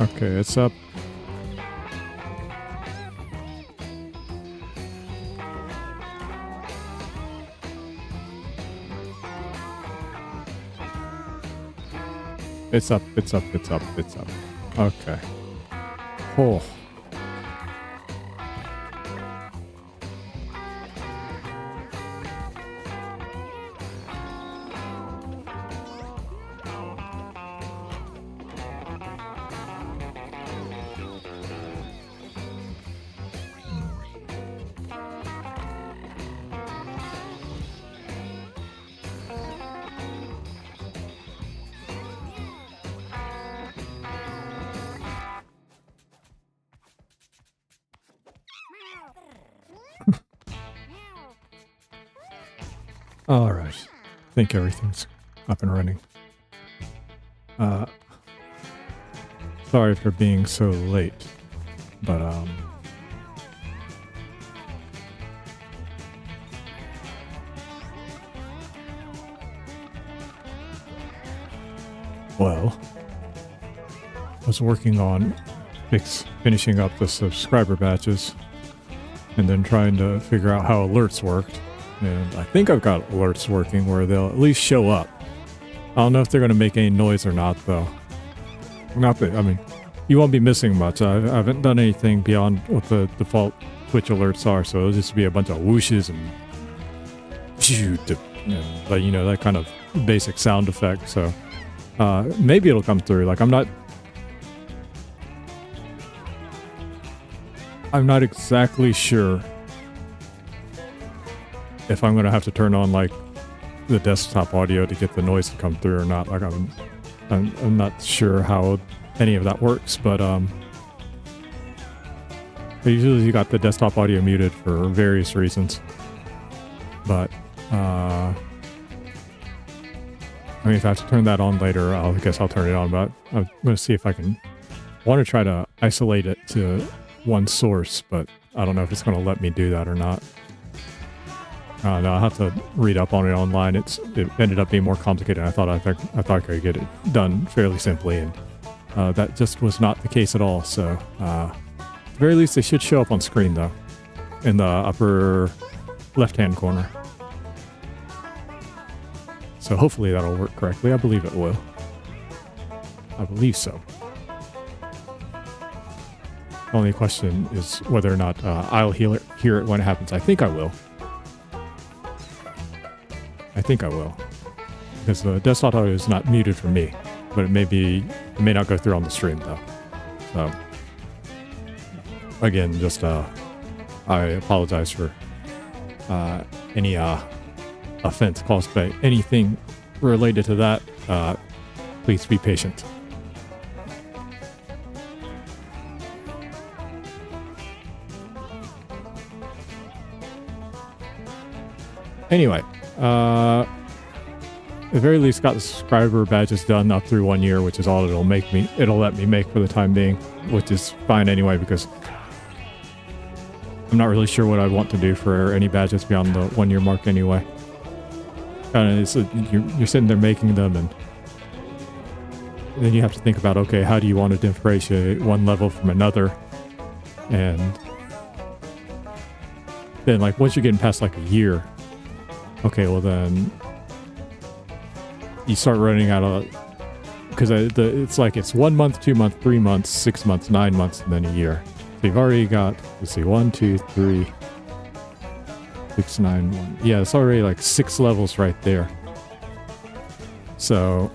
Okay, it's up. It's up, it's up, it's up, it's up. Okay. Oh. All right. I think everything's up and running. Sorry for being so late, but well, I was working on finishing up the subscriber badges and then trying to figure out how alerts worked. And I think I've got alerts working where they'll at least show up. I don't know if they're going to make any noise or not, though. Not that, I mean, you won't be missing much. I haven't done anything beyond what the default Twitch alerts are, so it'll just be a bunch of whooshes and shoot, but you know, that kind of basic sound effect. So maybe it'll come through. Like I'm not exactly sure if I'm going to have to turn on like the desktop audio to get the noise to come through or not. Like I'm not sure how any of that works, but usually you got the desktop audio muted for various reasons. But I mean, if I have to turn that on later, I guess I'll turn it on. But I'm going to see if I want to try to isolate it to one source, but I don't know if it's going to let me do that or not. No, I'll have to read up on it online. It ended up being more complicated than I thought. I thought I could get it done fairly simply, and that just was not the case at all. So, at the very least, they should show up on screen, though, in the upper left-hand corner. So hopefully that'll work correctly. I believe it will. I believe so. Only question is whether or not I'll hear it when it happens. I think I will. Because the desktop audio is not muted for me, but it may not go through on the stream though. So again, just I apologize for any offense caused by anything related to that. Please be patient. Anyway, at the very least got the subscriber badges done up through 1 year, which is all it'll let me make for the time being, which is fine anyway, because I'm not really sure what I want to do for any badges beyond the 1 year mark anyway. You're sitting there making them, and then you have to think about, okay, how do you want to differentiate one level from another? And then like once you're getting past like a year, okay, well then you start running out of, because it's like it's 1 month, 2 months, 3 months, 6 months, 9 months, and then a year. So you've already got, let's see, 1, 2, 3, 6, 9, 1. Yeah, it's already like 6 levels right there. So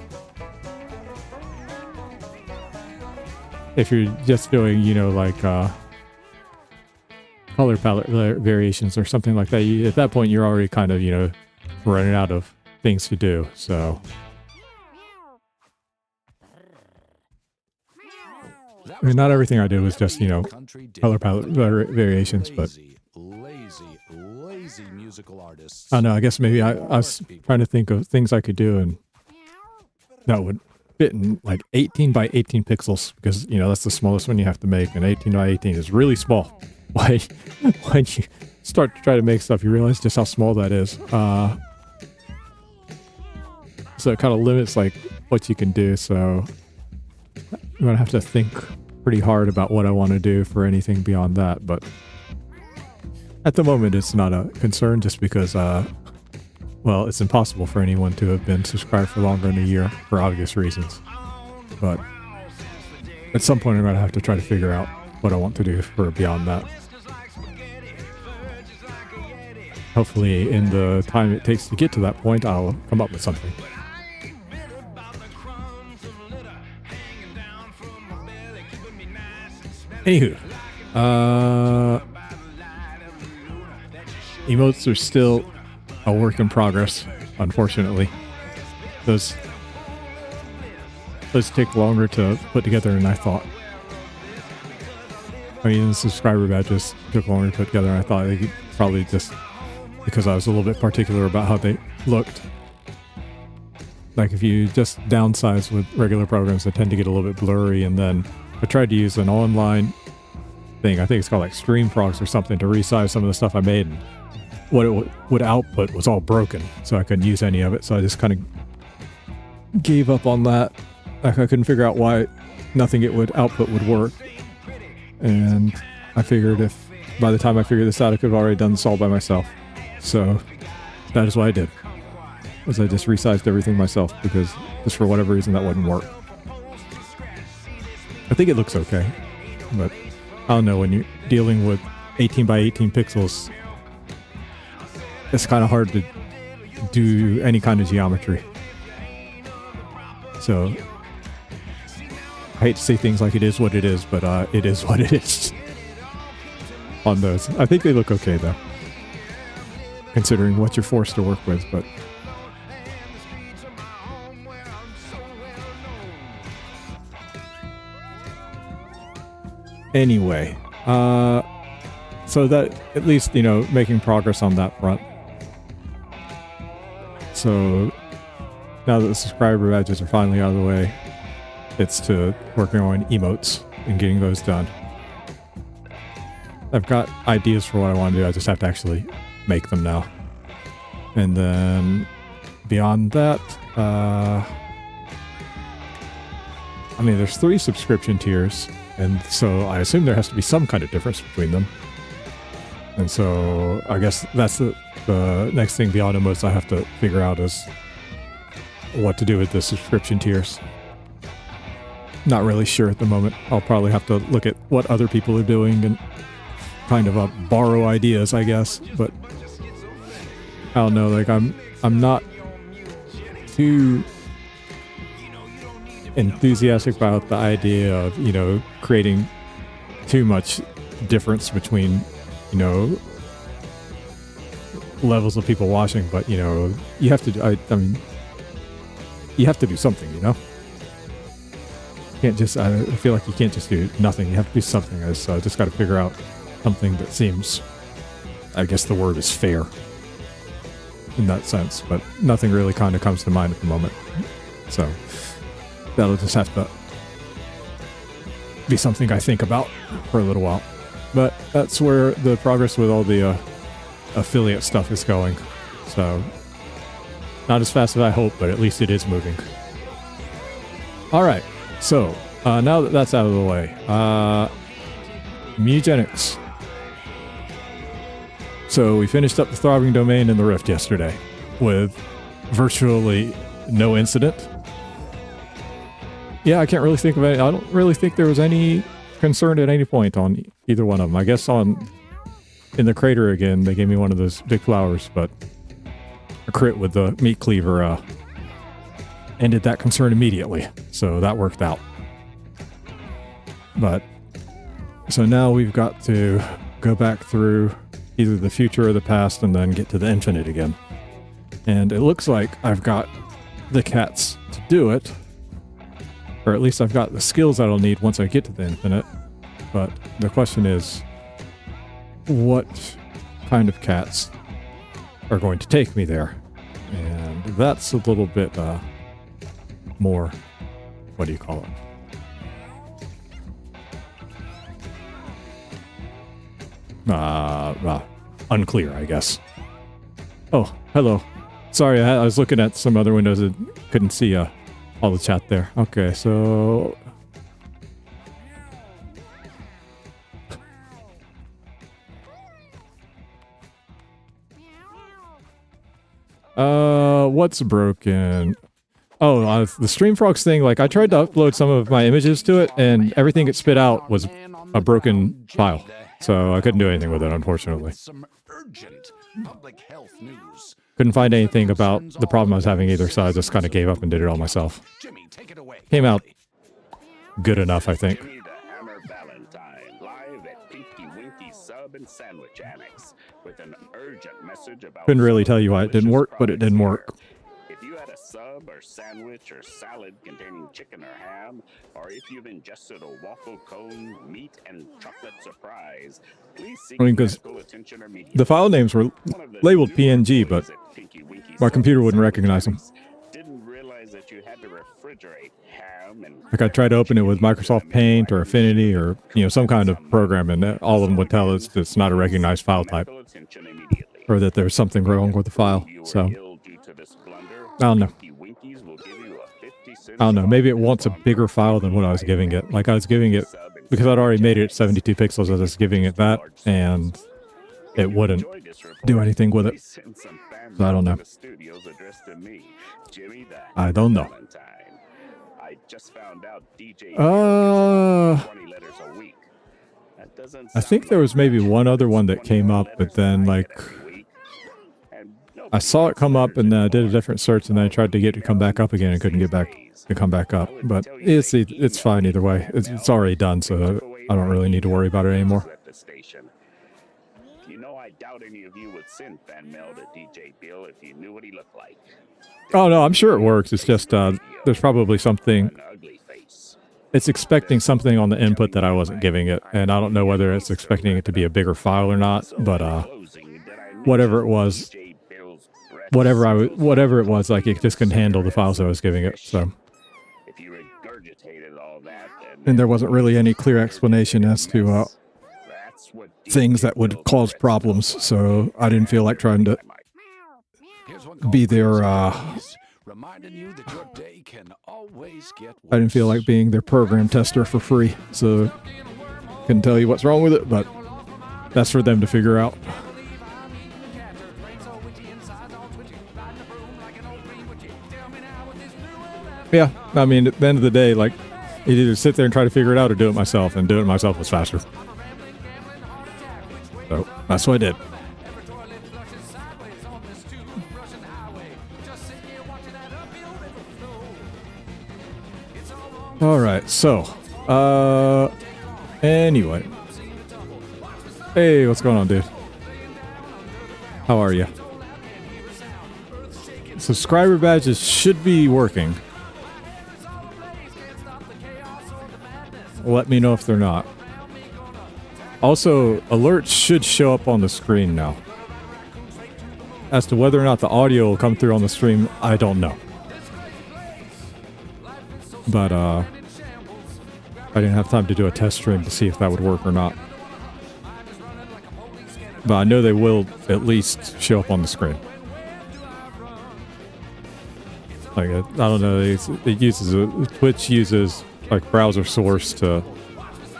if you're just doing, you know, like color palette variations or something like that, at that point you're already kind of, you know, running out of things to do. So I mean, not everything I did was just, you know, color palette variations, but I don't know, I guess maybe I was trying to think of things I could do and that would fit in like 18 by 18 pixels, because, you know, that's the smallest one you have to make, and 18 by 18 is really small. When you start to try to make stuff, you realize just how small that is. So it kind of limits like what you can do. So I'm gonna have to think pretty hard about what I want to do for anything beyond that, but at the moment it's not a concern just because, well, it's impossible for anyone to have been subscribed for longer than a year for obvious reasons. But at some point I'm gonna have to try to figure out what I want to do for beyond that. Hopefully in the time it takes to get to that point, I'll come up with something. Anywho, emotes are still a work in progress, unfortunately. Those take longer to put together than I thought. I mean, the subscriber badges took longer to put together than I thought. They probably just because I was a little bit particular about how they looked. Like if you just downsize with regular programs, they tend to get a little bit blurry, and then I tried to use an online thing, I think it's called like StreamFrogs or something, to resize some of the stuff I made, and what it would output was all broken, so I couldn't use any of it, so I just kind of gave up on that. Like I couldn't figure out why nothing it would output would work, and I figured if by the time I figured this out, I could have already done this all by myself. So that is what I did, was I just resized everything myself, because just for whatever reason that wouldn't work. I think it looks okay, but I don't know, when you're dealing with 18 by 18 pixels, it's kind of hard to do any kind of geometry. So I hate to say things like it is what it is, but it is what it is on those. I think they look okay though, considering what you're forced to work with, but anyway, so that at least, you know, making progress on that front. So now that the subscriber badges are finally out of the way, it's to working on emotes and getting those done. I've got ideas for what I want to do, I just have to actually make them now. And then beyond that, I mean, there's 3 subscription tiers, and so I assume there has to be some kind of difference between them. And so I guess that's the next thing beyond emotes I have to figure out, is what to do with the subscription tiers. Not really sure at the moment. I'll probably have to look at what other people are doing and kind of borrow ideas, I guess. But I don't know, like I'm not too enthusiastic about the idea of, you know, creating too much difference between, you know, levels of people watching, but, you know, you have to, I mean, you have to do something, you know? You can't just, I feel like you can't just do nothing, you have to do something. So I just got to figure out something that seems, I guess the word is fair in that sense, but nothing really kind of comes to mind at the moment. So that'll just have to be something I think about for a little while. But that's where the progress with all the affiliate stuff is going. So not as fast as I hope, but at least it is moving. All right, so now that that's out of the way, Mewgenics. So we finished up the throbbing domain in the Rift yesterday with virtually no incident. Yeah, I can't really think of any. I don't really think there was any concern at any point on either one of them. I guess in the crater again, they gave me one of those big flowers, but a crit with the meat cleaver ended that concern immediately. So that worked out. But so now we've got to go back through either the future or the past and then get to the infinite again. And it looks like I've got the cats to do it. Or at least I've got the skills that I'll need once I get to the infinite. But the question is, what kind of cats are going to take me there? And that's a little bit more, what do you call it? Unclear, I guess. Oh, hello. Sorry, I was looking at some other windows and couldn't see all the chat there. Okay, so What's broken? Oh, the Streamfrogs thing, like I tried to upload some of my images to it and everything it spit out was a broken file. So I couldn't do anything with it, unfortunately. Couldn't find anything about the problem I was having either, so I just kind of gave up and did it all myself. Came out good enough, I think. Couldn't really tell you why it didn't work, but it didn't work. If you had a sub or sandwich or salad containing chicken or ham, or if you've ingested a waffle cone, meat, and chocolate surprise, please seek medical attention immediately. The file names were labeled PNG, but my computer wouldn't recognize them. Didn't realize that you had to refrigerate ham and like I tried to open it with Microsoft Paint or Affinity or some kind of program, and all of them would tell us it's not a recognized file type, or that there's something wrong with the file. So I don't know. I don't know. Maybe it wants a bigger file than what I was giving it. Like I was giving it, because I'd already made it 72 pixels, I was giving it that, and it wouldn't do anything with it. So I don't know. I don't know. I think there was maybe one other one that came up, but then like I saw it come up and then I did a different search and then I tried to get it to come back up again and couldn't get back to come back up. But it's fine either way. It's already done, so I don't really need to worry about it anymore. You know, I doubt any of you would send fan mail to DJ Bill if you knew what he looked like. Oh no, I'm sure it works. It's just there's probably something. It's expecting something on the input that I wasn't giving it, and I don't know whether it's expecting it to be a bigger file or not. But whatever it was, whatever it was, like it just couldn't handle the files I was giving it. So, and there wasn't really any clear explanation as to things that would cause problems. So I didn't feel like trying to be their. I didn't feel like being their program tester for free, so couldn't tell you what's wrong with it, but that's for them to figure out. Yeah, I mean, at the end of the day, like, you either sit there and try to figure it out or do it myself, and doing it myself was faster. So, that's what I did. Alright, so, anyway. Hey, what's going on, dude? How are you? Subscriber badges should be working. Let me know if they're not. Also, alerts should show up on the screen now. As to whether or not the audio will come through on the stream, I don't know. But, I didn't have time to do a test stream to see if that would work or not. But I know they will at least show up on the screen. Like, I don't know, Twitch uses, like, browser source to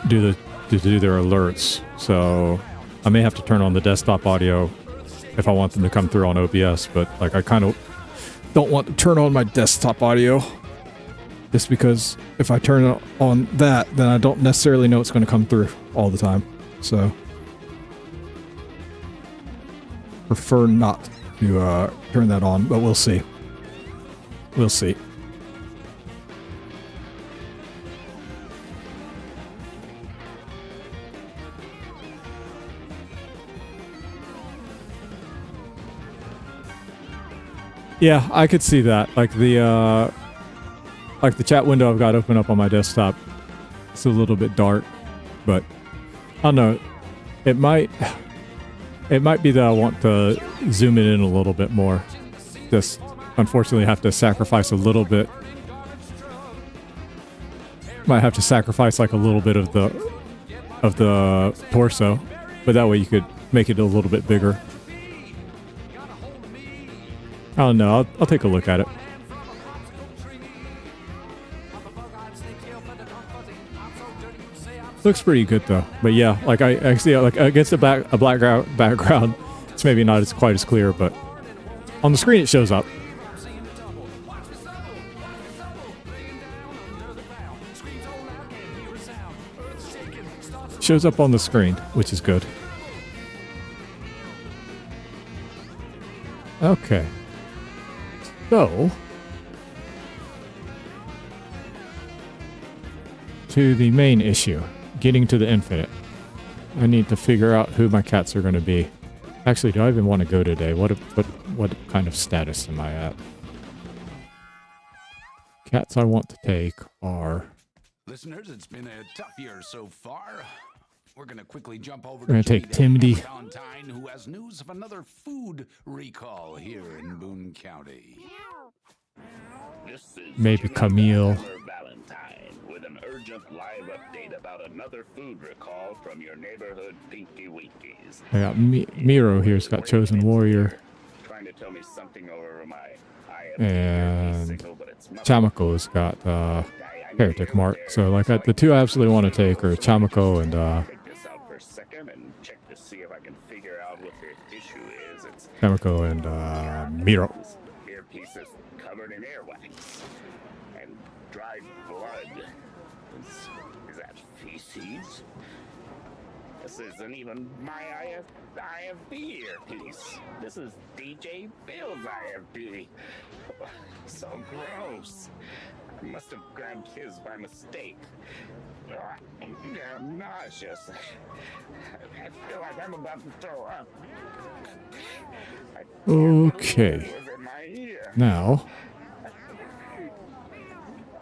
do their alerts. So, I may have to turn on the desktop audio if I want them to come through on OBS, but, like, I kind of don't want to turn on my desktop audio. Just because if I turn it on that, then I don't necessarily know it's going to come through all the time. So, prefer not to turn that on, but we'll see. We'll see. Yeah, I could see that. Like the chat window I've got open up on my desktop, it's a little bit dark, but I don't know. It might be that I want to zoom it in a little bit more. Just unfortunately have to sacrifice a little bit. Might have to sacrifice like a little bit of the torso, but that way you could make it a little bit bigger. I don't know. I'll take a look at it. Looks pretty good though, but yeah, like I see, like against a black background, it's maybe not quite as clear, but On the screen, it shows up. Shows up on the screen, which is good. Okay. So, to the main issue, getting to the infinite. I need to figure out who my cats are going to be. Actually, do I even want to go today? What kind of status am I at? Cats I want to take are... Listeners, it's been a tough year so far. We're going to quickly jump over We're going to take Timdy. Valentine, who has news of another food recall here in Boone County. This is Maybe Jimmy Camille. Valentine with an urgent live update about another food recall from your neighborhood Pinky Winkies. I got Miro here's got Chosen Warrior. Trying to tell me something over my And signal, but it's muffled. Chamaco's got Heretic Mark. So like the two I absolutely want to take are Chamaco and Take this out for a second and check to see if I can figure out what the issue is. It's Chamaco and Miro. earpiece is covered in earwax and dried blood. Is that feces? This isn't even my IFB earpiece. This is DJ Bill's IFB. So gross. I must have grabbed his by mistake. I'm nauseous. I feel like I'm about to throw up. I can't believe Okay. it was in my ear. Now,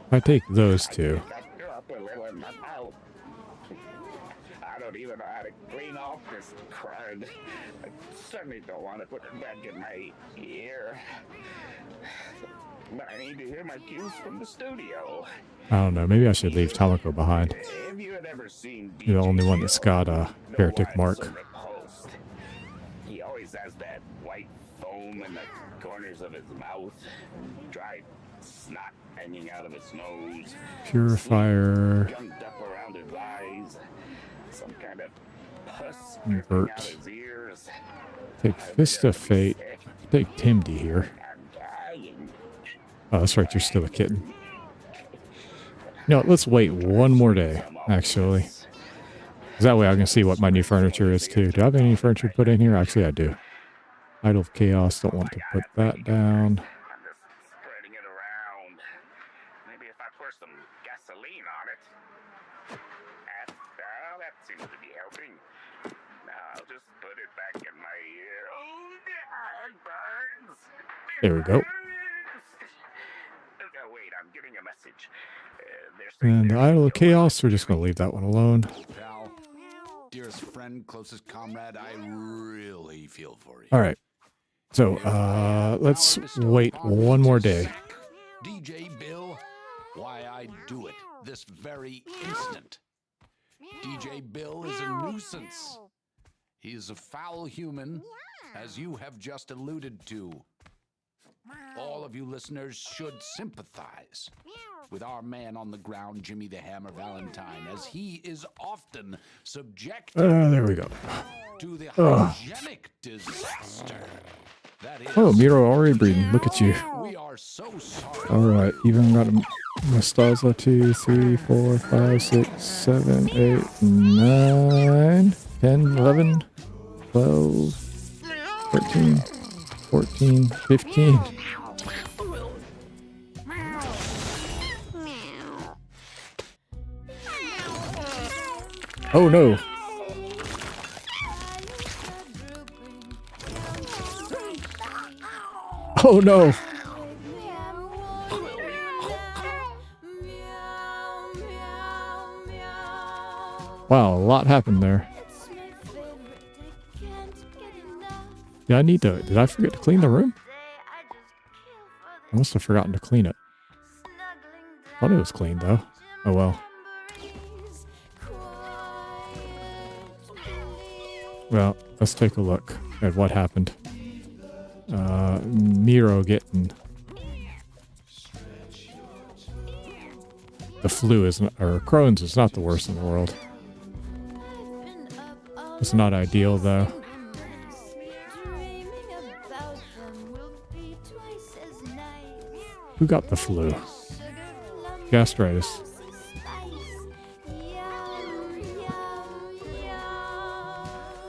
if I take those two. I don't even know how to clean off this crud. I certainly don't want to put it back in my ear. But I need to hear my cues from the studio. I don't know. Maybe I should leave Chamaco behind. Have you ever seen You're the only one that's got a No, Heretic I'm Mark. so repulsed. He always has that white foam in the corners of his mouth, dried snot hanging out of his nose, Purifier. gummed up around his eyes, some kind of pus dripping Invert. out his ears. Take Fist of Fate. Take Timdy here. I'm dying. Oh, that's right. You're still a kitten. No, let's wait one more day, actually. 'Cause that way I can see what my new furniture is, too. Do I have any furniture to put in here? Actually, I do. Idol of Chaos. Don't want to put that down. I'm just spreading it around. Maybe if I pour some gasoline on it. Well, that seems to be helping. Now I'll just put it back in my ear. Oh, it burns. There we go. Oh, wait, I'm getting a message. They're saying And the there's Idol of no Chaos, we're just going to leave that one alone. Pal, dearest friend, closest comrade, I really feel for you. All right. So, let's wait one more day. DJ Bill, why I do it this very instant. DJ Bill is a nuisance. He is a foul human, as you have just alluded to. All of you listeners should sympathize with our man on the ground, Jimmy the Hammer Valentine, as he is often subjected There we go. to the hygienic disaster. That is, Oh, Miro already breeding. Look at you. we are so sorry. All right. Even got a Mustazla 2, 3, 4, 5, 6, 7, 8, 9, 10, 11, 12, 13, 14, 15. Oh no. Oh no. Wow, a lot happened there. Yeah, I need to. Did I forget to clean the room? I must have forgotten to clean it. Thought it was clean though. Oh well. Well, let's take a look at what happened. Miro getting the flu or Crohn's is not the worst in the world. It's not ideal though. Who got the flu? Gastritis.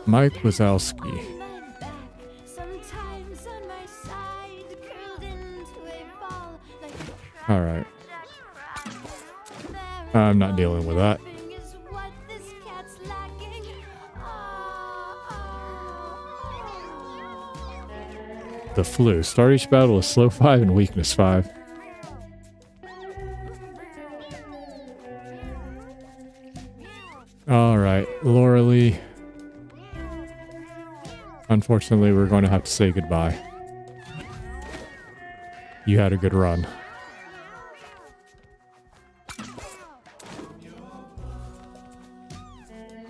Mike Wazowski. Alright. I'm not dealing with that. The flu. Start each battle with slow 5 and weakness 5. Alright, Laura Lee. Unfortunately, we're going to have to say goodbye. You had a good run.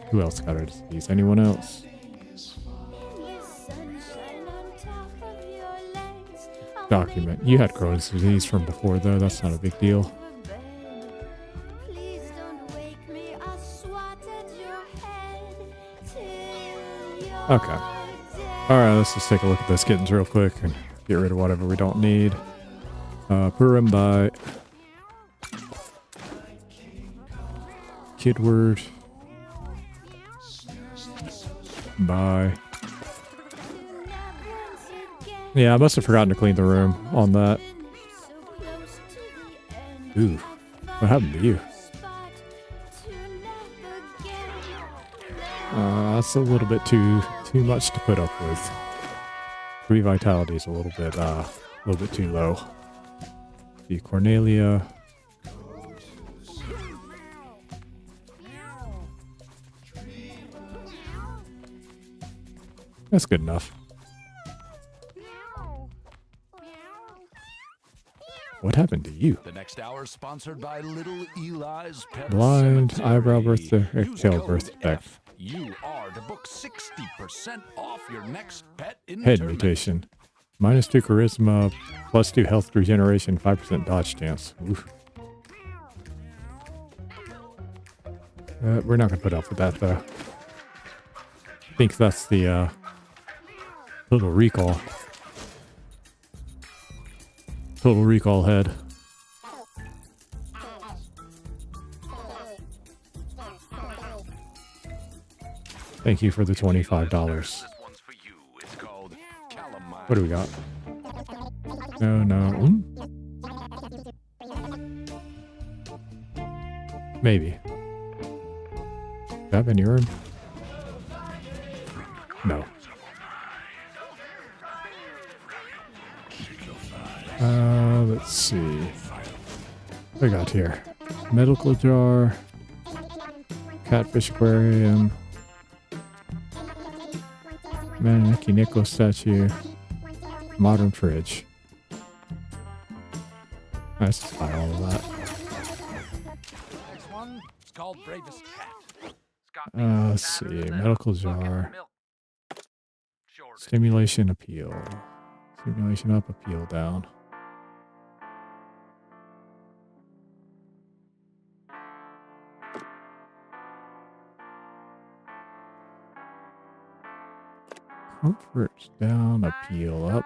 Who else got a disease? Anyone else? Document. You had Crohn's disease from before, though. That's not a big deal. Okay. Alright, let's just take a look at this kittens real quick and get rid of whatever we don't need. Purim by Kidward. Bye. Yeah, I must have forgotten to clean the room on that. Ooh, what happened to you? That's a little bit too much to put up with. 3 vitality is a little bit too low. The Cornelia. That's good enough. What happened to you? The next hour sponsored by Little Eli's Pet Blind, Cemetery. eyebrow birthday, Use tail code birthday. F. You are to book 60% off your next pet Head interment. mutation. -2 charisma, +2 health regeneration, 5% dodge chance. Oof. We're not going to put up with that, though. I think that's the total recall. Total recall head. Thank you for the $25. This one's for you. It's called calamine. What do we got? No. Maybe. Do I have any room? No. Let's see. What do we got here? Medical jar. Catfish aquarium. Maneki Nickel statue. Modern fridge. Let's just buy all of that. Next one is called Bravest Cat. Let's see. Medical jar. Stimulation appeal. Stimulation up, appeal down. Comfort down, appeal up.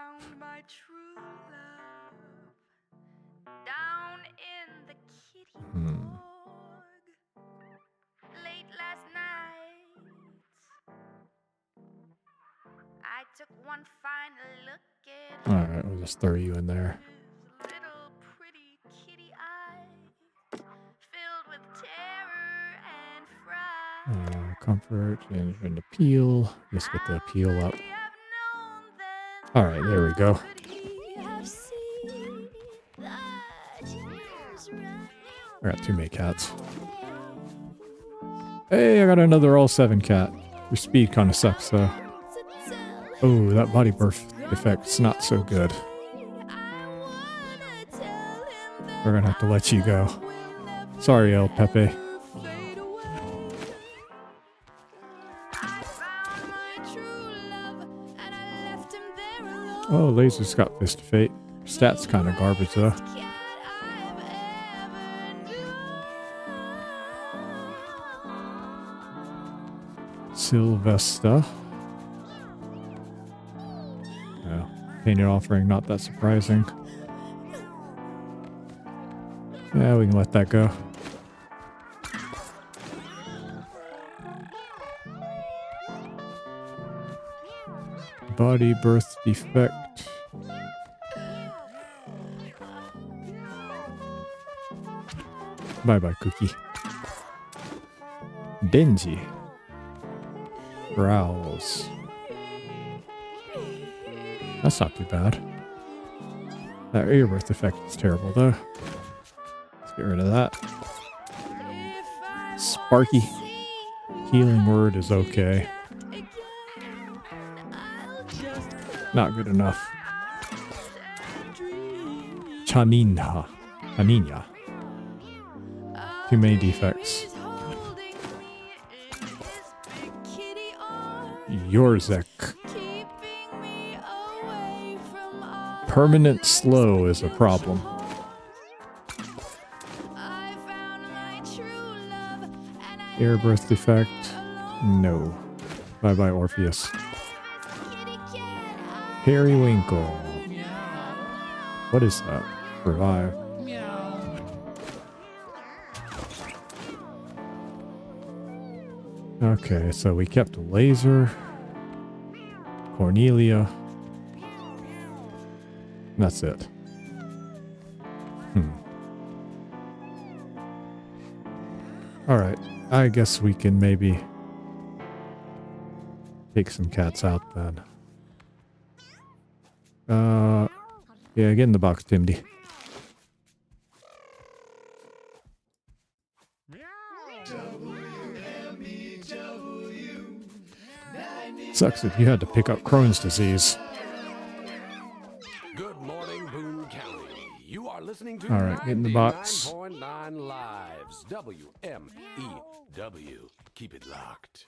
Alright, we'll just throw you in there. Comfort and appeal. Let's get the appeal up. Alright, there we go. I got 2 mate cats. Hey, I got another all 7 cat. Your speed kind of sucks though. Oh, that body birth effect's not so good. We're gonna have to let you go. Sorry, El Pepe. Oh, Laser's got Fist of Fate. Stats kind of garbage though. Sylvester. Yeah. Painted offering, not that surprising. Yeah, we can let that go. Body birth defect. Bye-bye, Cookie. Denji. Growls. That's not too bad. That ear birth effect is terrible, though. Let's get rid of that. Sparky. Healing word is okay. Not good enough. Chaninha. Chaninya. Too many defects. Yorzek. Permanent slow is a problem. Air birth defect? No. Bye-bye, Orpheus. Periwinkle. What is that? Revive. Okay, so we kept Laser, Cornelia. That's it. Alright, I guess we can maybe take some cats out then. Yeah, get in the box, Timdy. Sucks if you had to pick up Crohn's disease. Good morning, Boone County. You are listening to All right, get in the box. 99.9 Lives. WMEW. Keep it locked.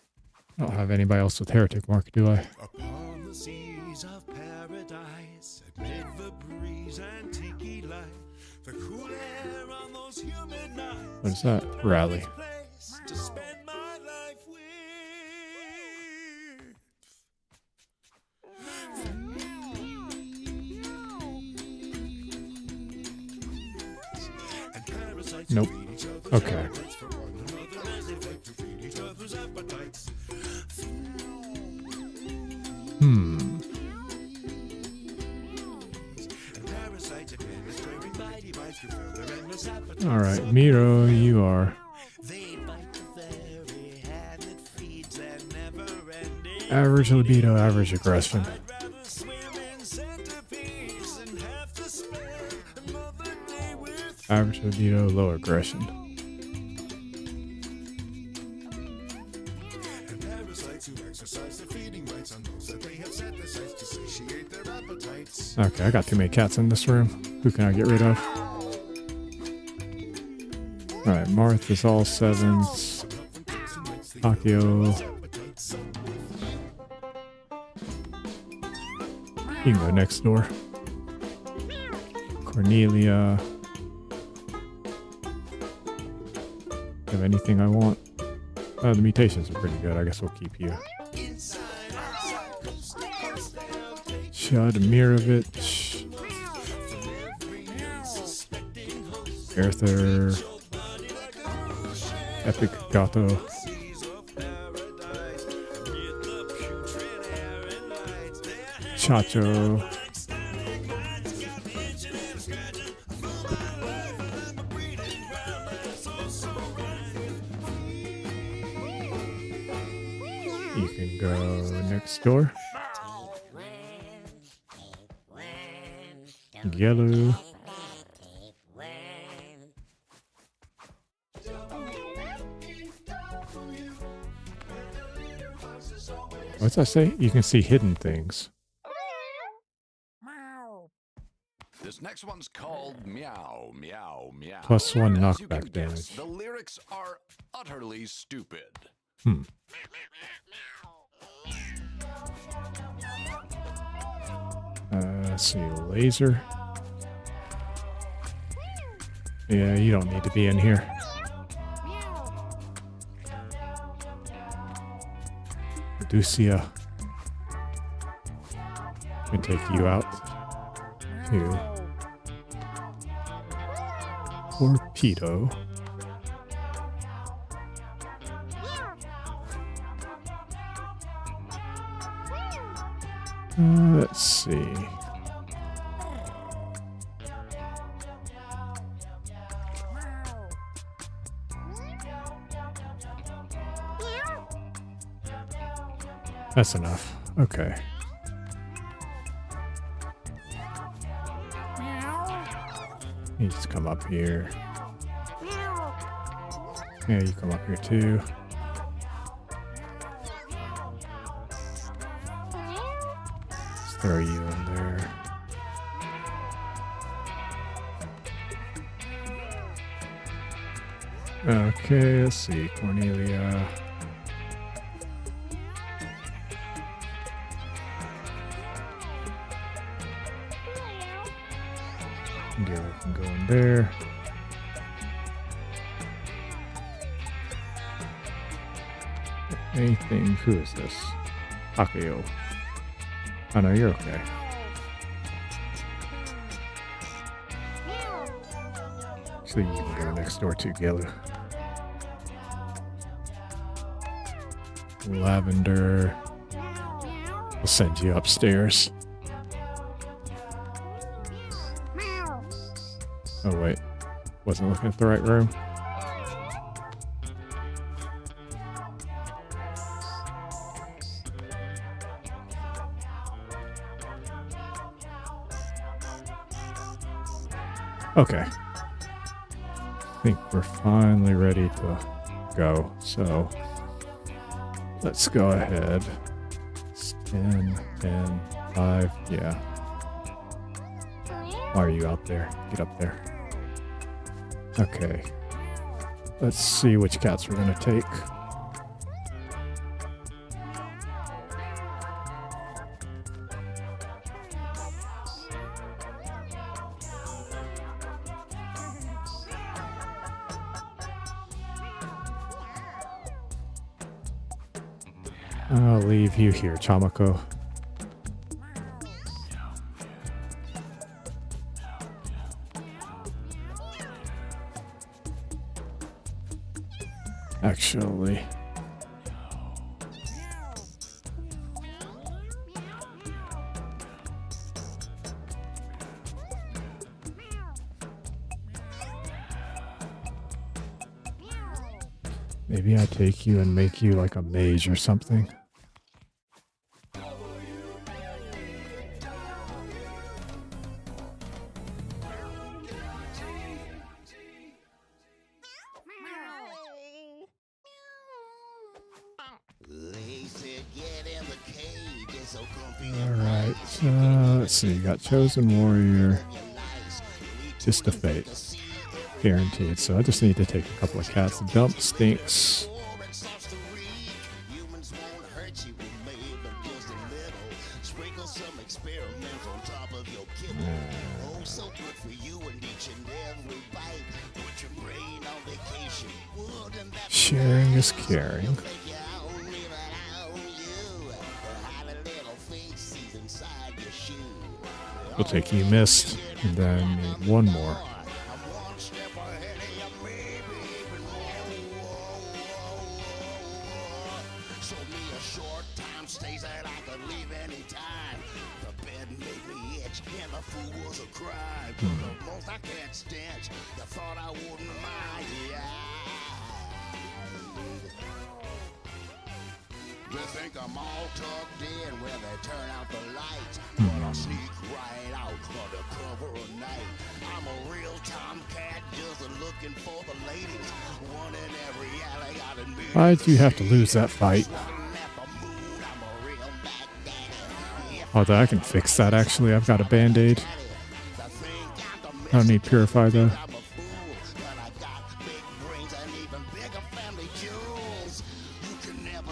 I don't have anybody else with heretic mark, do I? Upon the seas of paradise, amid the breeze and tiki light, the cool air on those humid nights. What is that? Rally. Place to spend my life with. And parasites Nope. feed each other's Okay. appetites for one another as they like to feed each other's appetites. All right, Miro, you are They bite the very hand that feeds and never ending. average libido, average aggression. I'd rather swim in centipedes than have to spend another day with Average libido, low aggression. parasites who exercise their feeding rights on those that they have set their sights to satiate their appetites. Okay, I got too many cats in this room. Who can I get rid of? All right, Marth is all sevens. Akio. You can go next door. Cornelia. Have anything I want? The mutations are pretty good. I guess we'll keep you. Shadmirovich. Arthur. Epic Gato. Chacho. You can go next door. Yellow. What's that say? You can see hidden things. This next one's called Meow, Meow, Meow. +1 As you can knockback guess, damage. The lyrics are utterly stupid. Let's see, laser. Yeah, you don't need to be in here. Medusia. Can take you out. Here. Tito. Let's see. That's enough. Okay. You just come up here. Yeah, you come up here too. Let's throw you in there. Okay, let's see. Cornelia. Gila can go in there. Anything? Who is this? Akio. Oh no, you're okay. So you can go next door to Gila. Lavender. We'll send you upstairs. Oh wait, wasn't looking at the right room. Okay. I think we're finally ready to go. So let's go ahead. It's 10, 10, 5, yeah. Why are you out there? Get up there. Okay. Let's see which cats we're going to take. I'll leave you here, Chamako. Actually, maybe I take you and make you like a mage or something. Alright, let's see, you got Chosen Warrior, just a fate, guaranteed, so I just need to take a couple of cats. Dump stinks. Sharing is caring. We'll take you missed, and then need one more. They think I'm all tucked in where they turn out the lights, but I'll sneak right out under cover of night. I'm a real tomcat, just looking for the ladies. One in every alley out in Mewgenics. Why'd you have to lose that fight? Although I can fix that actually, I've got a band-aid. I don't need Purify though.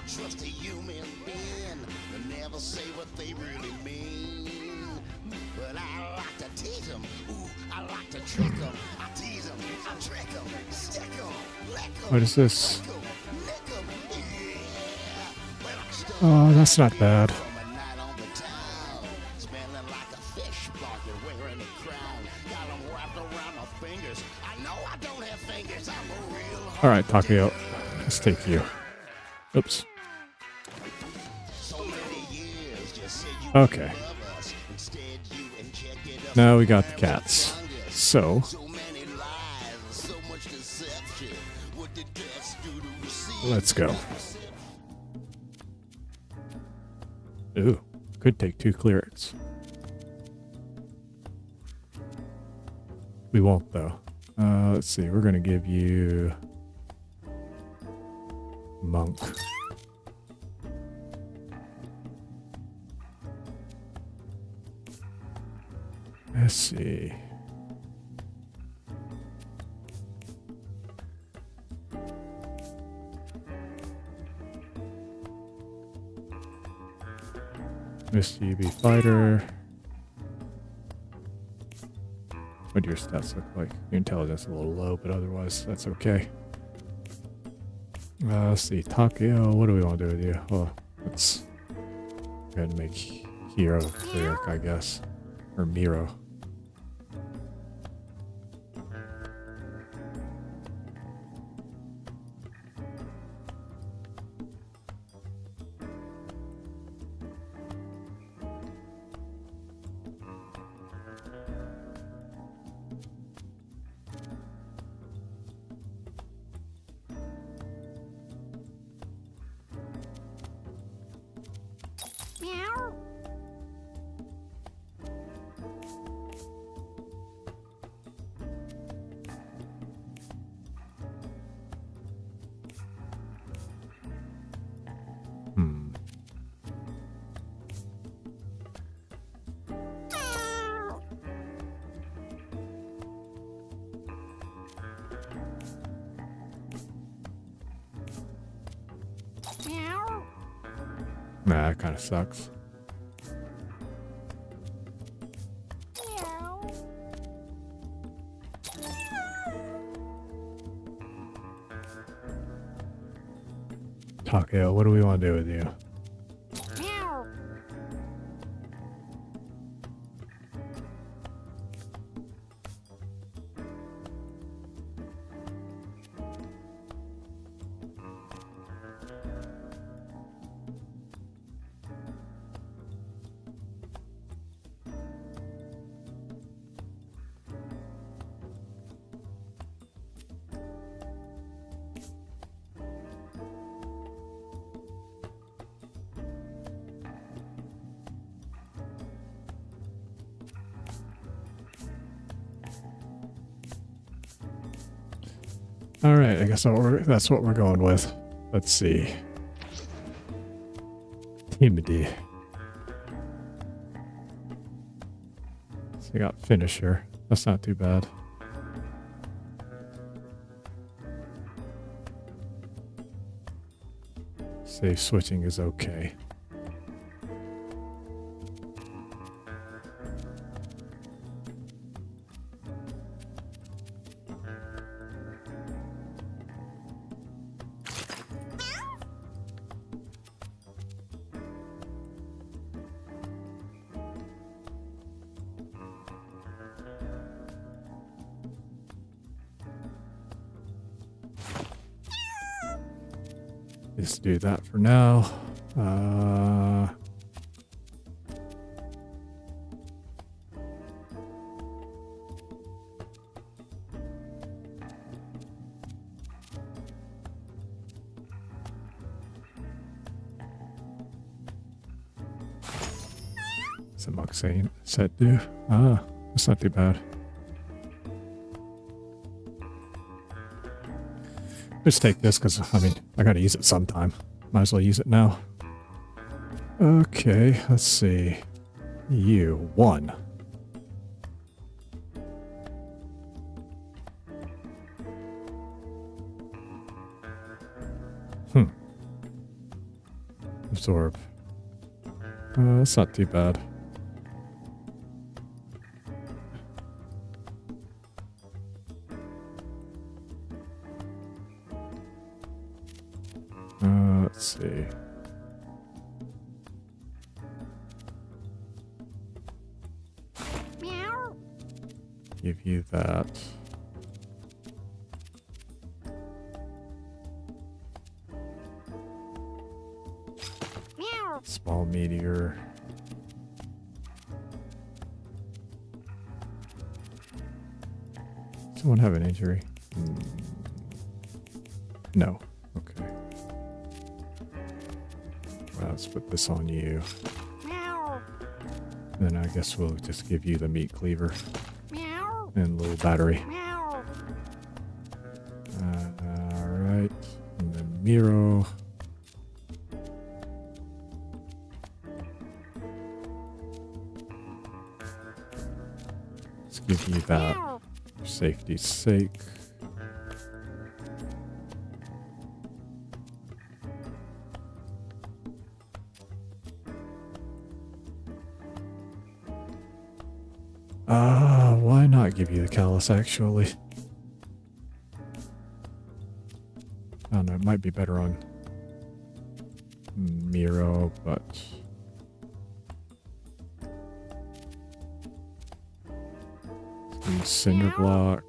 Trust a human being, they never say what they really mean. But I like to tease them, ooh, I like to trick them. I tease them, I trick them, stick them, lick them. What is this? Oh, that's not bad. Smelling like a fish, wearing a crown. Got them wrapped around my fingers. I know I don't have All right, Takeo. Let's take you. Oops. Okay. Now we got the cats. So let's go. Ooh, could take 2 clerics. We won't though. Let's see. We're gonna give you monk. Let's see. Misty be fighter. What do your stats look like? Your intelligence is a little low, but otherwise that's okay. Let's see, Takeo, what do we want to do with you? Well, let's go ahead and make Hero cleric, I guess. Or Miro. Nah, that kind of sucks. Takeo, what do we want to do with you? All right, I guess that's what we're going with. Let's see. Timidity. So we got finisher. That's not too bad. Safe switching is okay. Just do that for now. What's the monk saying? Set do? Ah, that's not too bad. Just take this because, I mean, I gotta use it sometime. Might as well use it now. Okay, let's see. You, 1. Absorb. That's not too bad. Let's see. Meow. Give you that. Small meteor. Someone have an injury? No. Okay. Well, let's put this on you. Then I guess we'll just give you the meat cleaver. And a little battery. Alright. And then Miro. Let's give you that for safety's sake. Why not give you the callus, actually? I don't know, it might be better on Miro, but... Cinder block.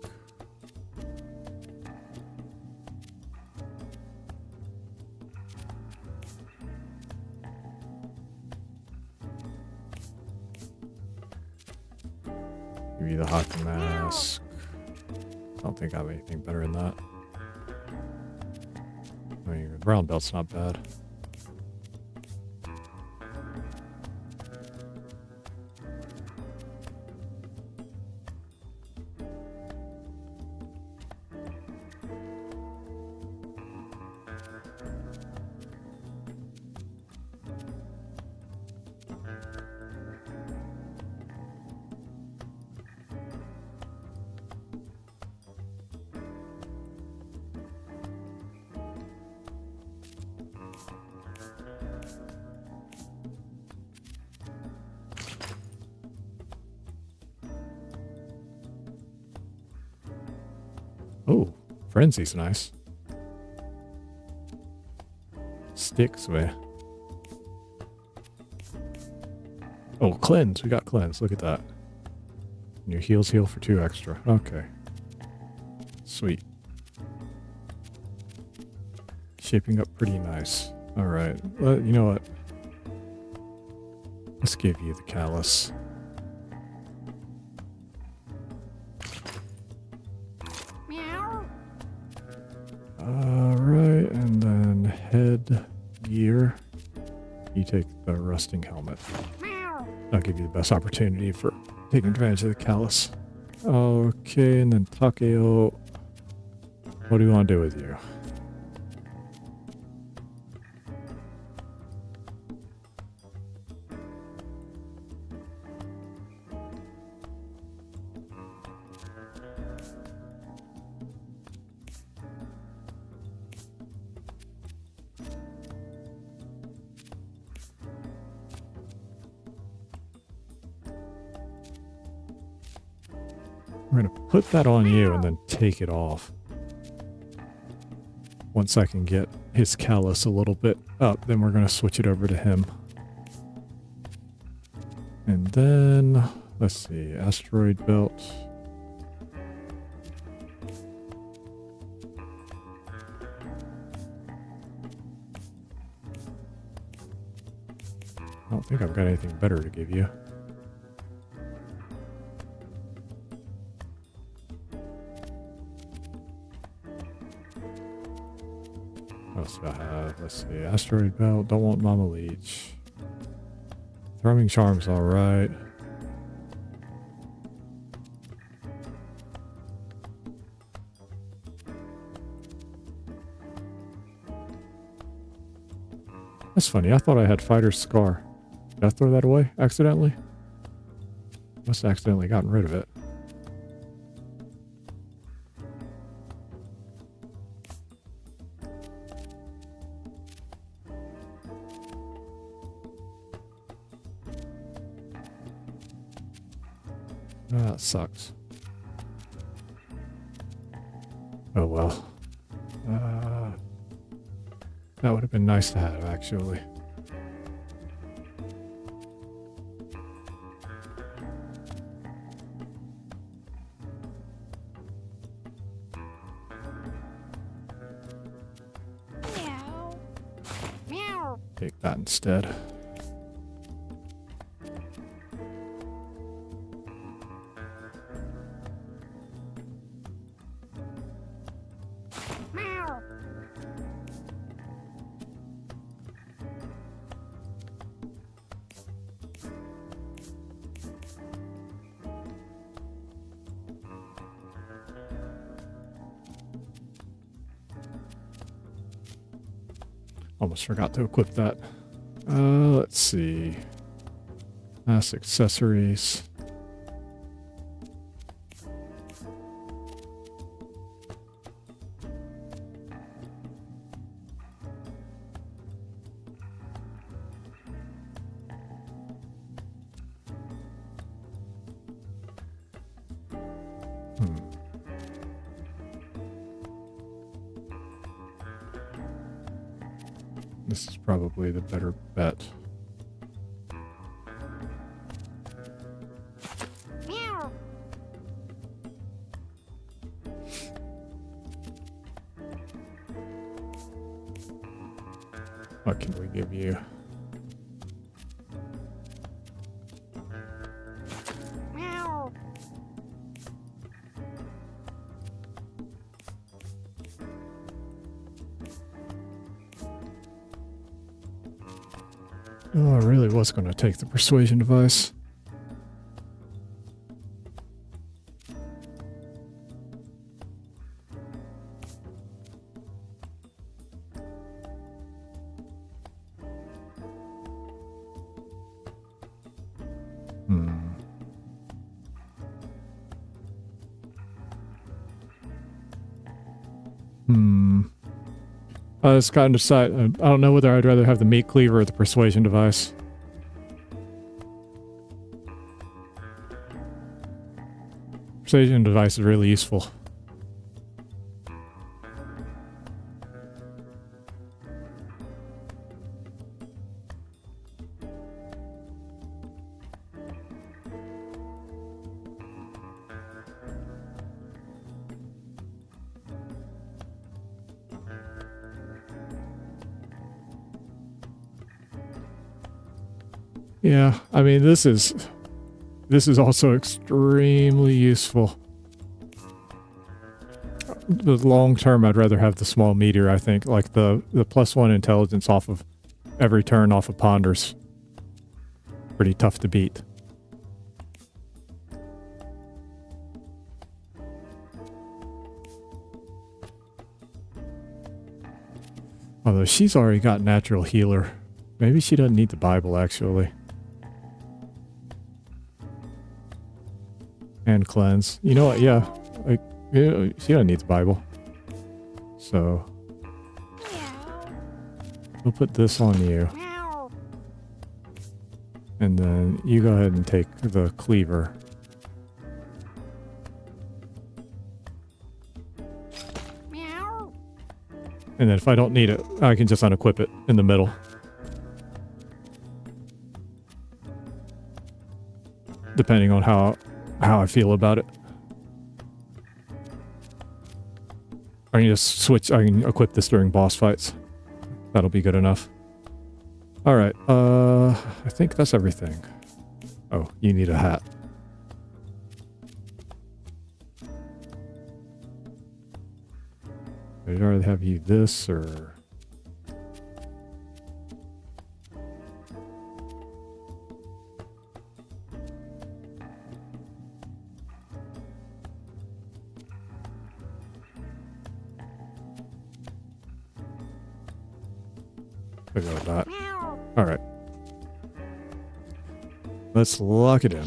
Give you the hockey mask. I don't think I have anything better than that. I mean, the brown belt's not bad. Oh, Frenzy's nice. Sticks with. Oh, cleanse. We got cleanse. Look at that. And your heals heal for 2 extra. Okay. Sweet. Shaping up pretty nice. Alright. Well, you know what? Let's give you the callus. Alright, and then head gear. You take the rusting helmet. I'll give you the best opportunity for taking advantage of the callus. Okay, and then Takeo. What do you want to do with you? We're going to put that on you and then take it off. Once I can get his callus a little bit up, then we're going to switch it over to him. And then, let's see, asteroid belt. I don't think I've got anything better to give you. What else do I have? Let's see. Asteroid belt. Don't want Mama Leech. Thrumming charm's alright. That's funny. I thought I had Fighter's Scar. Did I throw that away accidentally? Must have accidentally gotten rid of it. That sucks. Oh well. That would have been nice to have, actually. Take that instead. Almost forgot to equip that. Let's see. Mass accessories. This is probably the better bet. What can we give you? Oh, I really was going to take the persuasion device. It's kind of side. I don't know whether I'd rather have the meat cleaver or the persuasion device. Persuasion device is really useful. Yeah, I mean, this is also extremely useful. The long term, I'd rather have the small meteor, I think. Like the +1 intelligence off of every turn off of ponders. Pretty tough to beat. Although she's already got natural healer. Maybe she doesn't need the Bible, actually. And cleanse. You know what? Yeah. Like, she doesn't need the Bible. So we'll put this on you. And then you go ahead and take the cleaver. And then if I don't need it, I can just unequip it in the middle. Depending on how I feel about it. I can just switch, I can equip this during boss fights. That'll be good enough. Alright, I think that's everything. Oh, you need a hat. Did I already have you this, or... Figure out that. Alright. Let's lock it in.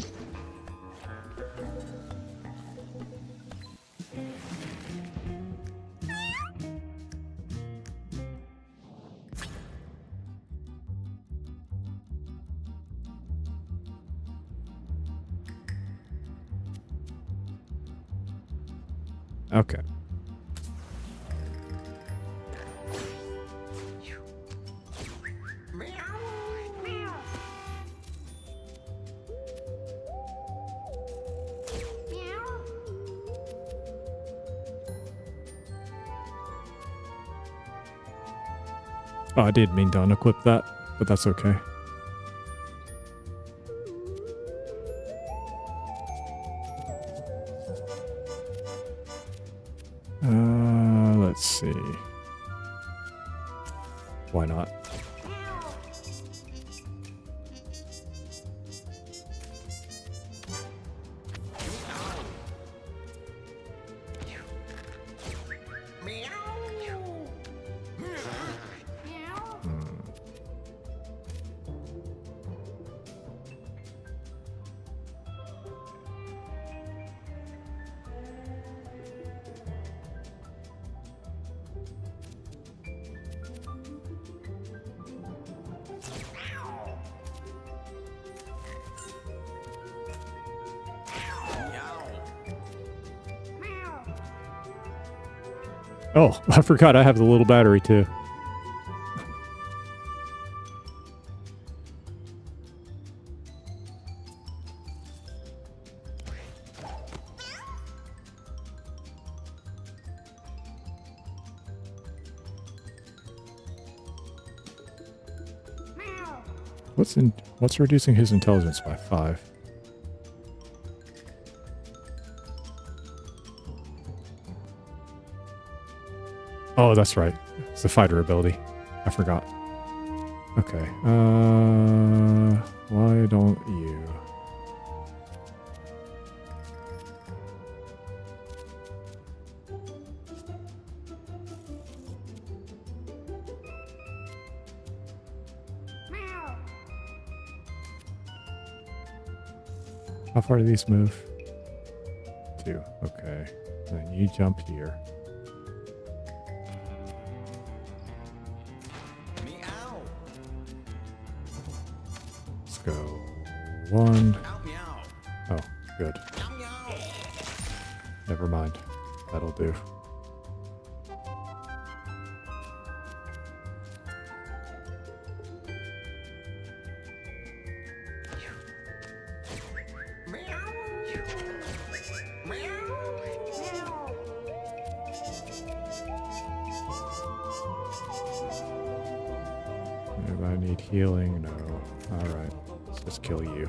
Okay. Oh, I did mean to unequip that, but that's okay. Let's see. Why not? Oh, I forgot I have the little battery too. What's reducing his intelligence by 5? Oh, that's right. It's the fighter ability. I forgot. Okay. Why don't you? How far do these move? 2. Okay. Then you jump here. Let's go. 1. Oh, good. Never mind. That'll do. Anybody need healing? No. Alright. Let's just kill you.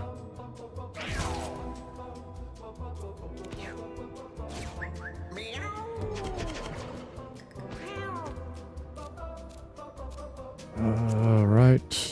Alright.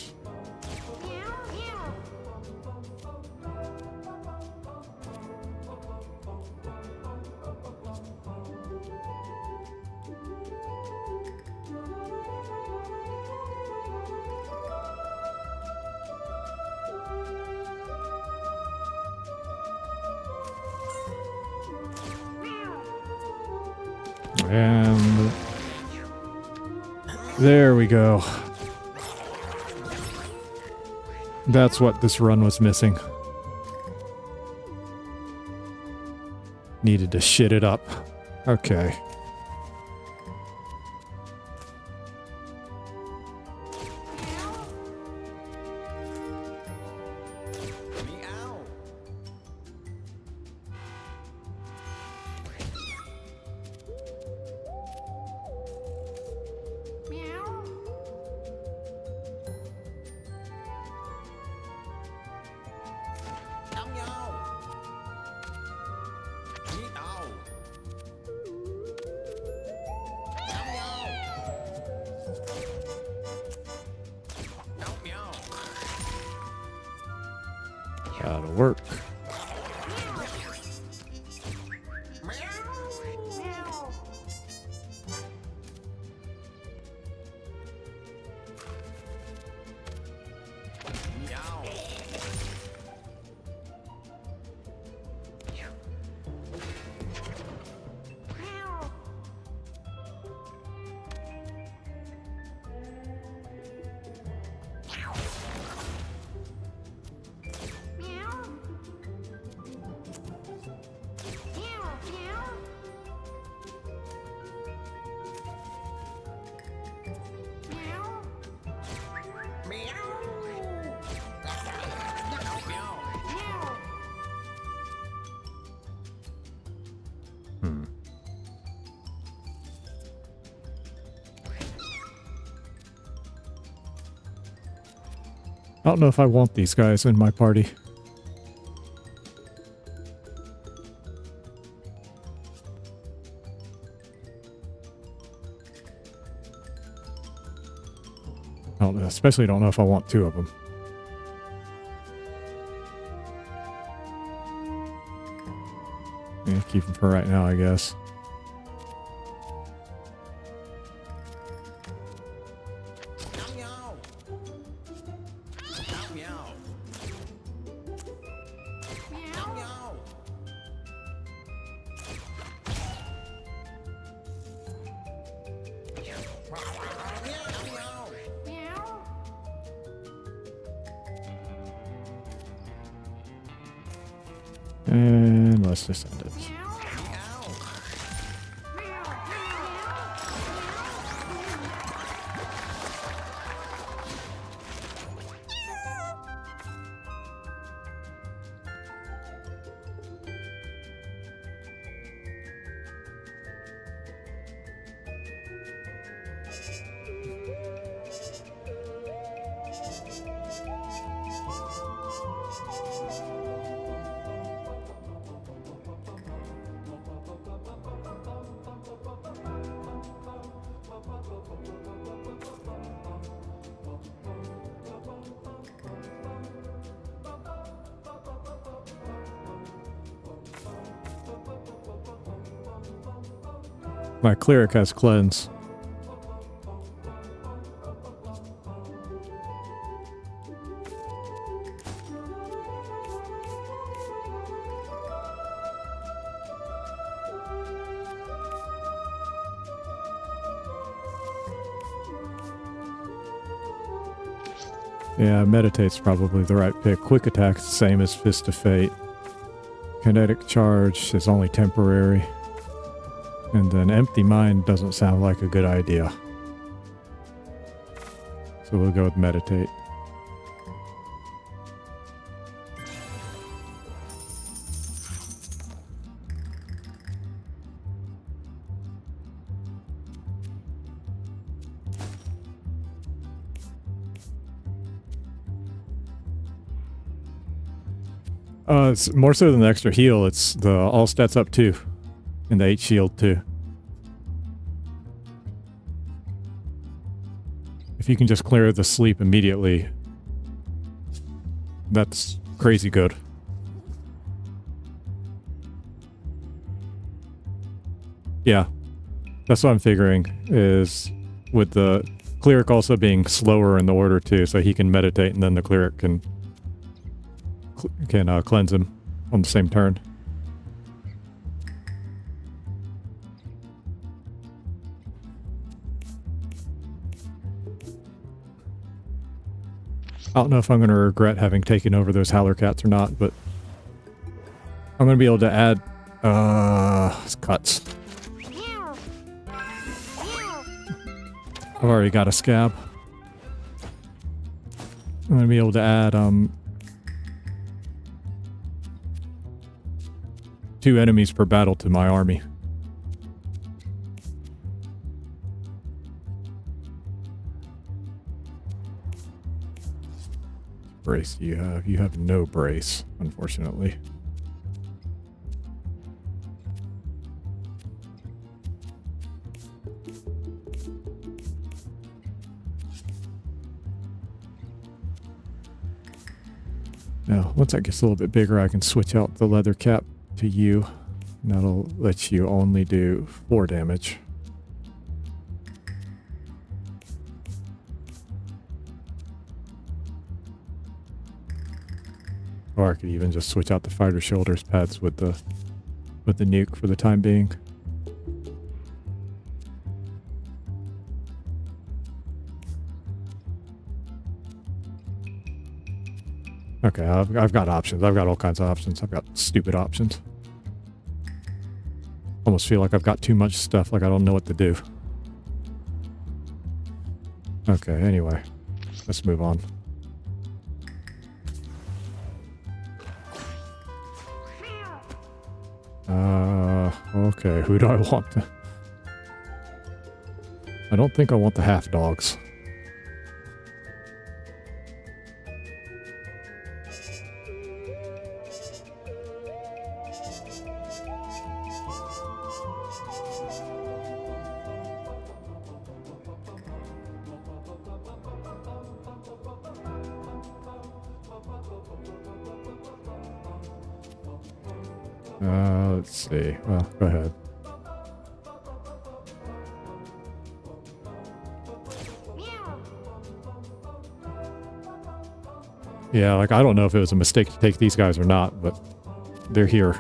And there we go. That's what this run was missing. Needed to shit it up. Okay. That'll work. I don't know if I want these guys in my party. Especially don't know if I want 2 of them. Yeah, keep them for right now, I guess. And let's just end it. My cleric has cleanse. Yeah, meditate's probably the right pick. Quick attack's the same as Fist of Fate. Kinetic charge is only temporary. And then empty mind doesn't sound like a good idea. So we'll go with meditate. It's more so than the extra heal. It's the all stats up 2 and the 8 shield too. If you can just clear the sleep immediately, that's crazy good. Yeah, that's what I'm figuring, is with the cleric also being slower in the order too, so he can meditate and then the cleric can cleanse him on the same turn. I don't know if I'm going to regret having taken over those howler cats or not, but I'm going to be able to add cuts. I've already got a scab. I'm going to be able to add 2 enemies per battle to my army. Brace do you have? You have no brace, unfortunately. Now, once that gets a little bit bigger, I can switch out the leather cap to you. And that'll let you only do 4 damage. Or I could even just switch out the fighter shoulders pads with the nuke for the time being. Okay, I've got options. I've got all kinds of options. I've got stupid options. Almost feel like I've got too much stuff, like I don't know what to do. Okay, anyway. Let's move on. Okay, who do I want? I don't think I want the half dogs. Let's see. Well, go ahead. Yeah, like, I don't know if it was a mistake to take these guys or not, but they're here.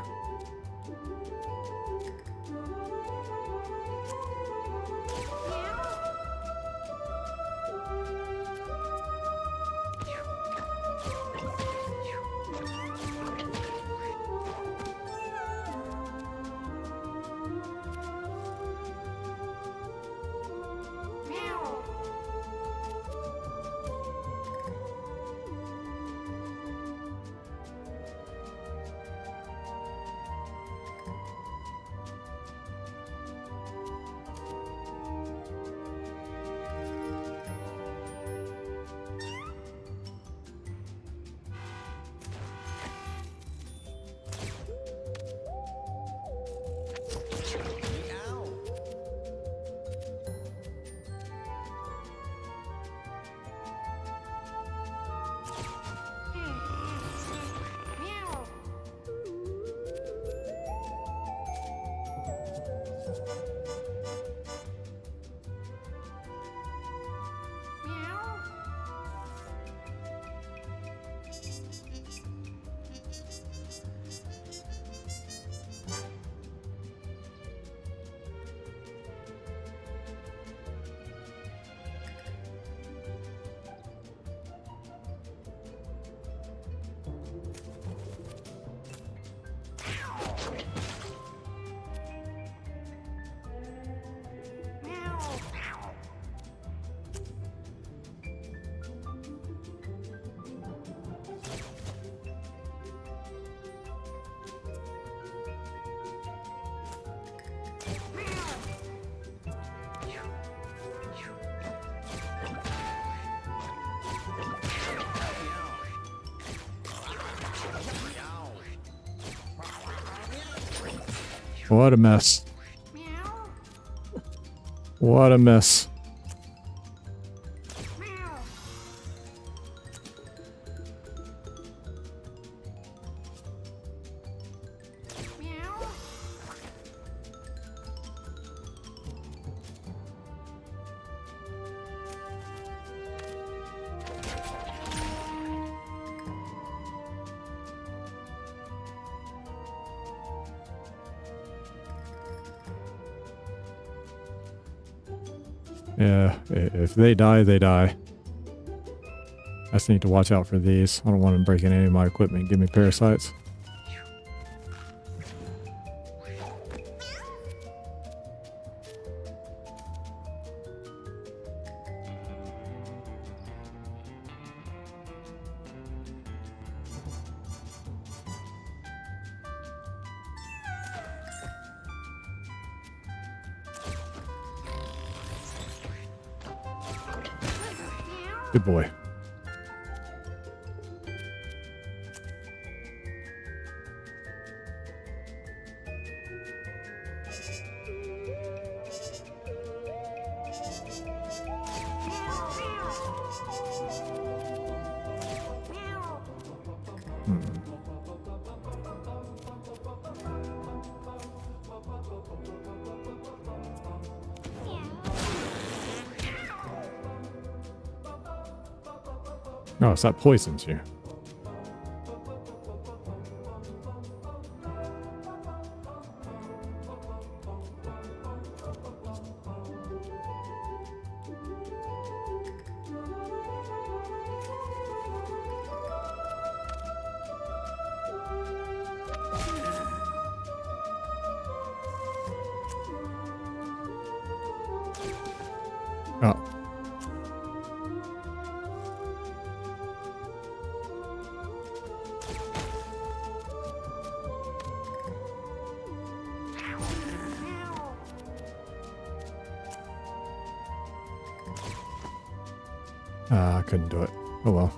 What a mess. What a mess. Yeah, if they die, they die. I just need to watch out for these. I don't want them breaking any of my equipment. Give me parasites. Good boy. Oh, so that poisons you. Oh. I couldn't do it. Oh well.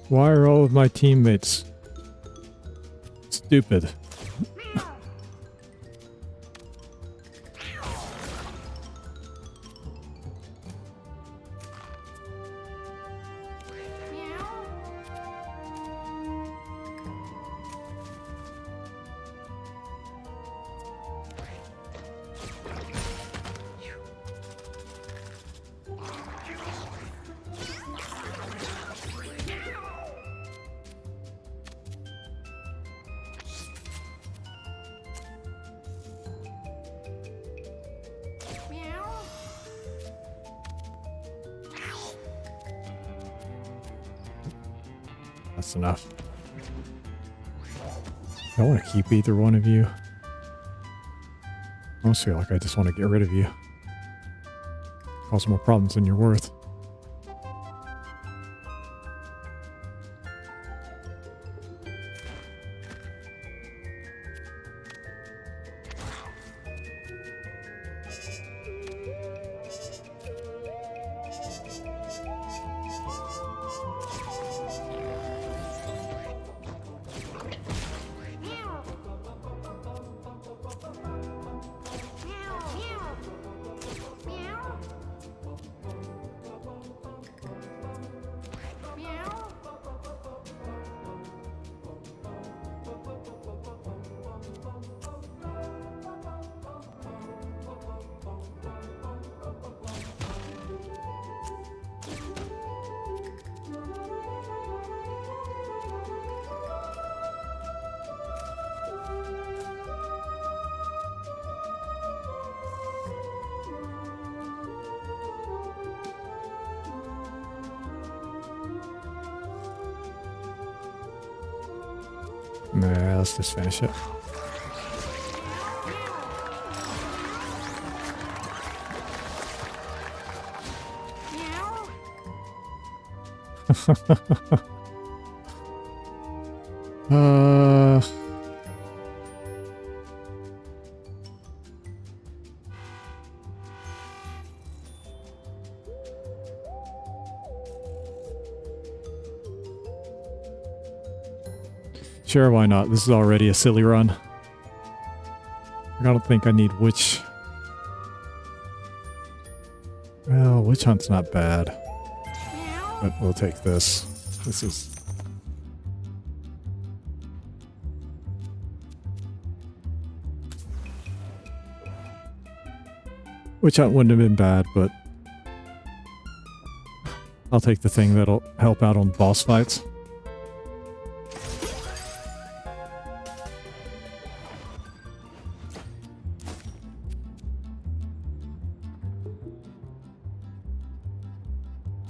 Why are all of my teammates stupid? That's enough. I don't want to keep either one of you. I almost feel like I just want to get rid of you. Cause more problems than you're worth. Nah, let's just finish it. uh... Sure, why not? This is already a silly run. I don't think I need witch. Well, witch hunt's not bad. But we'll take this. This is... Witch hunt wouldn't have been bad, but... I'll take the thing that'll help out on boss fights.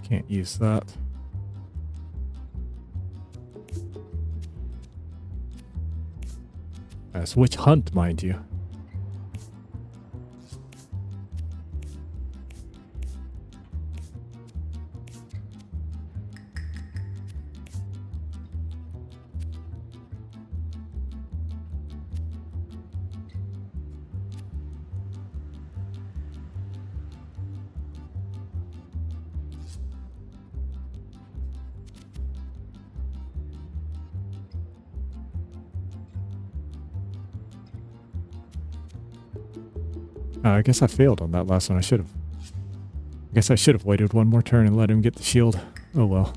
Can't use that. That's witch hunt, mind you. I guess I failed on that last one. I should have. I guess I should have waited one more turn and let him get the shield. Oh well.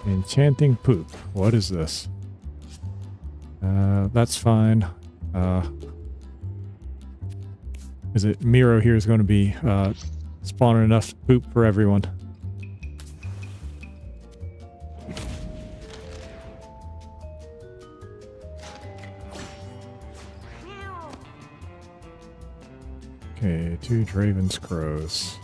Enchanting poop. What is this? That's fine. Is it Miro here is going to be spawning enough poop for everyone? Okay, 2 Draven's Crows.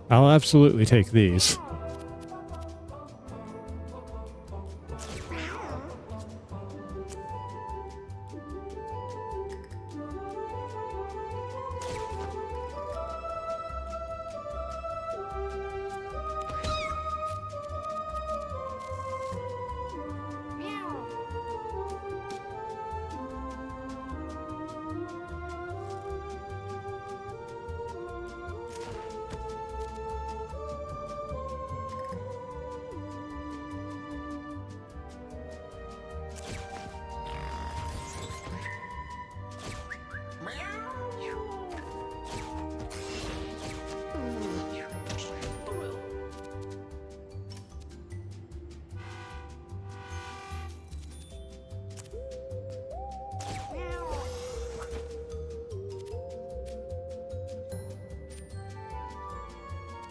I'll absolutely take these.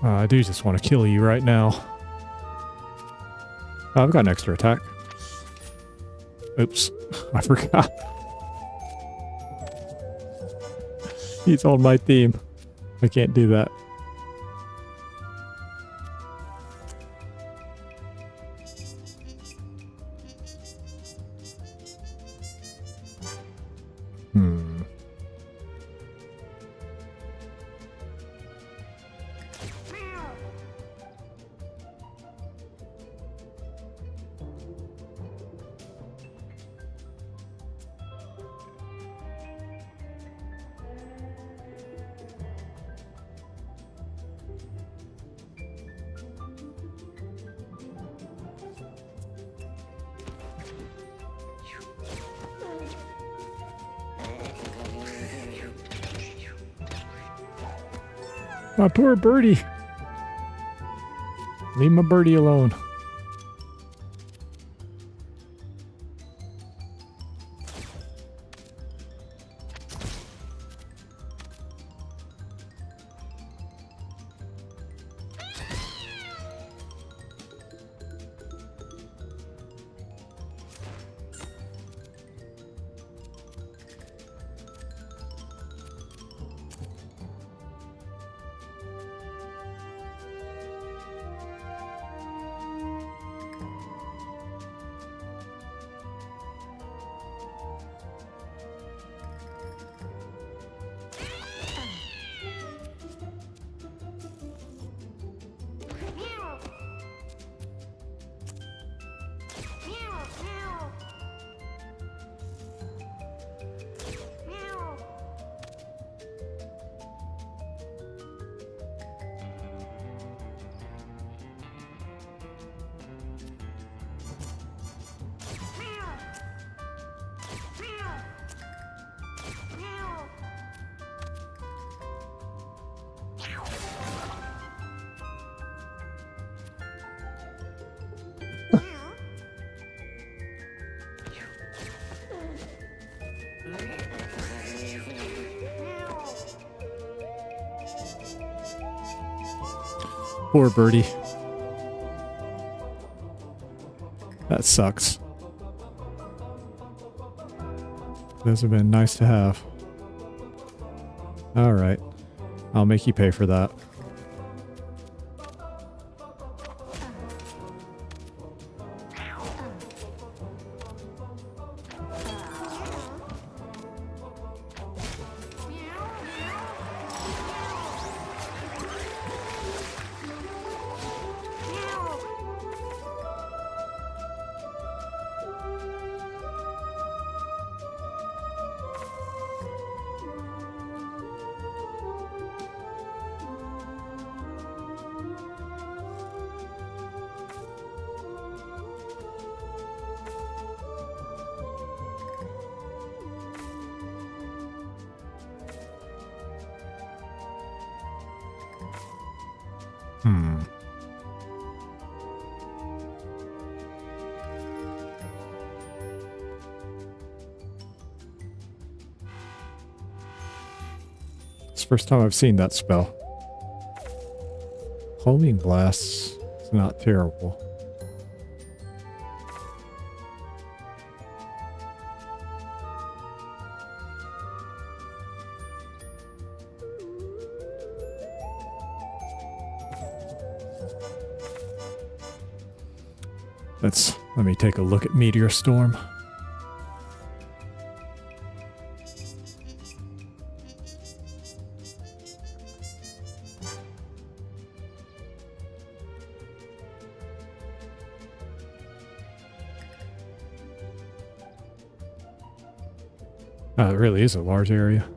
I do just want to kill you right now. Oh, I've got an extra attack. Oops, I forgot. He's on my team. I can't do that. My poor birdie. Leave my birdie alone. Poor birdie. That sucks. Those have been nice to have. Alright. I'll make you pay for that. It's the first time I've seen that spell. Homing blasts is not terrible. Let me take a look at Meteor Storm. Oh, it really is a large area.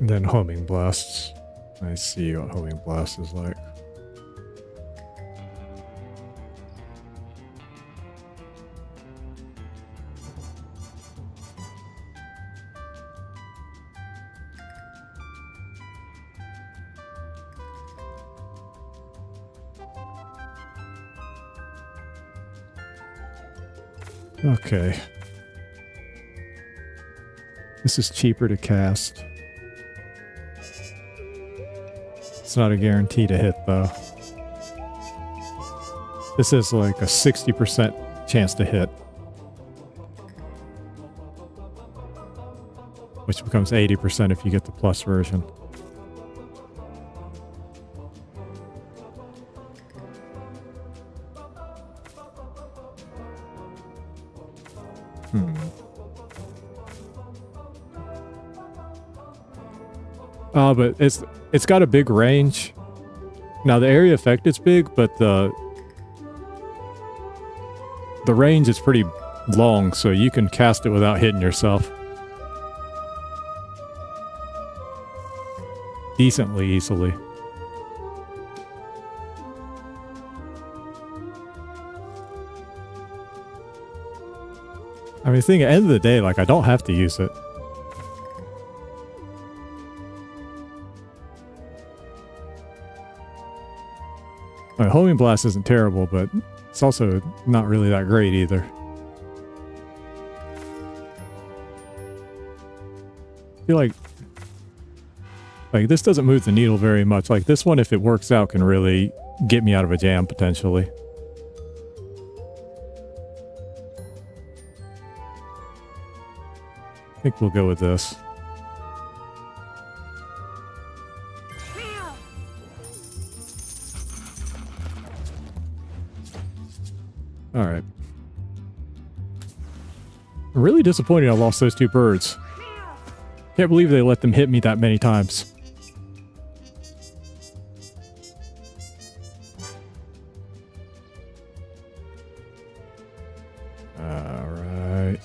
And then homing blasts. I see what homing blast is like. Okay. This is cheaper to cast. It's not a guarantee to hit, though. This is like a 60% chance to hit. Which becomes 80% if you get the plus version. But it's got a big range. Now the area effect is big, but the range is pretty long, so you can cast it without hitting yourself. Decently easily. I mean, at the end of the day, like, I don't have to use it. I mean, homing blast isn't terrible, but it's also not really that great either. I feel like this doesn't move the needle very much. Like this one, if it works out, can really get me out of a jam potentially. I think we'll go with this. All right. I'm really disappointed I lost those two birds. Can't believe they let them hit me that many times. All right.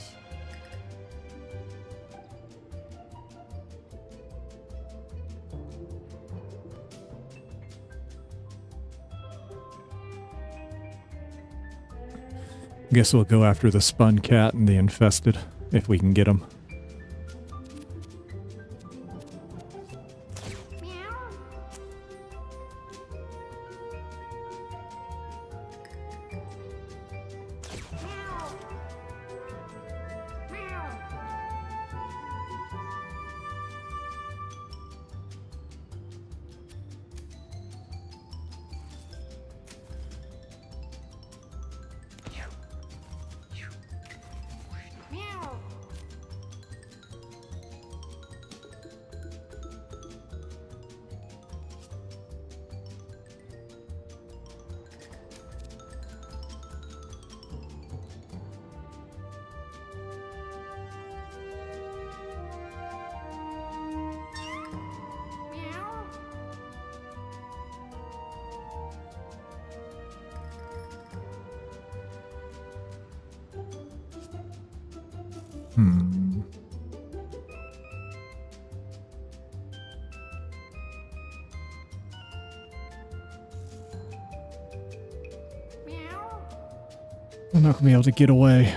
Guess we'll go after the spun cat and the infested, if we can get them. I'm not gonna be able to get away.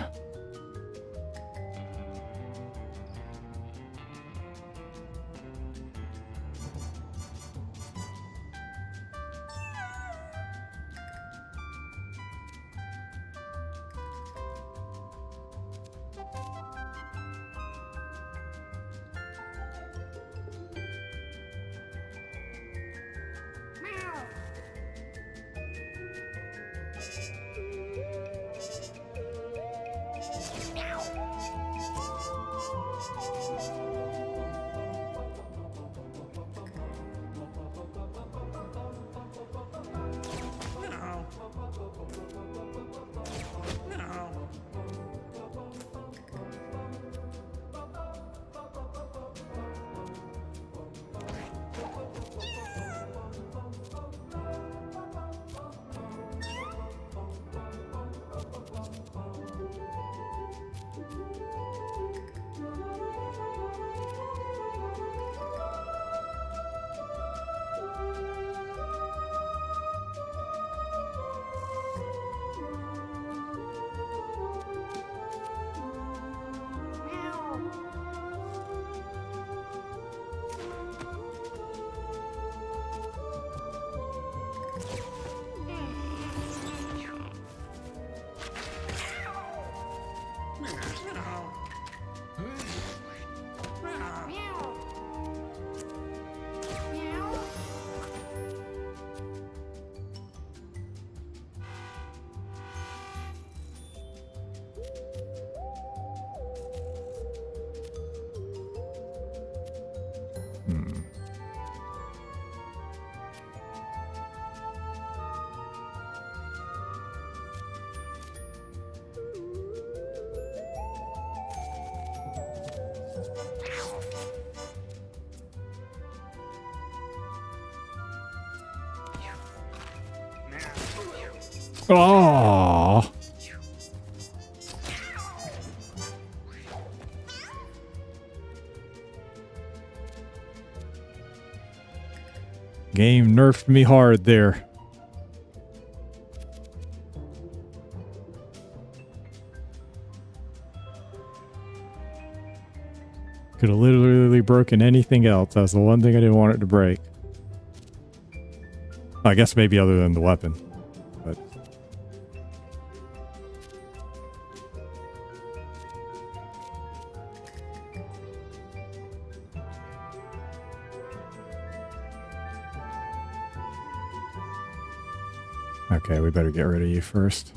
Oh. Game nerfed me hard there. Could have literally broken anything else. That's the one thing I didn't want it to break. I guess maybe other than the weapon. But okay, we better get rid of you first.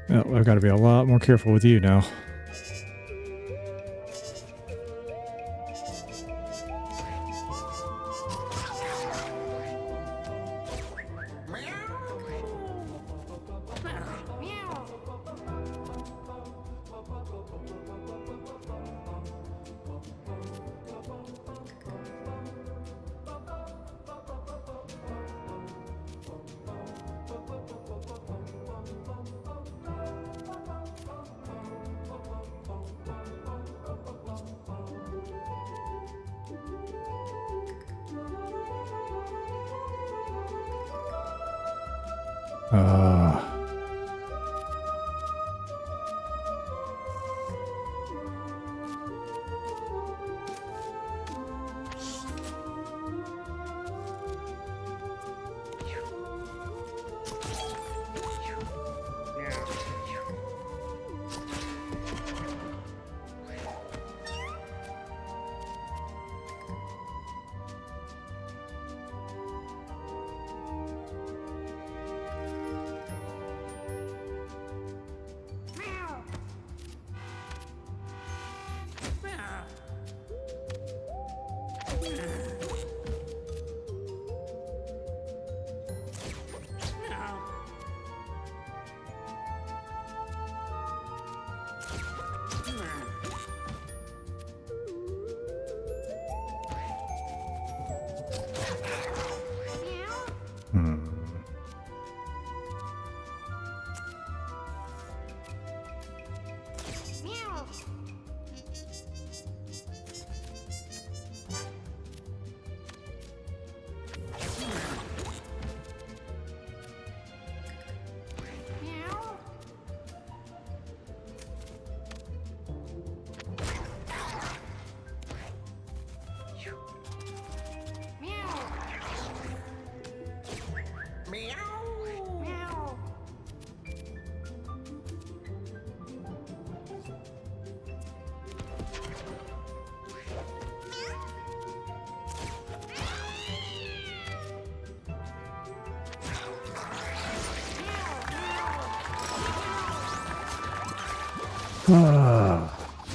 Oh, I've got to be a lot more careful with you now.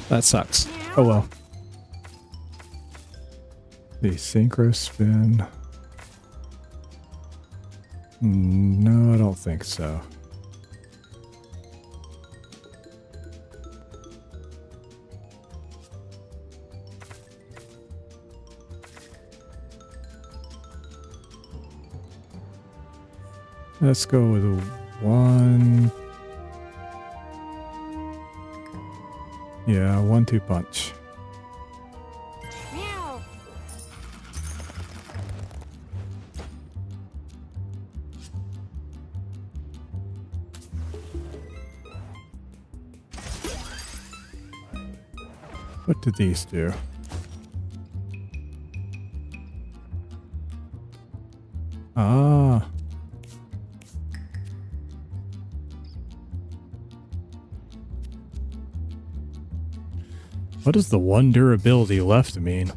That sucks. Oh well. The synchro spin. No, I don't think so. Let's go with a 1. Yeah, 1-2 punch. What did these do? Ah. What does the 1 durability left mean?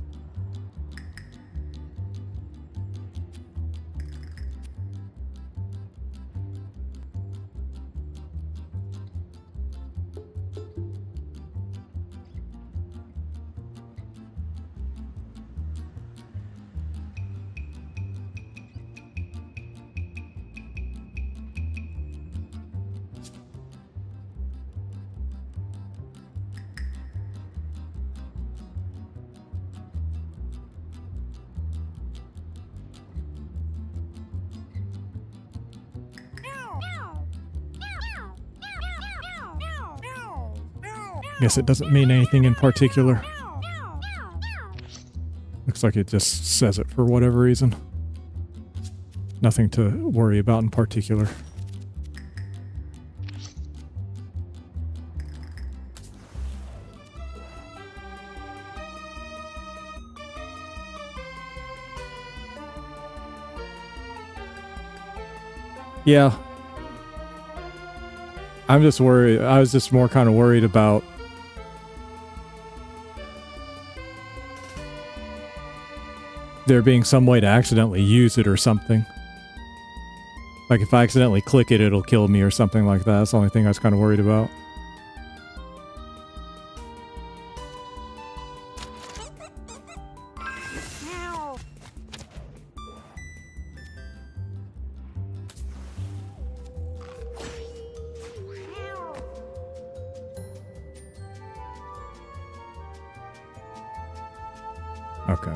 Guess it doesn't mean anything in particular. Looks like it just says it for whatever reason. Nothing to worry about in particular. Yeah. I'm just worried. I was just more kind of worried about there being some way to accidentally use it or something. Like if I accidentally click it, it'll kill me or something like that. That's the only thing I was kind of worried about. Okay.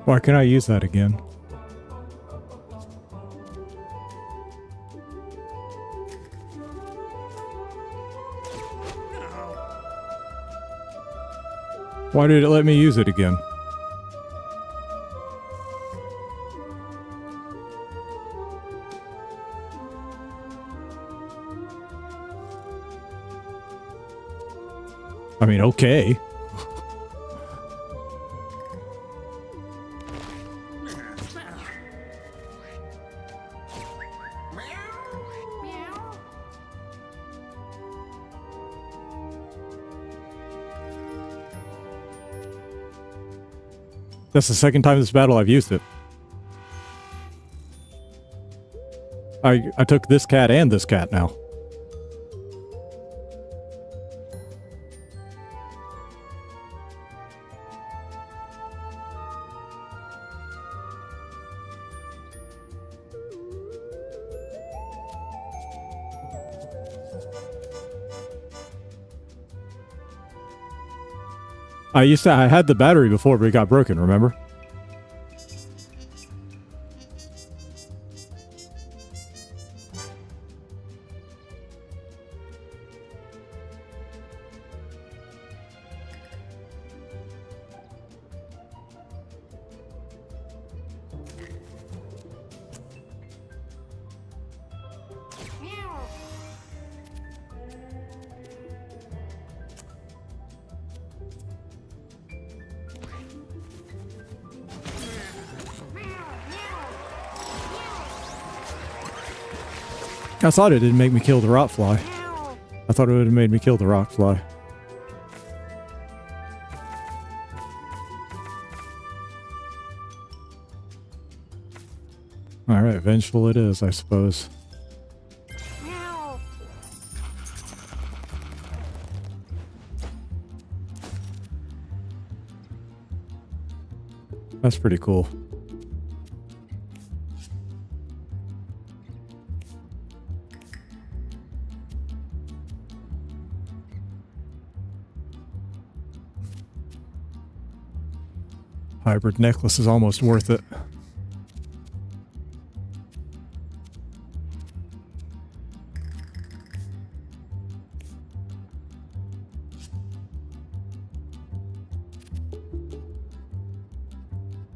Why can't I use that again? Why did it let me use it again? I mean, okay. That's the second time this battle I've used it. I took this cat and this cat now. I had the battery before, but it got broken, remember? I thought it didn't make me kill the rock fly. I thought it would have made me kill the rock fly. Alright, vengeful it is, I suppose. That's pretty cool. Hybrid necklace is almost worth it.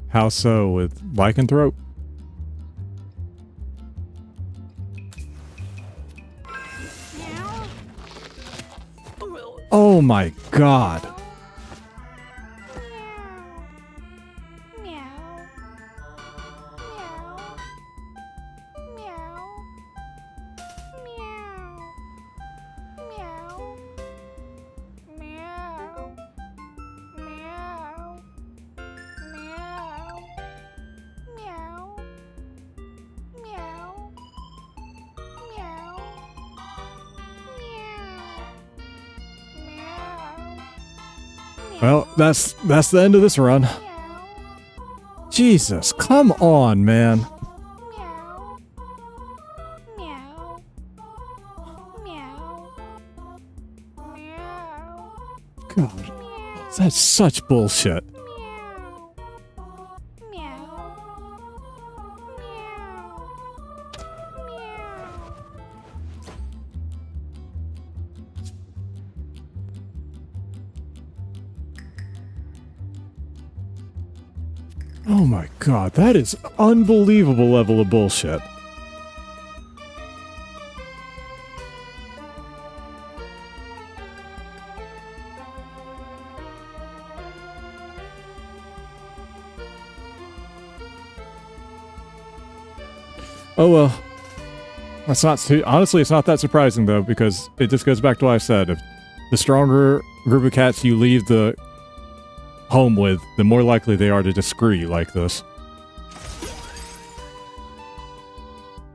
How so with lycanthrope? Oh my god. Well, that's the end of this run. Jesus, come on, man. God, that's such bullshit. Oh my god, that is unbelievable level of bullshit. Oh well. That's not too, honestly, it's not that surprising though, because it just goes back to what I said. If the stronger group of cats you leave the home with, the more likely they are to just screw you like this.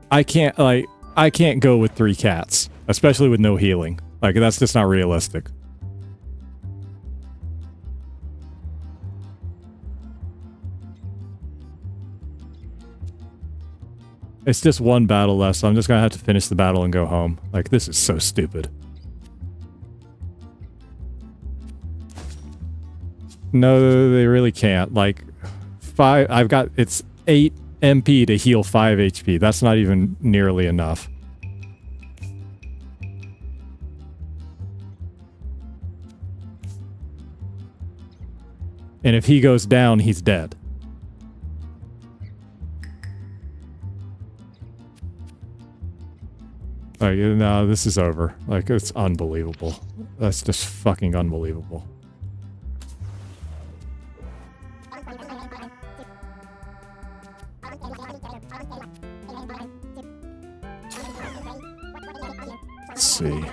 I can't go with 3 cats, especially with no healing. Like, that's just not realistic. It's just one battle left, so I'm just gonna have to finish the battle and go home. Like, this is so stupid. No, they really can't. Like, 5. I've got, it's 8 MP to heal 5 HP. That's not even nearly enough. And if he goes down, he's dead. Like, no, this is over. Like, it's unbelievable. That's just fucking unbelievable. Let's see.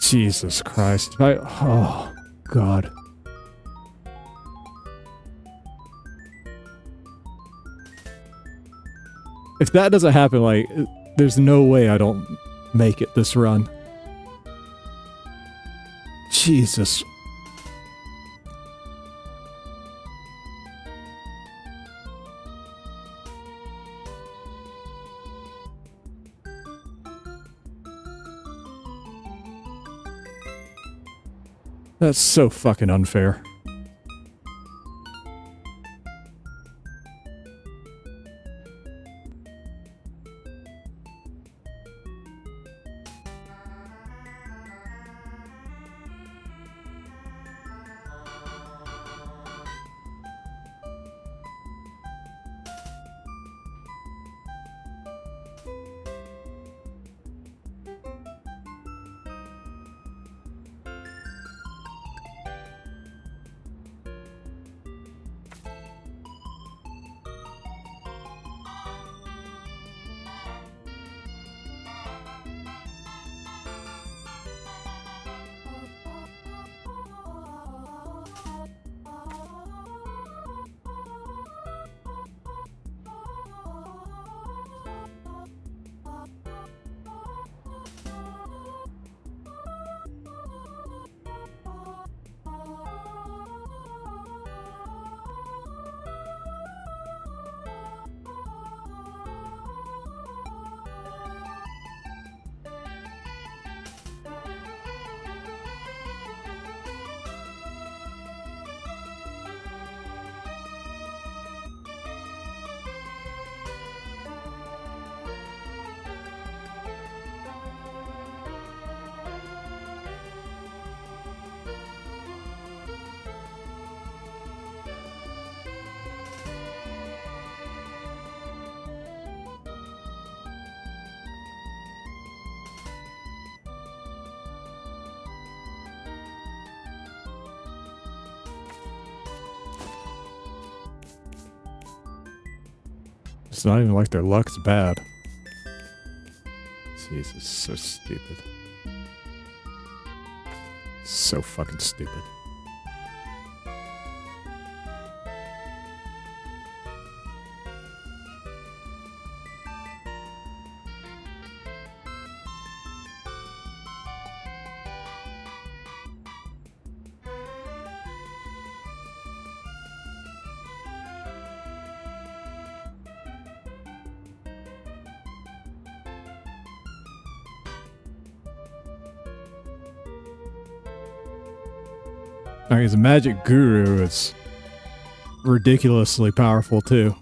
Jesus Christ. Oh, God. If that doesn't happen, like, there's no way I don't make it this run. Jesus. That's so fucking unfair. It's not even like their luck's bad. Jesus, so stupid. So fucking stupid. I mean, as a magic guru, it's ridiculously powerful too.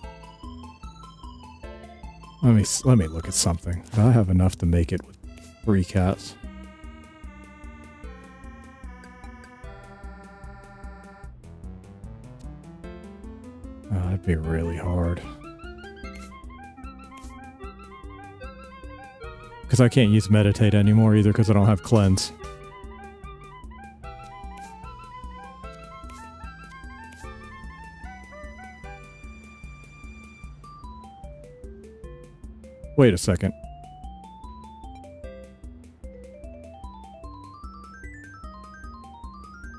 Let me look at something. I have enough to make it with 3 cats. Oh, that'd be really hard. Because I can't use meditate anymore either because I don't have cleanse. Wait a second.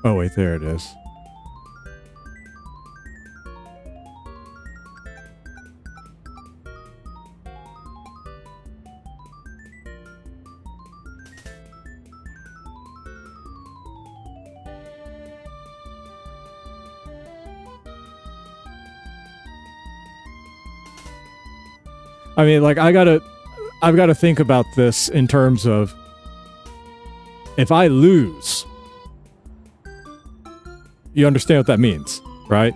Oh wait, there it is. I mean, like, I've got to think about this in terms of if I lose, you understand what that means, right?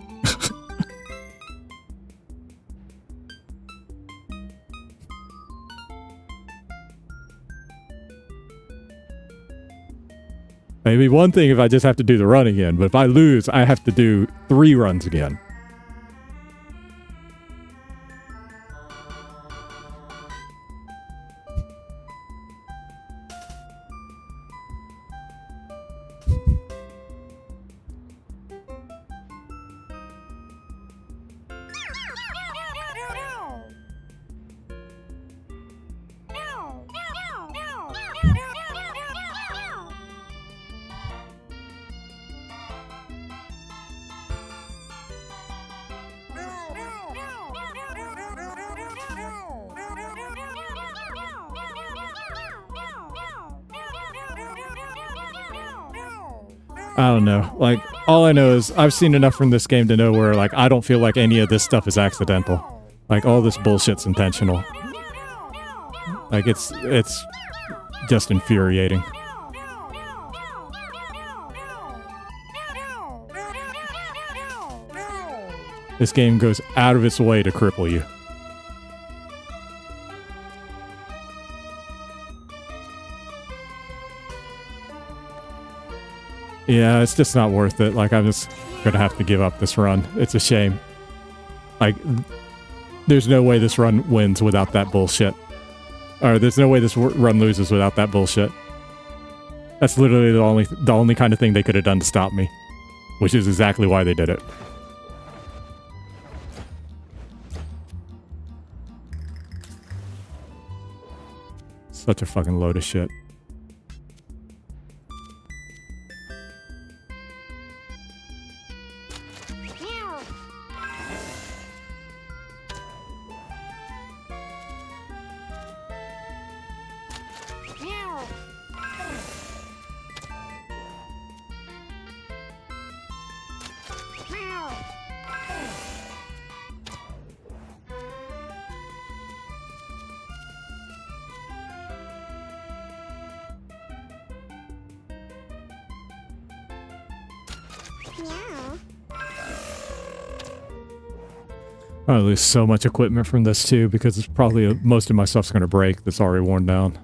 Maybe one thing if I just have to do the run again, but if I lose, I have to do 3 runs again. I don't know. Like, all I know is I've seen enough from this game to know where, like, I don't feel like any of this stuff is accidental. Like, all this bullshit's intentional. Like, it's just infuriating. This game goes out of its way to cripple you. Yeah, it's just not worth it. Like, I'm just gonna have to give up this run. It's a shame. Like, there's no way this run wins without that bullshit. Or there's no way this run loses without that bullshit. That's literally the only kind of thing they could have done to stop me. Which is exactly why they did it. Such a fucking load of shit. I lose so much equipment from this too because it's probably most of my stuff's going to break that's already worn down.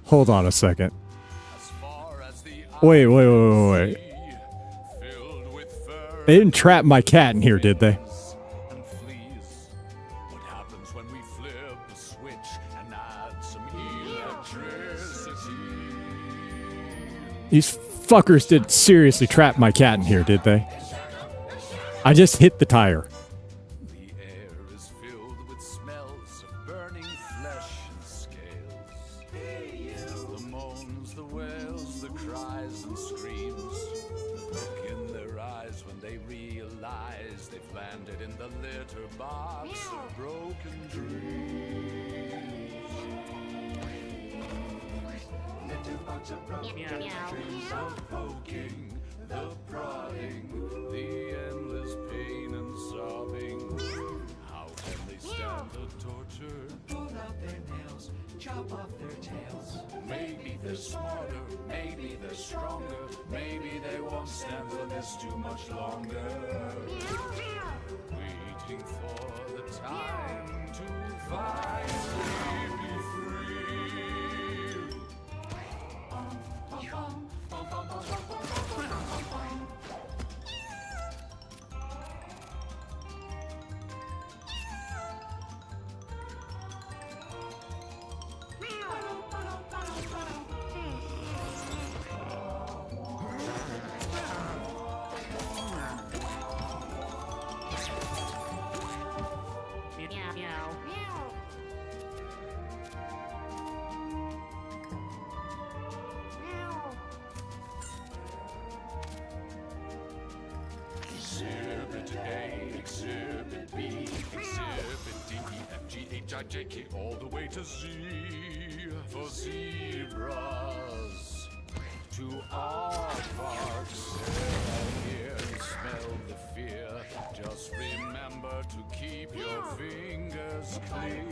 Hold on a second. Wait. They didn't trap my cat in here, did they? What happens when we flip the switch and add some electricity? These fuckers did seriously trap my cat in here, did they? I just hit the tire. The air is filled with smells of burning flesh and scales. The moans, the wails, the cries and screams. The look in their eyes when they realize they've landed in the litter box of broken dreams. Litter box of broken dreams of poking, the prodding, the endless pain and sobbing. How can they stand the torture? Pull out their nails, chop off their tails. Maybe they're smarter, maybe they're stronger, maybe they won't stand for this too much longer. Waiting for the time to finally be free. H-I-J-K all the way to Z for zebras. To aardvarks, here you smell the fear. Just remember to keep your fingers clear.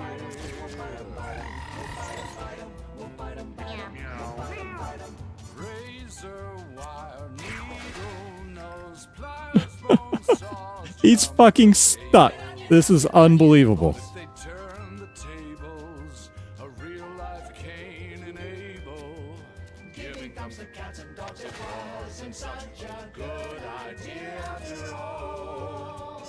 Razor wire, needle, nose, pliers, bone saws. He's fucking stuck. This is unbelievable. They turn the tables, a real life Cain and Abel. Here comes the cats and dogs. It wasn't such a good idea after all.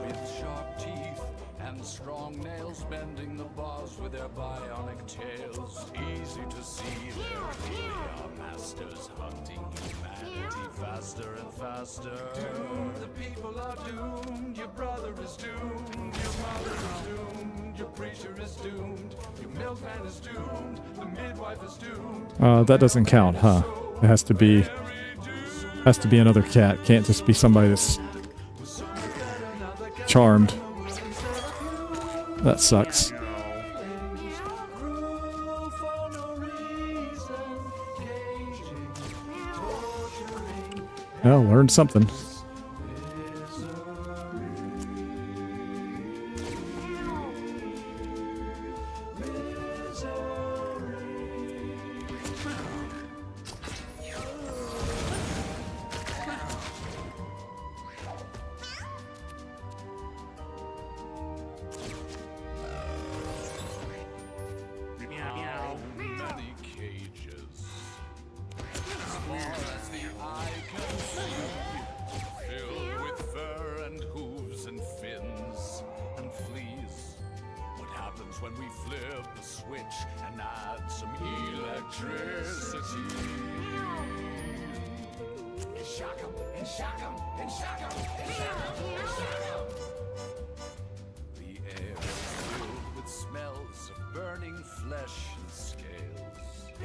With sharp teeth and strong nails, bending the bars with their bionic tails. Easy to see they're really our masters, hunting humanity faster and faster. Doomed, the people are doomed. Your brother is doomed. Your mother is doomed. Your preacher is doomed. Your milkman is doomed. The midwife is doomed. That doesn't count, huh? It has to be another cat. Can't just be somebody that's charmed. That sucks. Well, learned something. Many cages, small as the eye can see, filled with fur and hooves and fins and fleas. What happens when we flip the switch and add some electricity? And shock 'em, and shock 'em, and shock 'em, and shock 'em, and shock 'em. The air is filled with smells of burning flesh and scales.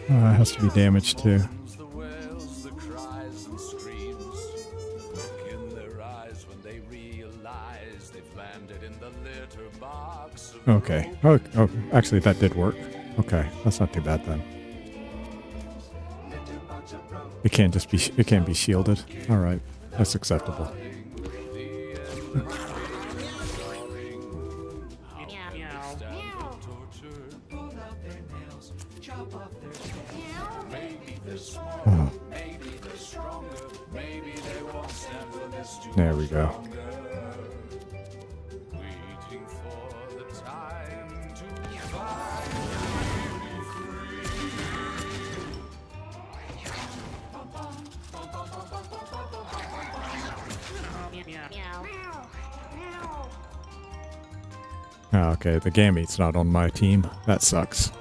It has to be damaged too. The wails, the cries and screams. Look in their eyes when they realize they've landed in the litter box. Okay. Oh, actually, that did work. Okay, that's not too bad then. It can't just be. It can't be shielded. All right, that's acceptable. There we go. Waiting for the time to finally Okay, the gamete's not on my team. That sucks.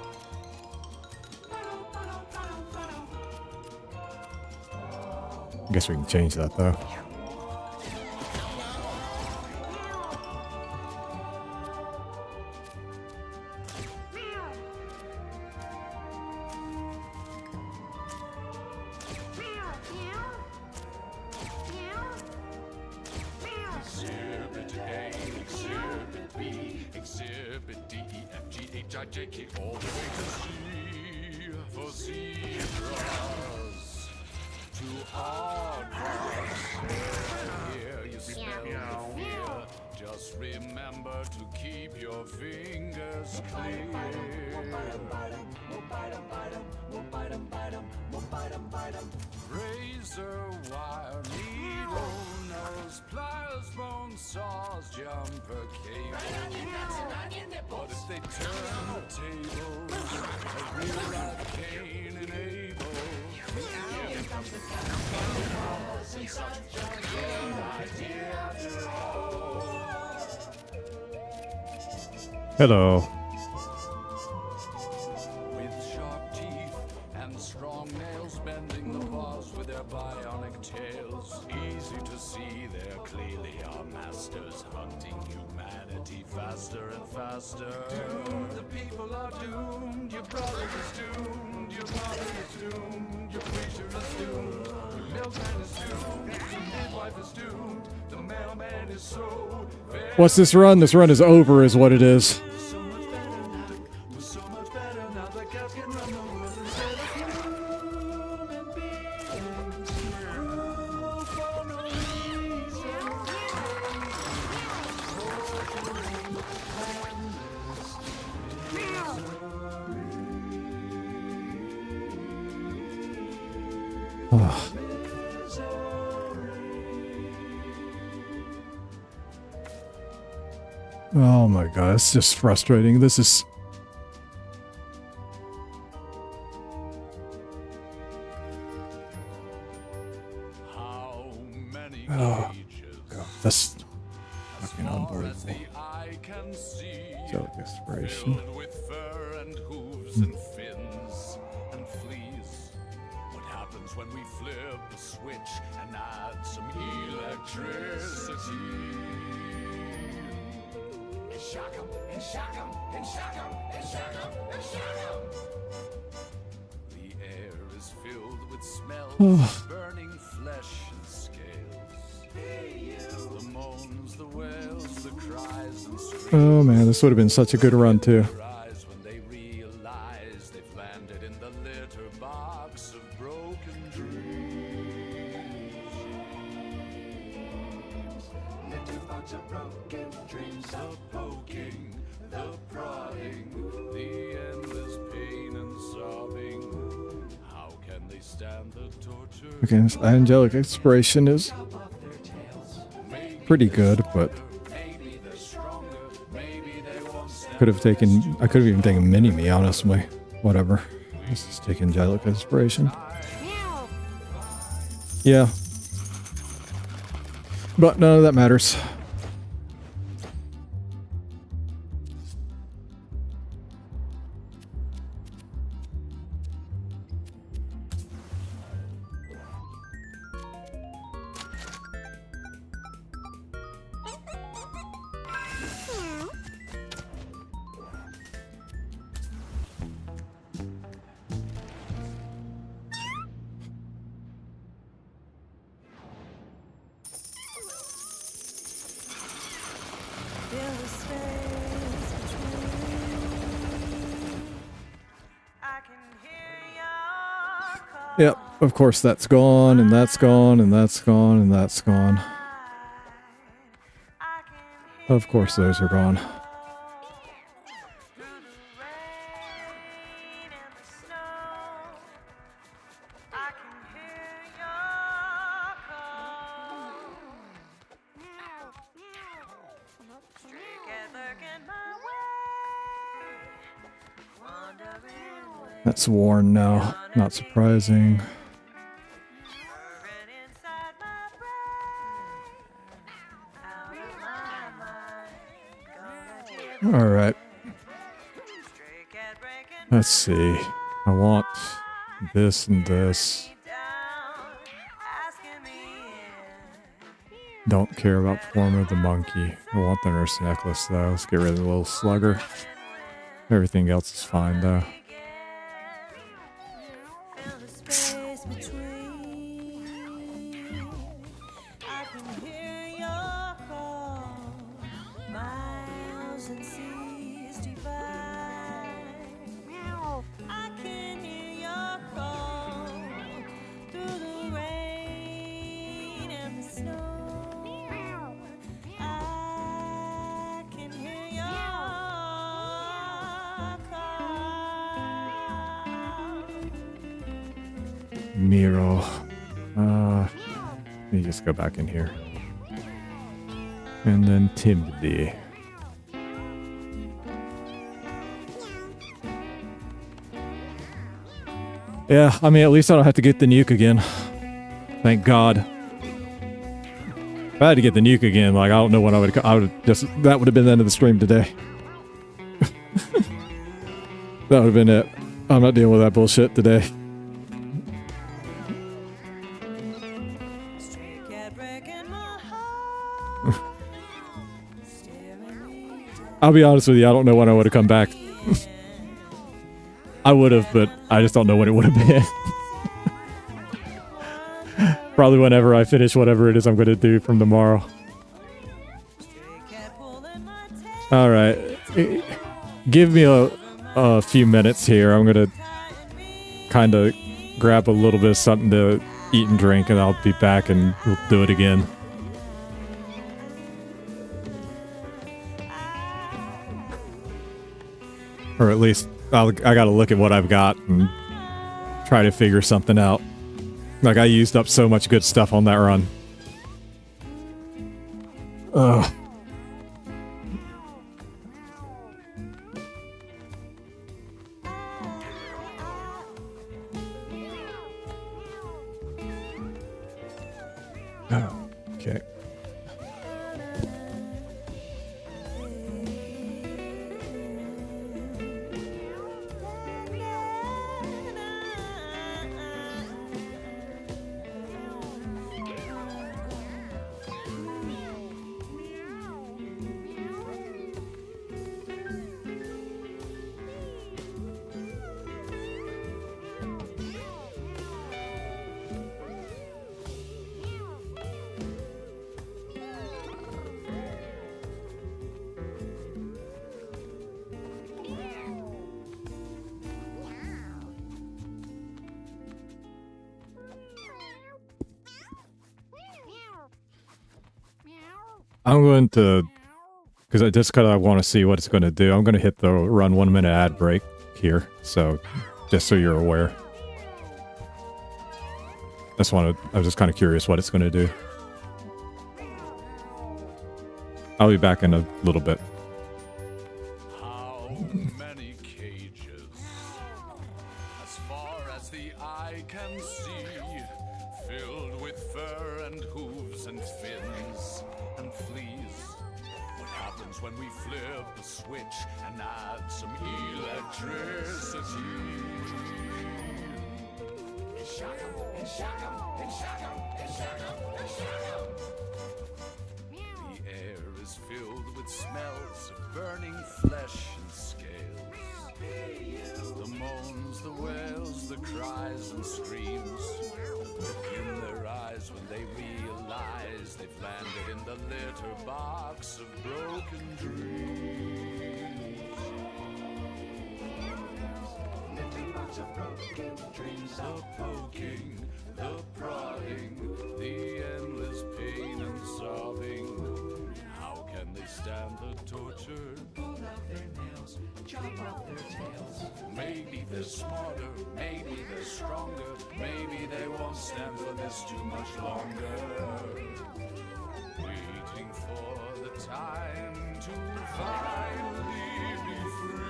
I guess we can change that though. Exhibit A, Exhibit B, Exhibit D, E, F, G, H, I, J, K, all the way to Z for zebras. To aardvarks, here you smell the fear. Just remember to keep your fingers clear. Razor wire, needle, nose, pliers, bone saws, jumper cable. But if they turn the tables, a real life Cain and Abel. Here comes the cat. Wasn't such a good idea after all. Hello. With sharp teeth and strong nails, bending the bars with their bionic tails. Easy to see they're clearly our masters, hunting humanity faster faster and faster. Doomed, the people are doomed. Your brother is doomed. Your mother is doomed. Your preacher is doomed. Your milkman is doomed. Your midwife is doomed. The mailman is so very What's this run? This run is over, is what it is. so much better now. So much better now. The cats can run the world instead of human beings. Oh, for no reason. Oh my god, it's just frustrating. This is... How many Oh, ages? God, that's fucking Far as unbelievable. the eye can see, Angelic Inspiration. filled with fur and hooves and fins and fleas. What happens when we flip the switch and add some electricity? And shock 'em, and shock 'em, and shock 'em, and shock 'em, and shock 'em. The air is filled with smells of burning flesh and scales. The moans, the wails, the cries and screams. Oh man, this would have been such a good run too. Their eyes when they realize they've landed in the litter box of broken dreams. Litter box of broken dreams, the poking, the prodding, the endless pain and sobbing. How can they stand the torture? Okay, this Angelic Inspiration is pretty good, but Maybe they're stronger, maybe they won't stand. I could have even taken Mini-Me, honestly. Whatever. Let's just take Angelic Inspiration. Yeah. But none of that matters. Feel the space between. I can hear your call. Yep, of course that's gone, and that's gone, and that's gone, and that's gone. I can hear Of course those are gone. through the rain and the snow. I can hear your call. Stray lurking my way, wandering away. That's worn now. Not surprising. Burning inside my brain, out of my mind, gonna give Alright, stray cat breaking let's see. I want this and this. me down, asking me in. Don't care about the form of the monkey. I want the nurse necklace though. Let's get rid of the little slugger. Everything else is fine though. Feel the space between. I can hear your call, miles and seas divide. I can hear your call through the rain and the snow. I can hear your call. Miro. Let me just go back in here. And then Timothy. Yeah, I mean, at least I don't have to get the nuke again. Thank God. If I had to get the nuke again, like, I don't know when I would have just, that would have been the end of the stream today. That would have been it. I'm not dealing with that bullshit today. Stray cat breaking my heart, staring me down. I'll be honest with you, I don't know when I would have come back. I would have, but I just don't know when it would have been. Probably whenever I finish whatever it is I'm going to do from tomorrow. Alright. Give me a few minutes here. I'm going to kind of grab a little bit of something to eat and drink, and I'll be back and we'll do it again. Or at least I gotta look at what I've got and try to figure something out. Like, I used up so much good stuff on that run. Ugh. Oh, okay. I'm going to, because I want to see what it's going to do. I'm going to hit the run 1 minute ad break here, so just so you're aware. I was just kind of curious what it's going to do. I'll be back in a little bit. How many cages, as far as the eye can see, filled with fur and hooves and fins and fleas. What happens when we flip the switch and add some electricity? And shock 'em, and shock 'em, and shock 'em, and shock 'em, and shock 'em. The air is filled with smells of burning flesh and scales. The moans, the wails, the cries and screams. The look in their eyes when they realize they've landed in the litter box of broken dreams. Litter box of broken dreams. The poking, the prodding, the endless pain and sobbing. How can they stand the torture? Pull out their nails, chop off their tails. Maybe they're smarter, maybe they're stronger. Maybe they won't stand for this too much longer. Waiting for the time to finally be free.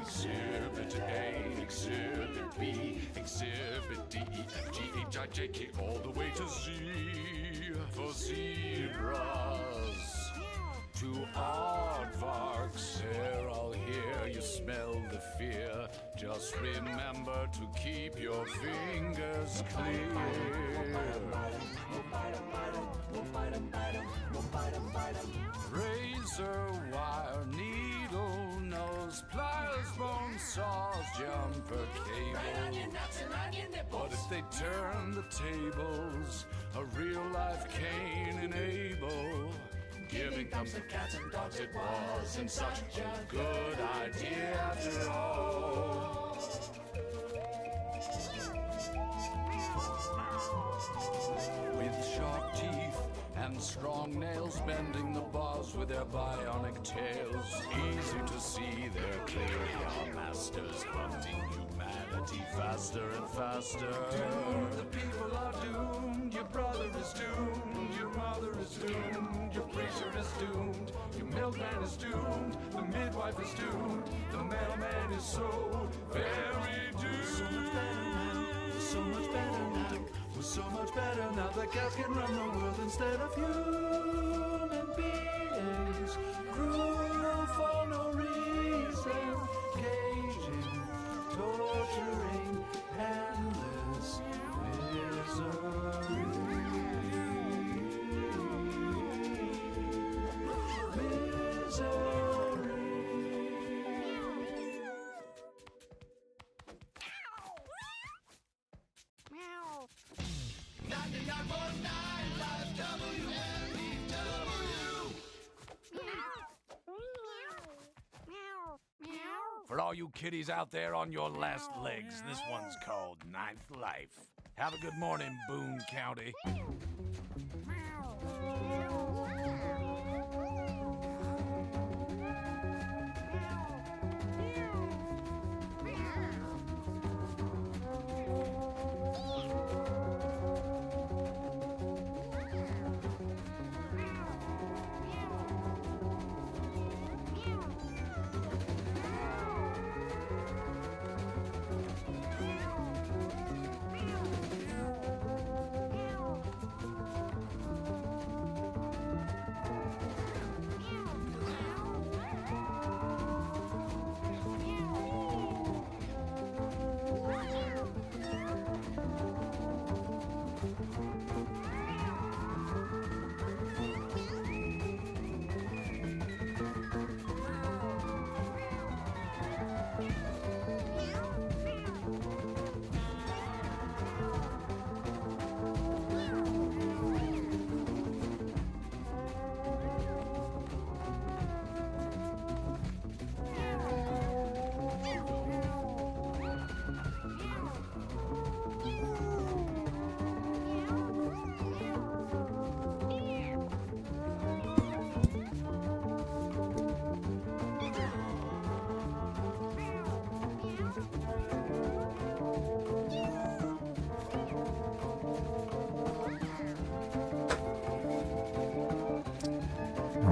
Exhibit A, Exhibit B, Exhibit D, E, F, G, H, I, J, K, all the way to Z for zebras. To aardvarks, they're all here, you smell the fear. Just remember to keep your fingers clear. Razor wire, needle nose, pliers, bone saws, jumper cable. But if they turn the tables, a real life Cain enable. Giving thumbs to cats and dogs, it wasn't such a good idea after all. With sharp teeth and strong nails bending the bars animals with their bionic tails. Easy to see they're clearly our masters, hunting humanity faster and faster. Doomed, the people are doomed. Your brother is doomed. Your mother is doomed. Your preacher is doomed. Your milkman is doomed. The midwife is doomed. The mailman is so very doomed. So much better now. We're so much better now. The cows can run the world instead of human beings. Cruel for no reason. Caging, torturing, endless misery. For all you kiddies out there on your last legs, this one's called Ninth Life. Have a good morning, Boone County.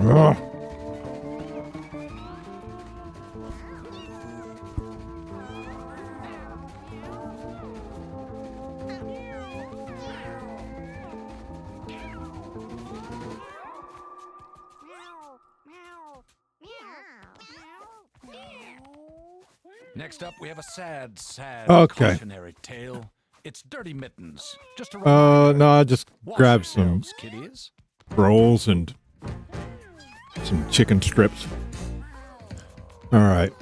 Ugh. Next up, we have a sad Okay. cautionary tale. It's Dirty Mittens. Just a No, I just Wash grabbed some yourselves, kiddies. rolls and some chicken strips. All right.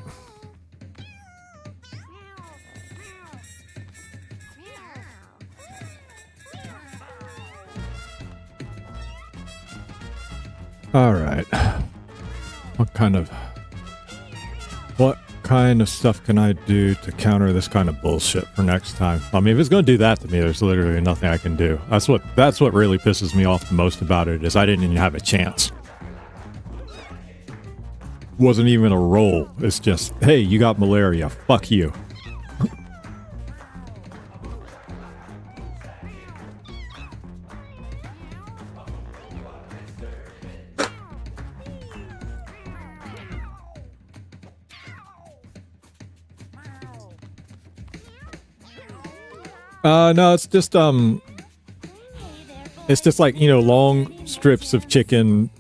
All right. What kind of stuff can I do to counter this kind of bullshit for next time? I mean, if it's going to do that to me, there's literally nothing I can do. That's what really pisses me off the most about it, is I didn't even have a chance. Wasn't even a roll. It's just, hey, you got malaria. Fuck you. No, it's just like, you know, long strips of chicken,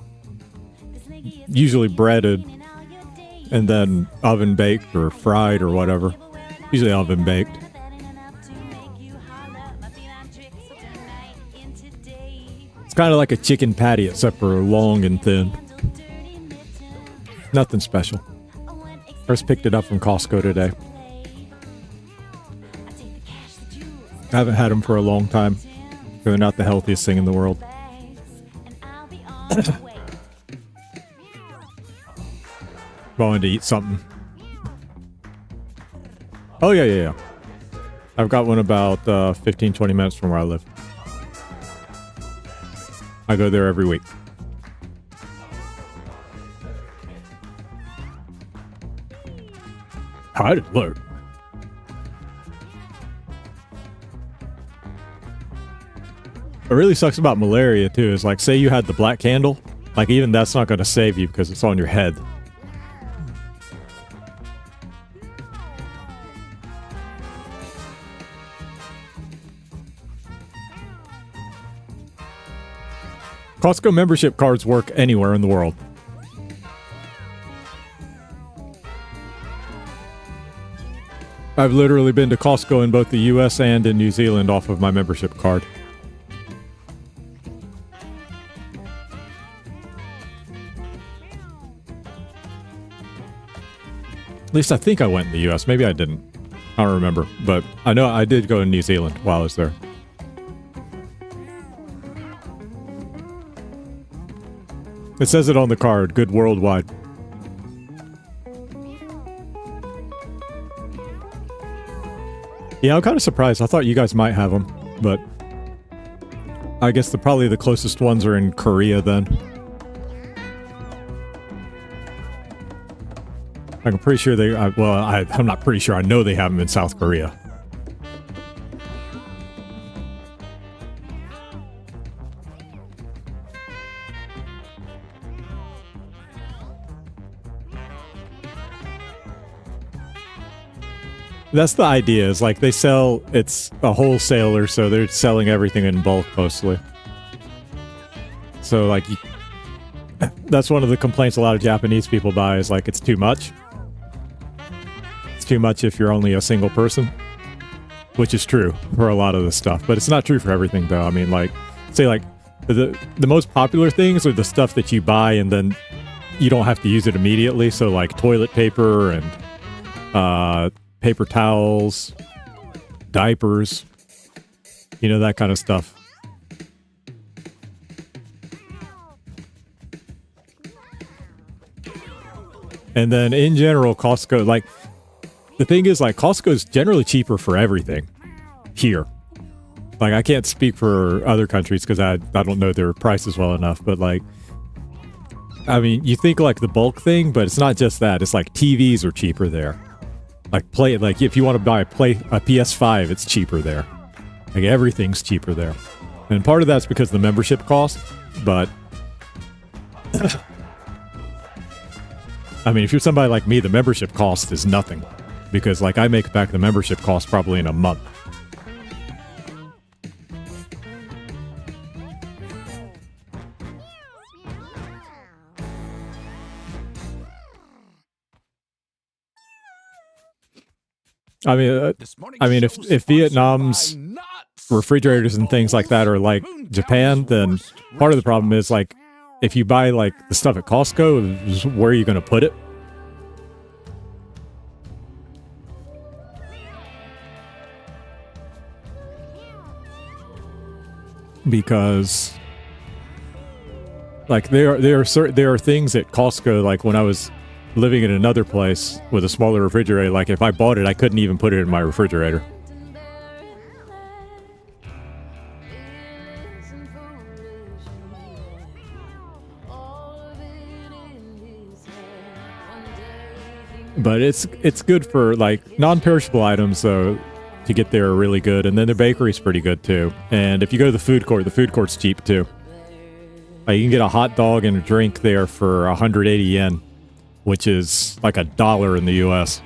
usually breaded, and then oven baked or fried or whatever. Usually oven baked. It's kind of like a chicken patty, except for long and thin. Nothing special. First picked it up from Costco today. I haven't had them for a long time. They're not the healthiest thing in the world. Wanted to eat something. Oh, yeah. I've got one about 15-20 minutes from where I live. I go there every week. Hide alert. What really sucks about malaria too is like, say you had the black candle, like even that's not going to save you because it's on your head. Costco membership cards work anywhere in the world. I've literally been to Costco in both the US and in New Zealand off of my membership card. At least I think I went in the US. Maybe I didn't. I don't remember. But I know I did go to New Zealand while I was there. It says it on the card. Good worldwide. Yeah, I'm kind of surprised. I thought you guys might have them, but I guess probably the closest ones are in Korea then. I'm pretty sure I'm not pretty sure. I know they have them in South Korea. That's the idea, is like it's a wholesaler, so they're selling everything in bulk mostly. So like, that's one of the complaints a lot of Japanese people buy is like, it's too much. It's too much if you're only a single person, which is true for a lot of the stuff, but it's not true for everything though. I mean, like, say like, the most popular things are the stuff that you buy and then you don't have to use it immediately. So like toilet paper and, paper towels, diapers, you know, that kind of stuff. And then in general, Costco, like, the thing is, like, Costco's generally cheaper for everything here. Like, I can't speak for other countries because I don't know their prices well enough, but like, I mean, you think like the bulk thing, but it's not just that. It's like TVs are cheaper there. Like if you want to buy a PS5, it's cheaper there. Like everything's cheaper there. And part of that's because of the membership cost, but I mean, if you're somebody like me, the membership cost is nothing because like I make back the membership cost probably in a month. I mean, if Vietnam's refrigerators and things like that are like Japan, then part of the problem is like, if you buy like the stuff at Costco, where are you going to put it? Because like there are things at Costco, like when I was living in another place with a smaller refrigerator, like if I bought it, I couldn't even put it in my refrigerator. But it's good for like non-perishable items, so to get there are really good. And then the bakery's pretty good too. And if you go to the food court's cheap too. Like you can get a hot dog and a drink there for 180 yen. Which is like $1 in the US.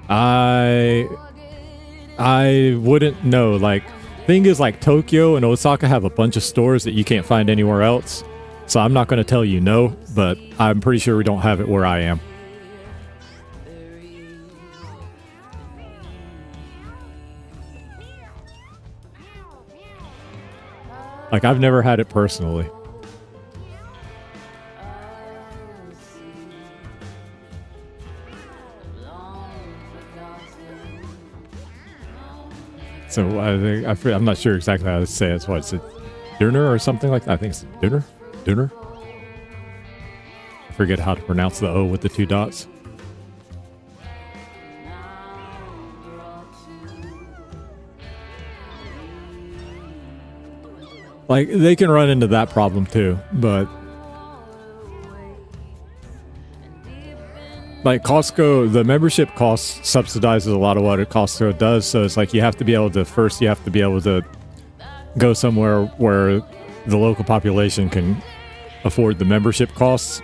I wouldn't know. Like, thing is, like Tokyo and Osaka have a bunch of stores that you can't find anywhere else. So I'm not going to tell you no, but I'm pretty sure we don't have it where I am. Like, I've never had it personally. So I'm not sure exactly how to say it. It's what, it's a Döner or something like that. I think it's Döner? Döner? I forget how to pronounce the O with the 2 dots. Like, they can run into that problem too, but like Costco, the membership cost subsidizes a lot of what Costco does. So it's like you have to be able to go somewhere where the local population can afford the membership costs.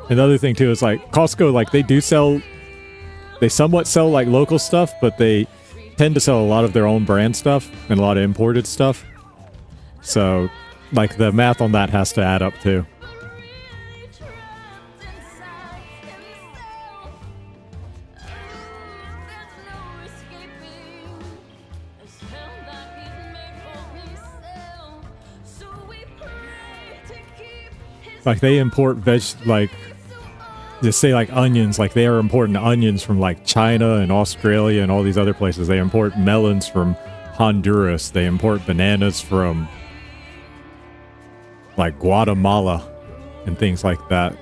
Another thing too is like Costco, like they somewhat sell like local stuff, but they tend to sell a lot of their own brand stuff and a lot of imported stuff. So like the math on that has to add up too. Like they import just say like onions, like they are importing onions from like China and Australia and all these other places. They import melons from Honduras. They import bananas from like Guatemala and things like that.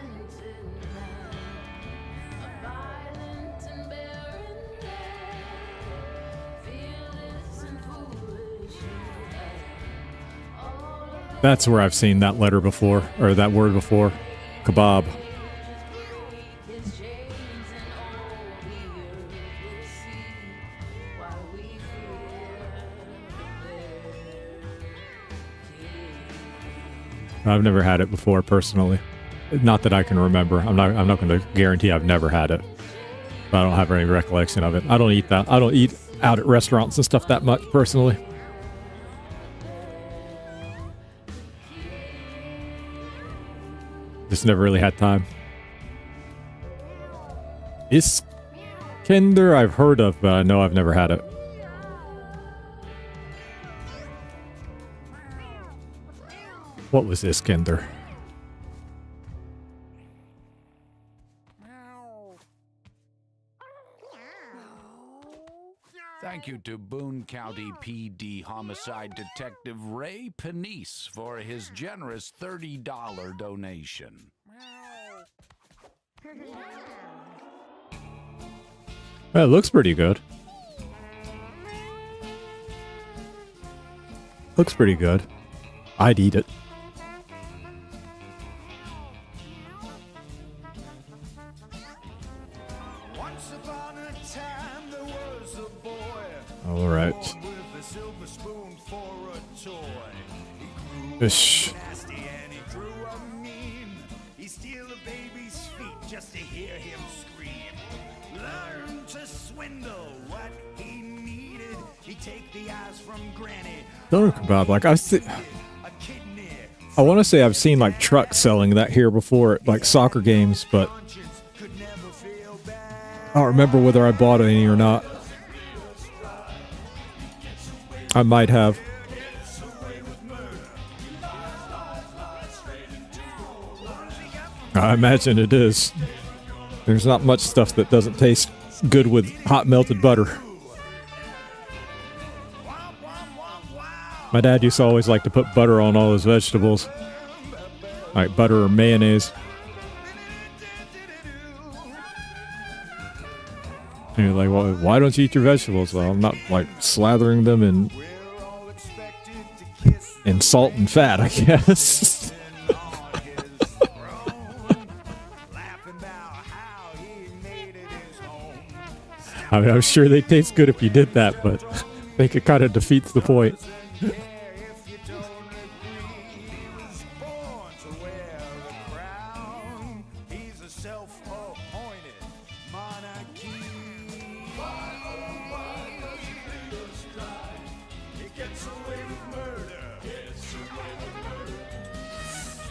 That's where I've seen that letter before, or that word before. Kebab. I've never had it before personally. Not that I can remember. I'm not going to guarantee I've never had it. But I don't have any recollection of it. I don't eat that. I don't eat out at restaurants and stuff that much personally. Just never really had time. Iskender I've heard of, but I know I've never had it. What was Iskender? Thank you to Boone County PD Homicide Detective Ray Panisse for his generous $30 donation. Well, it looks pretty good. Looks pretty good. I'd eat it. All right. Ish. Doner kebab, like I want to say I've seen like trucks selling that here before at like soccer games, but I don't remember whether I bought any or not. I might have. I imagine it is. There's not much stuff that doesn't taste good with hot melted butter. My dad used to always like to put butter on all his vegetables. Like butter or mayonnaise. And you're like, well, why don't you eat your vegetables? Well, I'm not like slathering them in salt and fat, I guess. I mean, I'm sure they taste good if you did that, but I think it kind of defeats the point.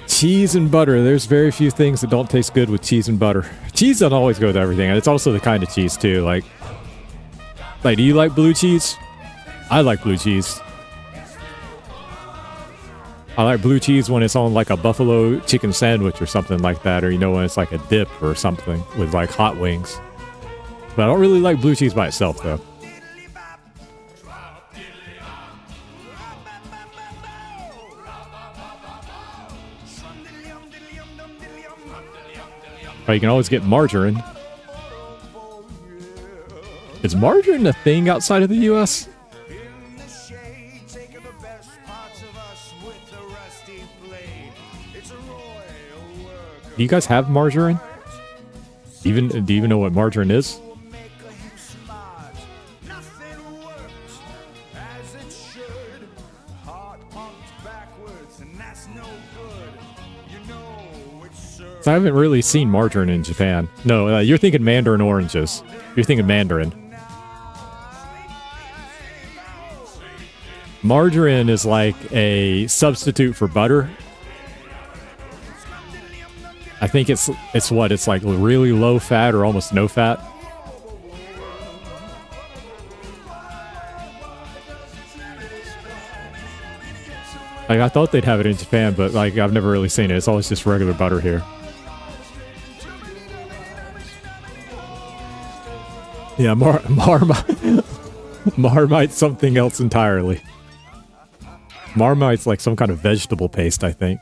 Cheese and butter. There's very few things that don't taste good with cheese and butter. Cheese doesn't always go with everything, and it's also the kind of cheese too. Like, do you like blue cheese? I like blue cheese. I like blue cheese when it's on like a buffalo chicken sandwich or something like that, or when it's like a dip or something with like hot wings. But I don't really like blue cheese by itself though. But you can always get margarine. Is margarine a thing outside of the US? Do you guys have margarine? Do you even know what margarine is? So I haven't really seen margarine in Japan. No, you're thinking mandarin oranges. You're thinking mandarin. Margarine is like a substitute for butter. I think it's what? It's like really low fat or almost no fat. Like, I thought they'd have it in Japan, but like I've never really seen it. It's always just regular butter here. Yeah, Marmite's something else entirely. Marmite's like some kind of vegetable paste, I think.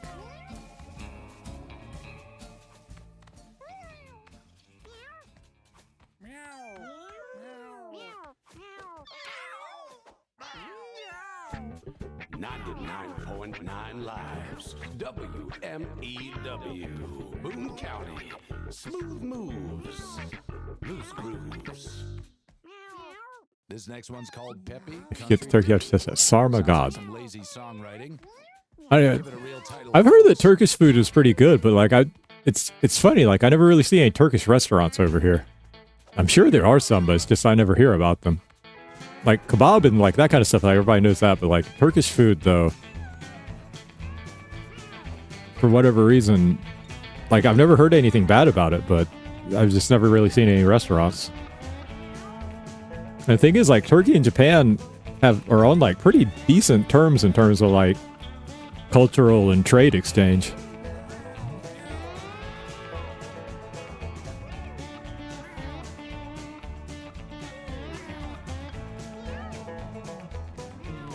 WMEW, Boone County, smooth moves, loose grooves. This next one's called Peppy. If you get the turkey, you have to say Sarma God. Some lazy songwriting. I've heard that Turkish food is pretty good, but like it's funny. Like I never really see any Turkish restaurants over here. I'm sure there are some, but it's just I never hear about them. Like kebab and like that kind of stuff. Like everybody knows that, but like Turkish food though, for whatever reason, like I've never heard anything bad about it, but I've just never really seen any restaurants. And the thing is, like Turkey and Japan are on like pretty decent terms in terms of like cultural and trade exchange.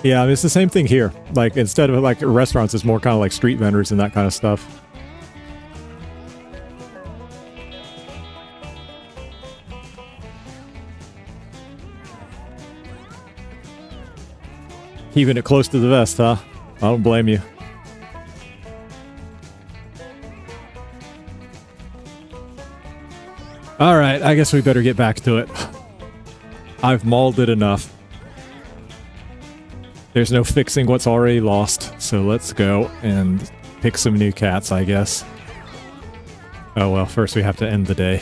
Yeah, I mean, it's the same thing here. Like, instead of like restaurants, it's more kind of like street vendors and that kind of stuff. Keeping it close to the vest, huh? I don't blame you. All right, I guess we better get back to it. I've mauled it enough. There's no fixing what's already lost, so let's go and pick some new cats, I guess. Oh well, first we have to end the day.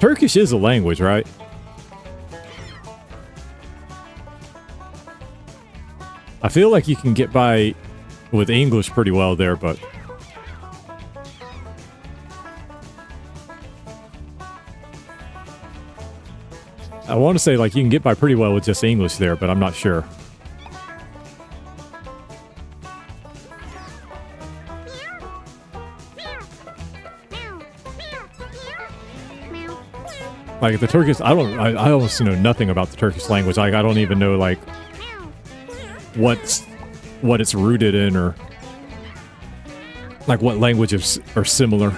Turkish is a language, right? I feel like you can get by with English pretty well there, but... I want to say, like, you can get by pretty well with just English there, but I'm not sure. Like, the Turkish... I almost know nothing about the Turkish language. Like, I don't even know, like... what it's rooted in, or like what languages are similar.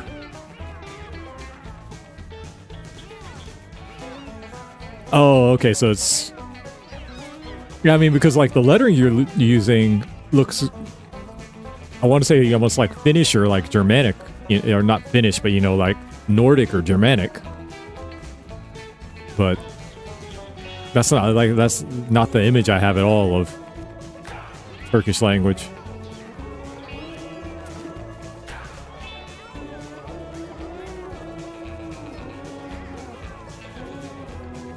Oh, okay, so it's... Yeah, I mean, because like the lettering you're using looks... I want to say almost like Finnish or like Germanic, or not Finnish, but you know, like Nordic or Germanic. But that's not the image I have at all of Turkish language.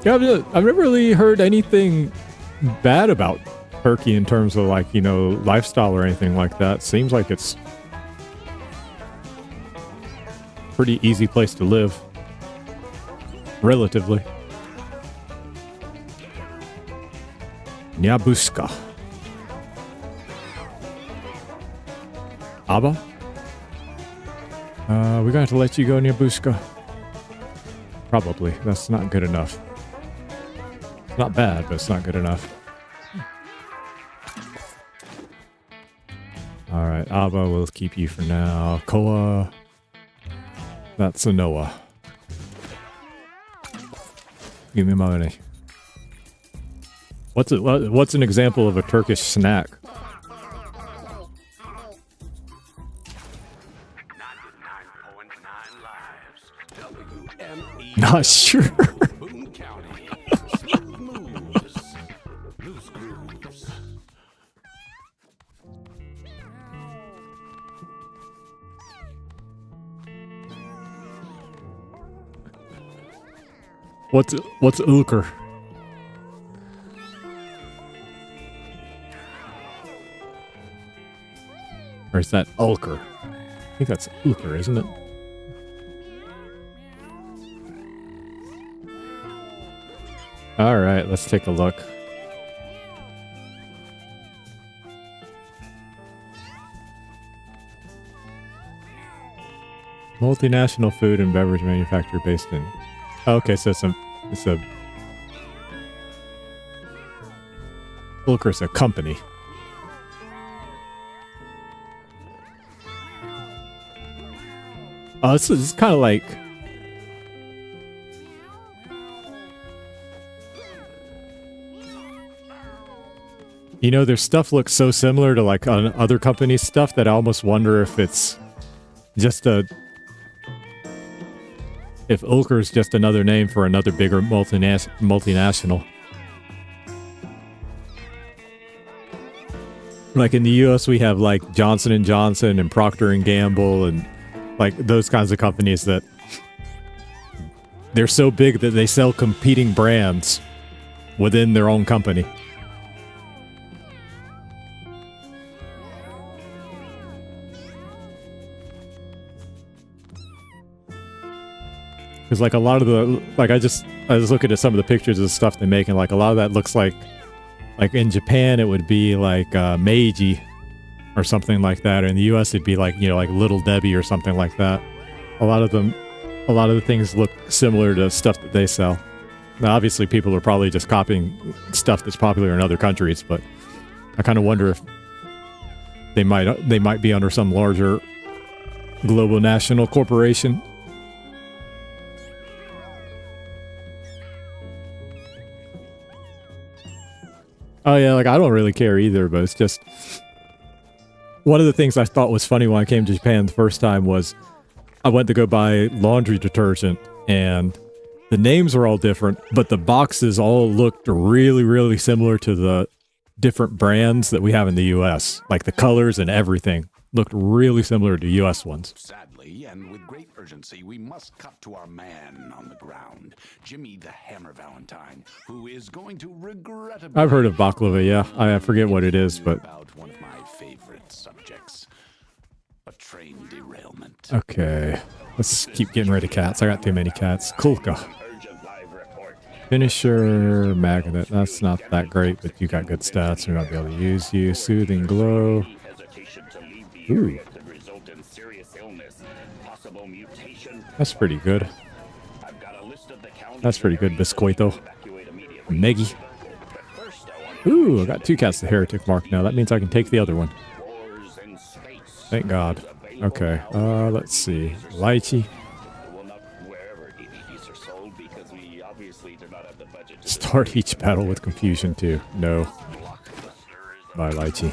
Yeah, I've never really heard anything bad about Turkey in terms of like, you know, lifestyle or anything like that. Seems like it's a pretty easy place to live. Relatively. Nyabuska. Abba? We're gonna have to let you go, Nyabuska. Probably. That's not good enough. It's not bad, but it's not good enough. Alright, Abba, we'll keep you for now. Koa. That's a Noah. Give me my money. What's an example of a Turkish snack? Not sure. Boone County. Smooth moves. Loose grooves. What's Ulker? Or is that Ulker? I think that's Ulker, isn't it? Alright, let's take a look. Multinational food and beverage manufacturer based in... Oh, okay, so it's a... Ulker's a company. Oh, this is kind of like... You know, their stuff looks so similar to like other companies' stuff that I almost wonder if it's just if Ulker is just another name for another bigger multinational. Like in the U.S., we have like Johnson & Johnson and Procter & Gamble and like those kinds of companies that they're so big that they sell competing brands within their own company. Because like a lot of the, like I was looking at some of the pictures of the stuff they make, and like a lot of that looks like in Japan it would be like Meiji or something like that, or in the US it'd be like, you know, like Little Debbie or something like that. A lot of the things look similar to stuff that they sell. Now obviously people are probably just copying stuff that's popular in other countries, but I kind of wonder if they might be under some larger global national corporation. Oh yeah, like I don't really care either, but it's just... One of the things I thought was funny when I came to Japan the first time was I went to go buy laundry detergent and the names were all different, but the boxes all looked really, really similar to the different brands that we have in the US. Like the colors and everything looked really similar to US ones. Sadly, and with great urgency, we must cut to our man on the ground, Jimmy the Hammer Valentine, who is going to regrettably... I've heard of baklava, yeah. I forget what it is, but... About one of my favorite subjects, a train derailment. Okay, let's keep getting rid of cats. I got too many cats. Kulka. Urgent live report. Finisher, magnet. That's not that great, but you got good stats. We might be able to use you. Soothing glow. Hesitation to leave the Ooh. area could result in serious illness, possible mutation. That's pretty good. I've got a list of the counties That's pretty good, and areas Biscoito. to evacuate immediately. Meggy. But first, I want Ooh, I got 2 cats the heretic mark now. That means I can take the other one. wars in space. Thank God. Okay, let's see. Lychee. Well, not wherever DVDs are sold, because we obviously do not have the budget to Start each battle with confusion too. No. Bye, Lychee.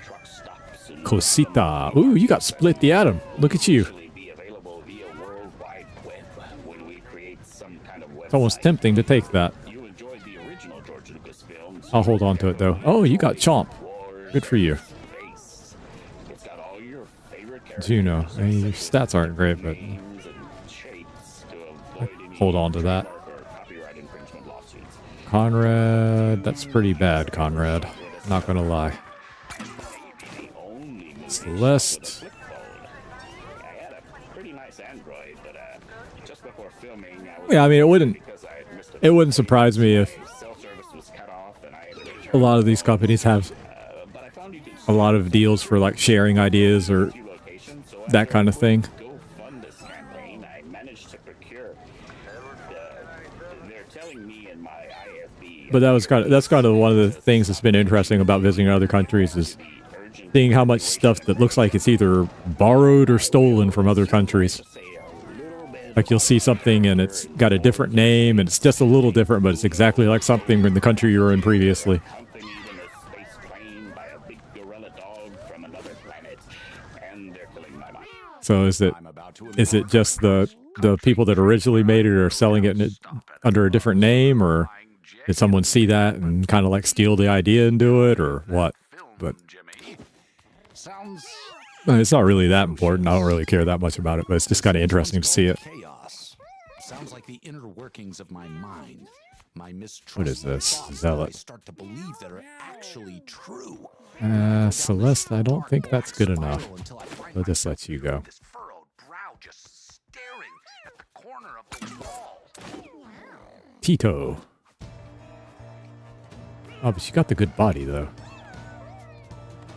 truck stops and Cosita. Ooh, you got Split the Atom. Look at you. actually be available via World Wide Web when we create some kind of website. It's almost tempting to take that. You enjoyed the original George Lucas films. I'll hold on to it though. Oh, you got Chomp. Wars Good for you. in space. It's got all your favorite characters. Juno. I mean, your stats aren't great, but names and shapes to avoid any hold on to that. trademark or copyright infringement lawsuits. Conrad. That's pretty bad, Conrad. Not gonna lie. The only movie Celeste. flip phone. I had a pretty nice Android, but just before filming, I was Yeah, I mean, it wouldn't it wouldn't surprise me if cell service was cut off and I had to return. a lot of these companies have But I found you can a lot of deals for like sharing ideas or see locations, so that kind of thing. go fund this campaign. I managed to procure. They're telling me in my IFB. But that's kind of one of the things that's been interesting about visiting other countries is seeing how much stuff that looks like it's either borrowed or stolen from other countries. Like you'll see something and it's got a different name and it's just a little different, but it's exactly like something in the country you were in previously. So is it just the people that originally made it are selling it under a different name, or did someone see that and kind of like steal the idea and do it, or what? But it's not really that important. I don't really care that much about it, but it's just kind of interesting to see it. Sounds like the inner workings of my mind. My mistrust. What is this? Zealot. I start to believe that are actually true. Celeste, I don't think that's good enough. I'll just let you go. This furrowed brow just staring at the corner of the wall. Tito. Oh, but you got the good body, though.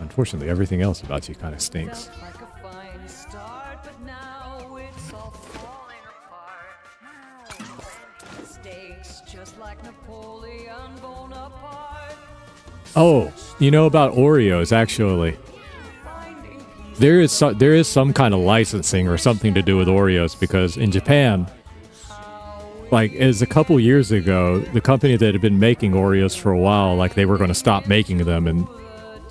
Unfortunately, everything else about you kind of stinks. Felt like a fine start, but now it's all falling apart. Mistakes just like Napoleon Bonaparte. Oh, you know about Oreos, actually. Finding peace There is some kind of licensing or something to do with Oreos, because in Japan, like, as a couple years ago, the company that had been making Oreos for a while, like, they were going to stop making them, and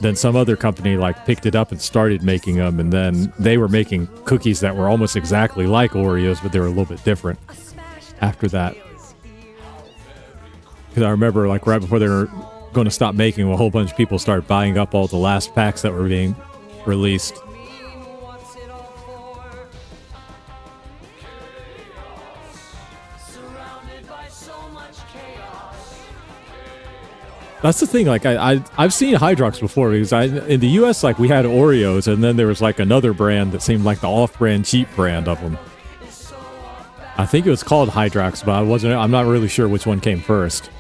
then some other company, like, picked it up and started making them, and then they were making cookies that were almost exactly like Oreos, but they were a little bit different after that. Because I remember, like, right before they were going to stop making them, a whole bunch of people started buying up all the last packs that were being released. what's it all for? Surrounded by so much chaos. That's the thing, like, I've seen Hydrox before, because in the US, like, we had Oreos, and then there was, like, another brand that seemed like the off-brand cheap brand of them. I think it was called Hydrox, but I'm not really sure which one came first.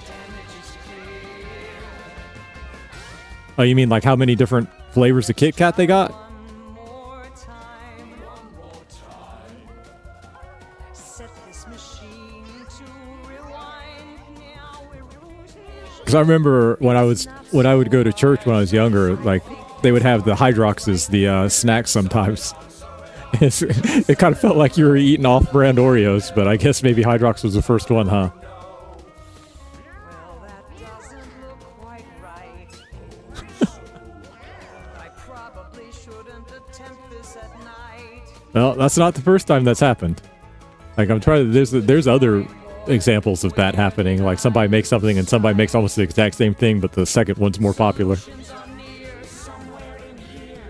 Oh, you mean like how many different flavors of Kit Kat they got? More time. Set this machine to rewind. Now we're Because I remember when I would go to church when I was younger, like, they would have the Hydrox as the snacks sometimes. It kind of felt like you were eating off-brand Oreos, but I guess maybe Hydrox was the first one, huh? well, that doesn't look quite right. I probably shouldn't attempt this at night. Well, that's not the first time that's happened. Like, I'm trying to, there's other examples of that happening. Like, somebody makes something and somebody makes almost the exact same thing, but the second one's more popular. Options are near, somewhere in here.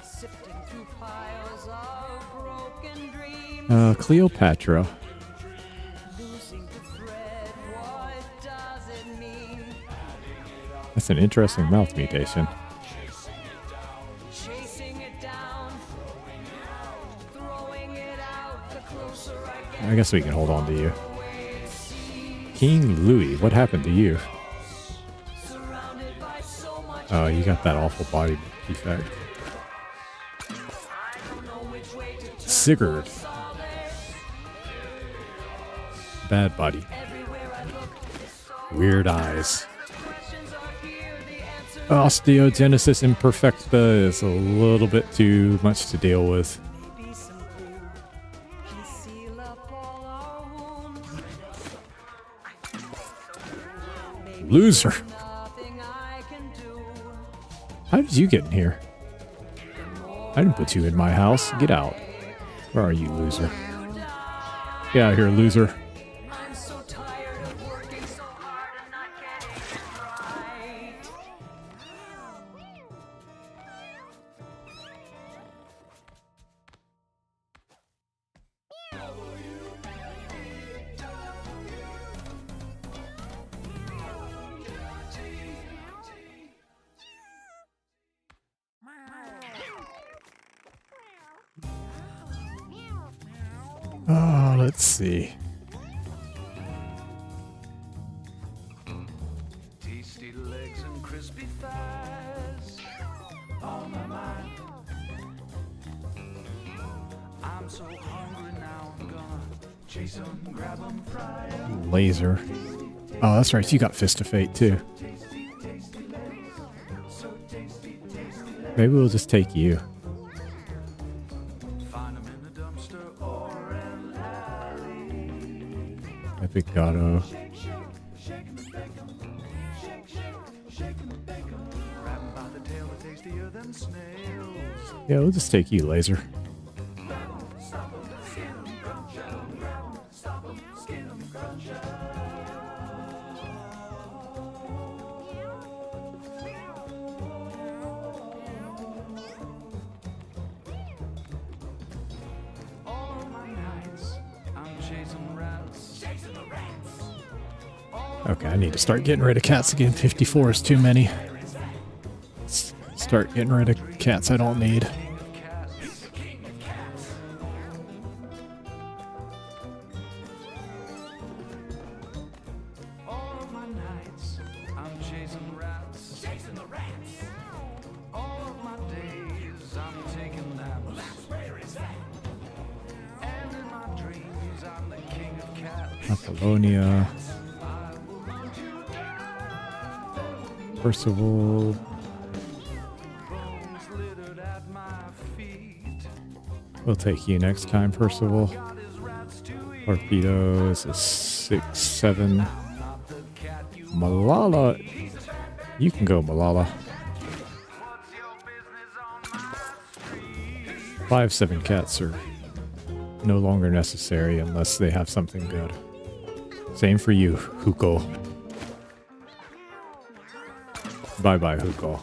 Sifting through piles of broken dreams. Cleopatra. Losing the thread, what does it mean? That's an interesting mouth mutation. Chasing it down, throwing it out. The closer I get I guess we can hold on to you. away, it seems. King Louis, what happened to you? Surrounded by so much. Oh, you got that awful body defect. I don't know which way to turn. Sigurd. Solace. Bad body. Everywhere I look, it's so Weird eyes. the questions are here, the answers Osteogenesis imperfecta is a little bit too much to deal with. maybe some glue can seal up all our wounds. Maybe Loser. nothing I can do. How did you get in here? I didn't put you in my house. Get out. Where are you, loser? Get out of here, loser. I'm so tired of working so hard and not getting it right. Oh, let's see. Tasty legs and crispy thighs on my mind. I'm so hungry now, I'm gonna chase 'em, grab 'em, fry 'em. Laser. Oh, that's right. You got Fist of Fate, too. Tasty legs, so Maybe we'll just take you. Find 'em in the dumpster or an alley. Epic Gato. Grab 'em by the tail, they're tastier than snails. Yeah, we'll just take you, Laser. All of my nights, I'm chasing rats. Chasing the rats. Okay, I need to start getting rid of cats again. 54 is too many. Let's start getting rid of cats I don't need. King of cats. King of cats. All of my nights, I'm chasing rats. Chasing the rats. All of my days, I'm taking naps. Where is that? And in my dreams, I'm the king of cats. Apollonia. Percival. Bones littered at my feet. We'll take you next time, Percival. Got his rats to eat. Torpedo is a 6-7. Not the cat you Malala. You can go, Malala. What's your business on my street? 5-7 cats are no longer necessary unless they have something good. Same for you, Huko. Bye-bye, Huko.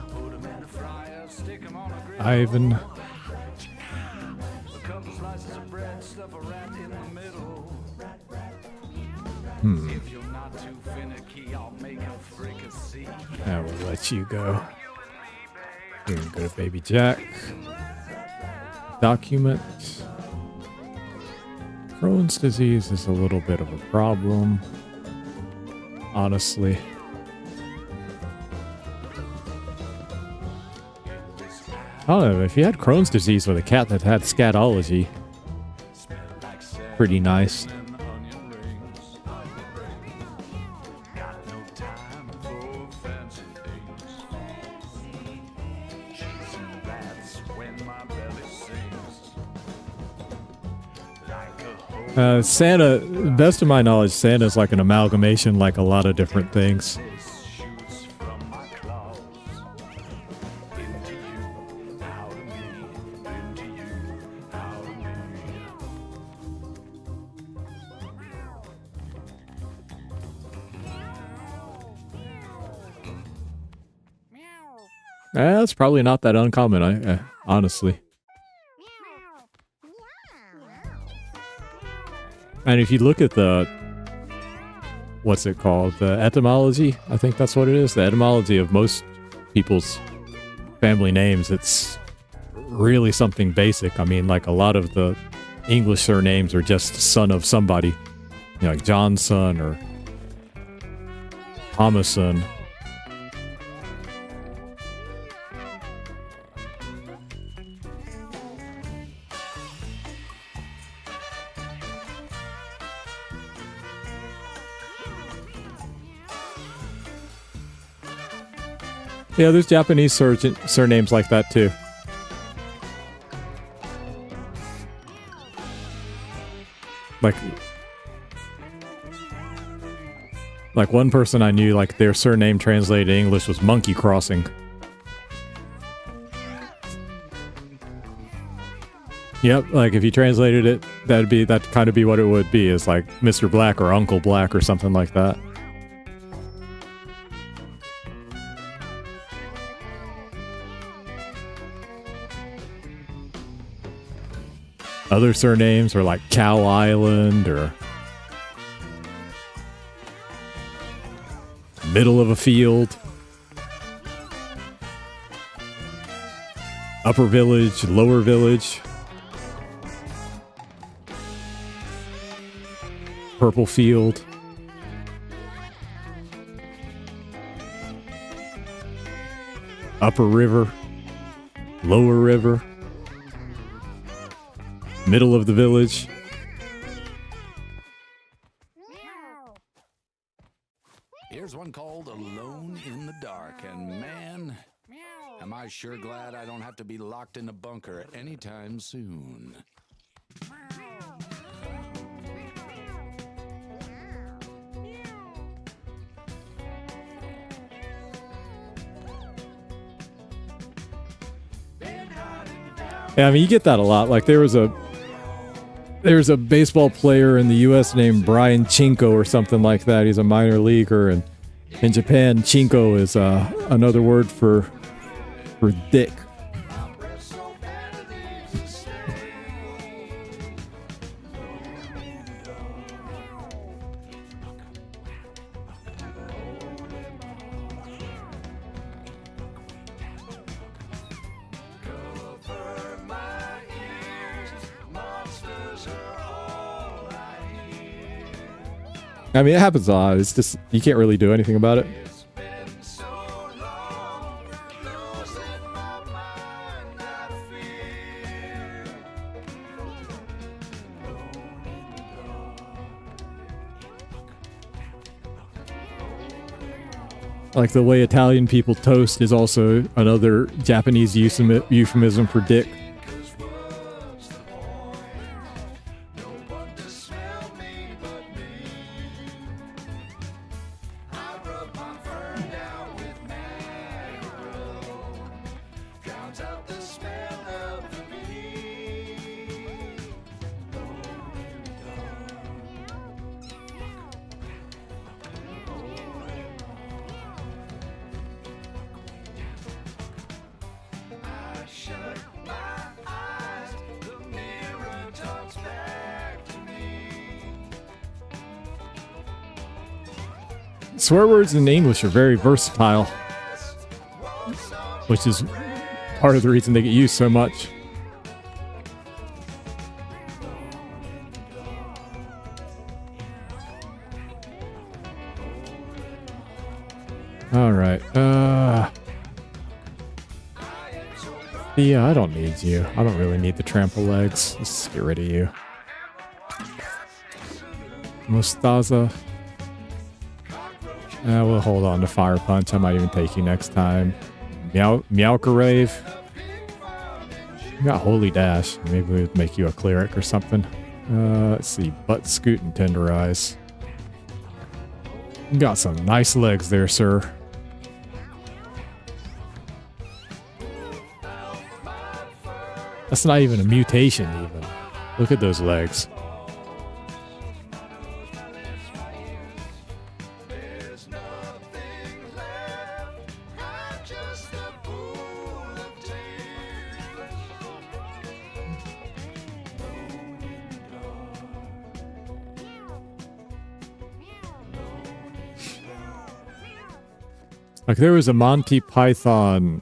Put 'em in the fryer, stick 'em on a grill. Ivan. A couple slices of bread, stuff a rat in the middle. If you're not too finicky, I'll make a fricassee. I will let you go. You can go to Baby Jack. Document. Crohn's disease is a little bit of a problem. Honestly. I don't know, if you had Crohn's disease with a cat that had scatology, pretty nice. And onion rings. Got no time for fancy things. Chasing rats when my belly sings. Like a hole. Santa, best of my knowledge, Santa's like an amalgamation, like a lot of different things. Shoots from my claws into you, out of me, into you, out of me. That's probably not that uncommon, honestly. And if you look at the, what's it called? The etymology, I think that's what it is. The etymology of most people's family names, it's really something basic. I mean, like a lot of the English surnames are just son of somebody. You know, like Johnson or Thomason. Yeah, there's Japanese surnames like that too. Like one person I knew, like their surname translated to English was Monkey Crossing. Yep, like if you translated it, that'd kind of be what it would be, is like Mr. Black or Uncle Black or something like that. Other surnames are like Cow Island or Middle of a Field, Upper Village, Lower Village, Purple Field, Upper River, Lower River, Middle of the Village. Here's one called Alone in the Dark, and man, am I I'm sure glad I don't have to be locked in a bunker anytime soon. Yeah, I mean, you get that a lot. Like there was a baseball player in the U.S. named Brian Chinko or something like that. He's a minor leaguer, and in Japan, Chinko is another word for dick. I mean, it happens a lot. It's just, you can't really do anything about it. Like the way Italian people toast is also another Japanese euphemism for dick. Swear words in English are very versatile, which is part of the reason they get used so much. All right. Yeah, I don't need you. I don't really need the trample legs. Let's get rid of you. Mustaza. We'll hold on to Fire Punch. I might even take you next time. Meowcarave. You got Holy Dash. Maybe we'd make you a cleric or something. Let's see. Butt Scoot and Tenderize. You got some nice legs there, sir. That's not even a mutation, even. Look at those legs. Like there was a Monty Python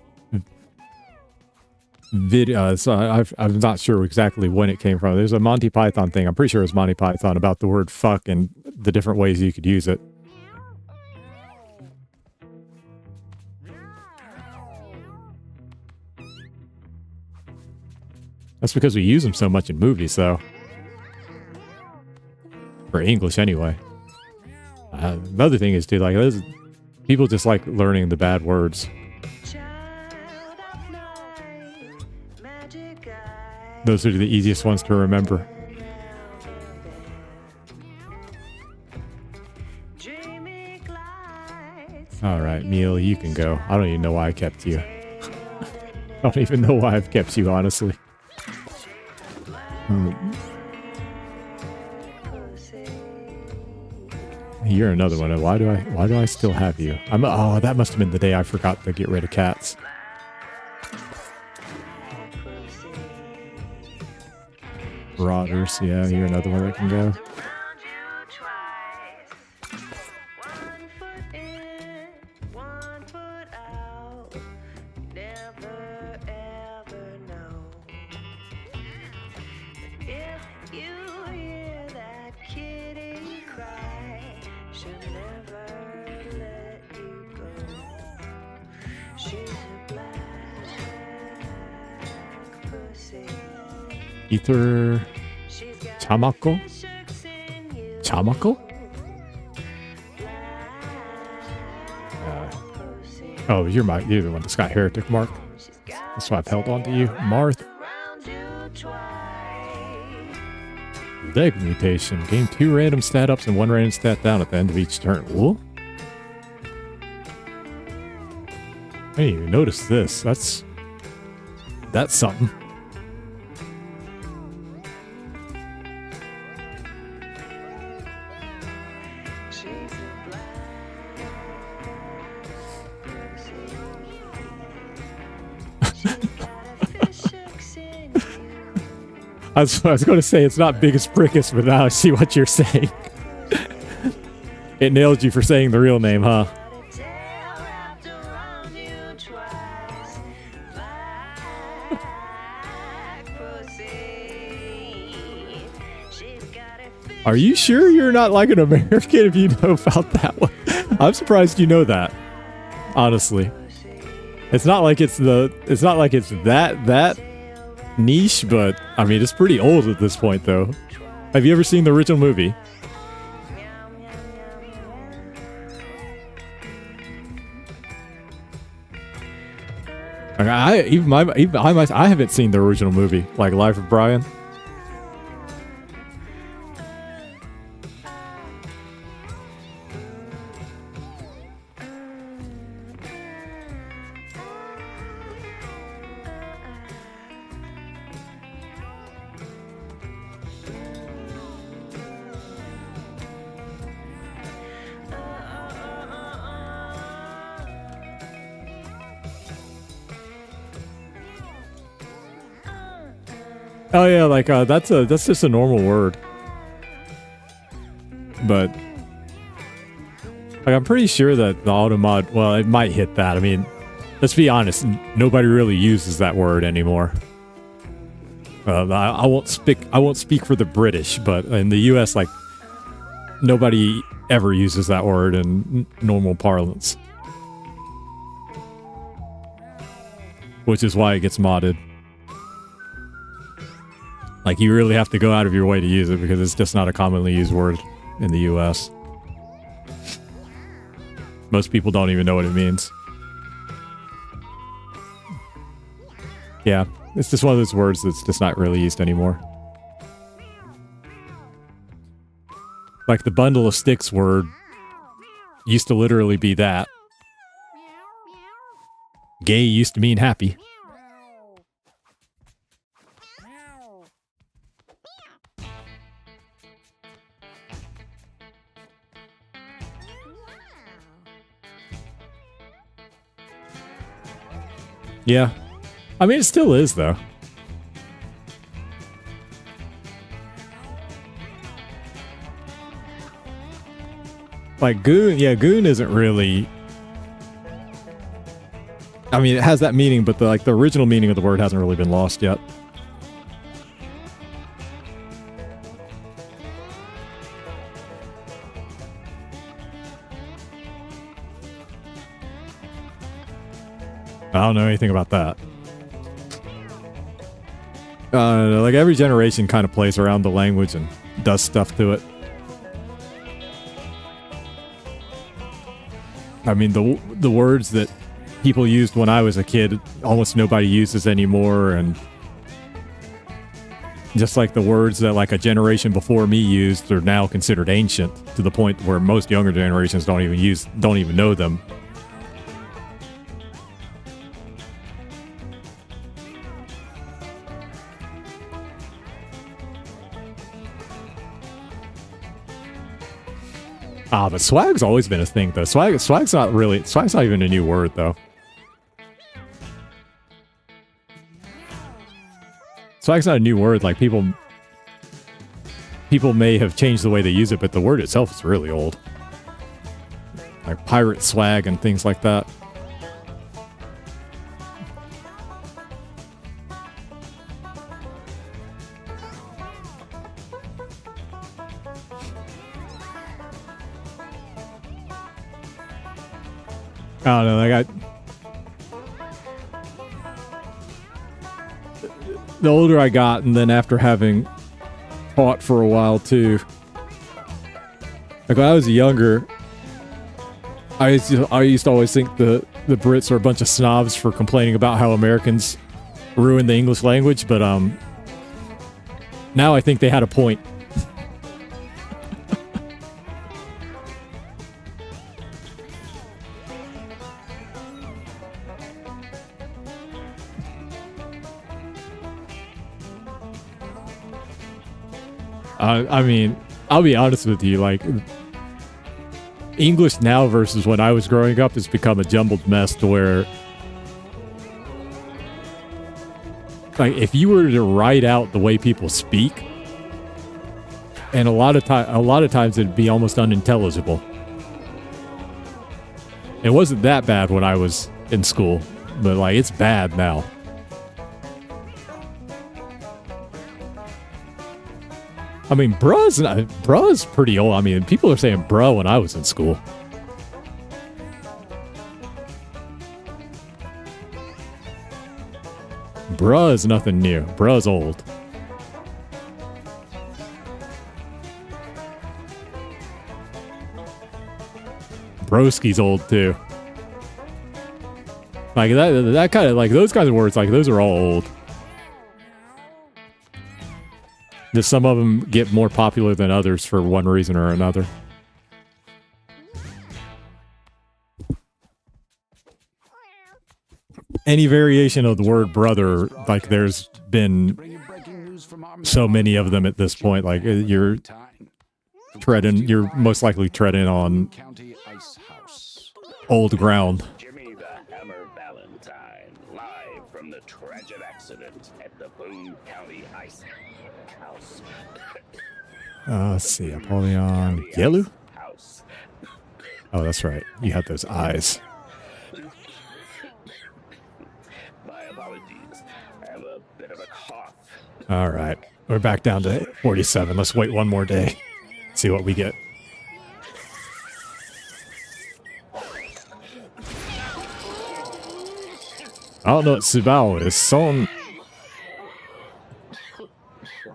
video, so I'm not sure exactly when it came from. There's a Monty Python thing. I'm pretty sure it was Monty Python about the word fuck and the different ways you could use it. That's because we use them so much in movies, though. For English, anyway. Another thing is, too, like, people just like learning the bad words. Those are the easiest ones to remember. Alright, Neil, you can go. I don't even know why I kept you. I don't even know why I've kept you, honestly. You're another one. Why do I still have you? Oh, that must have been the day I forgot to get rid of cats. Marauders, yeah, you're another one that can go. Ether Chamako? Chamako? Oh, you're the one that's got heretic mark. That's why I've held on to you, Marth. Leg mutation. Gain 2 random stat ups and 1 random stat down at the end of each turn. Whoa. I didn't even notice this. That's something. I was going to say it's not biggest prickest, but now I see what you're saying. It nailed you for saying the real name, huh? Are you sure you're not like an American if you know about that one? I'm surprised you know that. Honestly. It's not like it's that niche, but I mean it's pretty old at this point though. Have you ever seen the original movie? I haven't seen the original movie, like Life of Brian. Oh yeah, like that's just a normal word. But like I'm pretty sure that the automod, well, it might hit that. I mean, let's be honest, nobody really uses that word anymore. I won't speak for the British, but in the US, like nobody ever uses that word in normal parlance. Which is why it gets modded. Like, you really have to go out of your way to use it because it's just not a commonly used word in the US. Most people don't even know what it means. Yeah, it's just one of those words that's just not really used anymore. Like, the bundle of sticks word used to literally be that. Gay used to mean happy. Yeah. I mean, it still is, though. Like, goon, yeah, goon isn't really... I mean, it has that meaning, but the original meaning of the word hasn't really been lost yet. I don't know anything about that. Like every generation kind of plays around the language and does stuff to it. I mean, the words that people used when I was a kid, almost nobody uses anymore, and just like the words that like a generation before me used are now considered ancient, to the point where most younger generations don't even know them. Ah, but swag's always been a thing, though. Swag's not even a new word, though. Swag's not a new word. Like, people may have changed the way they use it, but the word itself is really old. Like pirate swag and things like that. I don't know, like the older I got, and then after having taught for a while too, like when I was younger, I used to always think the Brits are a bunch of snobs for complaining about how Americans ruin the English language, but now I think they had a point. I mean, I'll be honest with you, like, English now versus when I was growing up has become a jumbled mess to where, like, if you were to write out the way people speak, and a lot of times it'd be almost unintelligible. It wasn't that bad when I was in school, but, like, it's bad now. I mean, bruh's pretty old. I mean, people are saying bruh when I was in school. Bruh is nothing new. Bruh's old. Broski's old too. Like that kind of, like, those kinds of words, like, those are all old. Just some of them get more popular than others for one reason or another. Any variation of the word brother, like, there's been so many of them at this point. Like, you're most likely treading on old ground. Jimmy the Hammer Valentine, live from the tragic accident at the Boone County Ice House. Let's see, Apollyon Yellow? Oh, that's right. You had those eyes. My apologies. I have a bit of a cough. All right. We're back down to 47. Let's wait one more day. See what we get. I don't know what Subao is. Son.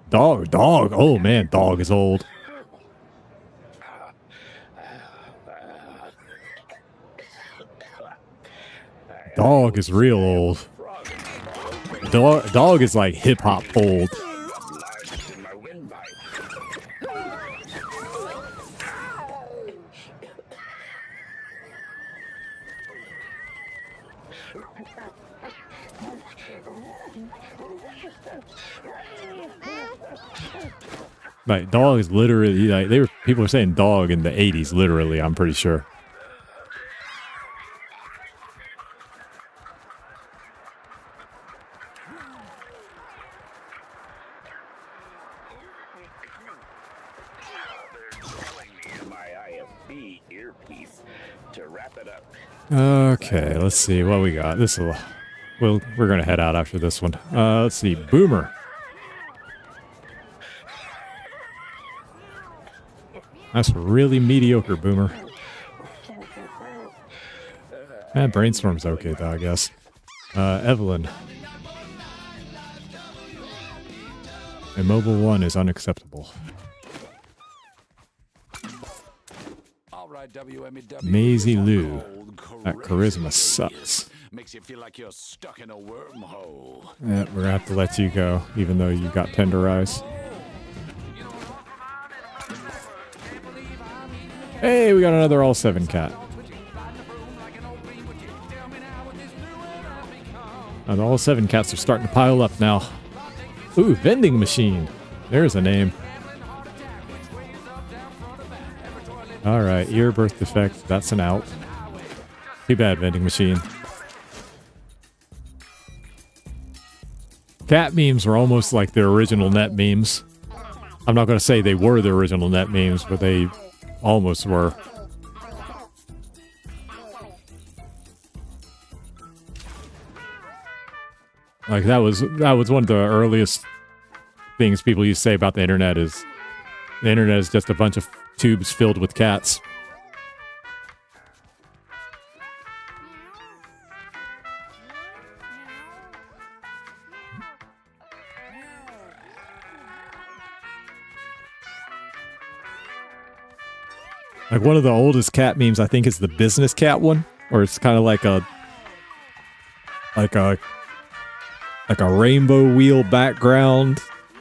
Dog. Oh, man. Dog is old. Dog is real old. Dog is like hip-hop old. Like, dog is literally, like, people were saying dog in the 80s, literally, I'm pretty sure. Okay, let's see what we got. We're gonna head out after this one. Let's see, Boomer. That's really mediocre, Boomer. Brainstorm's okay though, I guess. Evelyn. Immobile 1 is unacceptable. Maisie Lou. That charisma sucks. Makes you feel like you're stuck in a wormhole. Yeah, we're gonna have to let you go, even though you got tender eyes. Hey, we got another all 7 cat. Now, the all 7 cats are starting to pile up now. Ooh, vending machine. There's a name. Alright, ear birth defect. That's an out. Too bad, vending machine. Cat memes were almost like the original net memes. I'm not going to say they were the original net memes, but they almost were. Like, that was one of the earliest things people used to say about the internet is the internet is just a bunch of tubes filled with cats. Like, one of the oldest cat memes, I think, is the business cat one, or it's kind of like a like a rainbow wheel background,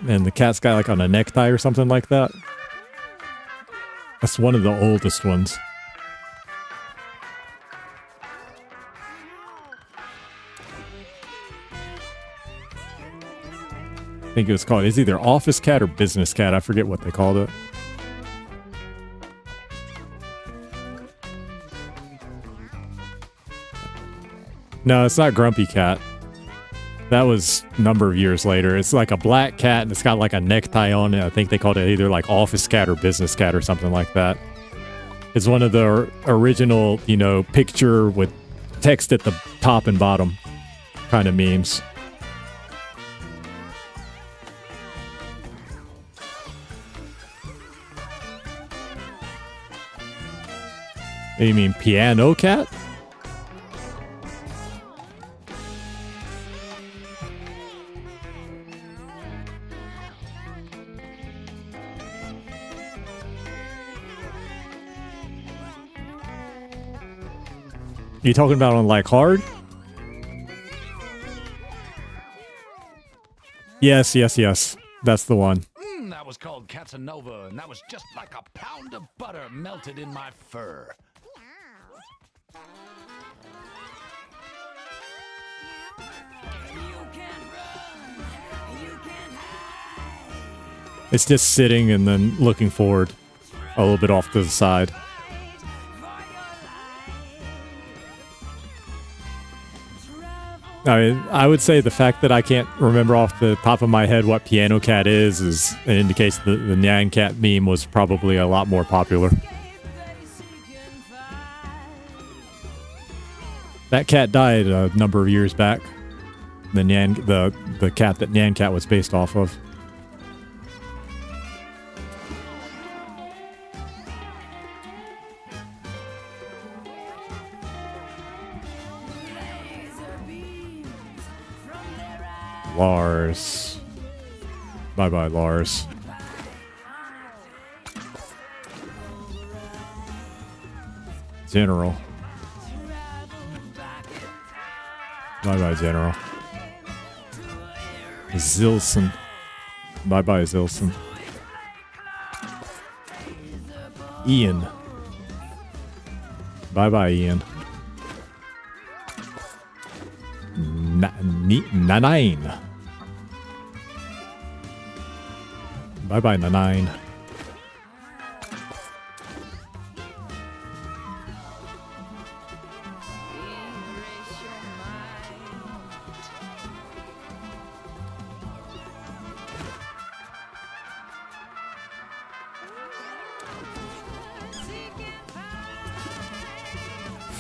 and the cat's got like on a necktie or something like that. That's one of the oldest ones. I think it was called, it's either office cat or business cat. I forget what they called it. No, it's not Grumpy Cat. That was a number of years later. It's like a black cat and it's got like a necktie on it. I think they called it either like office cat or business cat or something like that. It's one of the original, you know, picture with text at the top and bottom kind of memes. You mean piano cat? You talking about on like hard? Yes. That's the one. That was called Casanova, and that was just like a pound of butter melted in my fur. It's just sitting and then looking forward a little bit off to the side. I mean, I would say the fact that I can't remember off the top of my head what Piano Cat is indicates that the Nyan Cat meme was probably a lot more popular. That cat died a number of years back. The cat that Nyan Cat was based off of. Lars. Bye-bye, Lars. General. Bye-bye, General. Zilson. Bye-bye, Zilson. Ian. Bye-bye, Ian. Nanine. Bye-bye, Nanine.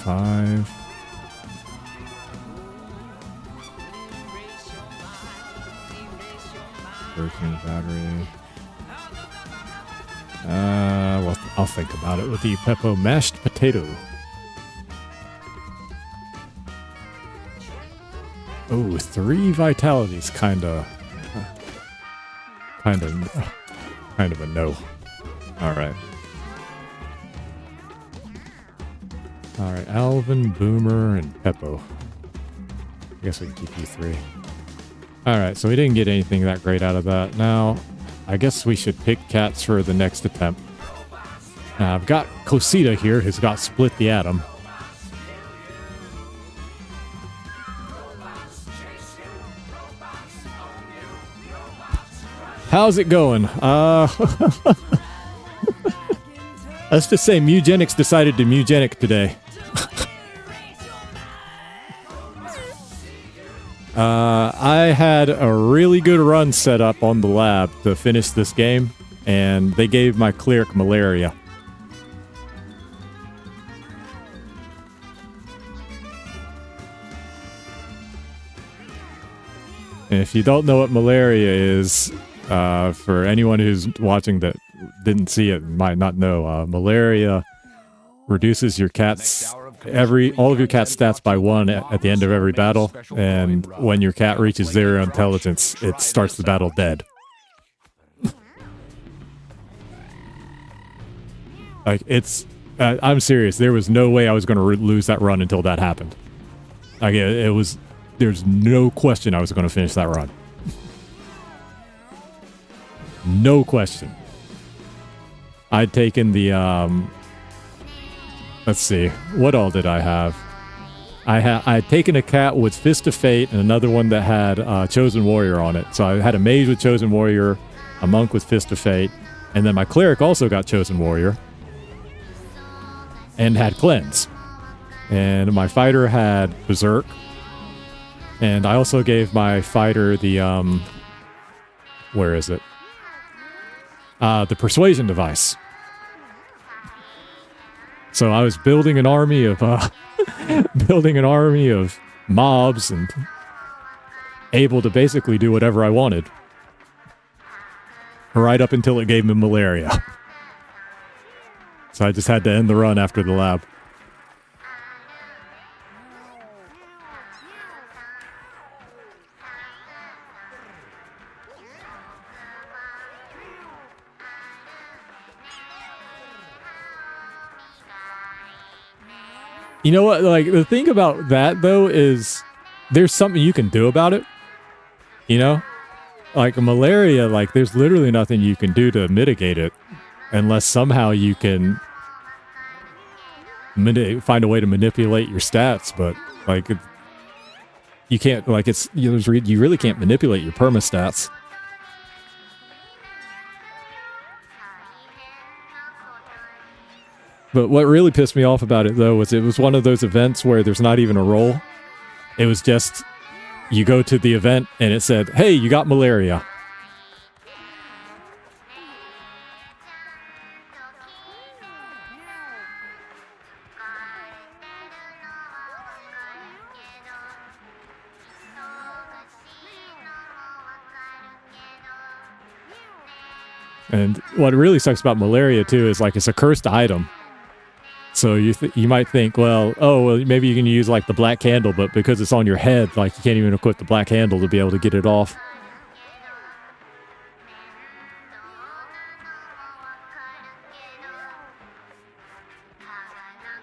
Five. Battery. Well, I'll think about it with the Peppo mashed potato. Oh, 3 vitalities, kind of a no. All right, Alvin, Boomer, and Peppo. I guess we can keep you 3. Alright, so we didn't get anything that great out of that. Now, I guess we should pick cats for the next attempt. Now, I've got Cosita here, who's got Split the Atom. How's it going? Let's just say Mewgenics decided to Mewgenic today. I had a really good run set up on the lab to finish this game, and they gave my cleric malaria. And if you don't know what malaria is, for anyone who's watching that didn't see it, might not know, malaria reduces your cat's all of your cat's stats by 1 at the end of every battle, and when your cat reaches 0 intelligence, it starts the battle dead. Like, it's I'm serious. There was no way I was going to lose that run until that happened. Like, it was there's no question I was going to finish that run. No question. I'd taken the, let's see, what all did I have? I had taken a cat with Fist of Fate and another one that had Chosen Warrior on it. So I had a mage with Chosen Warrior, a monk with Fist of Fate, and then my cleric also got Chosen Warrior and had Cleanse. And my fighter had Berserk. And I also gave my fighter the, where is it? The Persuasion device. So I was building an army of, mobs and able to basically do whatever I wanted. Right up until it gave me malaria. So I just had to end the run after the lab. You know what? Like, the thing about that, though, is there's something you can do about it. You know? Like, malaria, like, there's literally nothing you can do to mitigate it. Unless somehow you can find a way to manipulate your stats. But, like, you can't, like, you really can't manipulate your perma-stats. But what really pissed me off about it, though, was it was one of those events where there's not even a roll. It was just, you go to the event and it said, hey, you got malaria. And what really sucks about malaria, too, is, like, it's a cursed item. So you might think, well, maybe you can use, like, the black candle, but because it's on your head, like, you can't even equip the black candle to be able to get it off.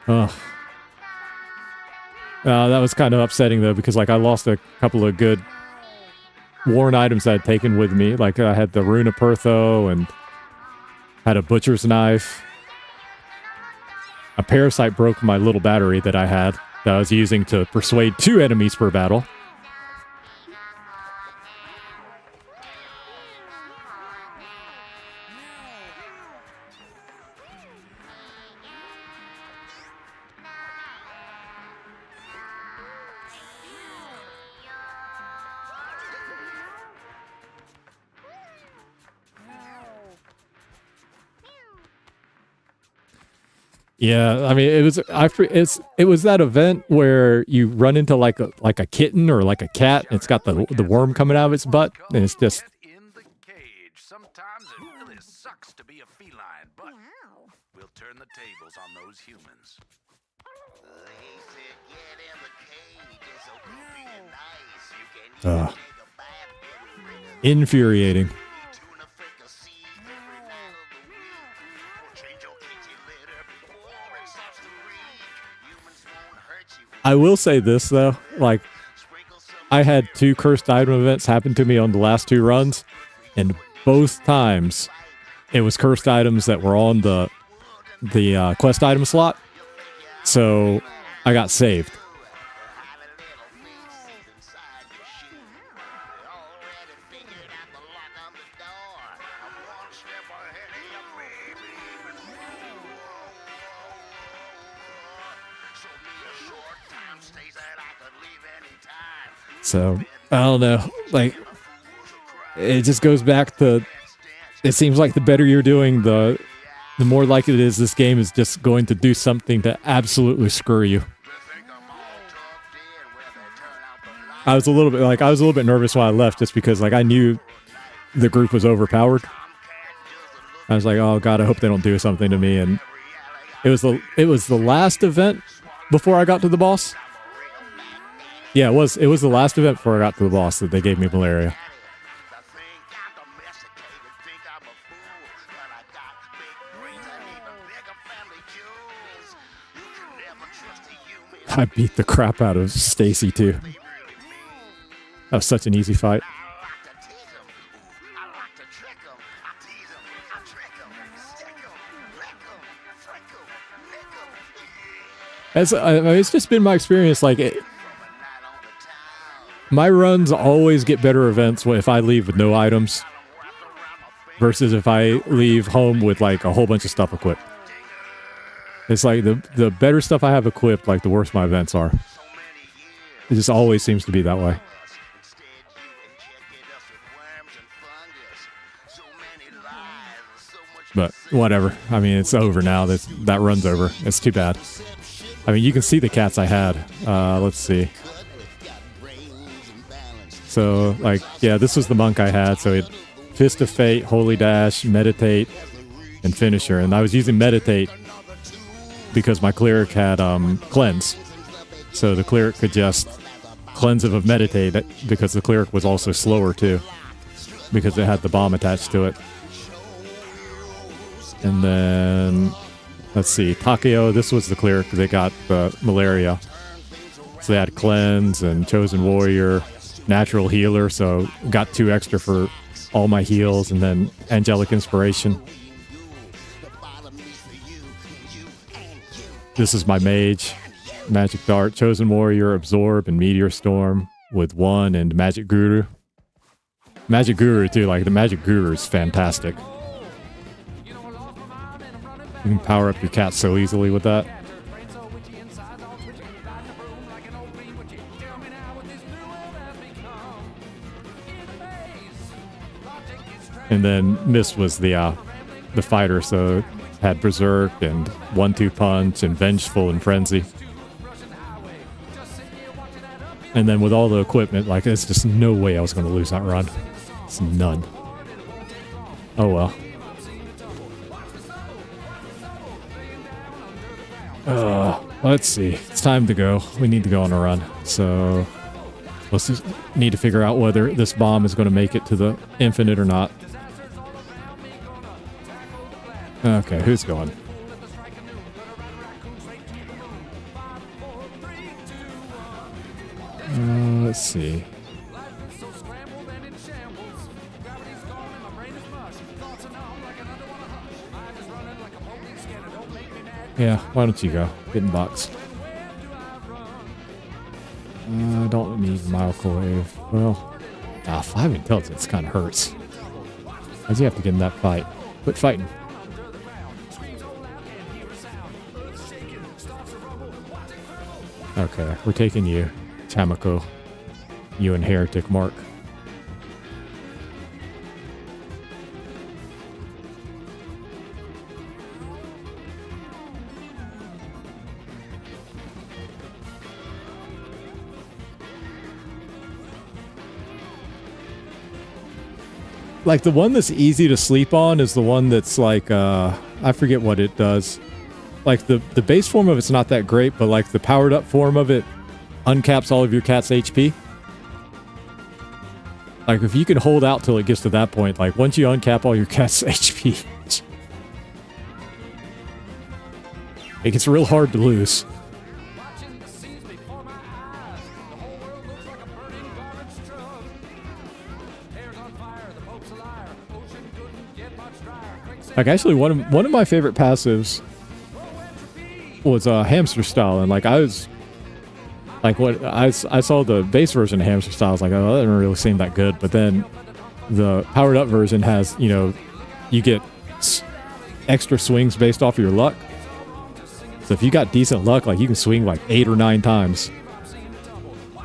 Ugh. That was kind of upsetting, though, because, like, I lost a couple of good worn items I'd taken with me. Like, I had the Rune of Pertho and had a butcher's knife. A parasite broke my little battery that I had that I was using to persuade 2 enemies per battle. Yeah, I mean, it was that event where you run into like a kitten or like a cat, and it's got the worm coming out of its butt, and it's just. In the cage. Sometimes it really sucks to be a feline, but we'll turn the tables on those humans. They said get in the cage, it's so comfy and nice. You can even take a bath getting rid of Infuriating. tuna fricassee every night of the week. Or change your kitchen litter before it starts to reek. Humans won't hurt you. I will say this though, like, Sprinkle some I had 2 cursed item events happen to me on the last 2 runs, and both times it was cursed items that were on the quest item slot, so I got saved. have a little fix inside your shoe. They already figured out the lock on the door. I'm one step ahead of you, baby. So me a short time stays that I could leave anytime. So I don't know, like, it just goes back to, it seems like the better you're doing, the more likely it is this game is just going to do something to absolutely screw you. I was a little bit nervous when I left, just because, like, I knew the group was overpowered. I was like, oh god, I hope they don't do something to me. And it was the last event before I got to the boss. Yeah, it was the last event before I got to the boss that they gave me malaria. I beat the crap out of Stacy too. That was such an easy fight. I like to tease 'em. I like to trick 'em. I tease 'em. I trick 'em. Stick 'em. Lick 'em. Frick 'em. Nick 'em. I mean, it's just been my experience. Like, From a night on the town. my runs always get better events if I leave with no items versus if I leave home with like a whole bunch of stuff equipped. It's like the better stuff I have equipped, like the worse my events are. So many years. It just always seems to be that way. Instead, you injected us with worms and fungus. So many lies and so much But whatever. I mean, it's over now. That run's over. It's too bad. I mean, you can see the cats I had. Let's see. So, like, yeah, this was the monk I had. So it Fist of Fate, Holy Dash, Meditate, and Finisher. And I was using Meditate because my cleric had Cleanse. So the cleric could just cleanse it of Meditate because the cleric was also slower too because it had the bomb attached to it. And then, let's see, Takeo, this was the cleric that got the malaria. So they had Cleanse and Chosen Warrior, Natural Healer, so got 2 extra for all my heals, and then Angelic Inspiration. This is my mage, Magic Dart, Chosen Warrior, Absorb, and Meteor Storm with 1, and Magic Guru. Magic Guru too, like the Magic Guru is fantastic. You can power up your cat so easily with that. And then Mist was the fighter, so had Berserk and 1-2 Punch and Vengeful and Frenzy. And then with all the equipment, like, there's just no way I was going to lose that run. It's none. Oh well. Let's see. It's time to go. We need to go on a run. So let's just need to figure out whether this bomb is going to make it to the infinite or not. Okay, who's going? Let's see. Yeah, why don't you go? Get in box. I don't need Microwave. Well, 5 intelligence kind of hurts. Why'd you have to get in that fight? Quit fighting. Okay, we're taking you, Tamako. You and Heretic Mark. Like, the one that's easy to sleep on is the one that's like, I forget what it does. Like, the base form of it's not that great, but like the powered up form of it uncaps all of your cat's HP. Like, if you can hold out till it gets to that point, like, once you uncap all your cat's HP, it gets real hard to lose. Like, actually, one of my favorite passives was hamster style, and like, I was like, what I saw the base version of hamster style, I was like, oh, that doesn't really seem that good. But then the powered up version has, you know, you get extra swings based off of your luck. So if you got decent luck, like, you can swing like 8 or 9 times.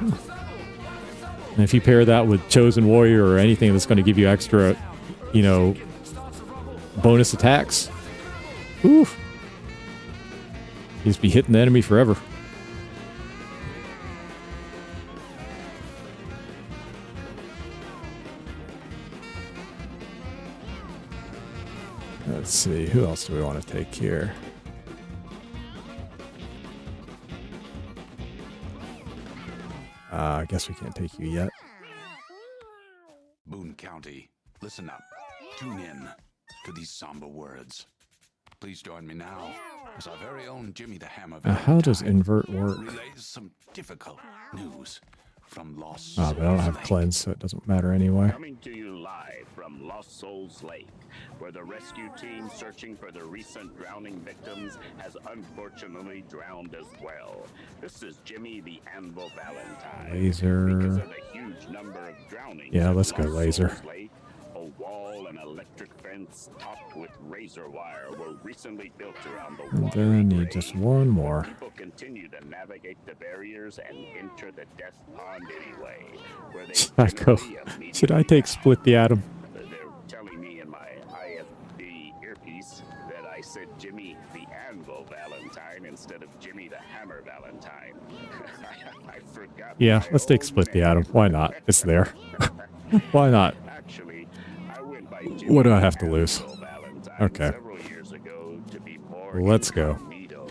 And if you pair that with Chosen Warrior or anything that's going to give you extra, you know, bonus attacks, oof, you just be hitting the enemy forever. Let's see, who else do we want to take here? I guess we can't take you yet. Boone County, listen up. Tune in to these somber words. Please join me now as our very own Jimmy the Hammer How does invert work? relays some difficult news from lost Ah, but I don't have souls. cleanse, so it doesn't matter anyway. Coming to you live from Lost Souls Lake, where the rescue team searching for the recent drowning victims has unfortunately drowned as well. This is Jimmy the Anvil Valentine. Laser. Because of the huge number of drownings Yeah, at let's go Lost laser. Souls Lake, a wall and electric fence topped with razor wire were recently built around the And watery then need grave. just one more. People continue to navigate the barriers and enter the death pond anyway, where they Should I go? generally immediately Should I take Split the Atom? They're telling me in my IFB earpiece that I said Jimmy the Anvil Valentine instead of Jimmy the Hammer Valentine. I forgot. Yeah, my let's take own Split the name. Atom. Why not? It's there. Why not? Actually, I went by Jimmy What do I the have to lose? Anvil Valentine Okay. several years ago to be more Let's go. incognito.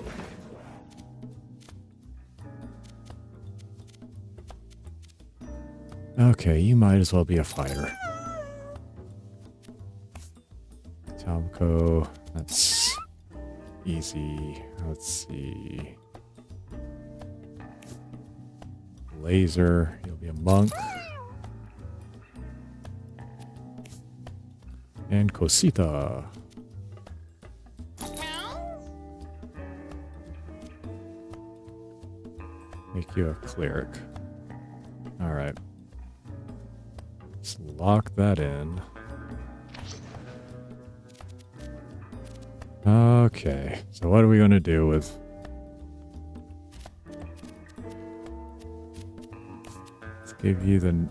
Okay, you might as well be a fighter. Tomko, that's easy. Let's see. Laser, you'll be a monk. And Cosita. Make you a cleric. Alright. Let's lock that in. Okay, so what are we going to do with... Let's give you the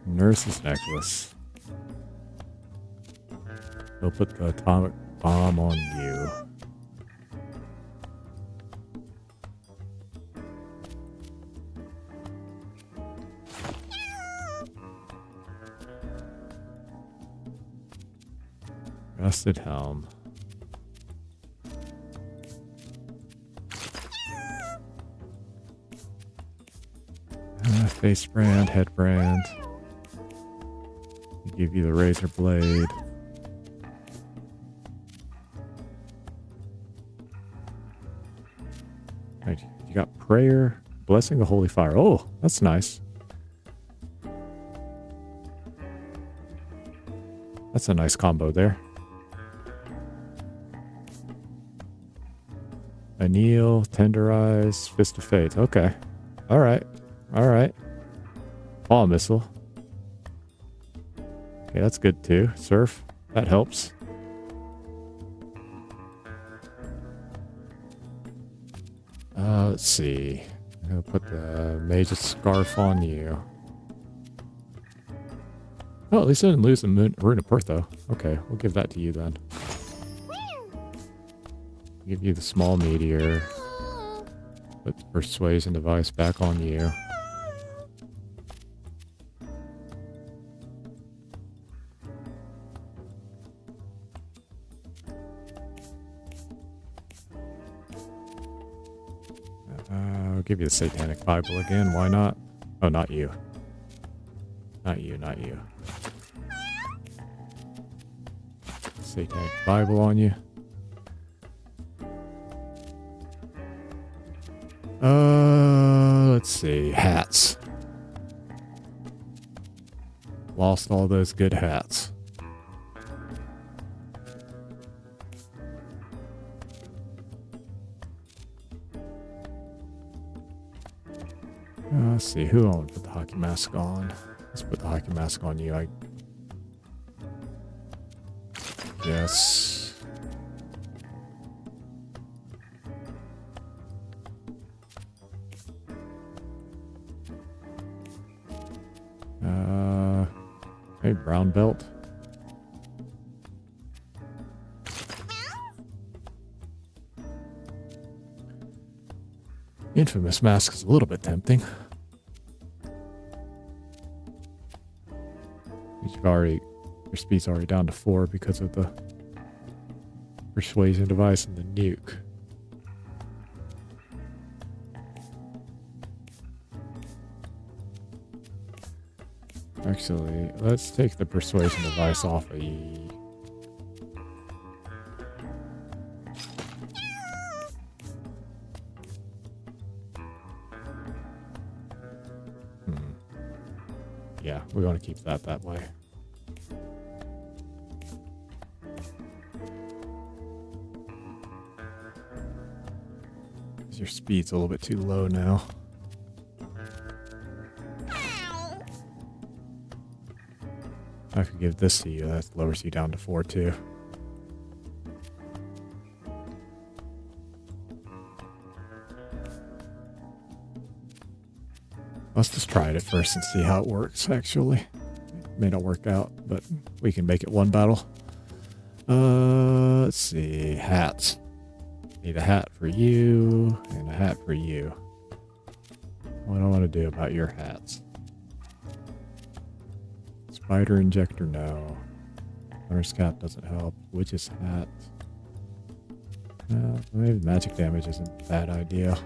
nurse's necklace. We'll put the atomic bomb on you. Rusted helm. Face brand, head brand. We give you the razor blade. Right, you got prayer, blessing the holy fire. Oh, that's nice. That's a nice combo there. Anneal, tenderize, fist of fate. Okay. All right. All right. Paw missile. Okay, that's good too. Surf. That helps. Let's see. I'm gonna put the mage's scarf on you. Oh, at least I didn't lose the rune of Pertho. Okay, we'll give that to you then. Give you the small meteor. Put the persuasion device back on you. I'll give you the Satanic Bible again. Why not? Oh, not you. Not you, not you. Satanic Bible on you. Let's see. Hats. Lost all those good hats. Let's see. Who I want to put the hockey mask on? Let's put the hockey mask on you. I guess. Hey, brown belt. Infamous mask is a little bit tempting. Your speed's already down to 4 because of the persuasion device and the nuke. Actually, let's take the persuasion device off of you. we want to keep that way. Your speed's a little bit too low now. I could give this to you. That lowers you down to 4 too. Let's just try it at first and see how it works, actually. It may not work out, but we can make it one battle. Let's see. Hats. Need a hat for you and a hat for you. What do I want to do about your hats? Spider injector, no. Hunter's cap doesn't help. Witch's hat. Maybe magic damage isn't a bad idea.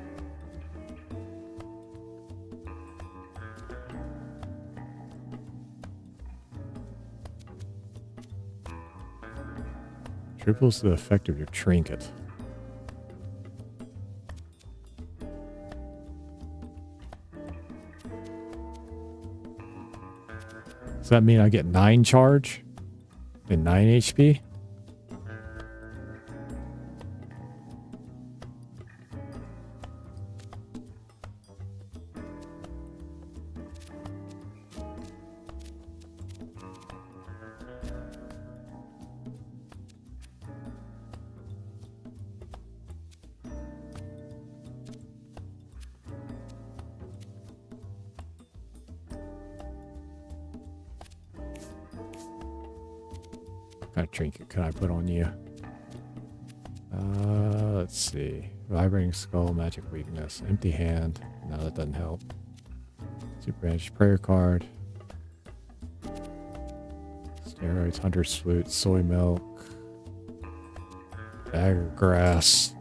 Triples the effect of your trinket. Does that mean I get 9 charge and 9 HP? What kind of trinket can I put on you? Let's see. Vibrating skull, magic weakness, empty hand. No, that doesn't help. Super edge prayer card. Steroids, hunter's flute, soy milk. Dagger grass.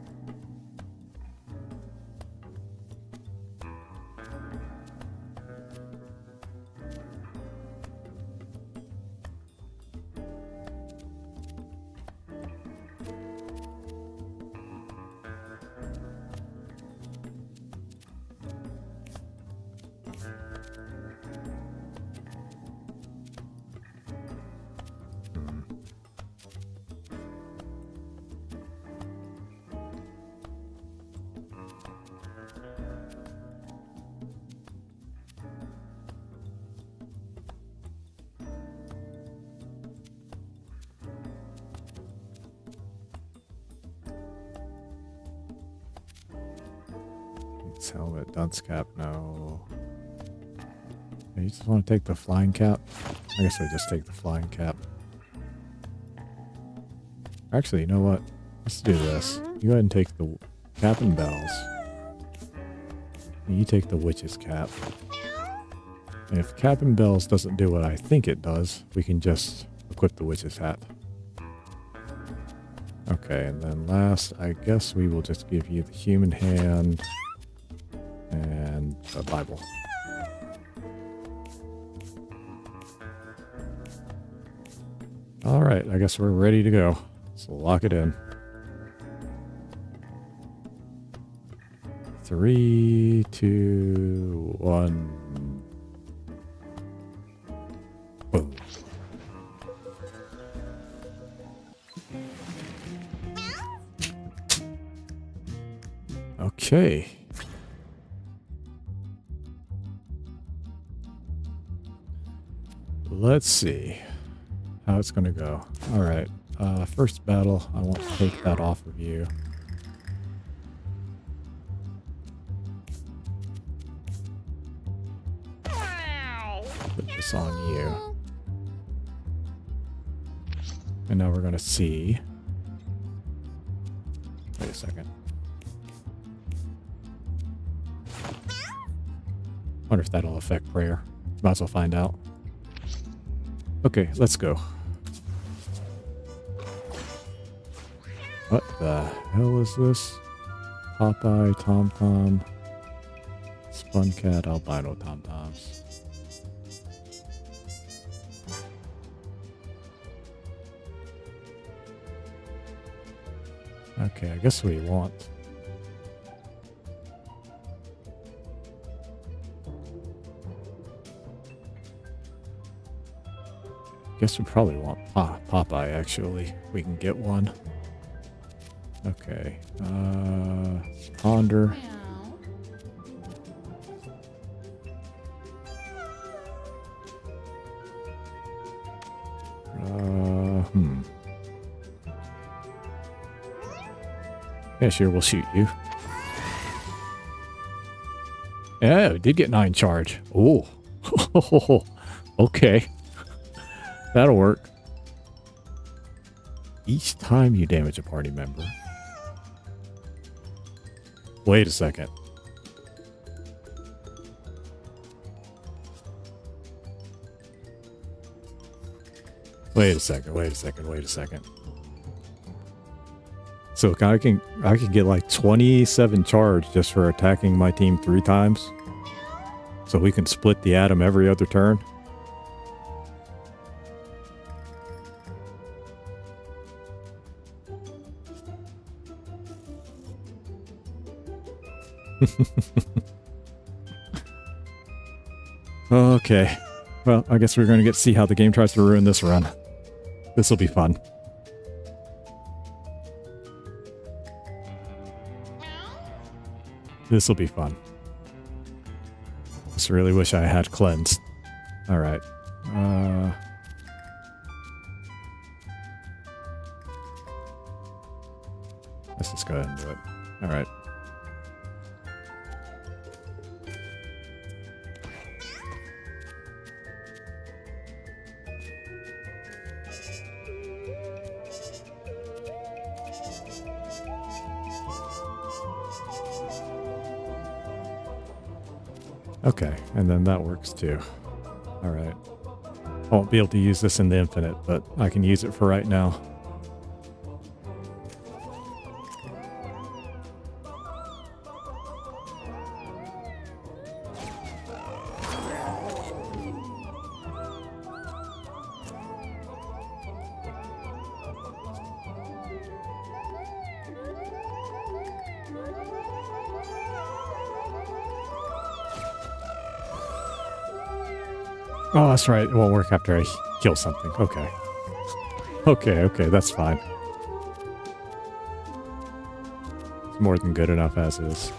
Helmet, dunce cap, no. You just want to take the flying cap? I guess I just take the flying cap. Actually, you know what? Let's do this. You go ahead and take the cap and bells. And you take the witch's cap. And if cap and bells doesn't do what I think it does, we can just equip the witch's hat. Okay, and then last, I guess we will just give you the human hand and a Bible. All right, I guess we're ready to go. So lock it in. 3, 2, 1. Boom. Okay. Let's see how it's going to go. All right. First battle, I want to take that off of you. Put this on you. And now we're going to see. Wait a second. Wonder if that'll affect prayer. Might as well find out. Okay, let's go. What the hell is this? Popeye, Tom Tom, Spun Cat, Albino Tom Toms. Okay, I guess we want. Guess we probably want Popeye, actually. We can get one. Okay. Ponder. Yeah, sure, we'll shoot you. Yeah, we did get 9 charge. Oh. Okay. That'll work. Each time you damage a party member. Wait a second. Wait a second. So I can get like 27 charge just for attacking my team 3 times. So we can split the atom every other turn. Okay. Well, I guess we're going to get to see how the game tries to ruin this run. This will be fun. This will be fun. Just really wish I had cleansed. Alright. Let's just go ahead and do it. Alright. Okay, and then that works too. Alright. I won't be able to use this in the infinite, but I can use it for right now. Oh, that's right. It won't work after I kill something. Okay. Okay, that's fine. It's more than good enough as is.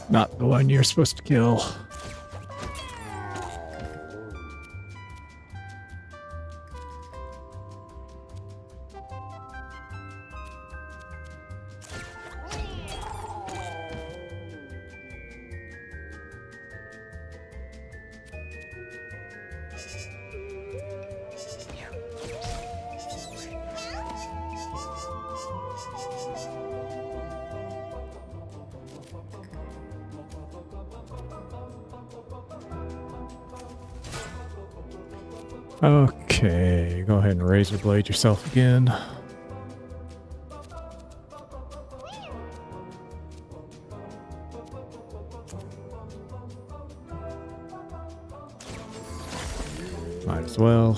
Not the one you're supposed to kill. Okay, go ahead and razor blade yourself again. Might as well.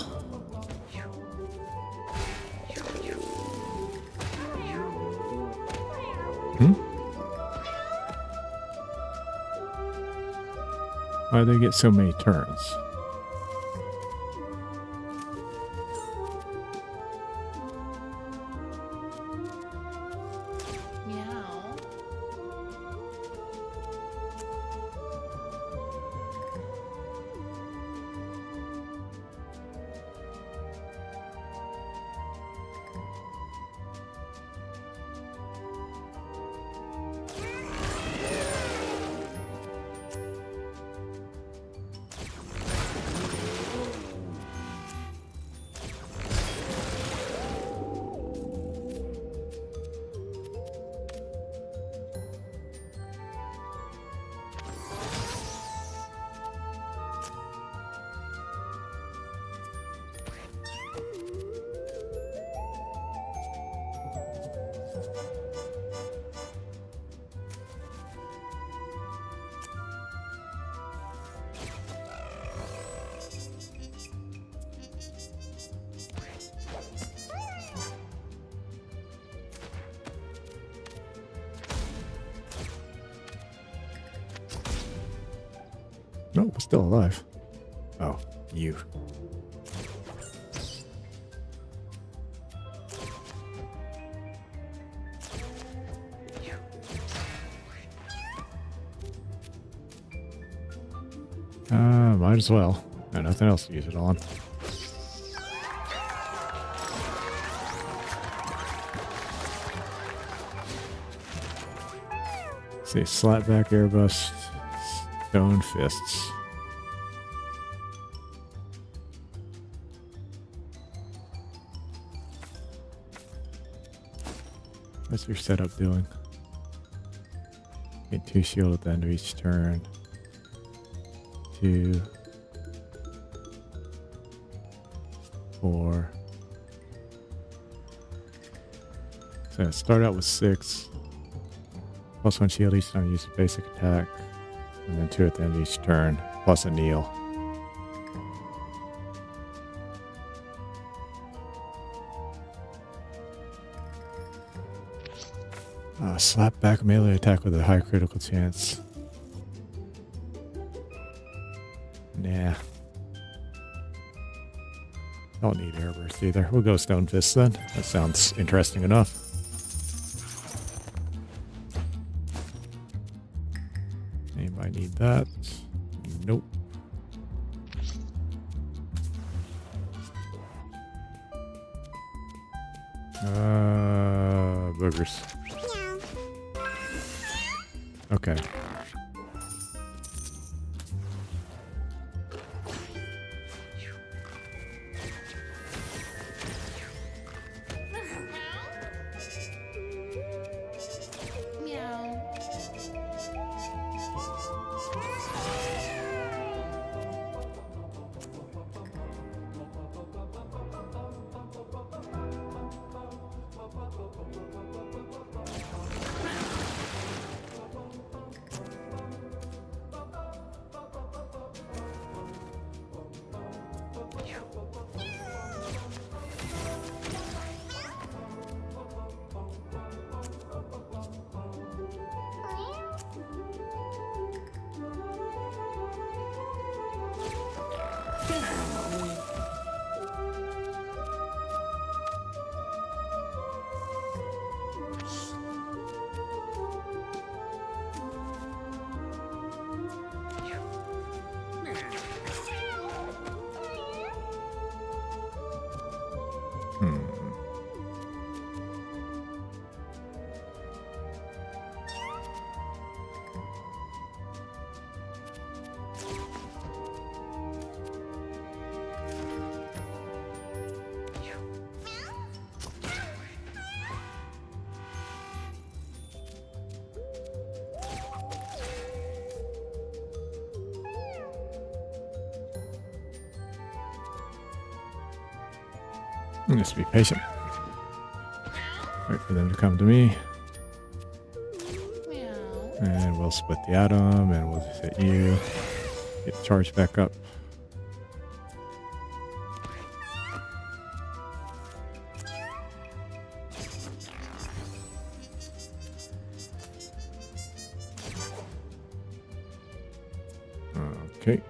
Why do they get so many turns? Meow. No, we're still alive. Oh, you. Might as well. Got nothing else to use it on. See, slapback, airbust, stone fists. What's your setup doing? Get 2 shield at the end of each turn. 2, 4. So start out with 6. Plus 1 shield each time you use a basic attack. And then 2 at the end of each turn. Plus a kneel. Slap back melee attack with a high critical chance. Nah. Don't need air burst either. We'll go stone fist then. That sounds interesting enough. Anybody need that? Nope. Boogers. Okay. Just be patient. Wait for them to come to me. And we'll split the atom, and we'll just hit you. Get charged back up. Okay.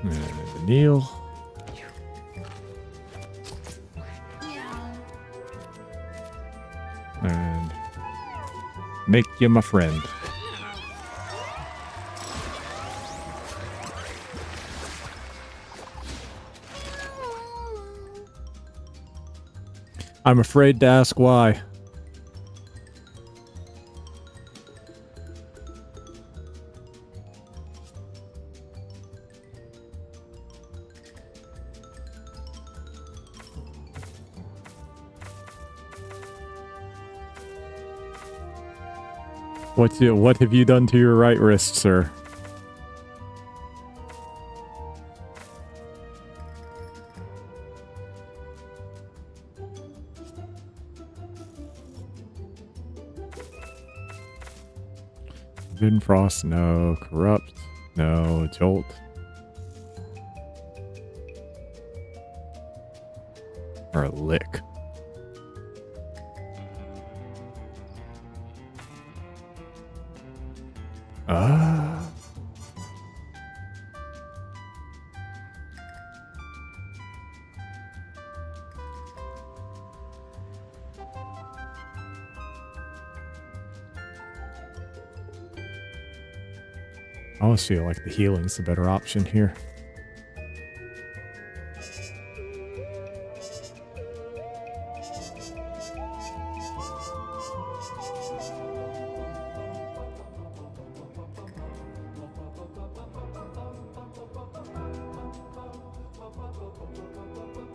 And Neil. And make you my friend. I'm afraid to ask why. What have you done to your right wrist, sir? Forbidden Frost, no. Corrupt, no. Jolt. Or a lick. I almost feel like the healing's the better option here.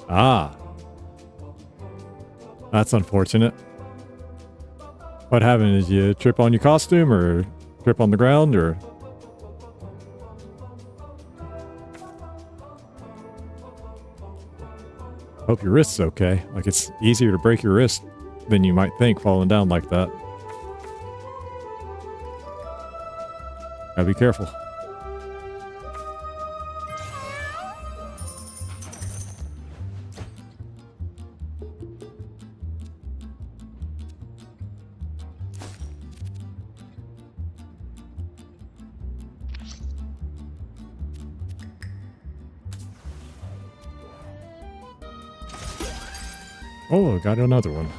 Ah. That's unfortunate. What happened? Did you trip on your costume or trip on the ground or... Hope your wrist's okay. Like, it's easier to break your wrist than you might think falling down like that. Gotta be careful. Oh, got another one.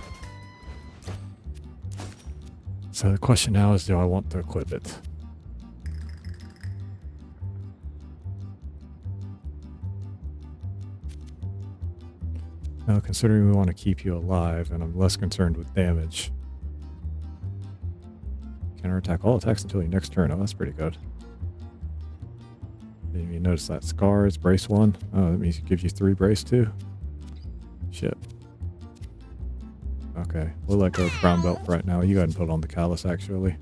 So the question now is, do I want to equip it? Now, considering we want to keep you alive, and I'm less concerned with damage. Counterattack all attacks until your next turn. Oh, that's pretty good. Didn't you notice that scars, brace 1? Oh, that means it gives you 3 brace too? Shit. Okay, we'll let go of brown belt for right now. You go ahead and put on the callus, actually.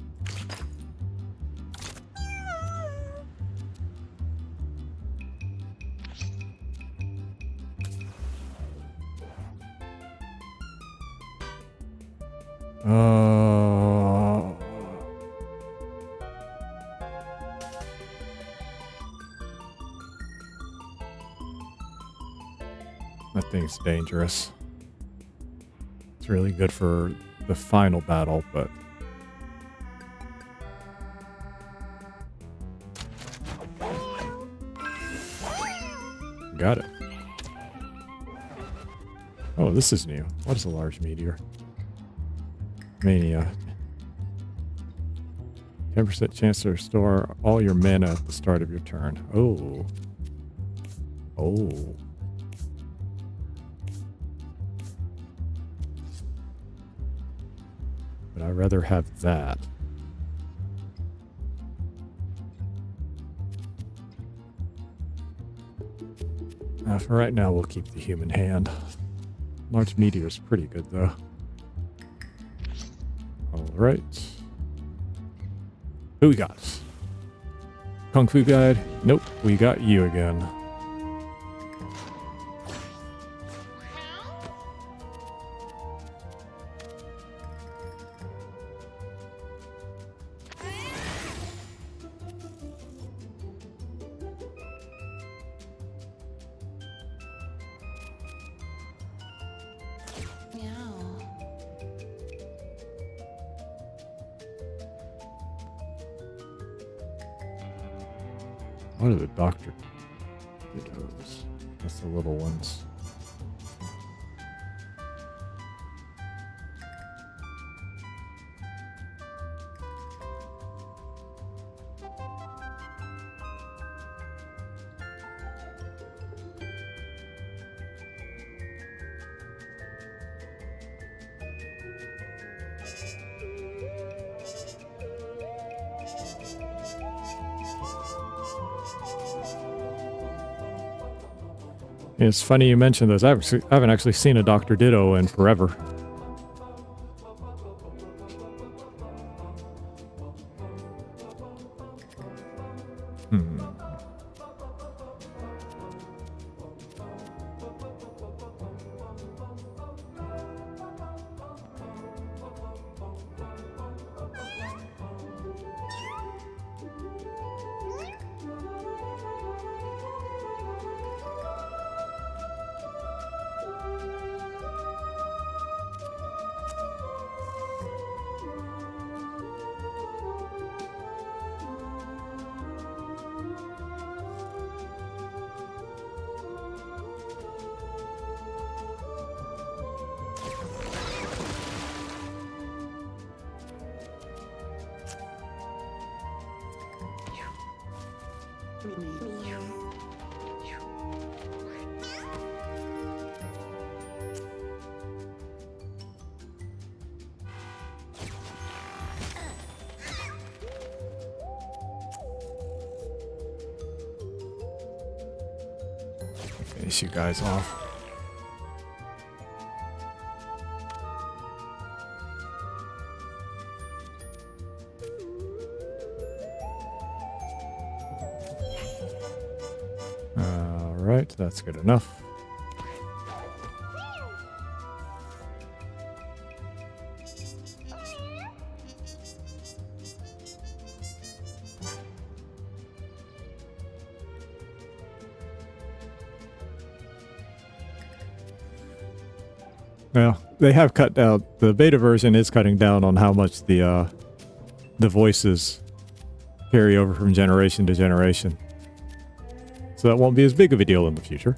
That thing's dangerous. It's really good for the final battle, but... Got it. Oh, this is new. What is a large meteor? Mania. 10% chance to restore all your mana at the start of your turn. Oh. Oh. But I'd rather have that. For right now, we'll keep the human hand. Large meteor's pretty good, though. Alright. Who we got? Kung Fu Guide? Nope, we got you again. What are the Dr. Dittos? That's the little ones. It's funny you mentioned those. I haven't actually seen a Dr. Ditto in forever. Finish you guys off. All right, that's good enough. Well, they have cut down. The beta version is cutting down on how much the voices carry over from generation to generation. So that won't be as big of a deal in the future.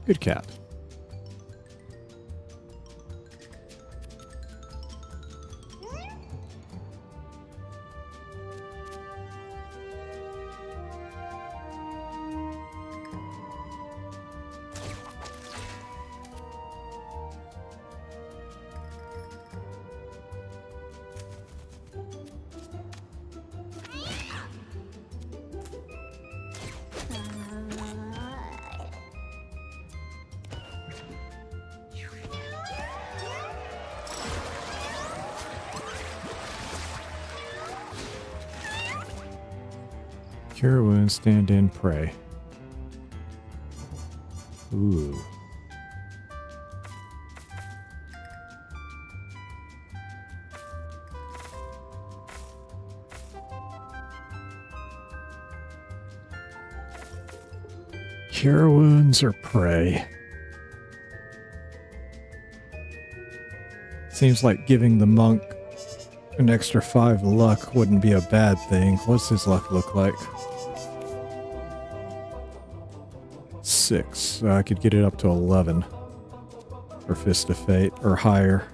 Good cat. Cure wounds, stand in, pray. Ooh. Cure wounds or pray? Seems like giving the monk an extra 5 luck wouldn't be a bad thing. What's his luck look like? 6. I could get it up to 11 for Fist of Fate or higher.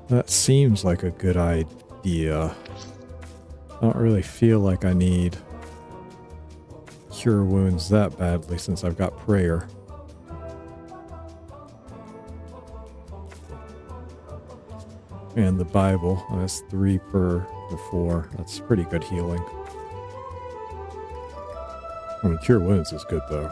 That seems like a good idea. I don't really feel like I need cure wounds that badly since I've got prayer. And the Bible, that's 3 per 4. That's pretty good healing. I mean, cure wounds is good though.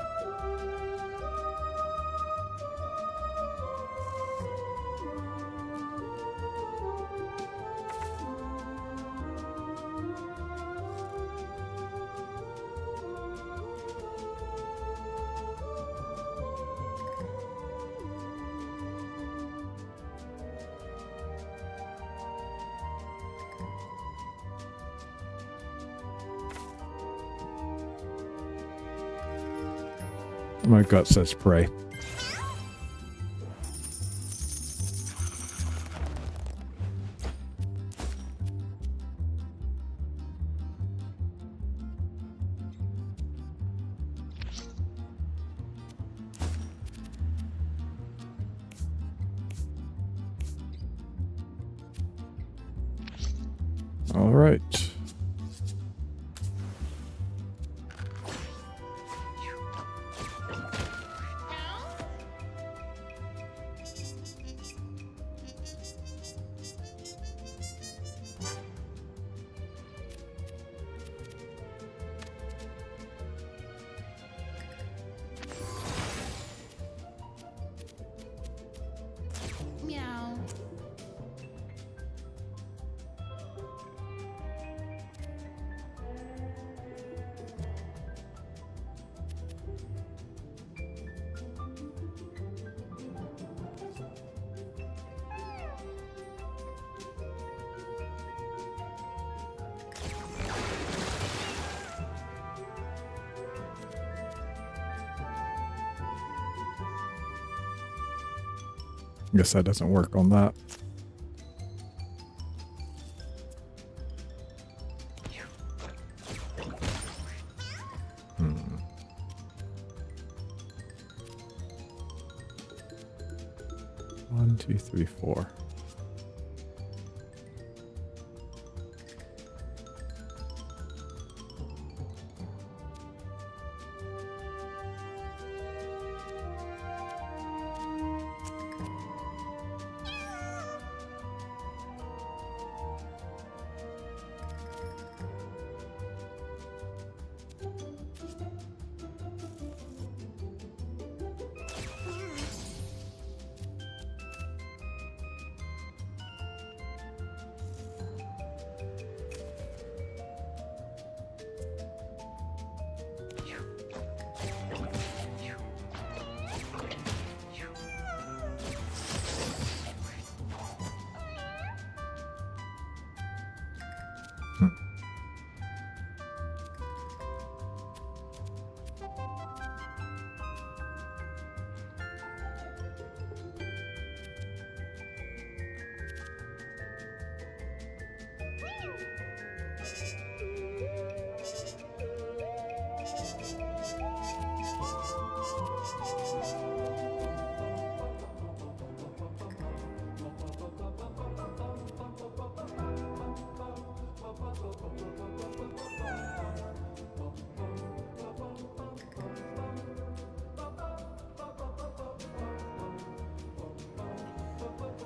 My gut says pray. All right. Meow. Guess that doesn't work on that. One, two, three, four.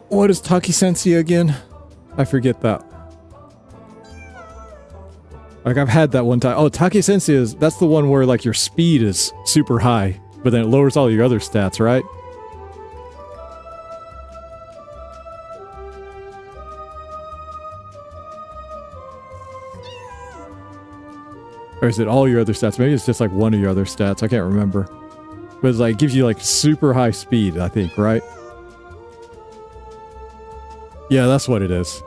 What is Taki-sensei again? I forget that. Like, I've had that one time. Oh, Taki-sensei is... That's the one where, like, your speed is super high, but then it lowers all your other stats, right? Or is it all your other stats? Maybe it's just, like, one of your other stats. I can't remember. But it's, like, gives you, like, super high speed, I think, right? Yeah, that's what it is.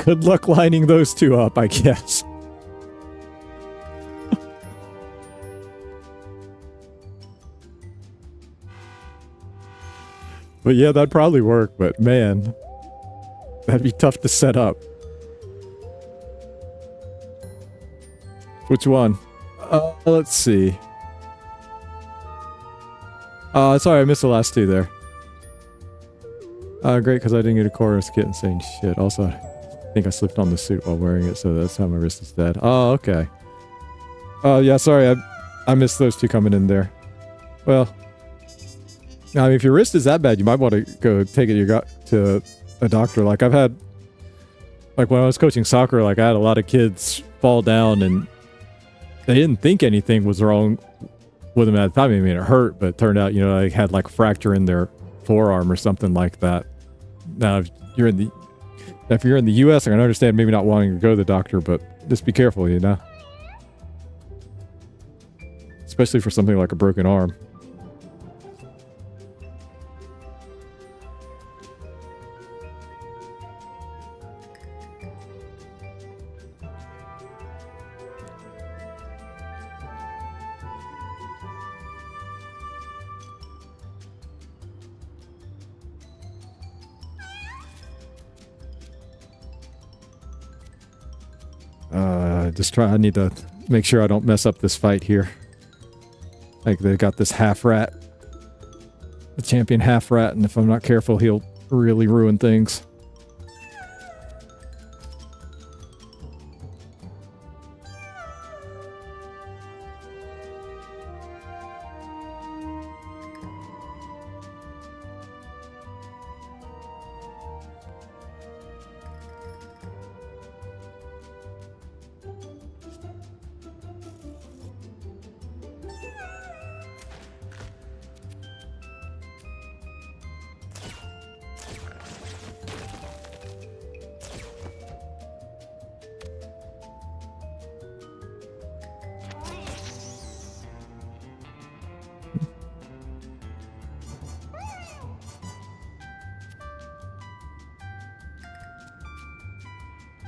Good luck lining those two up, I guess. But yeah, that'd probably work, but man, that'd be tough to set up. Which one? Let's see. Sorry, I missed the last two there. Great, because I didn't get a chorus kit and saying shit. Also, I think I slipped on the suit while wearing it, so that's how my wrist is dead. Oh, okay. Yeah, sorry, I missed those two coming in there. Well, I mean, if your wrist is that bad, you might want to go take it to a doctor. Like, I've had, like, when I was coaching soccer, like, I had a lot of kids fall down and they didn't think anything was wrong with them at the time. I mean, it hurt, but it turned out, you know, they had, like, a fracture in their forearm or something like that. Now, if you're in the U.S., I can understand maybe not wanting to go to the doctor, but just be careful, you know? Especially for something like a broken arm. I need to make sure I don't mess up this fight here. Like, they got this half rat. The champion half rat, and if I'm not careful, he'll really ruin things.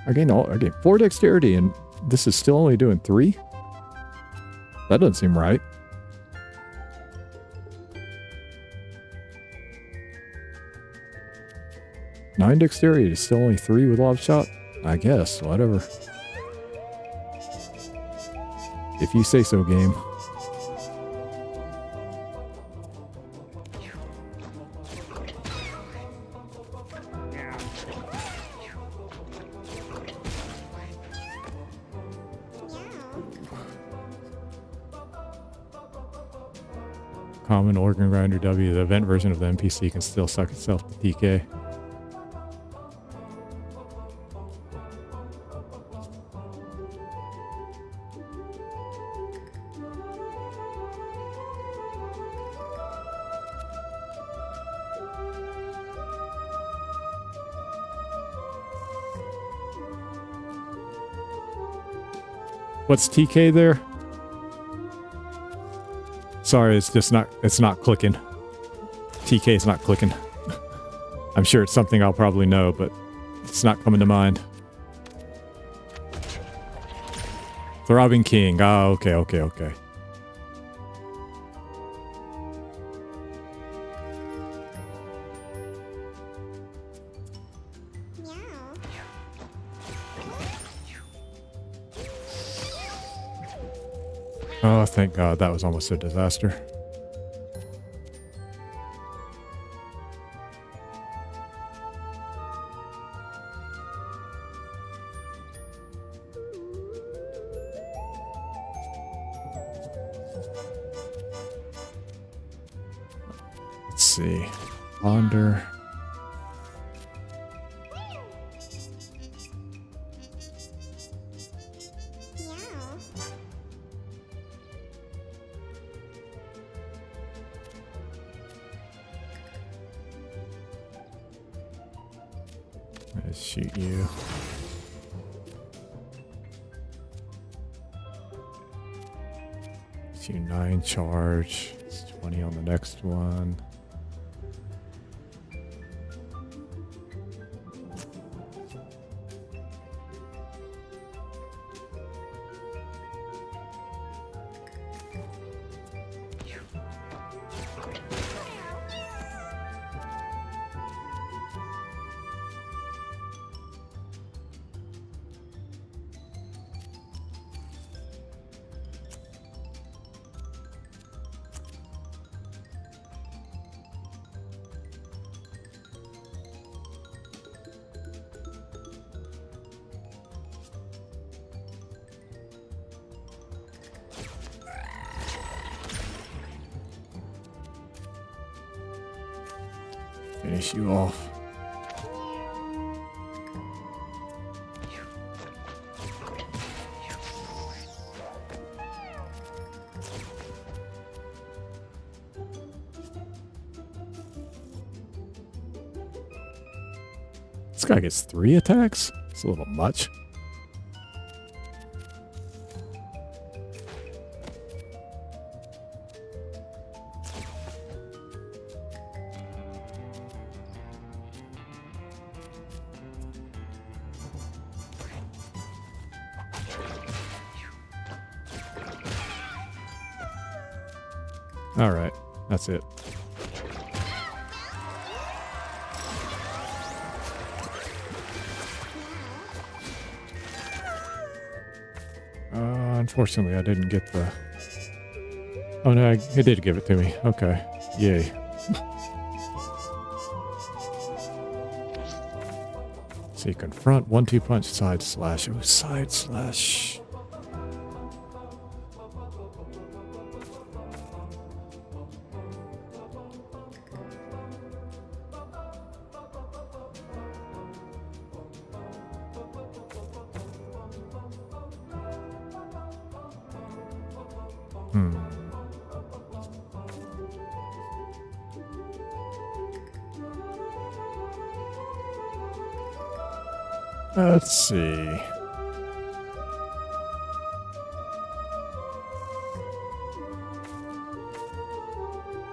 I gained 4 dexterity, and this is still only doing 3? That doesn't seem right. Nine dexterity is still only 3 with lob shot? I guess, whatever. If you say so, game. Common organ grinder W, the event version of the NPC can still suck itself to TK. What's TK there? Sorry, it's just not, it's not clicking. TK is not clicking. I'm sure it's something I'll probably know, but it's not coming to mind. Throbbing King. Ah, okay. Oh, thank God. That was almost a disaster. Let's see. Ponder. Let's shoot you. It's you 9 charge. It's 20 on the next one. Finish you off. This guy gets 3 attacks? It's a little much. All right, that's it. Unfortunately, I didn't get the... Oh no, it did give it to me. Okay, yay. So you confront, 1-2 punch, side slash. Oh, side slash. Let's see.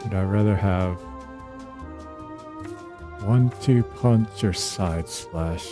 Would I rather have 1-2 punch or side slash?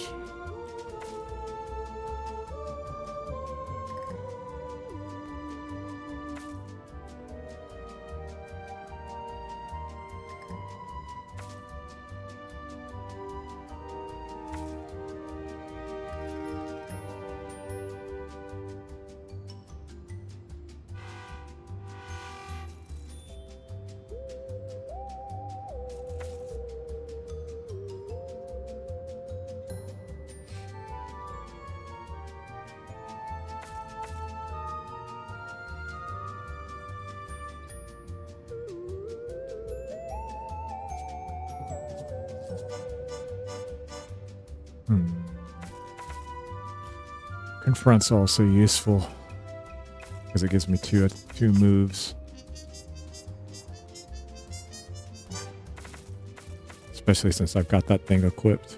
Confront's also useful because it gives me two moves. Especially since I've got that thing equipped.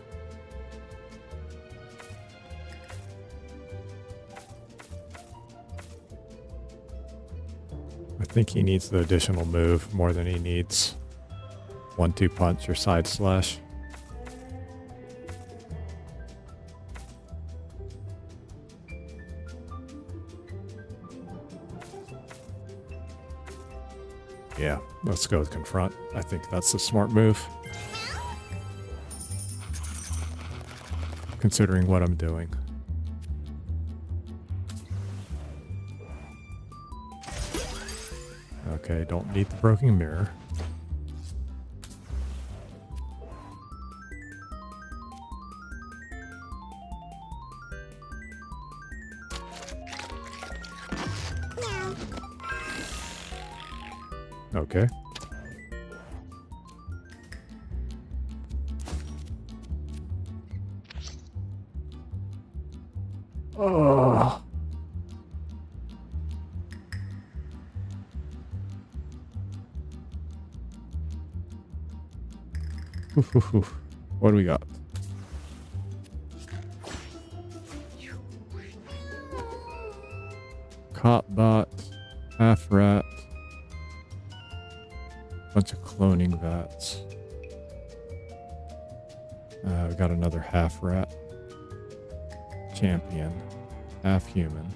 I think he needs the additional move more than he needs 1-2 punch or side slash. Yeah, let's go with confront. I think that's a smart move. Considering what I'm doing. Okay, don't need the broken mirror. Okay. Oh. What do we got? Cop bot, half rat. Bunch of cloning vats. We got another half rat. Champion. Half human.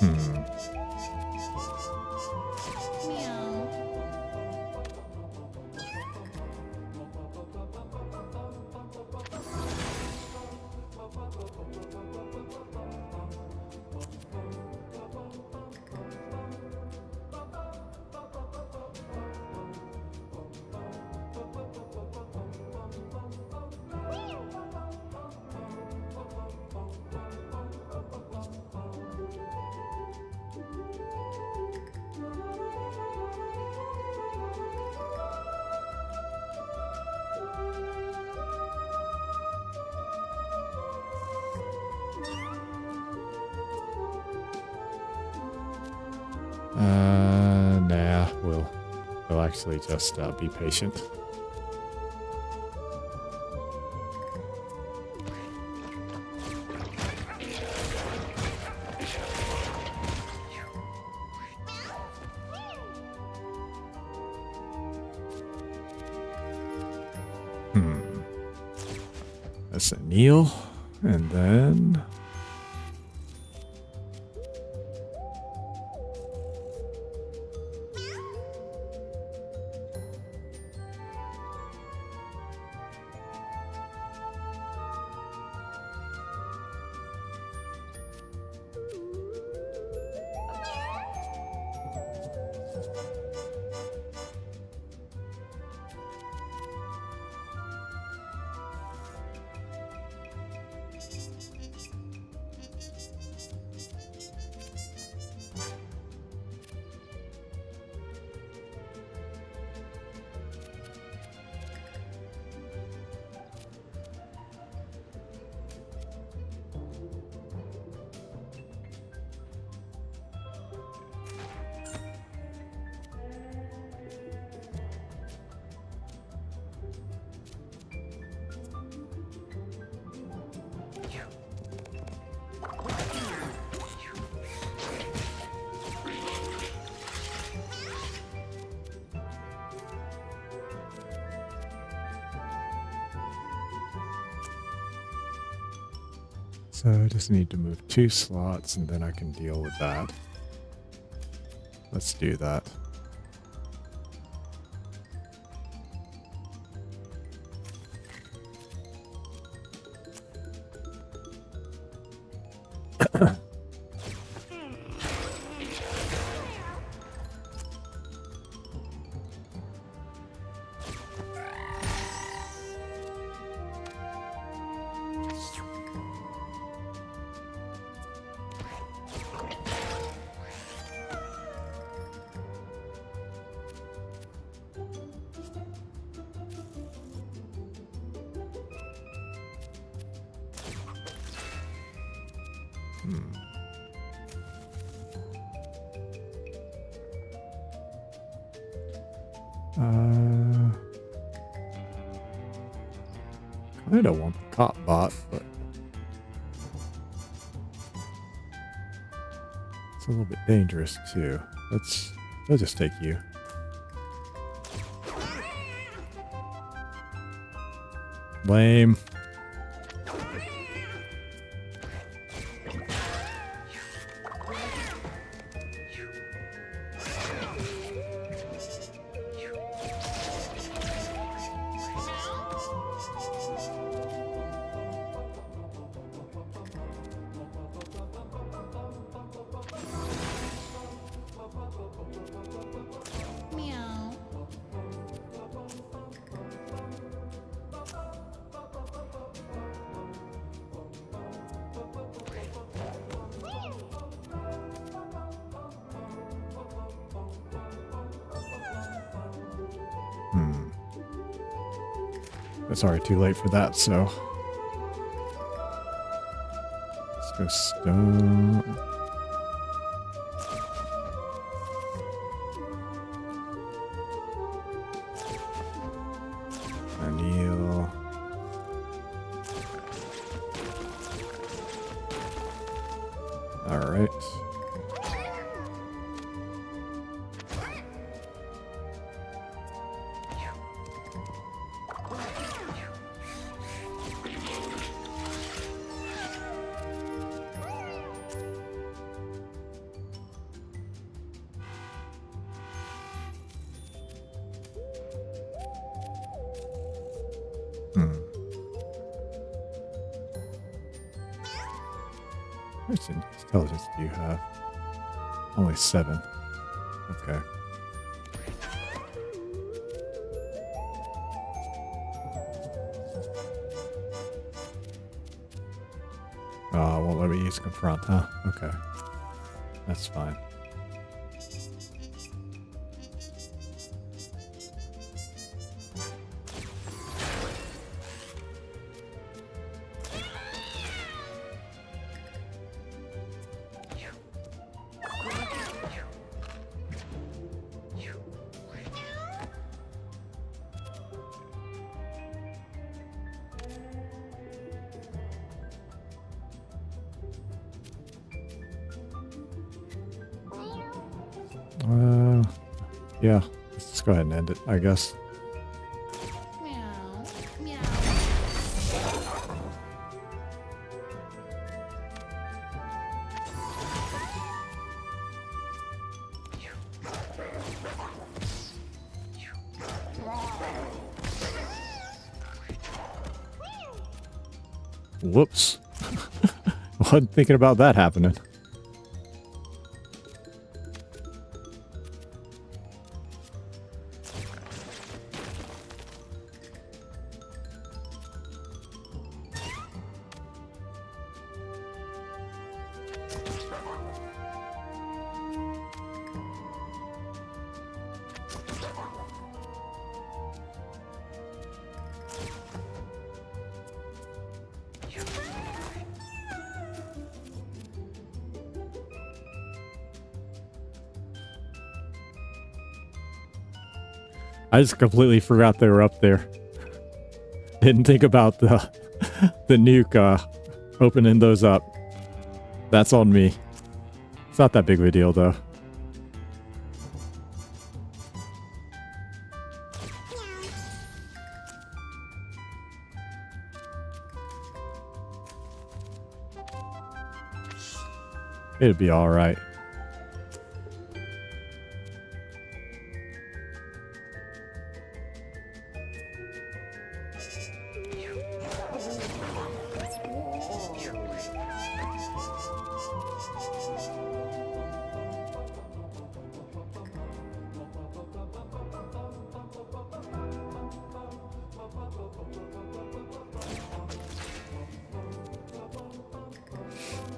Meow. Nah, we'll actually just be patient. That's a kneel, and then so I just need to move 2 slots and then I can deal with that. Let's do that. I don't want the cop bot, but it's a little bit dangerous too. I'll just take you. Lame. Meow. It's already too late for that, so let's go stone. Anil. All right. How much intelligence do you have? Only 7. Okay. Won't let me use confront, huh? Okay. That's fine. Yeah. Let's just go ahead and end it, I guess. Meow. Meow. Whoops. Wasn't thinking about that happening. I just completely forgot they were up there. Didn't think about the nuke opening those up. That's on me. It's not that big of a deal though. It'd be all right.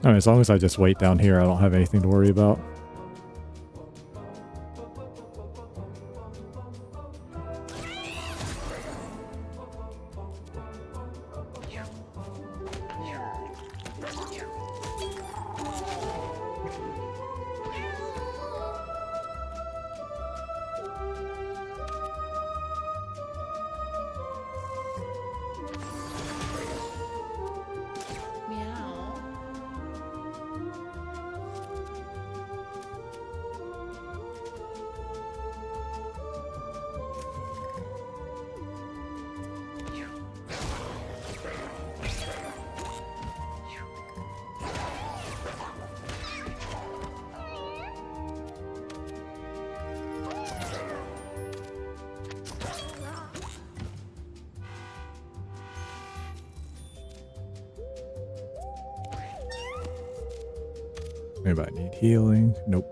I mean, as long as I just wait down here, I don't have anything to worry about. Meow. Anybody need healing? Nope.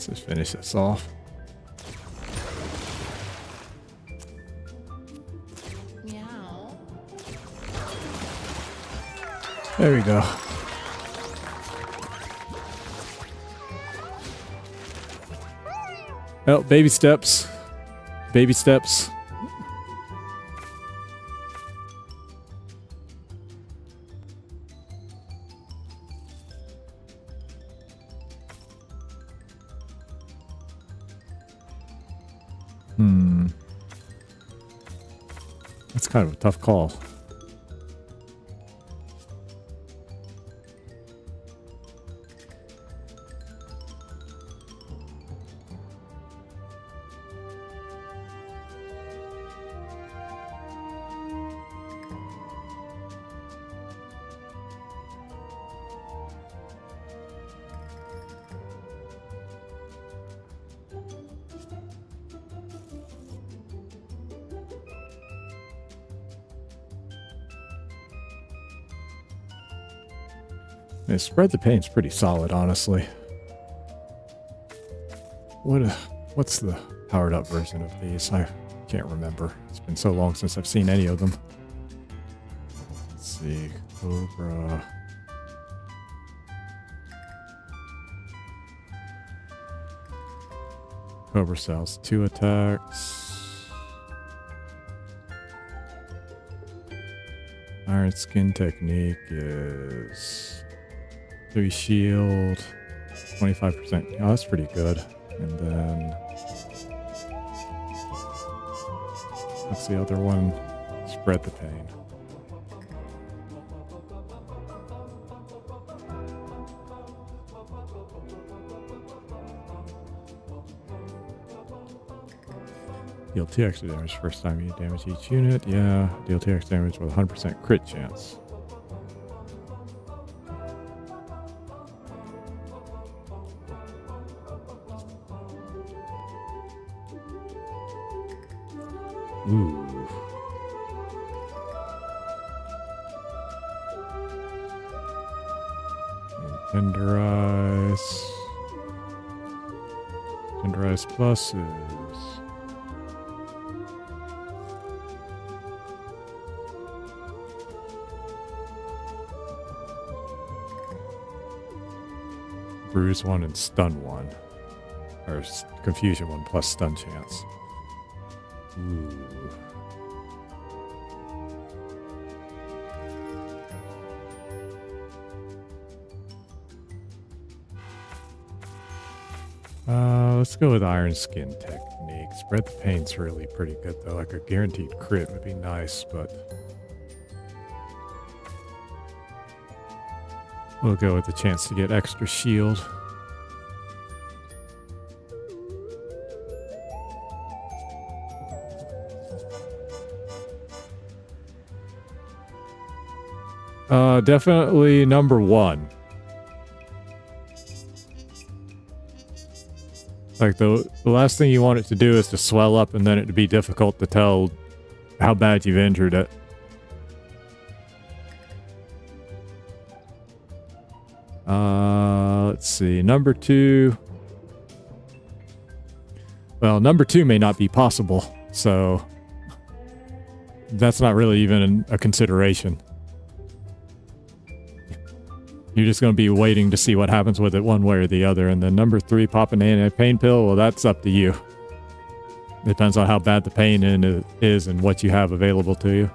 Let's just finish this off. Meow. There we go. Oh, baby steps. Baby steps. That's kind of a tough call. Yeah, spread the paint's pretty solid, honestly. What's the powered up version of these. I can't remember. It's been so long since I've seen any of them. Let's see. Cobra. Cobra sells 2 attacks. Iron Skin Technique is 3 shield, 25%. Oh, that's pretty good. And then what's the other one? Spread the Pain. Deal 2 extra damage first time you damage each unit. Yeah, deal 2 extra damage with 100% crit chance. Ooh. And Tenderize. Tenderize pluses. Bruise 1 and stun 1. Or confusion 1 plus stun chance. Ooh. Let's go with Iron Skin Technique. Spread the Pain's really pretty good though. Like a guaranteed crit would be nice, but we'll go with the chance to get extra shield. Definitely number 1. Like the last thing you want it to do is to swell up and then it'd be difficult to tell how bad you've injured it. Let's see. Number 2. Well, number 2 may not be possible, so that's not really even a consideration. You're just going to be waiting to see what happens with it one way or the other. And then number 3, pop an anti-pain pill. Well, that's up to you. Depends on how bad the pain is and what you have available to you.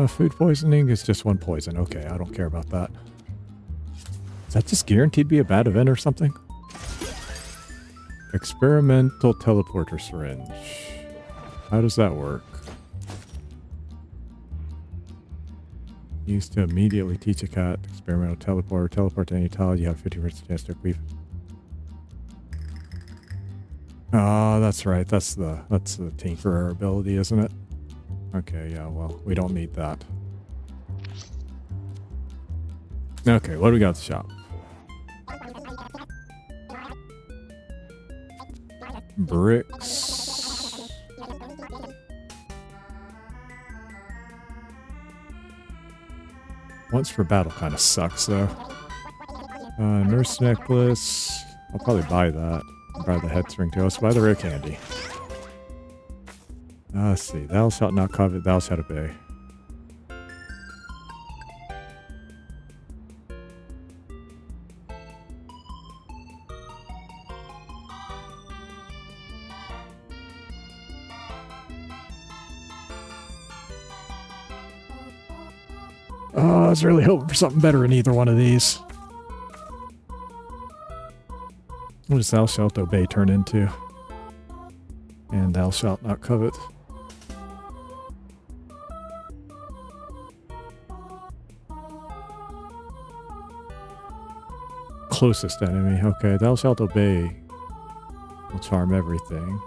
Food poisoning is just 1 poison. Okay, I don't care about that. Is that just guaranteed to be a bad event or something? Experimental teleporter syringe. How does that work? Used to immediately teach a cat. Experimental teleporter. Teleport to any tile. You have 50% chance to equip. Oh, that's right. That's the Tinkerer ability, isn't it? Okay, yeah, well, we don't need that. Okay, what do we got at the shop? Bricks. Once for battle kind of sucks, though. Nurse necklace. I'll probably buy that. I'll buy the head string too. Let's buy the rare candy. Let's see. Thou shalt not covet, thou shalt obey. Oh, I was really hoping for something better in either one of these. What does thou shalt obey turn into? And thou shalt not covet. Closest enemy. Okay, thou shalt obey will charm everything.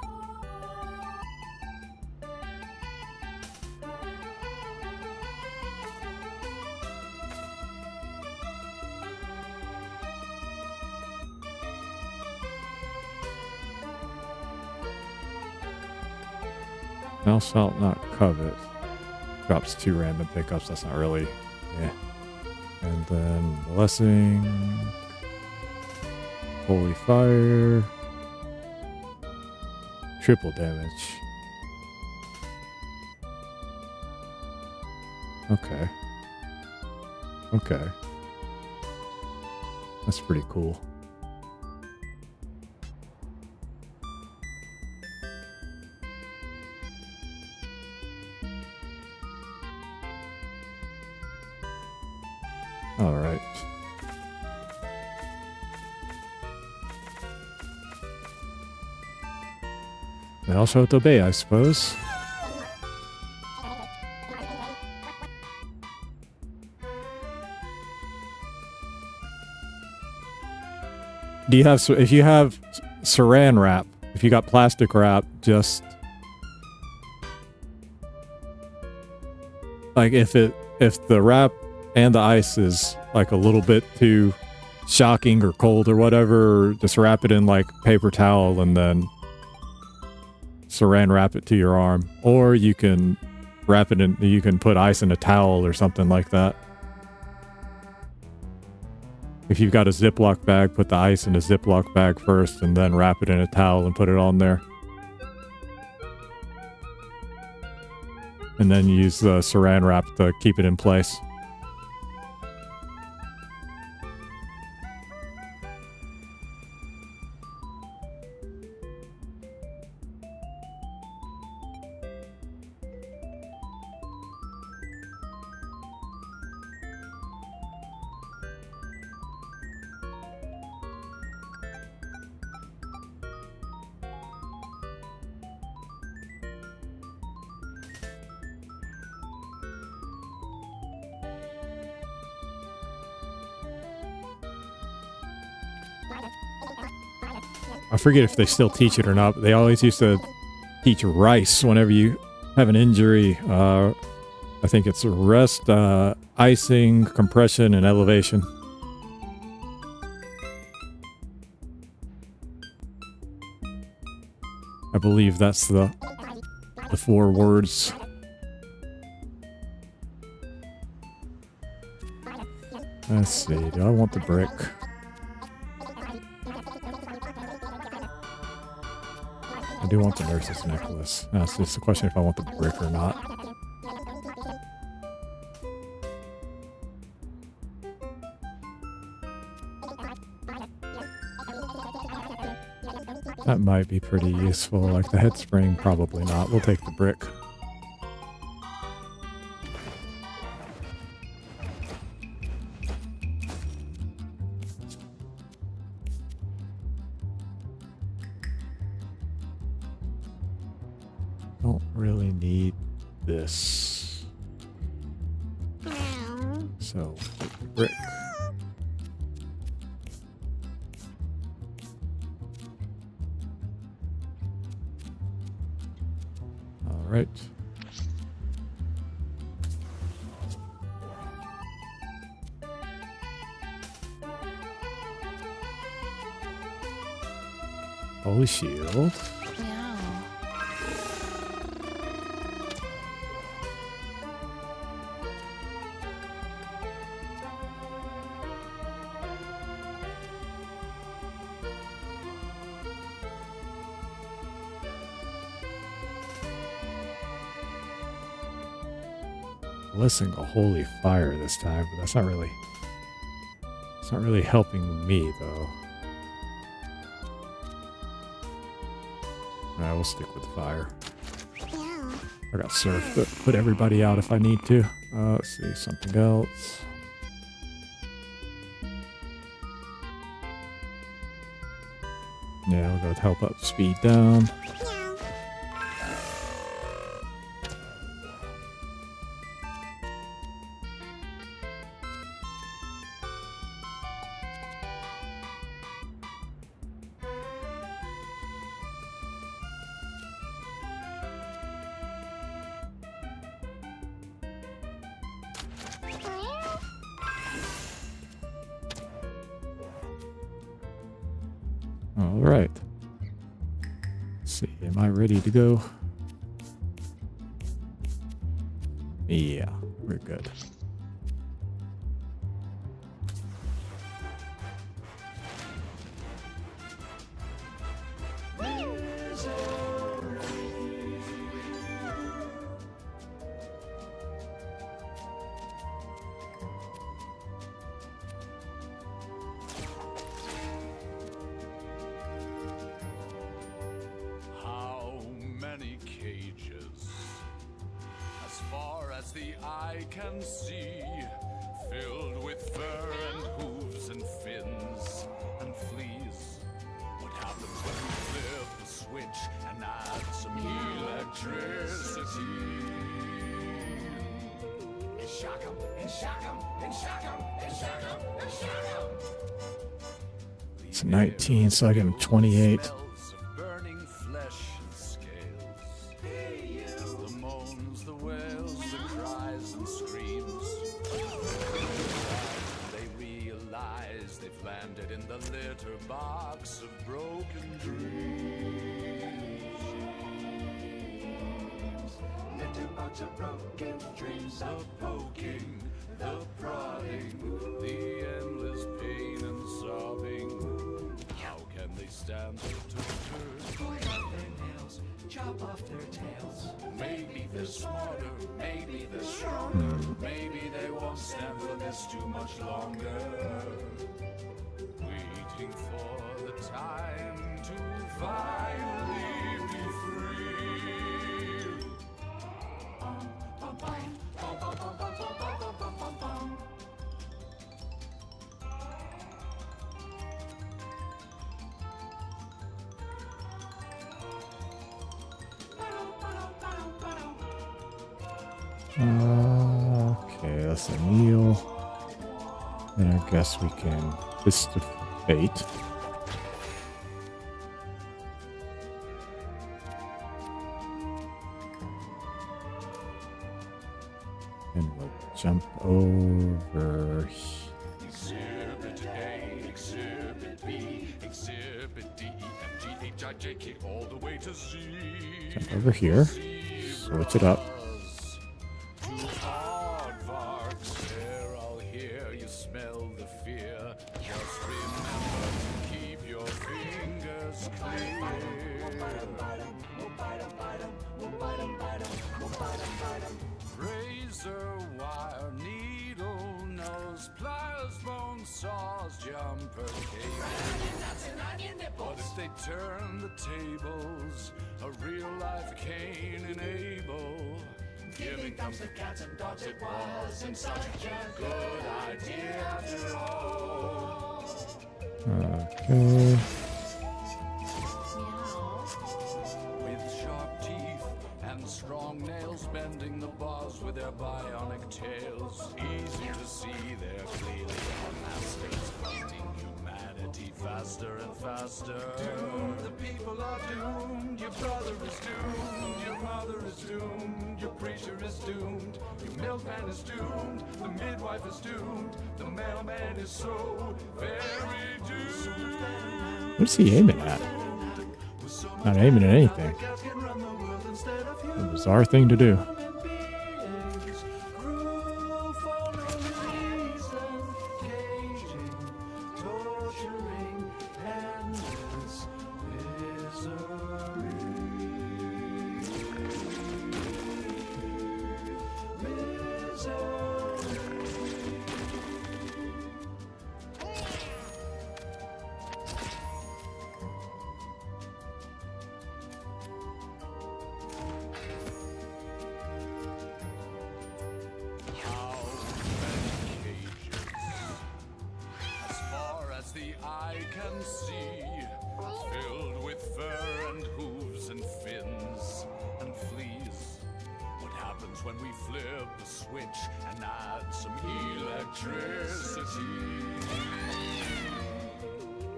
Thou shalt not covet. Drops 2 random pickups. That's not really. Yeah. And then blessing. Holy fire. Triple damage. Okay. Okay. That's pretty cool. All right. Thou shalt obey, I suppose. Do you have, if you have saran wrap, if you got plastic wrap, just like if the wrap and the ice is like a little bit too shocking or cold or whatever, just wrap it in like paper towel and then saran wrap it to your arm. Or you can wrap it in, you can put ice in a towel or something like that. If you've got a Ziploc bag, put the ice in a Ziploc bag first and then wrap it in a towel and put it on there. And then use the saran wrap to keep it in place. I forget if they still teach it or not, but they always used to teach rice whenever you have an injury. I think it's rest, icing, compression, and elevation. I believe that's the 4 words. Let's see, do I want the brick? I do want the nurse's necklace. It's just a question if I want the brick or not. That might be pretty useful. Like the head spring, probably not. We'll take the brick. Don't really need this. So, brick. All right. Holy shield. Blessing a holy fire this time, but that's not really, it's not really helping me though. Alright, we'll stick with fire. I got surf, but put everybody out if I need to. Let's see, something else. Yeah, we'll go with help up, speed down. All right. Let's see, am I ready to go? Yeah, we're good. How many cages? As far as the eye can see, filled with fur and hooves and fins and fleas. What happens when we flip the switch and add some electricity? And shock 'em, and shock 'em, and shock 'em, and shock 'em, and shock 'em. It's 19, so I give him 28. Smells of burning flesh and scales. The moans, the wails, the cries and screams. They realize they've landed in the litter box of broken dreams. Litter box of broken dreams. The poking, the prodding, the endless pain and sobbing. How can they stand the torture? Point out their nails, chop off their tails. Maybe they're smarter, maybe they're stronger. Maybe they won't stand for this too much longer. Waiting for the time to finally be free. Bum, bum, bum, bum, bum, bum, bum, bum, bum, bum, bum, bum. Okay, that's a meal. And I guess we can fist of fate. And we'll jump over here. Exhibit A, Exhibit B, Exhibit D, E, F, G, H, I, J, K, all the way to Z. Jump over here. Switch it up. To aardvarks, there I'll hear you smell the fear. Just remember to keep your fingers clear. Razor wire, needle nose, pliers, bone saws, jumper cables. But if they turn the tables, a real life Cain and Abel. Giving thumbs to cats and dogs, it wasn't such a good idea after all. Okay. With sharp teeth and strong nails bending the bars with their bionic tails. Easy to see they're clearly our masters, fighting humanity faster and faster. Doomed, the people are doomed. Your brother is doomed. Your mother is doomed. Your preacher is doomed. Your milkman is doomed. The midwife is doomed. The mailman is so very doomed. What's he aiming at? Not aiming at anything. A bizarre thing to do. The eye can see, filled with fur and hooves and fins and fleas. What happens when we flip the switch and add some electricity?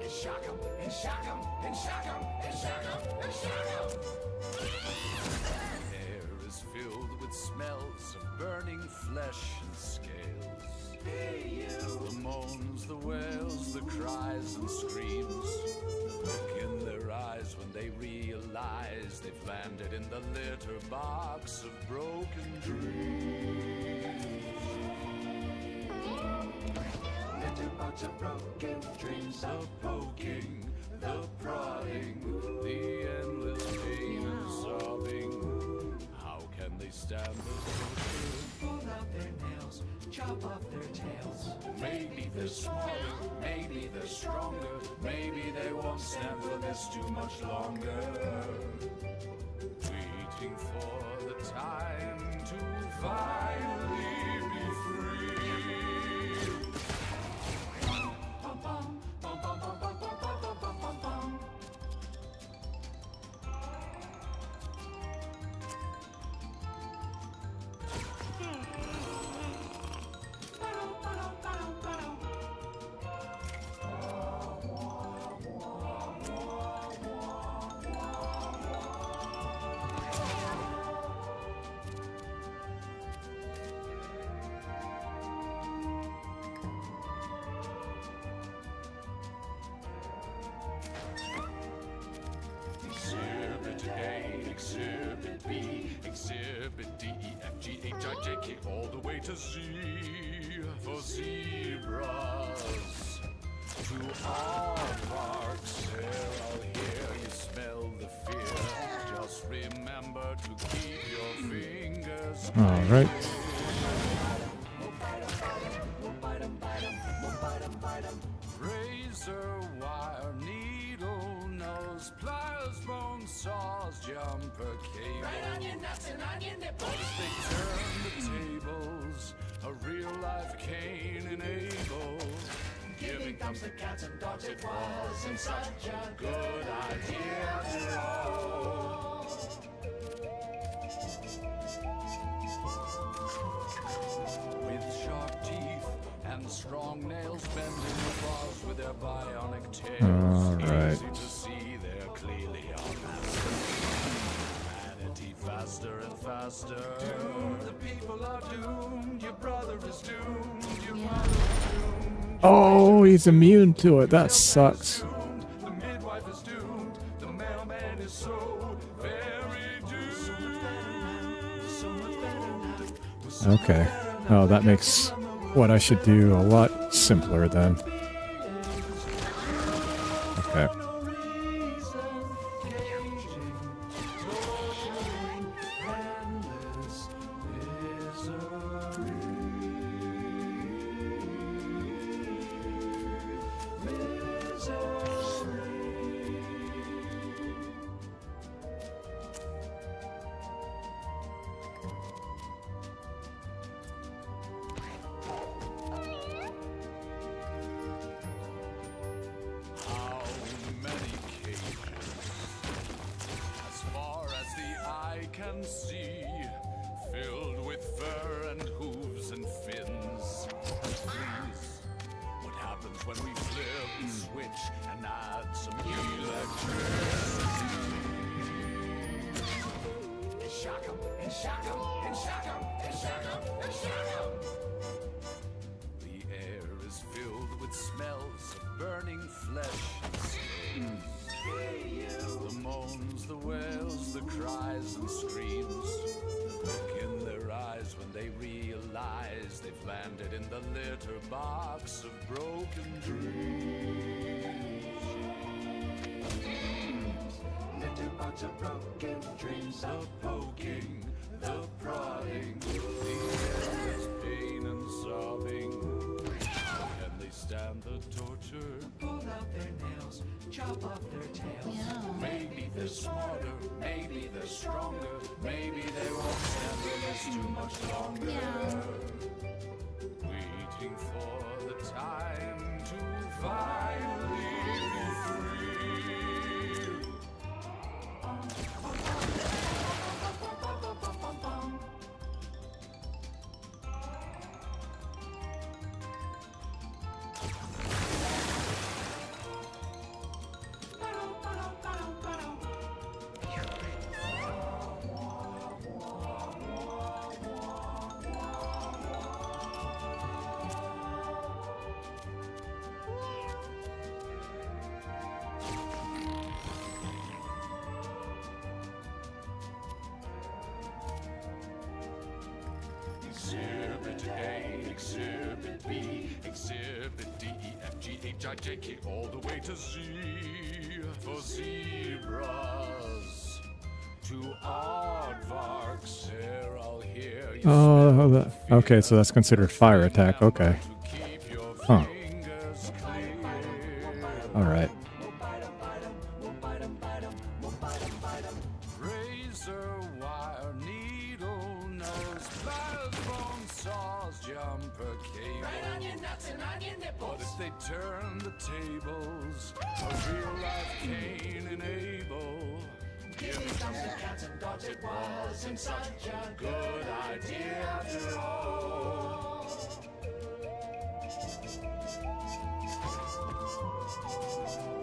And shock 'em, and shock 'em, and shock 'em, and shock 'em, and shock 'em. Air is filled with smells of burning flesh and scales. The moans, the wails, the cries and screams. The look in their eyes when they realize they've landed in the litter box of broken dreams. bunch of broken dreams, the poking, the prodding, the endless pain and sobbing. How can they stand the torture? Pull out their nails, chop off their tails. Maybe they're smarter, maybe they're stronger, maybe they won't stand for this too much longer. Waiting for the time to finally be free. Bum, bum, bum, bum, bum, bum, bum, bum, bum, bum, bum. Exhibit A, Exhibit B, Exhibit D, E, F, G, H, I, J, K, all the way to Z for zebras. To all parks, there I'll hear you smell the fear. Just remember to keep your fingers All right. razor wire, needle nose, pliers, bone saws, jumper cable. Right on your nuts and on your nipples. They turn the tables, a real life Cain and Abel. Giving thumbs to cats and dogs, it wasn't such a good idea after all. With sharp teeth and strong nails bending the bars with their bionic tails. All right. Easy to see they're clearly our masters. Humanity faster and faster. Doomed, the people are doomed. Your brother is doomed. Your mother is doomed. Oh, he's immune to it. That sucks. Doomed. The midwife is doomed. The mailman is so very doomed. So much better now. Okay. Oh, that makes what I should do a lot simpler then. Okay. How many cages? As far as the eye can see, filled with fur and hooves and fins. Please, what happens when we flip the switch and add some electricity? And shock 'em, and shock 'em, and shock 'em, and shock 'em, and shock 'em. The air is filled with smells of burning flesh and skin. The moans, the wails, the cries and screams. The look in their eyes when they realize they've landed in the litter box of broken dreams. Litter box of broken dreams, the poking, the prodding, the endless pain and sobbing. How can they stand the torture? Pull out their nails, chop off their tails. Maybe they're smarter, maybe they're stronger, maybe they won't stand this too much longer. Waiting for the time to finally be free. Exhibit A, Exhibit B, Exhibit D, E, F, G, H, I, J, K, all the way to Z for zebras. To aardvarks, there I'll hear you. Oh, okay, so that's considered fire attack. Okay. Huh. All right. Razor wire, needle nose, backbone saws, jumper cable. But if they turn the tables, a real life Cain and Abel. Give me something cats and dogs, it wasn't such a good idea after all.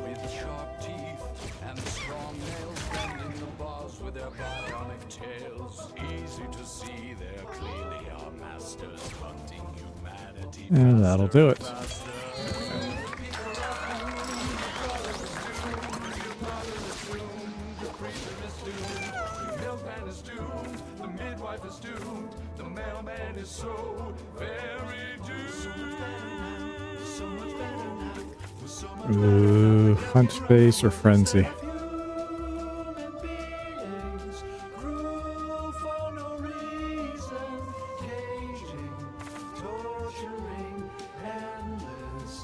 With sharp teeth and strong nails, bending the bars with their bionic tails. Easy to see they're clearly our masters, hunting humanity. And that'll do it. The midwife is doomed. The mailman is so very doomed. So much better now. Ooh, punch face or frenzy. Cruel for no reason. Caging, torturing, endless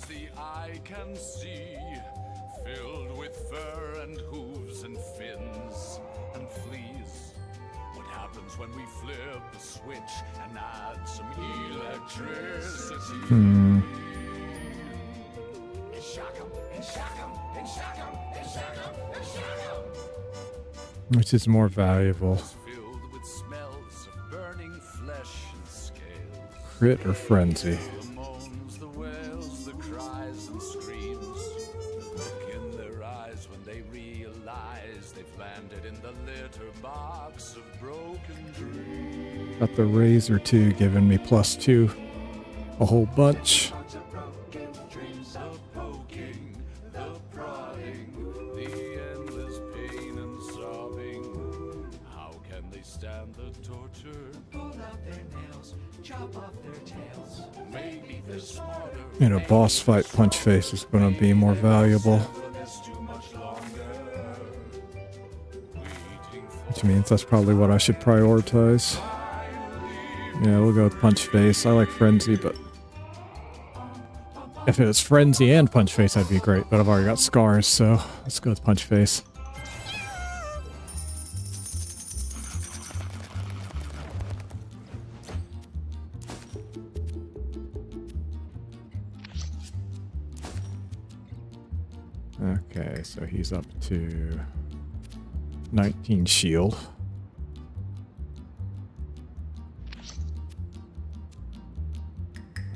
the eye can see, filled with fur and hooves and fins and fleas. What happens when we flip the switch and add some electricity? And shock 'em, and shock 'em, and shock 'em, and shock 'em, and shock 'em. Which is more valuable? Filled with smells of burning flesh and scales. Crit or frenzy? The moans, the wails, the cries and screams. The look in their eyes when they realize they've landed in the litter box of broken dreams. Got the razor too, giving me +2. A whole bunch. The poking, the prodding, the endless pain and sobbing. How can they stand the torture? Pull out their nails, chop off their tails. Maybe they're smarter. In a boss fight, punch face is going to be more valuable. Which means that's probably what I should prioritize. Yeah, we'll go with punch face. I like frenzy, but if it was frenzy and punch face, that'd be great. But I've already got scars, so let's go with punch face. Okay, so he's up to 19 shield.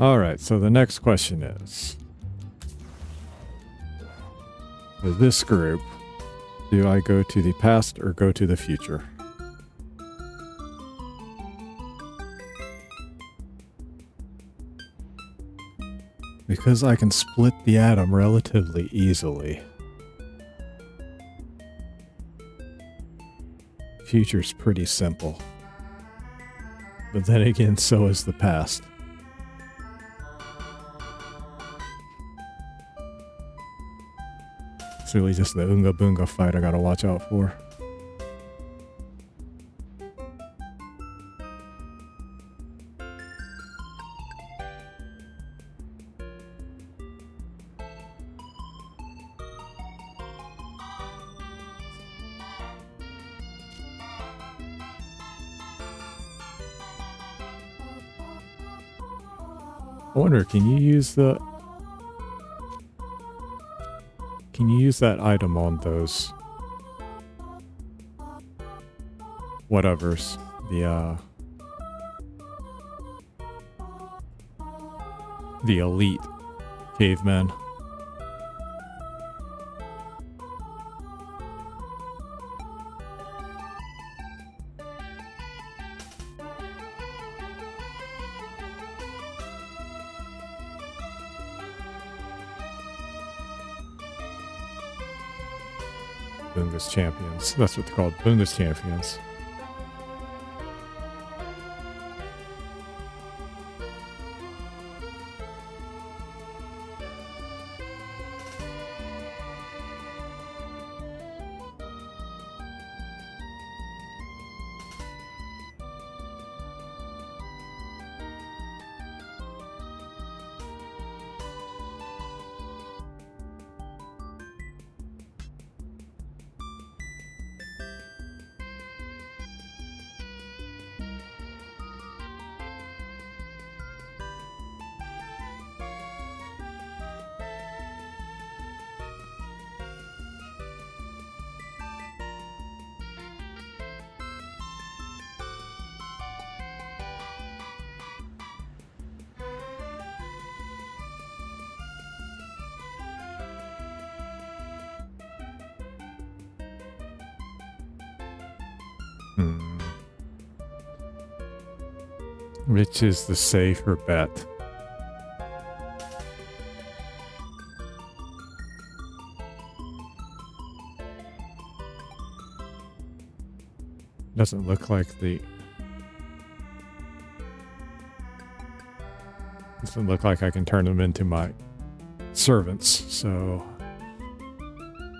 Alright, so the next question is, with this group, do I go to the past or go to the future? Because I can split the atom relatively easily. Future's pretty simple. But then again, so is the past. It's really just the Oonga Boonga fight I gotta watch out for. I wonder, can you use that item on those whatevers? the elite cavemen. Bungus champions. That's what they're called. Bungus champions. Which is the safer bet? Doesn't look like the... Doesn't look like I can turn them into my servants, so...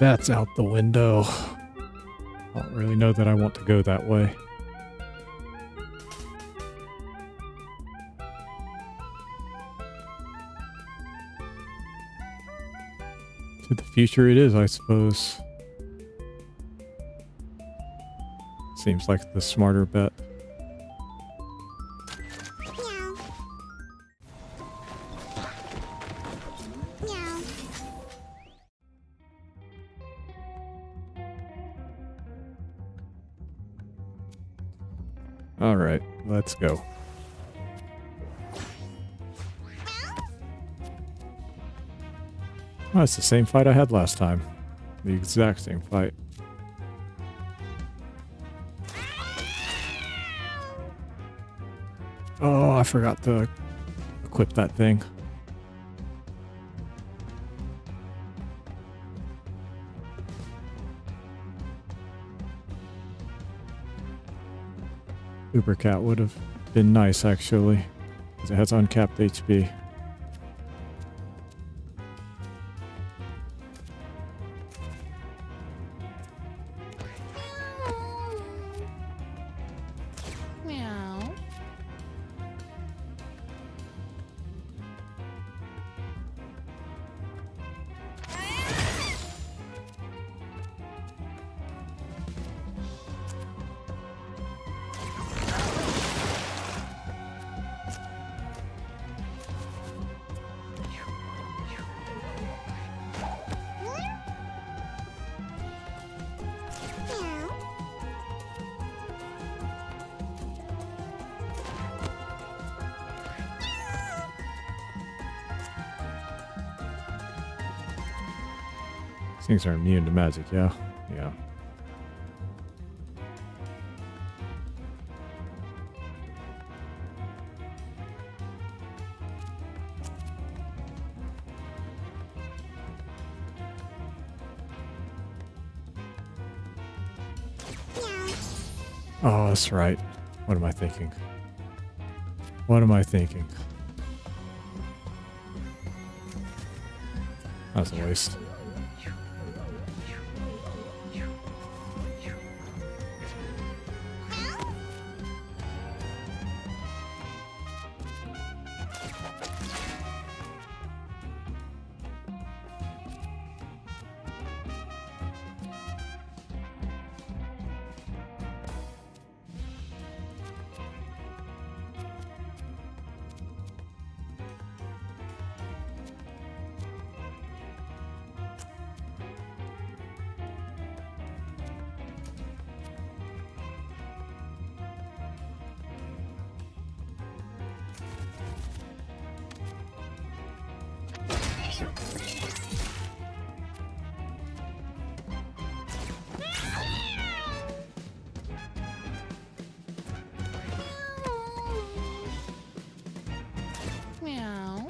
That's out the window. I don't really know that I want to go that way. To the future it is, I suppose. Seems like the smarter bet. All right, let's go. Oh, it's the same fight I had last time. The exact same fight. Oh, I forgot to equip that thing. Uber Cat would have been nice, actually, because it has uncapped HP. Meow. These things are immune to magic, yeah? Yeah. Oh, that's right. What am I thinking? What am I thinking? That's a waste. Meow.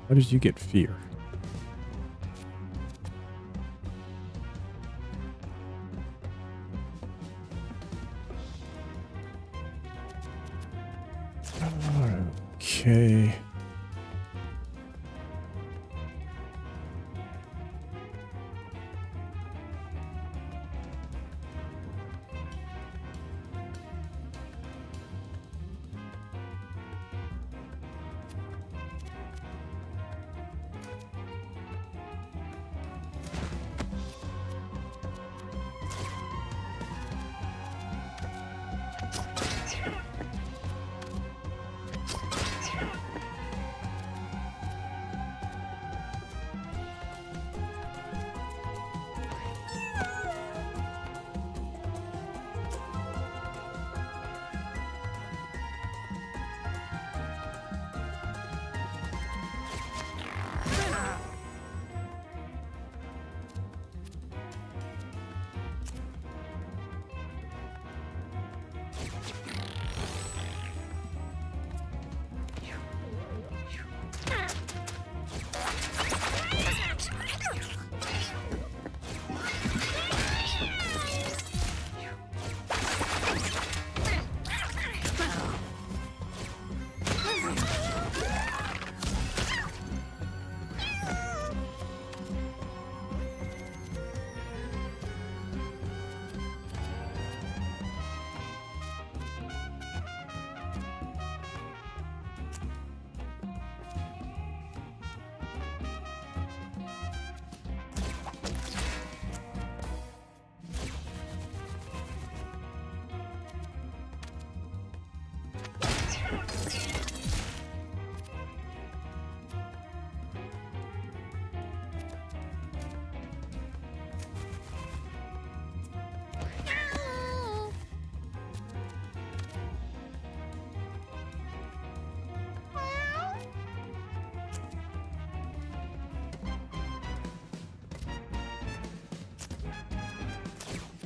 How did you get fear? Okay.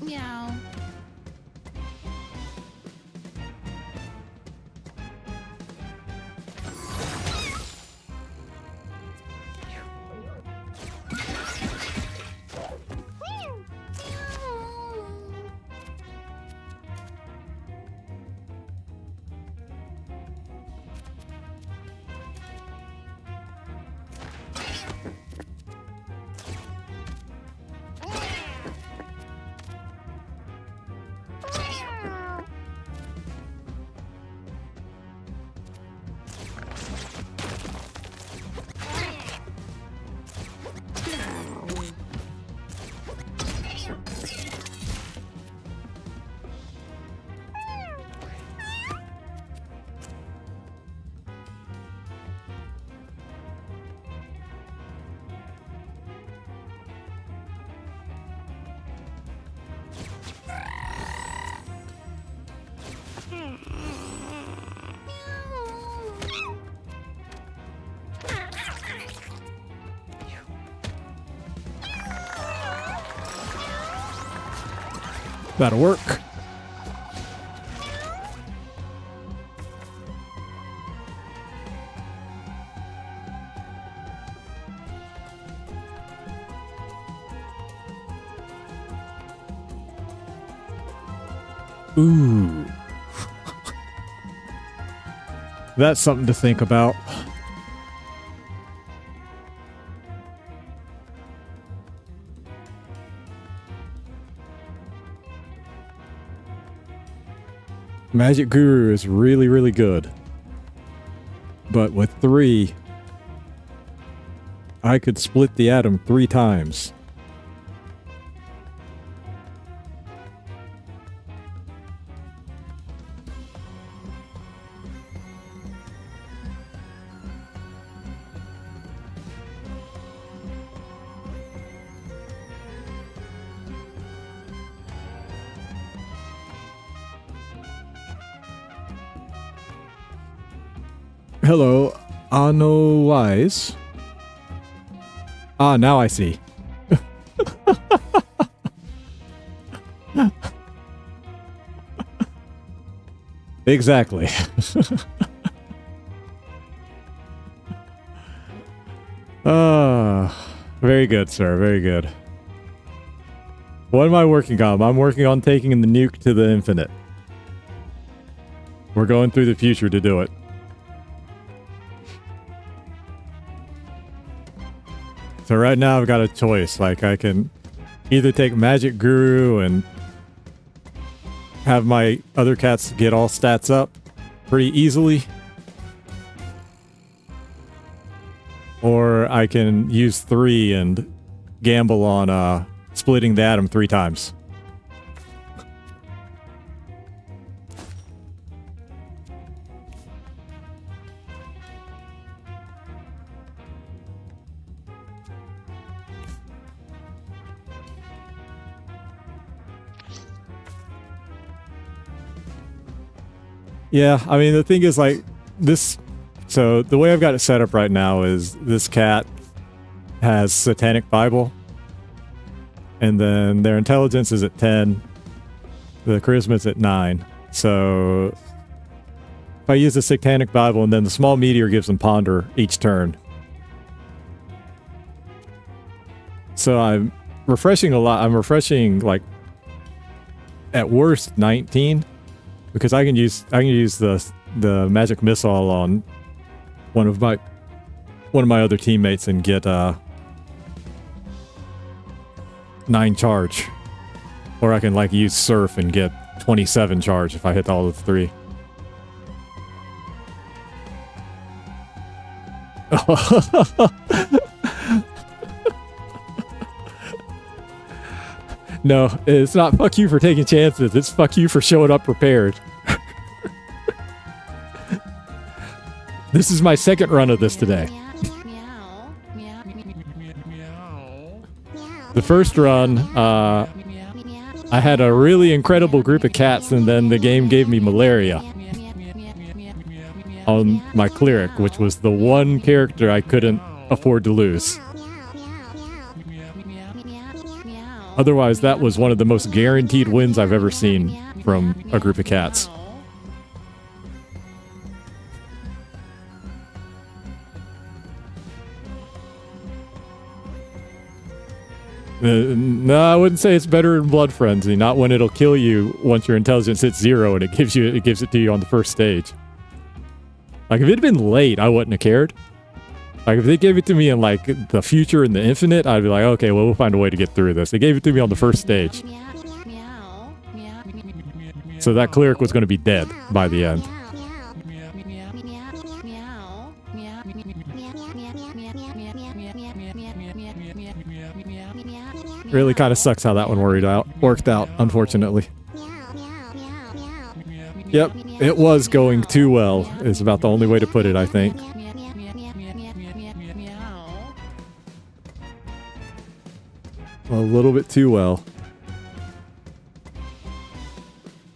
Meow. That'll work. Ooh. That's something to think about. Magic Guru is really, really good. But with 3, I could split the atom 3 times. Hello, Ano Wise. Ah, now I see. Exactly. Very good, sir. Very good. What am I working on? I'm working on taking the nuke to the infinite. We're going through the future to do it. So right now I've got a choice. Like, I can either take Magic Guru and have my other cats get all stats up pretty easily, or I can use 3 and gamble on splitting the atom 3 times. Yeah, I mean, the thing is, like, this... So, the way I've got it set up right now is this cat has Satanic Bible. And then their intelligence is at 10. The charisma is at 9. So, if I use the Satanic Bible and then the small meteor gives them ponder each turn. So, I'm refreshing a lot. I'm refreshing, like, at worst, 19. Because I can use the magic missile on one of my other teammates and get 9 charge, or I can like use surf and get 27 charge if I hit all of 3. No, it's not fuck you for taking chances. It's fuck you for showing up prepared. This is my second run of this today. The first run, I had a really incredible group of cats, and then the game gave me malaria on my cleric, which was the one character I couldn't afford to lose. Otherwise, that was one of the most guaranteed wins I've ever seen from a group of cats. No, I wouldn't say it's better in Blood Frenzy. Not when it'll kill you once your intelligence hits 0 and it gives it to you on the first stage. Like, if it had been late, I wouldn't have cared. Like, if they gave it to me in, like, the future and the infinite, I'd be like, okay, well, we'll find a way to get through this. They gave it to me on the first stage. So that cleric was going to be dead by the end. Really kind of sucks how that one worked out, unfortunately. Yep, it was going too well, is about the only way to put it, I think. A little bit too well.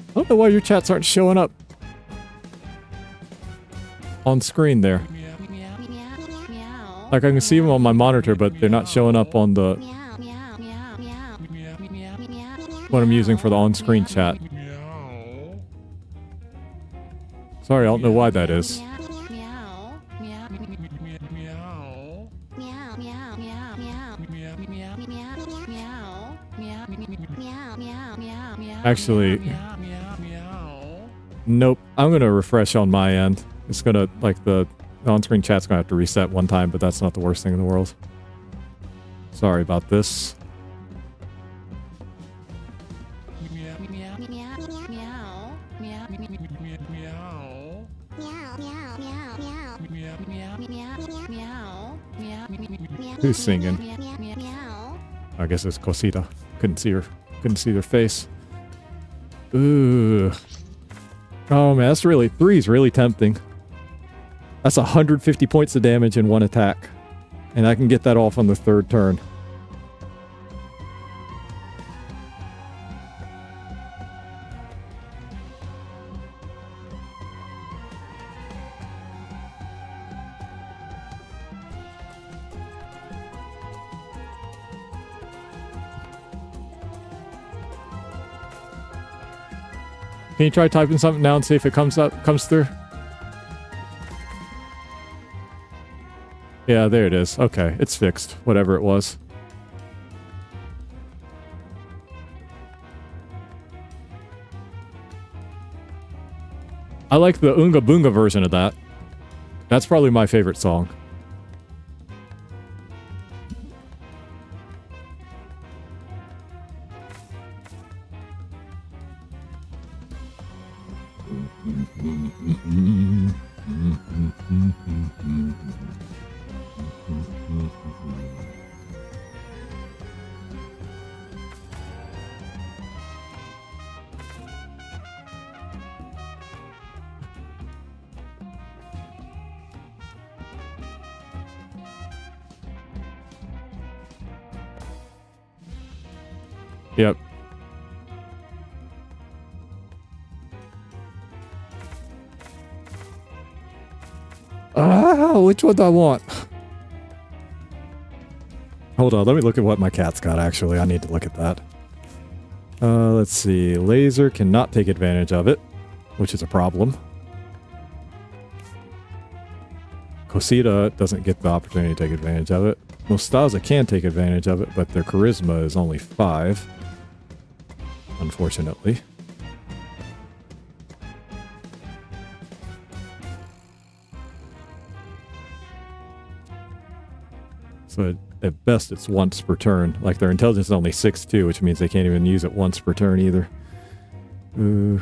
I don't know why your chats aren't showing up on screen there. Like, I can see them on my monitor, but they're not showing up on the... what I'm using for the on-screen chat. Sorry, I don't know why that is. Actually, nope. I'm gonna refresh on my end. It's gonna, like, the on-screen chat's gonna have to reset one time, but that's not the worst thing in the world. Sorry about this. Who's singing? I guess it's Cosita. Couldn't see their face. Ooh. Oh man, that's really 3 is really tempting. That's 150 points of damage in one attack. And I can get that off on the 3rd turn. Can you try typing something now and see if it comes through? Yeah, there it is. Okay, it's fixed. Whatever it was. I like the Oonga Boonga version of that. That's probably my favorite song. Yep. Which one do I want? Hold on, let me look at what my cat's got, actually. I need to look at that. Let's see. Laser cannot take advantage of it, which is a problem. Cosita doesn't get the opportunity to take advantage of it. Mostaza can take advantage of it, but their charisma is only 5. Unfortunately. So at best it's once per turn. Like their intelligence is only 6 too, which means they can't even use it once per turn either. Ooh.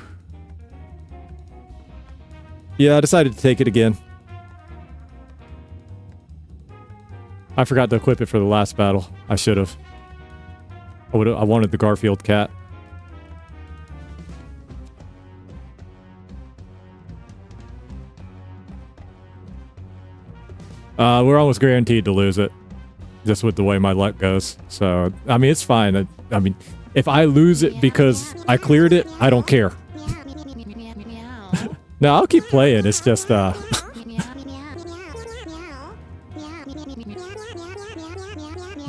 Yeah, I decided to take it again. I forgot to equip it for the last battle. I should have. I wanted the Garfield cat. We're almost guaranteed to lose it. Just with the way my luck goes. So, I mean, it's fine. I mean, if I lose it because I cleared it, I don't care. No, I'll keep playing. It's just, that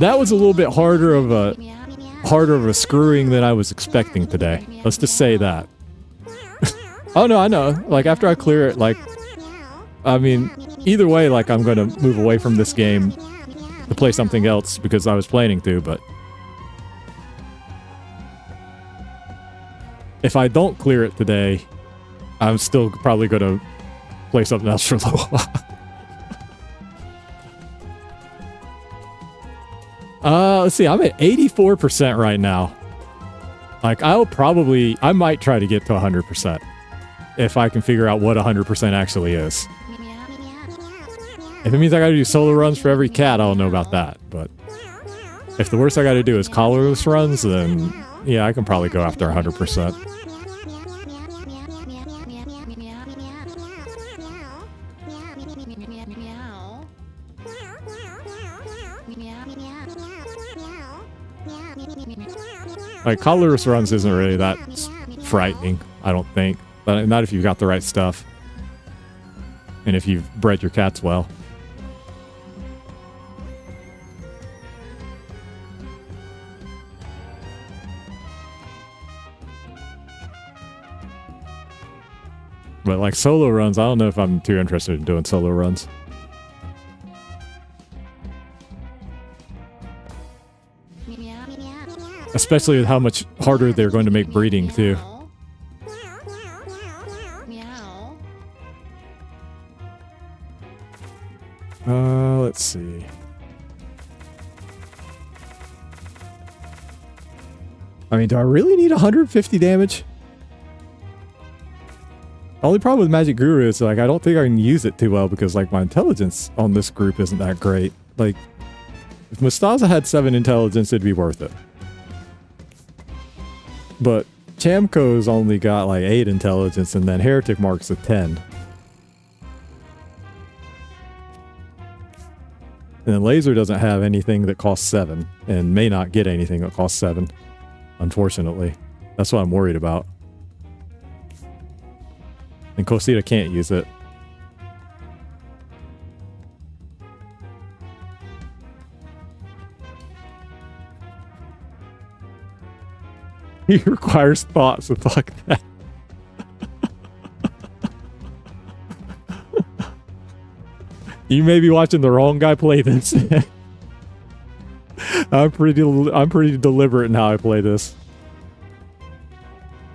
was a little bit harder of a screwing than I was expecting today. Let's just say that. Oh no, I know. Like after I clear it, like, I mean, either way, like I'm gonna move away from this game to play something else because I was planning to, but if I don't clear it today, I'm still probably gonna play something else for a little while. Let's see, I'm at 84% right now. Like, I might try to get to 100% if I can figure out what 100% actually is. If it means I gotta do solo runs for every cat, I don't know about that, but if the worst I gotta do is collarless runs, then yeah, I can probably go after 100%. Like, collarless runs isn't really that frightening, I don't think. But not if you've got the right stuff. And if you've bred your cats well. But like solo runs, I don't know if I'm too interested in doing solo runs. Especially with how much harder they're going to make breeding, too. Let's see. I mean, do I really need 150 damage? Only problem with Magic Guru is like I don't think I can use it too well because like my intelligence on this group isn't that great. Like if Mustaza had 7 intelligence, it'd be worth it. But Chamco's only got like 8 intelligence, and then Heretic Mark's a 10. And then Laser doesn't have anything that costs 7, and may not get anything that costs 7, unfortunately. That's what I'm worried about. And Cosita can't use it. He requires thought, so fuck that. You may be watching the wrong guy play this. I'm pretty deliberate in how I play this.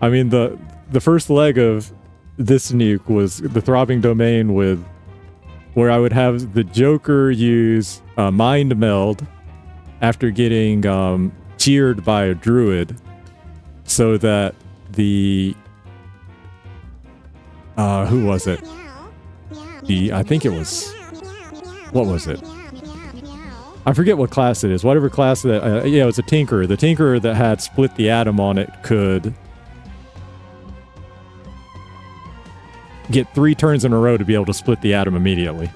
I mean, the first leg of this nuke was the Throbbing Domain with where I would have the Joker use Mind Meld after getting cheered by a druid, so that the who was it? I think it was, what was it? I forget what class it is. Whatever class that yeah, it was a Tinkerer. The Tinkerer that had Split the Atom on it could get 3 turns in a row to be able to split the atom immediately.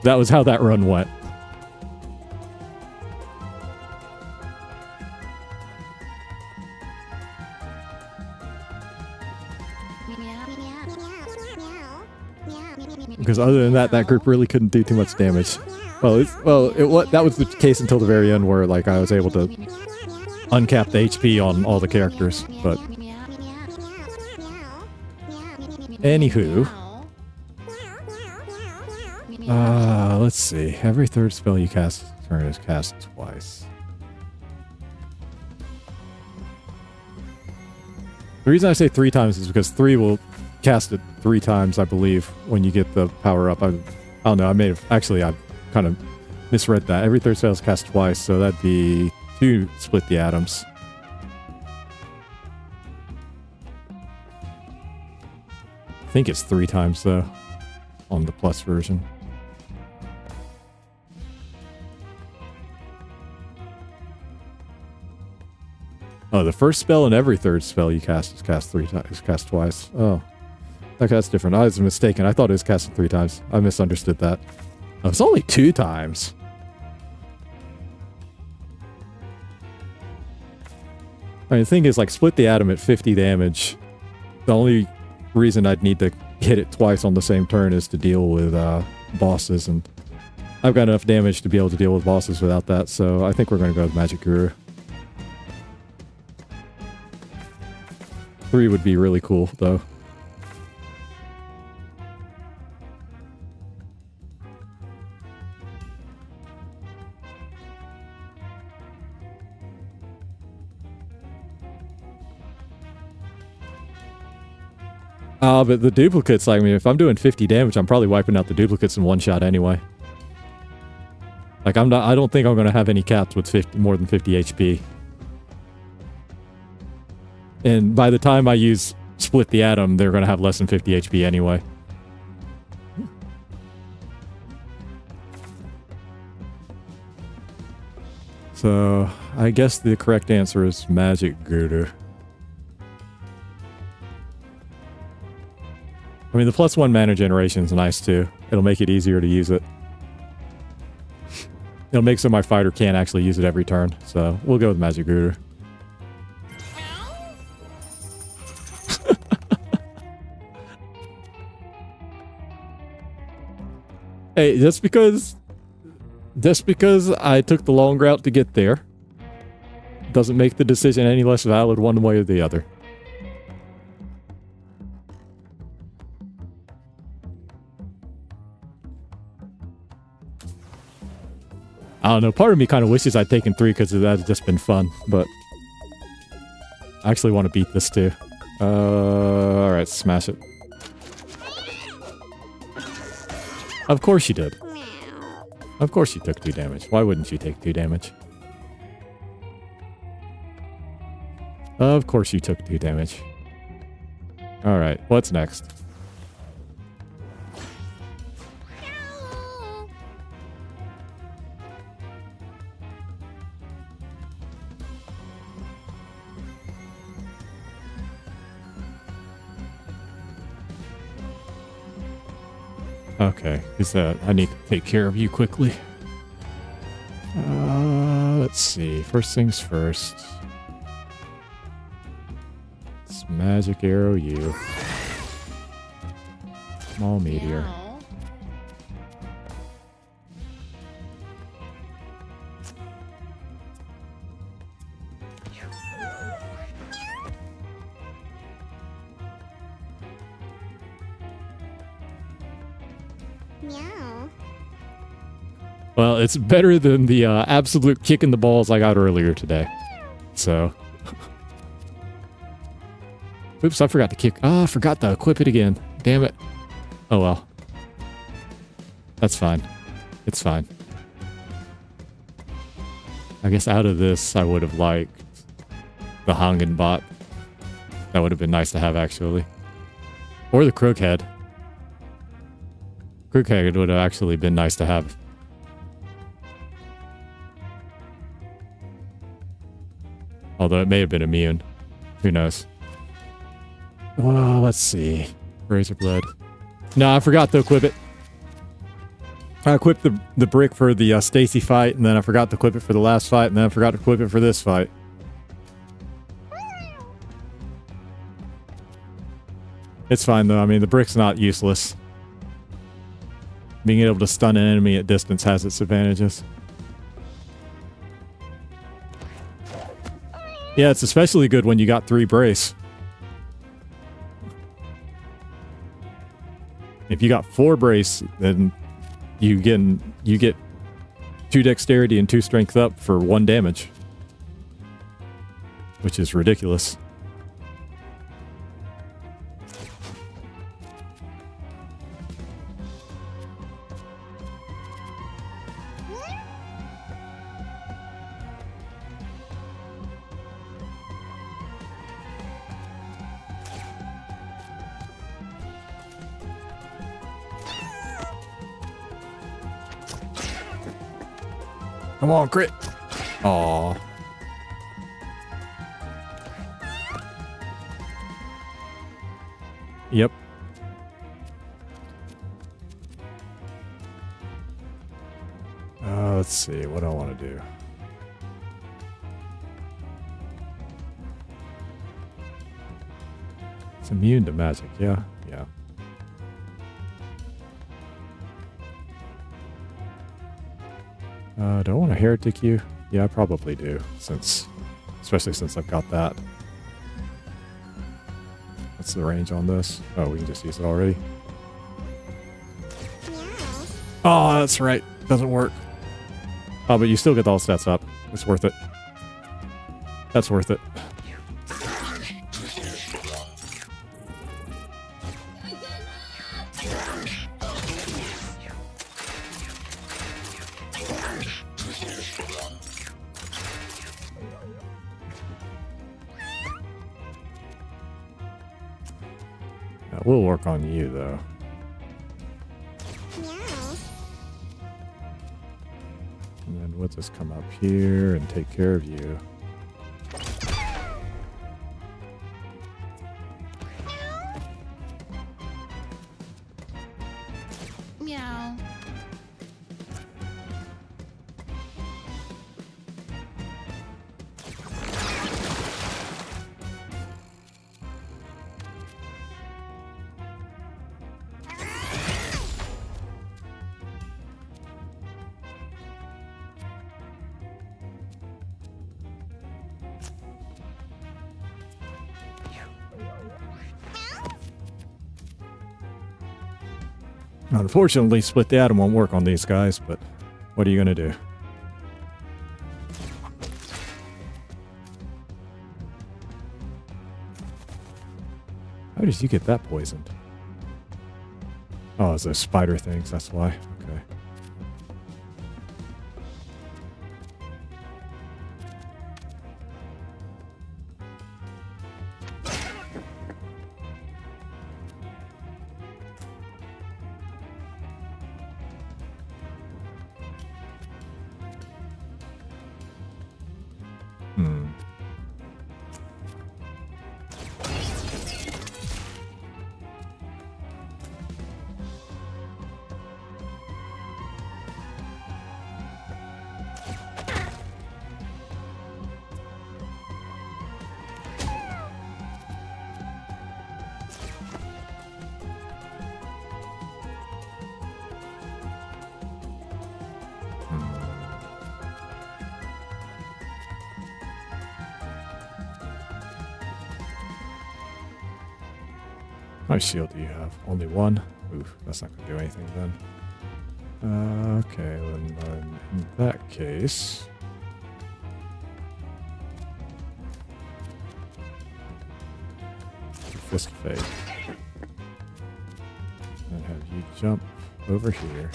That was how that run went. Because other than that, that group really couldn't do too much damage. Well, that was the case until the very end, where like I was able to uncap the HP on all the characters. But anywho, let's see. Every 3rd spell you cast turn is cast twice. The reason I say 3 times is because 3 will cast it 3 times, I believe, when you get the power up. I don't know. I kind of misread that. Every 3rd spell is cast twice, so that'd be 2 Split the Atoms. I think it's 3 times though on the plus version. Oh, the first spell and every 3rd spell you cast is cast 3 times. Is cast twice. Oh, okay, that's different. I was mistaken. I thought it was casted 3 times. I misunderstood that. Oh, it's only 2 times. I mean, the thing is, like, Split the Atom at 50 damage. The only reason I'd need to hit it twice on the same turn is to deal with bosses, and I've got enough damage to be able to deal with bosses without that, so I think we're going to go with Magic Guru. 3 would be really cool, though. But the duplicates, like, I mean, if I'm doing 50 damage, I'm probably wiping out the duplicates in one shot anyway. Like, I don't think I'm going to have any caps with more than 50 HP. And by the time I use Split the Atom, they're going to have less than 50 HP anyway. So, I guess the correct answer is Magic Guru. I mean, the +1 mana generation is nice too. It'll make it easier to use it. It'll make so my fighter can't actually use it every turn. So, we'll go with Magic Guru. Hey, just because I took the long route to get there doesn't make the decision any less valid one way or the other. I don't know, part of me kind of wishes I'd taken 3 because that had just been fun, but I actually want to beat this too. Alright, smash it. Of course you did. Of course you took 2 damage. Why wouldn't you take 2 damage? Of course you took 2 damage. All right, what's next? Okay, he said I need to take care of you quickly. Let's see. First things first. Let's magic arrow you. Small meteor. Meow. Meow. Well, it's better than the absolute kick in the balls I got earlier today. So. Oops, I forgot to kick. Ah, I forgot to equip it again. Damn it. Oh well. That's fine. It's fine. I guess out of this, I would have liked the Hangen bot. That would have been nice to have, actually. Or the Crookhead. Crookhead would have actually been nice to have. Although it may have been immune. Who knows? Well, let's see. Razor Blade. No, I forgot to equip it. I equipped the brick for the Stacy fight, and then I forgot to equip it for the last fight, and then I forgot to equip it for this fight. It's fine, though. I mean, the brick's not useless. Being able to stun an enemy at distance has its advantages. Yeah, it's especially good when you got 3 brace. If you got 4 brace, then you get 2 dexterity and 2 strength up for 1 damage. Which is ridiculous. Come on, crit. Aw. Yep. Let's see. What do I want to do? It's immune to magic. Yeah. Yeah. Do I want to heretic you? Yeah, I probably do, especially since I've got that. What's the range on this? Oh, we can just use it already. Oh, that's right. Doesn't work. Oh, but you still get all stats up. It's worth it. That's worth it. We'll work on you, though. And then we'll just come up here and take care of you. Meow. Unfortunately, Split the Atom won't work on these guys, but what are you going to do? How did you get that poisoned? Oh, it's those spider things, that's why. Okay. How much shield do you have? Only one? Oof, that's not going to do anything then. Okay, then in that case... Fist Fade. And have you jump over here.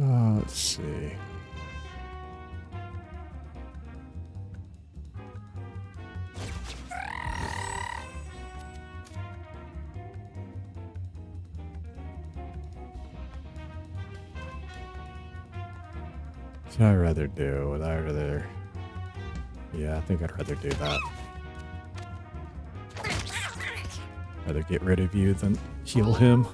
Let's see. What I'd rather do? Would I rather... Yeah, I think I'd rather do that. Rather get rid of you than heal him.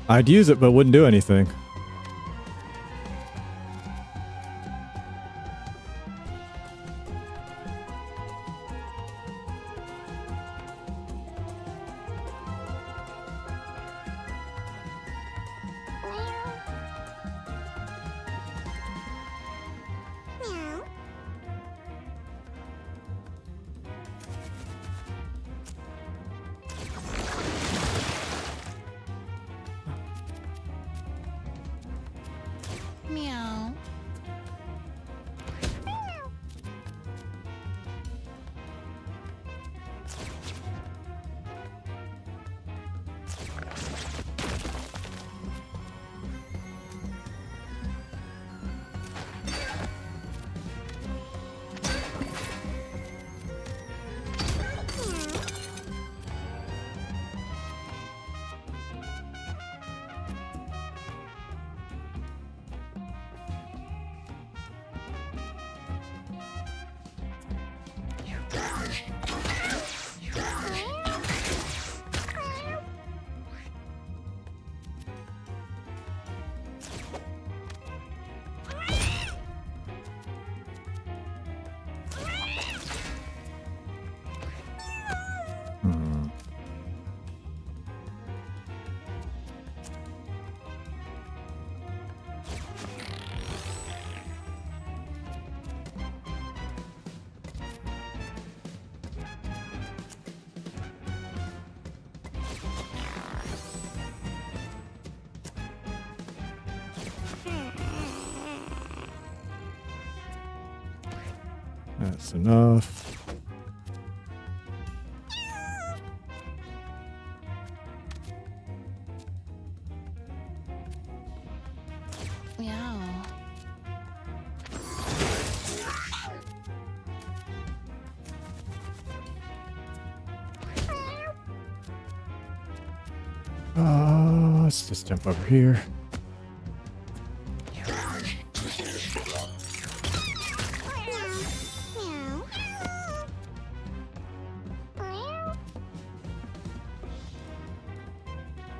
I'd use it, but wouldn't do anything. Meow. That's enough. Meow. Let's just jump over here.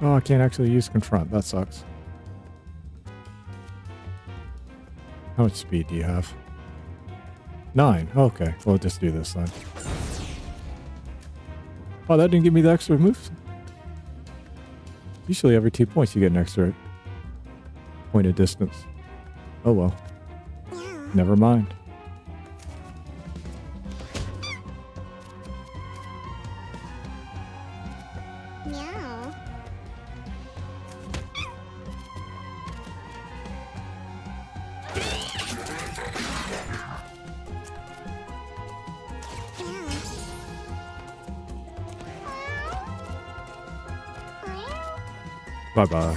Oh, I can't actually use confront. That sucks. How much speed do you have? 9. Okay, we'll just do this then. Oh, that didn't give me the extra move. Usually every 2 points you get an extra point of distance. Oh well. Never mind. Meow. Bye-bye.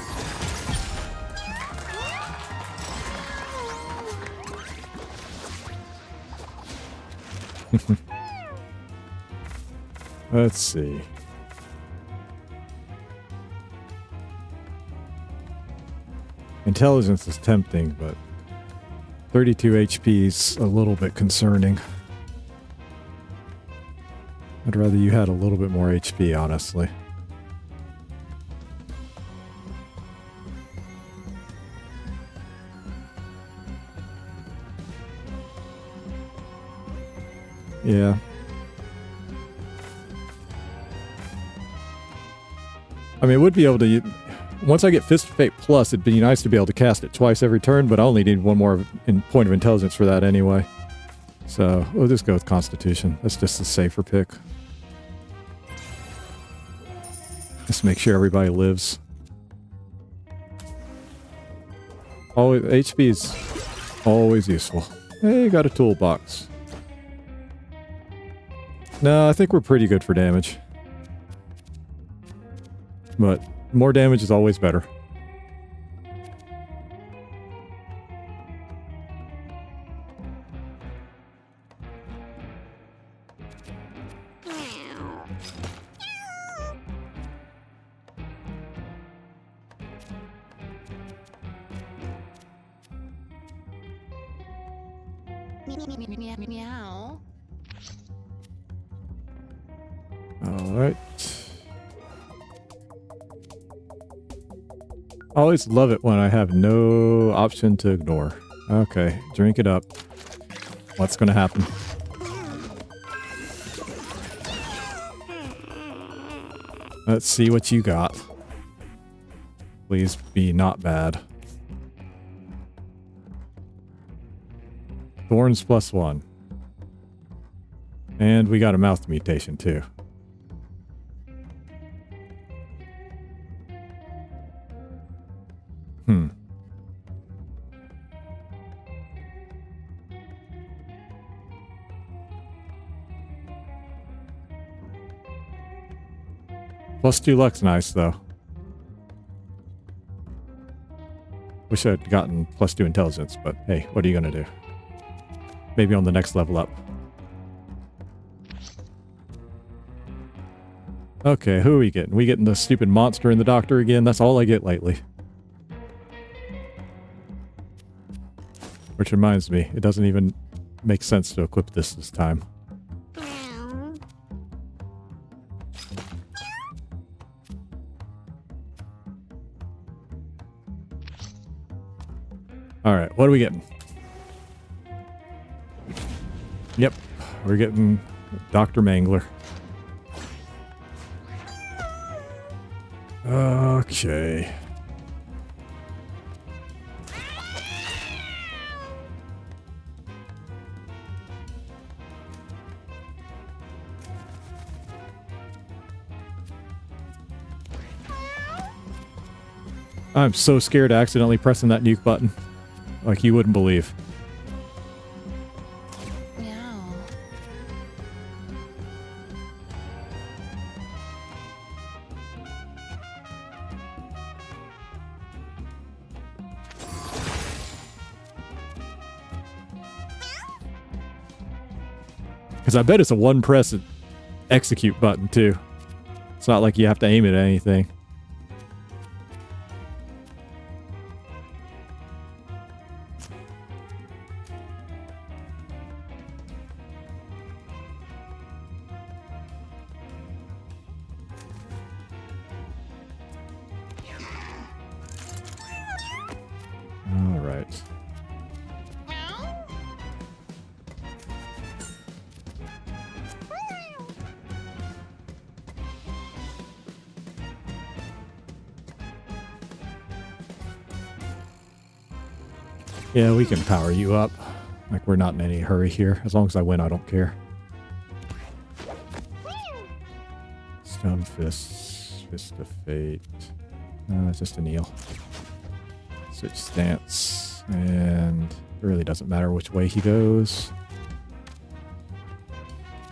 Let's see. Intelligence is tempting, but 32 HP is a little bit concerning. I'd rather you had a little bit more HP, honestly. Yeah. I mean, it would be able to... Once I get Fist of Fate Plus, it'd be nice to be able to cast it twice every turn, but I only need one more point of intelligence for that anyway. So, we'll just go with Constitution. That's just a safer pick. Just make sure everybody lives. Always, HP is always useful. Hey, got a toolbox. No, I think we're pretty good for damage. But more damage is always better. Meow. Alright. I always love it when I have no option to ignore. Okay, drink it up. What's gonna happen? Let's see what you got. Please be not bad. Thorns +1. And we got a mouth mutation too. +2 luck's nice, though. Wish I'd gotten +2 intelligence, but hey, what are you gonna do? Maybe on the next level up. Okay, who are we getting? We getting the stupid monster and the doctor again? That's all I get lately. Which reminds me, it doesn't even make sense to equip this time. Alright, what are we getting? Yep, we're getting Dr. Mangler. Okay. I'm so scared of accidentally pressing that nuke button. Like you wouldn't believe. Meow. Because I bet it's a one press execute button too. It's not like you have to aim it at anything. Yeah, we can power you up. Like, we're not in any hurry here. As long as I win, I don't care. Stone Fists. Fist of Fate. Just a kneel. Switch stance. And it really doesn't matter which way he goes.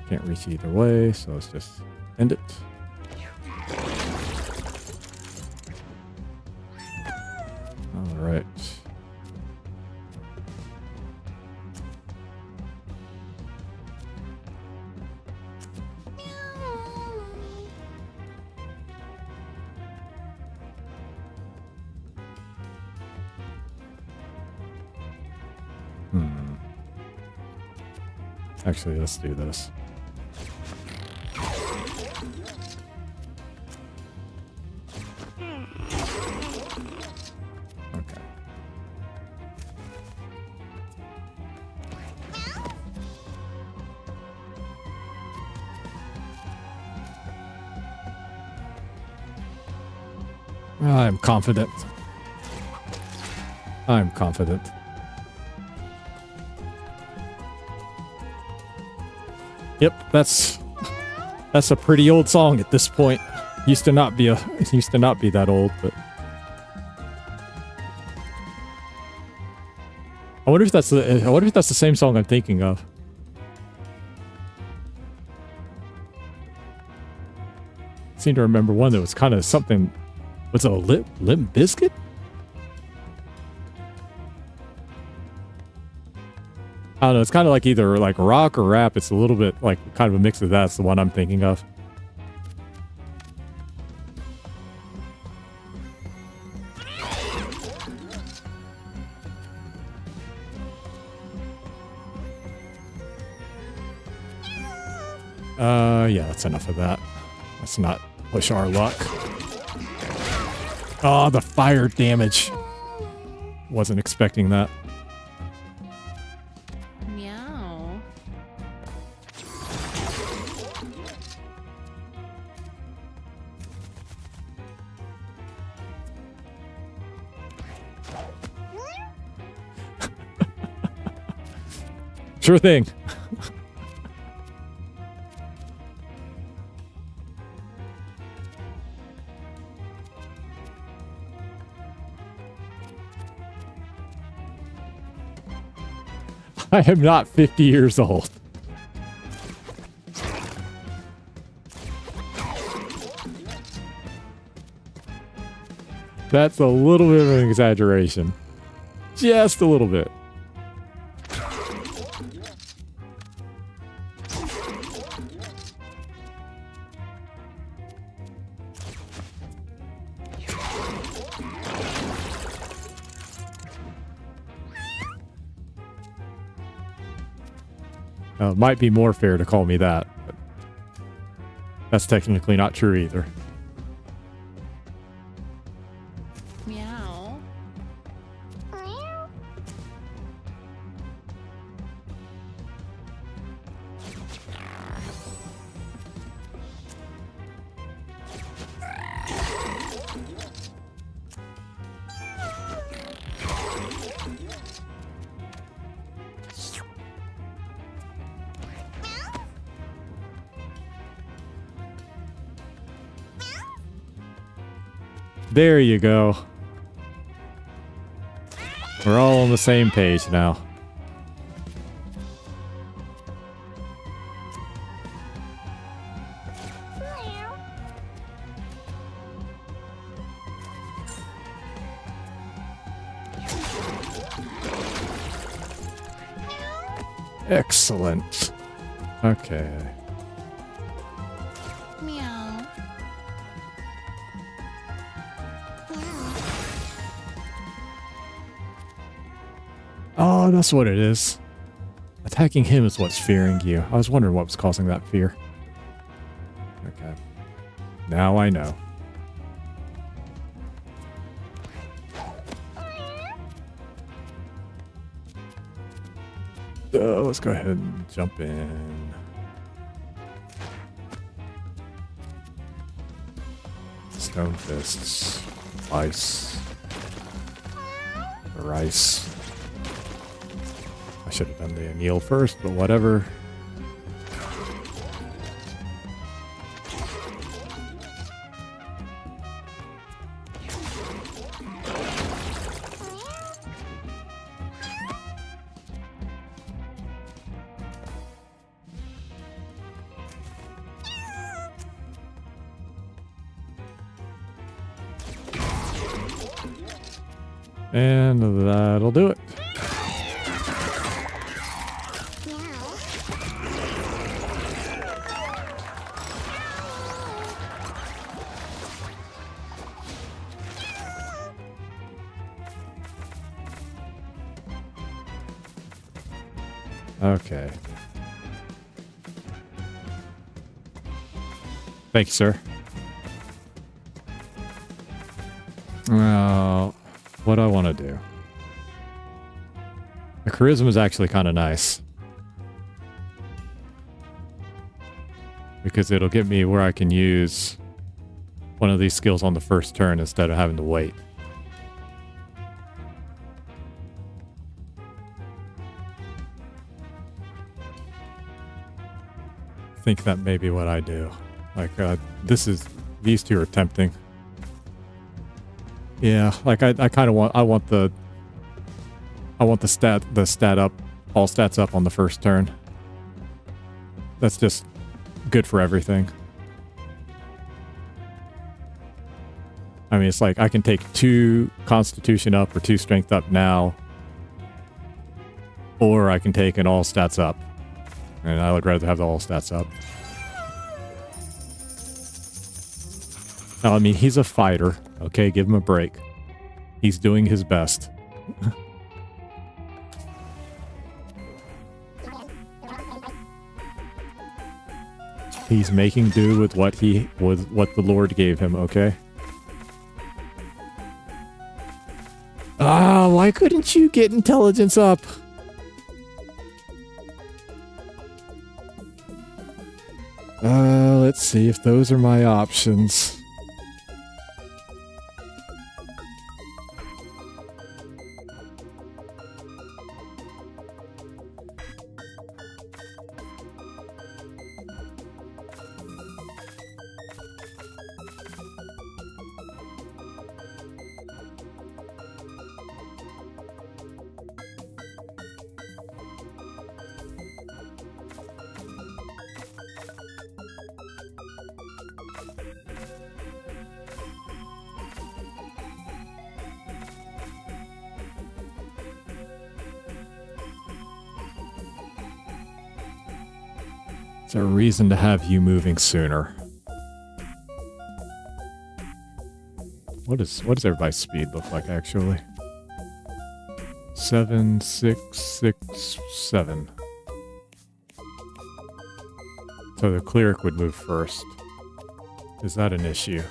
Can't reach either way, so let's just end it. Alright. Actually, let's do this. Okay. I'm confident. I'm confident. Yep, that's a pretty old song at this point. Used to not be that old, but I wonder if that's the same song I'm thinking of. I seem to remember one that was kind of something. Was it a Limp Bizkit? I don't know, it's kind of like either like rock or rap. It's a little bit like kind of a mix of that. It's the one I'm thinking of. Yeah, that's enough of that. Let's not push our luck. Oh, the fire damage. Wasn't expecting that. Meow. Sure thing. I am not 50 years old. That's a little bit of an exaggeration. Just a little bit. It might be more fair to call me that, but that's technically not true either. Meow. There you go. We're all on the same page now. Excellent. Okay. Meow. Oh, that's what it is. Attacking him is what's fearing you. I was wondering what was causing that fear. Okay. Now I know. Let's go ahead and jump in. Stone Fists. Ice. The rice. should have done the anneal first, but whatever. And that'll do it. Okay. Thank you, sir. Well, what do I want to do? The charisma is actually kind of nice. Because it'll get me where I can use one of these skills on the first turn instead of having to wait. I think that may be what I do. Like, these two are tempting. Yeah, like I kind of want, I want the stat up, all stats up on the first turn. That's just good for everything. I mean, it's like I can take 2 constitution up or 2 strength up now, or I can take an all stats up. And I would rather have the all stats up. Now, I mean, he's a fighter. Okay, give him a break. He's doing his best. He's making do with what the Lord gave him, okay? Ah, why couldn't you get intelligence up? Let's see if those are my options. It's a reason to have you moving sooner. What does everybody's speed look like actually? 7, 6, 6, 7. So the cleric would move first. Is that an issue?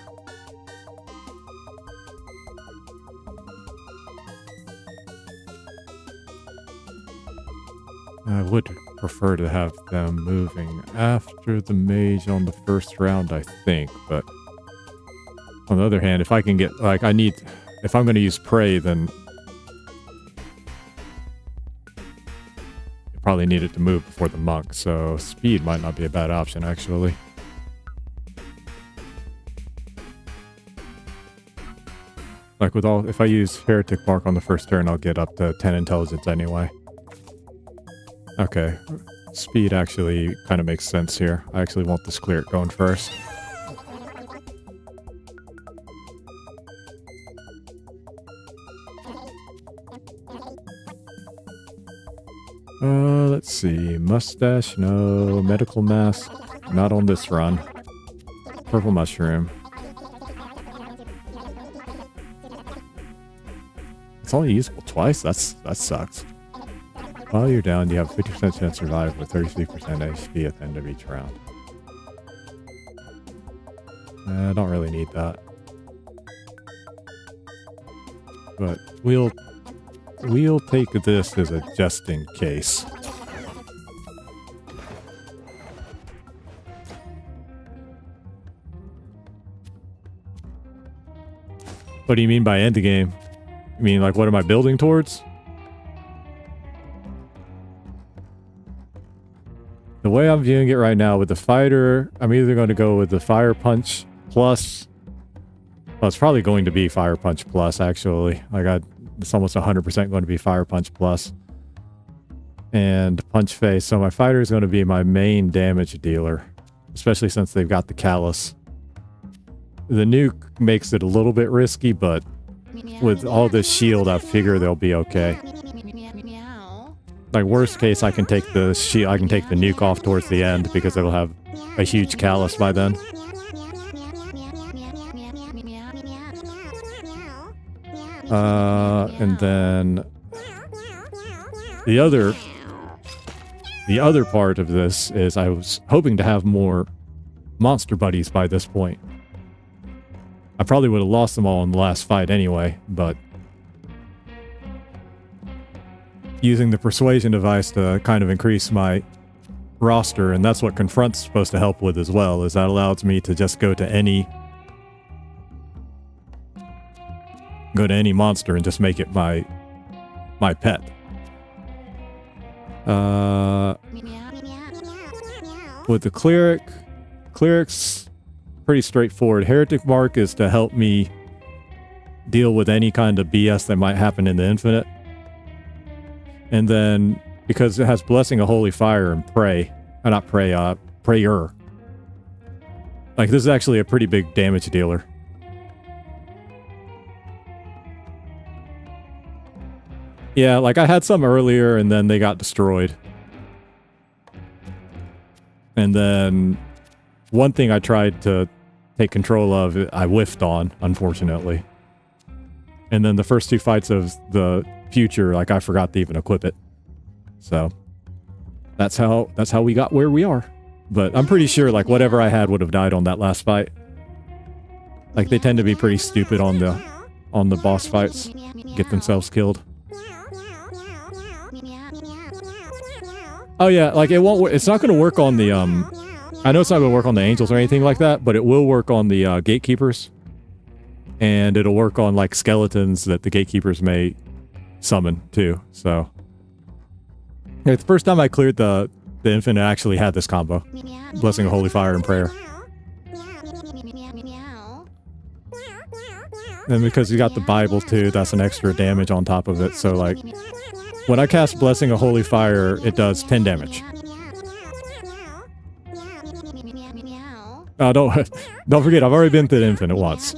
I would prefer to have them moving after the mage on the first round, I think, but on the other hand, if I can get, like, if I'm going to use prey, then you probably need it to move before the monk, so speed might not be a bad option, actually. Like if I use Heretic Mark on the first turn, I'll get up to 10 intelligence anyway. Okay, speed actually kind of makes sense here. I actually want this cleric going first. Let's see. Mustache, no. Medical mask, not on this run. Purple mushroom. It's only usable twice? That sucks. While you're down, you have 50% chance to survive with 33% HP at the end of each round. I don't really need that. But we'll take this as a just in case. What do you mean by end game? You mean like what am I building towards? way I'm viewing it right now with the fighter, I'm either going to go with the Fire Punch Plus. Well, it's probably going to be Fire Punch Plus, actually. It's almost 100% going to be Fire Punch Plus. And Punch Face. So my fighter is going to be my main damage dealer. Especially since they've got the Callus. The nuke makes it a little bit risky, but with all this shield, I figure they'll be okay. Like, worst case, I can take the shield, I can take the nuke off towards the end because it'll have a huge Callus by then. And then the other part of this is I was hoping to have more monster buddies by this point. I probably would have lost them all in the last fight anyway, but using the persuasion device to kind of increase my roster, and that's what Confront's supposed to help with as well, is that allows me to just go to any monster and just make it my pet. With the cleric's pretty straightforward. Heretic Mark is to help me deal with any kind of BS that might happen in the Infinite. And then, because it has Blessing of Holy Fire and Prayer. Like, this is actually a pretty big damage dealer. Yeah, like, I had some earlier, and then they got destroyed. And then, one thing I tried to take control of, I whiffed on, unfortunately. And then the first two fights of the future, like, I forgot to even equip it. So that's how we got where we are. But I'm pretty sure, like, whatever I had would have died on that last fight. Like, they tend to be pretty stupid on the boss fights. Get themselves killed. Oh yeah, like, it's not going to work on the I know it's not going to work on the angels or anything like that, but it will work on the gatekeepers. And it'll work on, like, skeletons that the gatekeepers may summon, too. So, yeah, the first time I cleared the Infinite, I actually had this combo. Blessing of Holy Fire and Prayer. And because you got the Bible, too, that's an extra damage on top of it. So, like, when I cast Blessing of Holy Fire, it does 10 damage. Oh, don't forget, I've already been through the Infinite once.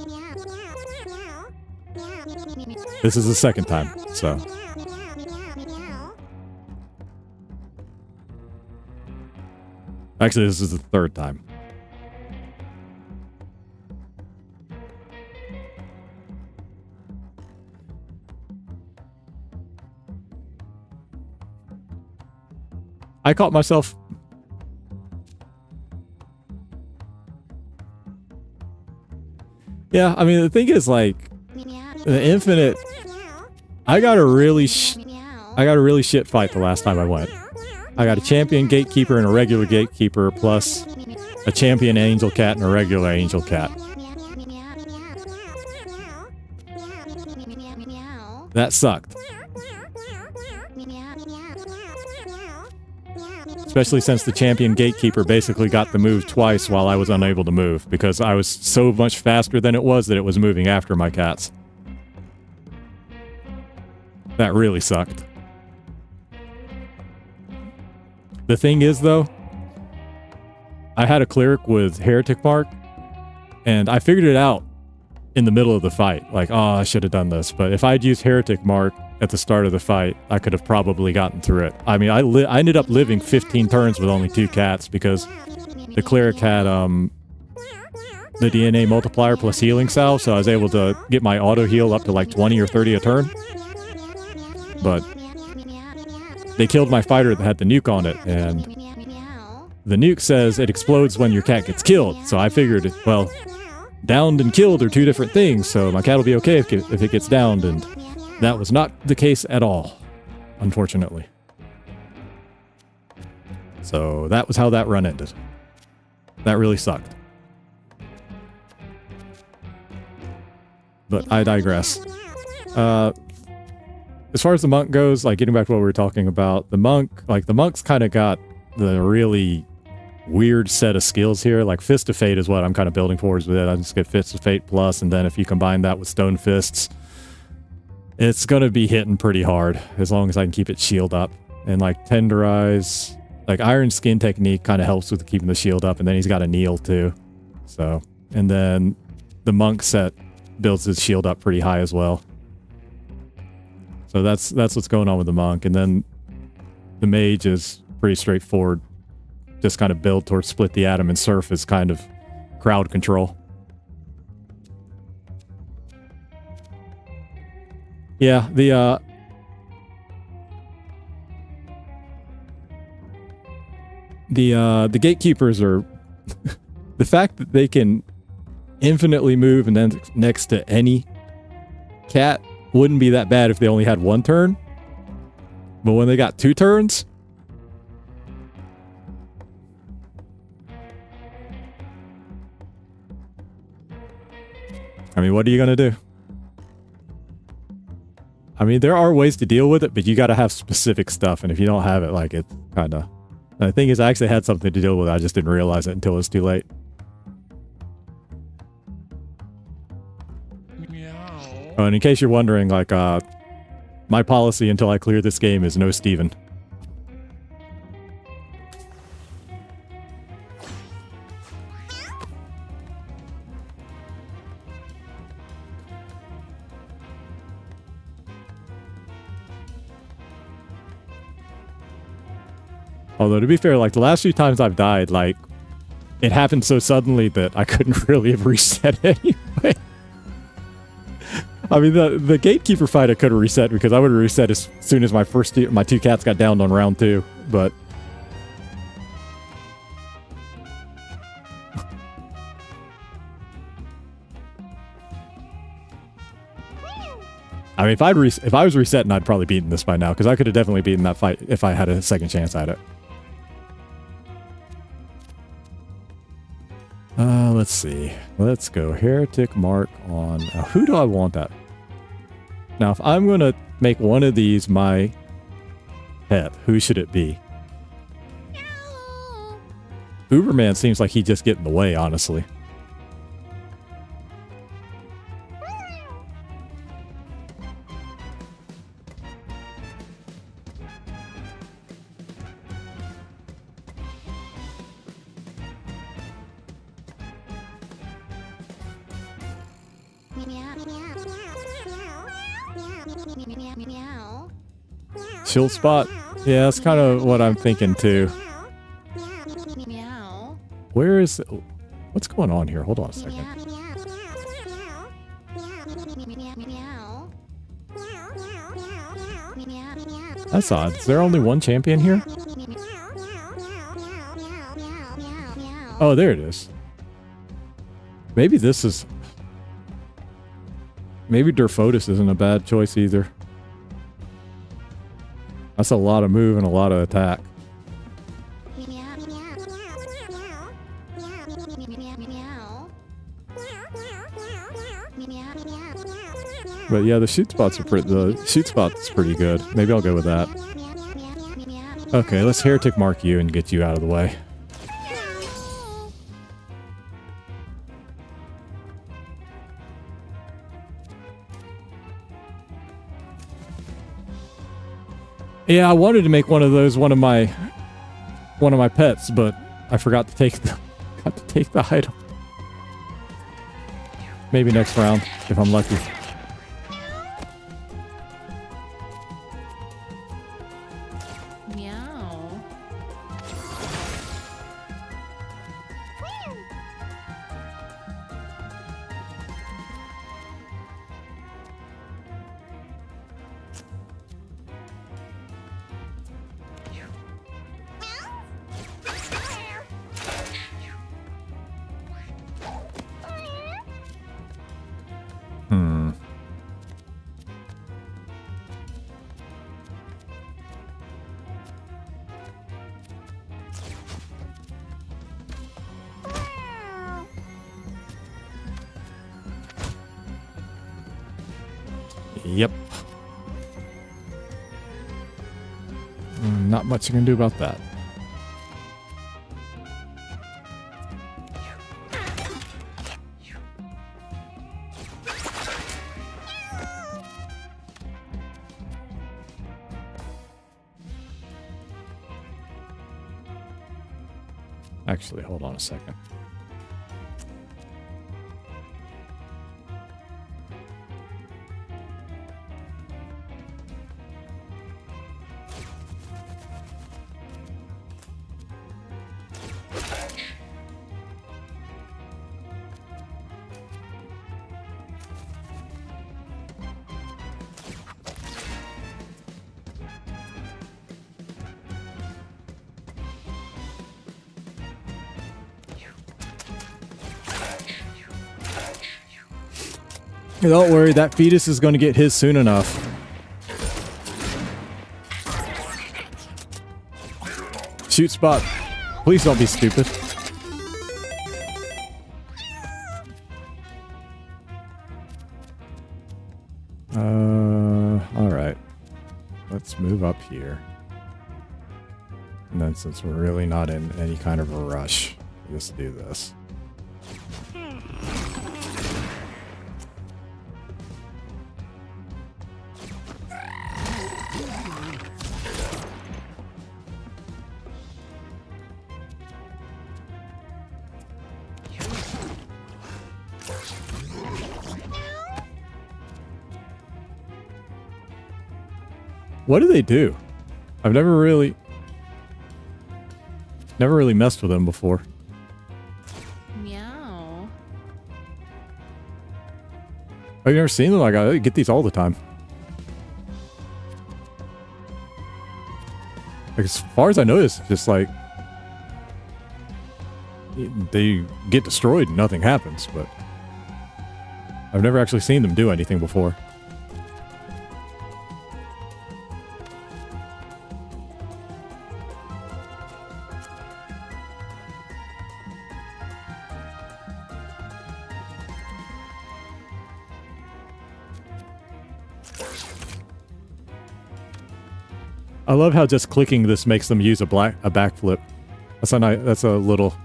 This is the second time, so. Actually, this is the third time. I caught myself. Yeah, I mean, the thing is, like, the Infinite, I got a really shit fight the last time I went. I got a champion gatekeeper and a regular gatekeeper, plus a champion angel cat and a regular angel cat. That sucked. Especially since the champion gatekeeper basically got the move twice while I was unable to move, because I was so much faster than it was that it was moving after my cats. That really sucked. The thing is, though, I had a cleric with Heretic Mark, and I figured it out in the middle of the fight. Like, oh, I should have done this. But if I'd used Heretic Mark at the start of the fight, I could have probably gotten through it. I mean, I ended up living 15 turns with only 2 cats because the cleric had the DNA multiplier plus healing salve, so I was able to get my auto heal up to like 20 or 30 a turn. But they killed my fighter that had the nuke on it, and the nuke says it explodes when your cat gets killed. So I figured, well, downed and killed are 2 different things, so my cat will be okay if it gets downed, and that was not the case at all, unfortunately. So that was how that run ended. That really sucked. But I digress. As far as the monk goes, like, getting back to what we were talking about, the monk's kind of got the really weird set of skills here. Like Fist of Fate is what I'm kind of building towards with it. I just get Fist of Fate plus, and then if you combine that with Stone Fists, it's going to be hitting pretty hard as long as I can keep it shield up. And like Tenderize, like Iron Skin Technique kind of helps with keeping the shield up, and then he's got a Kneel too. So, and then the Monk set builds his shield up pretty high as well. So that's what's going on with the Monk. And then the Mage is pretty straightforward. Just kind of build towards Split the Atom, and Surf is kind of crowd control. Yeah, the gatekeepers are the fact that they can infinitely move and then next to any cat wouldn't be that bad if they only had one turn. But when they got 2 turns, I mean, what are you gonna do? I mean, there are ways to deal with it, but you gotta have specific stuff, and if you don't have it, like, it's kinda... The thing is, I actually had something to deal with. I just didn't realize it until it was too late. Oh, and in case you're wondering, like, my policy until I clear this game is no Steven. Although, to be fair, like, the last few times I've died, like, it happened so suddenly that I couldn't really have reset anyway. I mean, the Gatekeeper fight I could have reset, because I would have reset as soon as my 2 cats got downed on round 2, but... I mean, if I was resetting, I'd probably beaten this by now, because I could have definitely beaten that fight if I had a second chance at it. Let's see. Let's go Heretic Mark on... who do I want that? Now, if I'm going to make one of these my pet, who should it be? Uberman seems like he just get in the way, honestly. Chill spot? Yeah, that's kind of what I'm thinking too. Where is... What's going on here? Hold on a second. That's odd. Is there only one champion here? Oh, there it is. Maybe this is... Maybe Durfotis isn't a bad choice either. That's a lot of move and a lot of attack. But yeah, the shoot spot's pretty good. Maybe I'll go with that. Okay, let's Heretic Mark you and get you out of the way. Yeah, I wanted to make one of those one of my pets, but I forgot to take the item. Maybe next round if I'm lucky. Meow. Yep. Not much you can do about that. Actually, hold on a second. Don't worry, that fetus is going to get his soon enough. Shoot Spot. Please don't be stupid. Alright. Let's move up here. And then since we're really not in any kind of a rush, just do this. What do they do? I've never really messed with them before. Meow. I've never seen them. Like, I get these all the time. Like, as far as I know, it's just like they get destroyed and nothing happens, but I've never actually seen them do anything before. I love how just clicking this makes them use a backflip. That's a little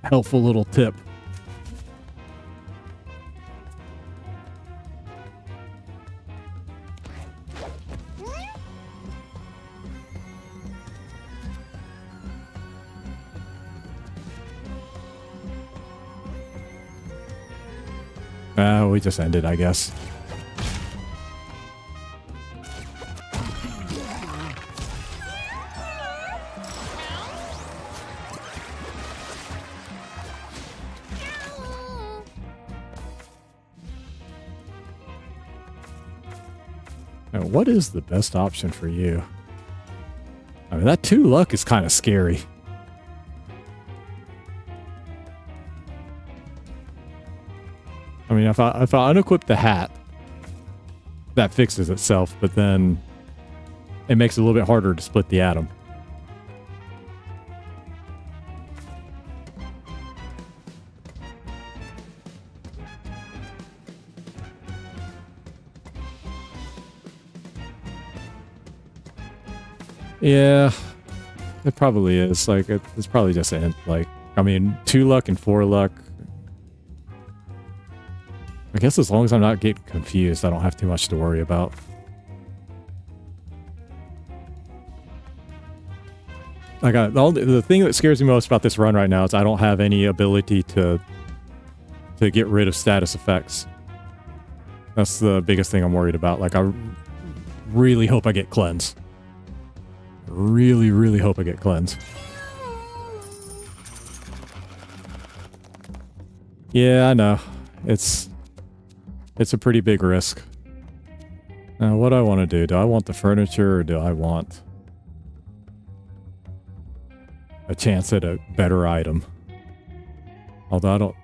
helpful little tip. We just ended, I guess. Now, what is the best option for you? I mean, that 2 luck is kind of scary. I mean, if I unequip the hat, that fixes itself, but then it makes it a little bit harder to split the atom. Yeah, it probably is. Like, it's probably just like, I mean, 2 luck and 4 luck. I guess as long as I'm not getting confused, I don't have too much to worry about. Like, the thing that scares me most about this run right now is I don't have any ability to get rid of status effects. That's the biggest thing I'm worried about. Like, I really hope I get cleanse. Really, really hope I get cleanse. Yeah, I know. It's a pretty big risk. Now, what do I want to do? Do I want the furniture or do I want a chance at a better item? Although I don't...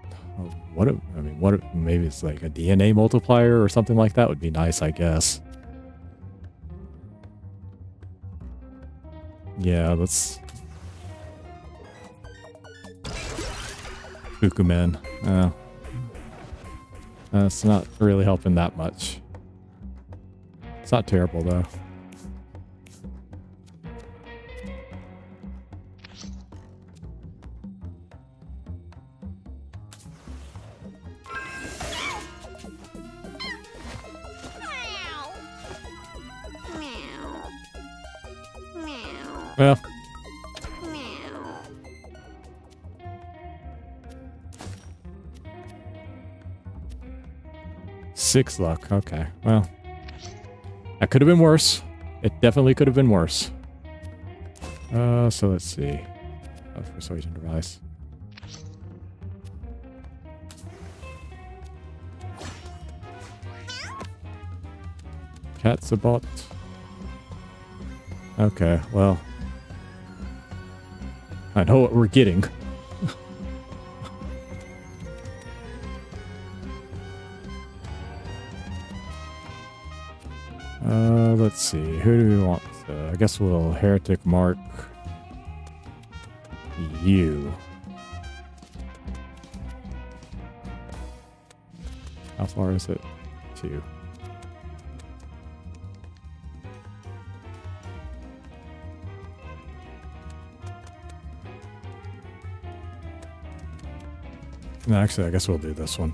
maybe it's like a DNA multiplier or something like that would be nice, I guess. Yeah, let's... Fukumen. It's not really helping that much. It's not terrible, though. Well. Six luck. Okay. Well. That could have been worse. It definitely could have been worse. So let's see. Oh, persuasion device. Cat's a bot. Okay, well. I know what we're getting. Let's see. Who do we want? I guess we'll heretic mark you. How far is it? 2. No, actually, I guess we'll do this one.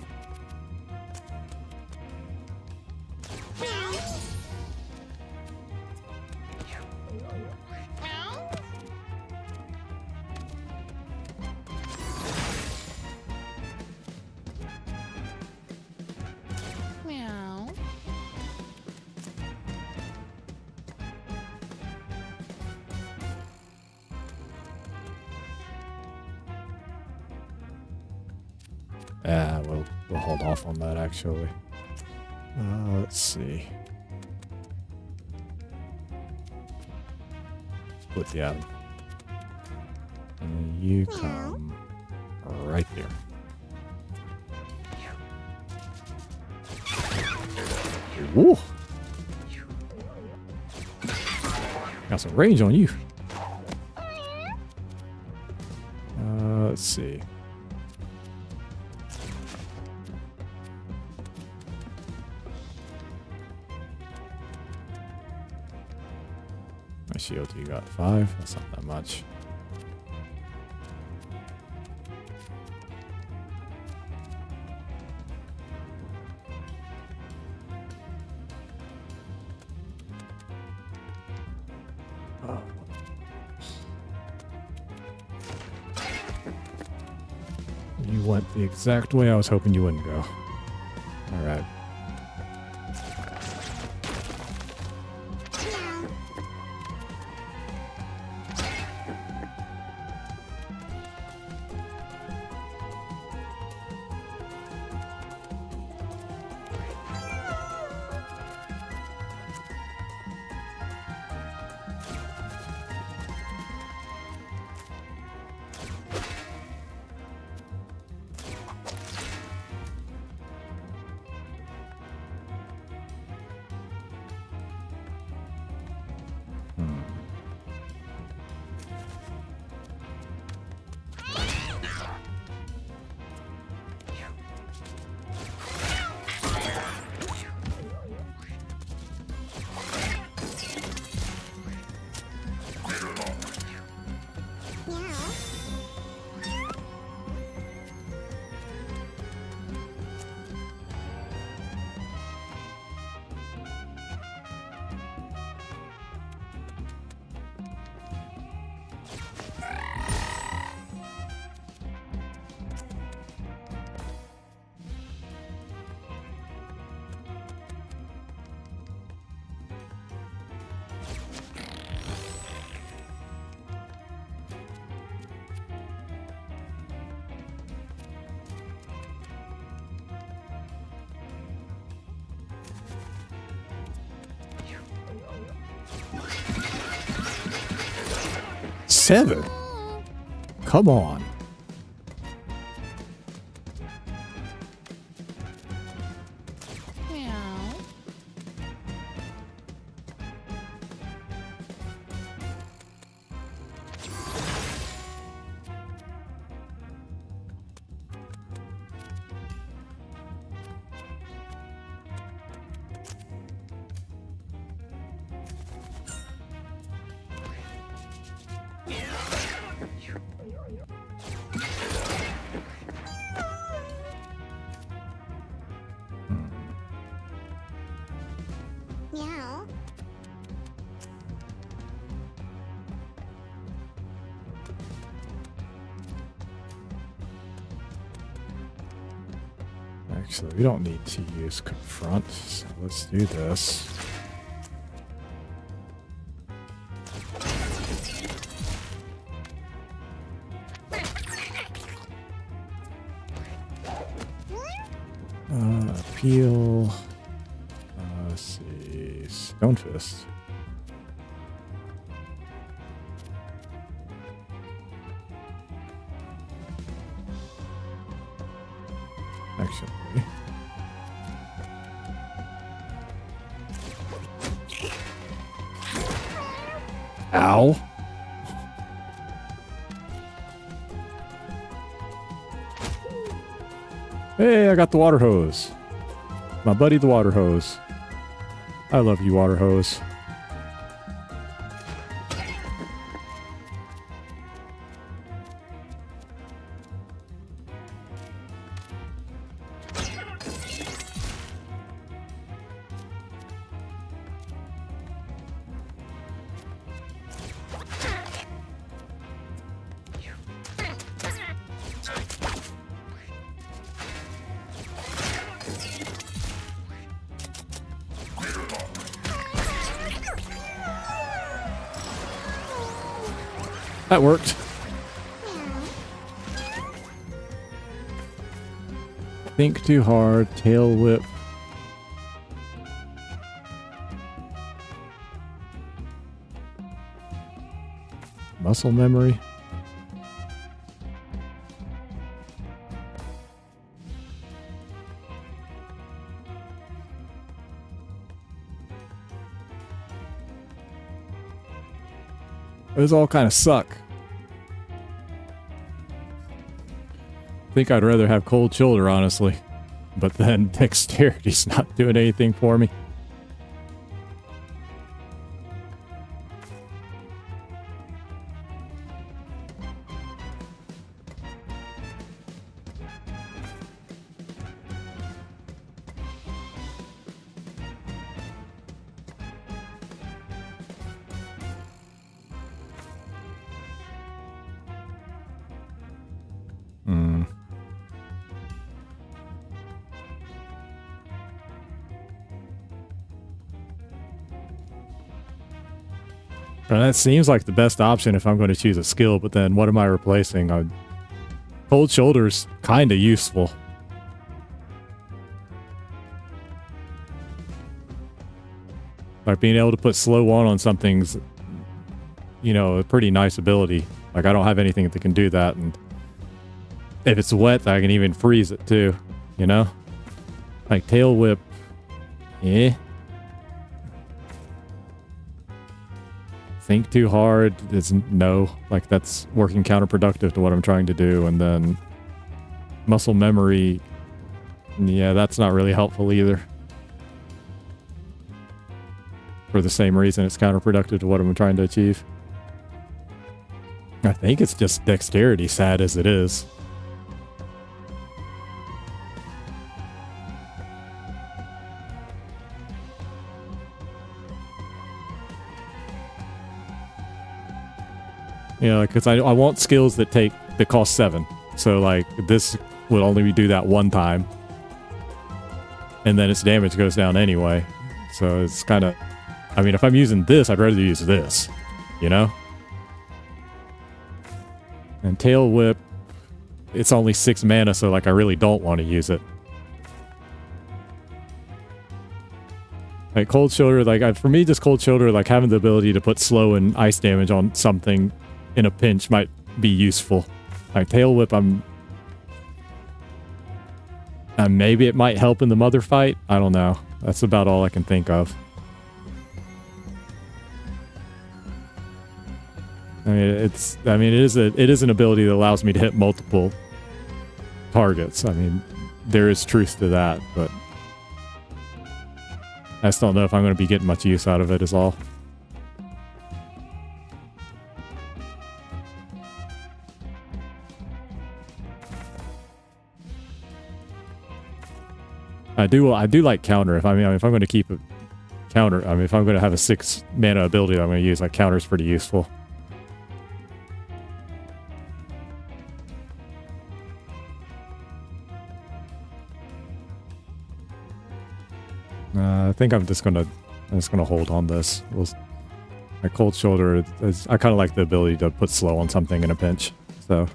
Meow. Yeah, we'll hold off on that actually. Let's see. Split the atom. And you come right there. Woo! Got some range on you. Let's see. My shield, you got 5. That's not that much. Oh. You went the exact way I was hoping you wouldn't go. All right. Seven? Come on. Meow. Actually, we don't need to use confront, so let's do this. Appeal. Let's see. Stone Fist. Actually. Ow. Hey, I got the water hose. My buddy the water hose. I love you, water hose. That worked. Think too hard, tail whip. Muscle memory. Those all kind of suck. I think I'd rather have cold shoulder, honestly. But then dexterity's not doing anything for me. That seems like the best option if I'm going to choose a skill, but then what am I replacing? Cold shoulder's kind of useful. Like being able to put slow 1 on something's, you know, a pretty nice ability. Like I don't have anything that can do that, and if it's wet, I can even freeze it too, you know? Like tail whip, eh? Think too hard is no, like that's working counterproductive to what I'm trying to do. And then muscle memory, yeah, that's not really helpful either. For the same reason, it's counterproductive to what I'm trying to achieve. I think it's just dexterity, sad as it is. You know, because I want skills that cost 7. So like this would only do that one time, and then its damage goes down anyway. So it's kind of, I mean, if I'm using this, I'd rather use this, you know. And tail whip, it's only 6 mana, so like I really don't want to use it. Like cold shoulder, like for me, just cold shoulder, like having the ability to put slow and ice damage on something in a pinch might be useful. Like tail whip, maybe it might help in the mother fight. I don't know. That's about all I can think of. I mean, it is an ability that allows me to hit multiple targets. I mean, there is truth to that, but I just don't know if I'm going to be getting much use out of it is all. I do like counter. If I'm going to keep a counter, if I'm going to have a 6 mana ability that I'm going to use, like counter's pretty useful. think I'm just gonna hold on this. My cold shoulder is, I kind of like the ability to put slow on something in a pinch, so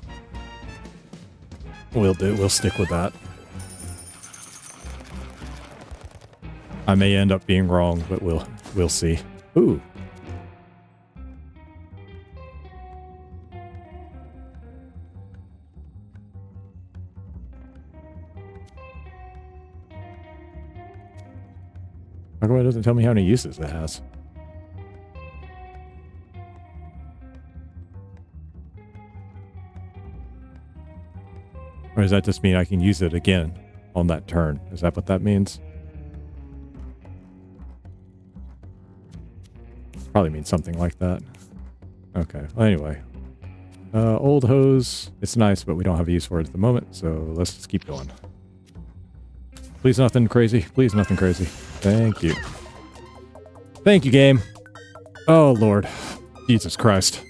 we'll stick with that. I may end up being wrong, but we'll see. Ooh. How come it doesn't tell me how many uses it has? Or does that just mean I can use it again on that turn? Is that what that means? Probably means something like that. Okay, well, anyway. Old hose. It's nice, but we don't have a use for it at the moment, so let's just keep going. Please nothing crazy. Please nothing crazy. Thank you. Thank you, game. Oh, Lord. Jesus Christ.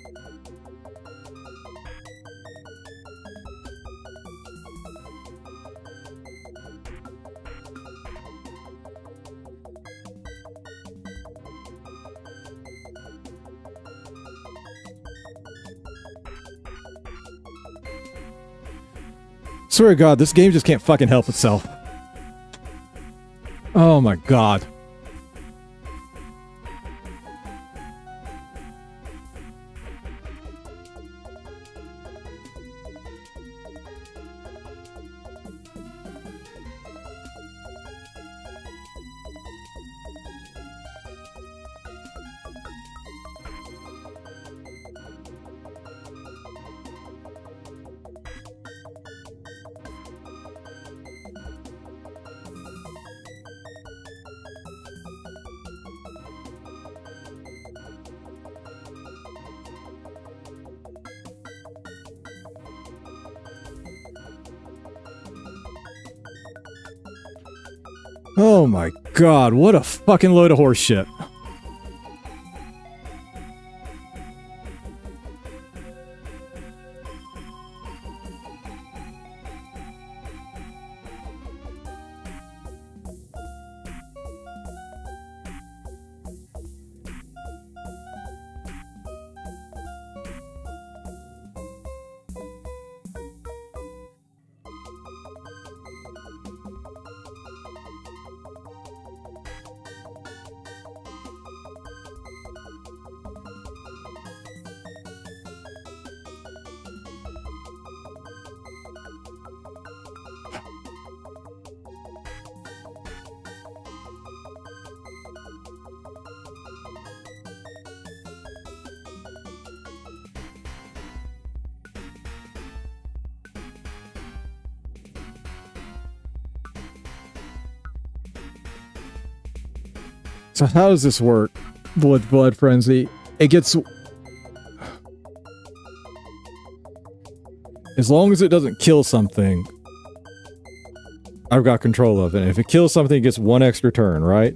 Swear to God, this game just can't fucking help itself. Oh my God. Oh my God, what a fucking load of horse shit. So how does this work? Blood frenzy. It gets... As long as it doesn't kill something, I've got control of it. And if it kills something, it gets one extra turn, right?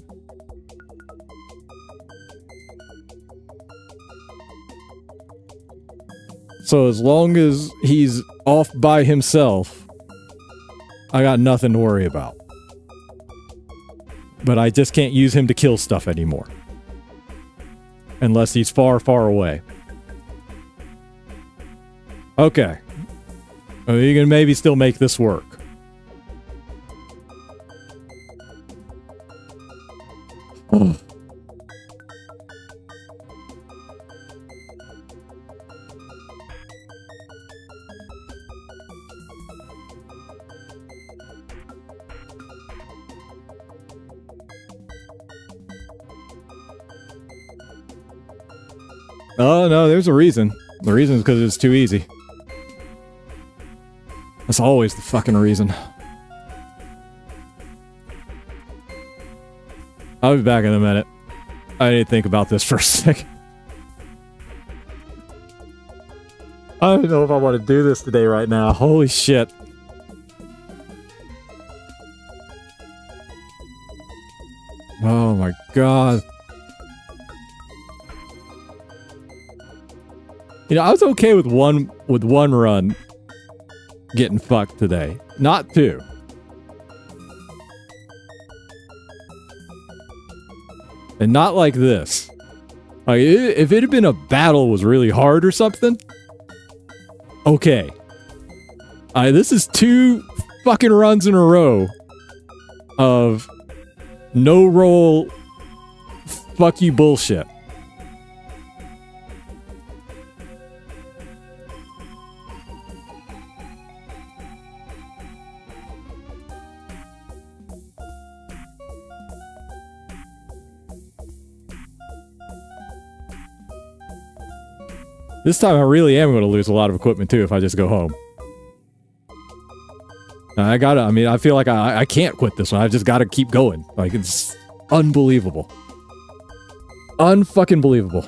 So as long as he's off by himself, I got nothing to worry about. But I just can't use him to kill stuff anymore. Unless he's far, far away. Okay. Well, you can maybe still make this work. Oh. Oh, no, there's a reason. The reason is because it's too easy. That's always the fucking reason. I'll be back in a minute. I need to think about this for a second. I don't know if I want to do this today right now. Holy shit. Oh my God. You know, I was okay with one run getting fucked today. Not two. And not like this. Like, if it had been a battle was really hard or something, okay. This is 2 fucking runs in a row of no roll fuck you bullshit. This time I really am going to lose a lot of equipment too if I just go home. I feel like I can't quit this one. I've just got to keep going. Like, it's unbelievable. Unfucking believable.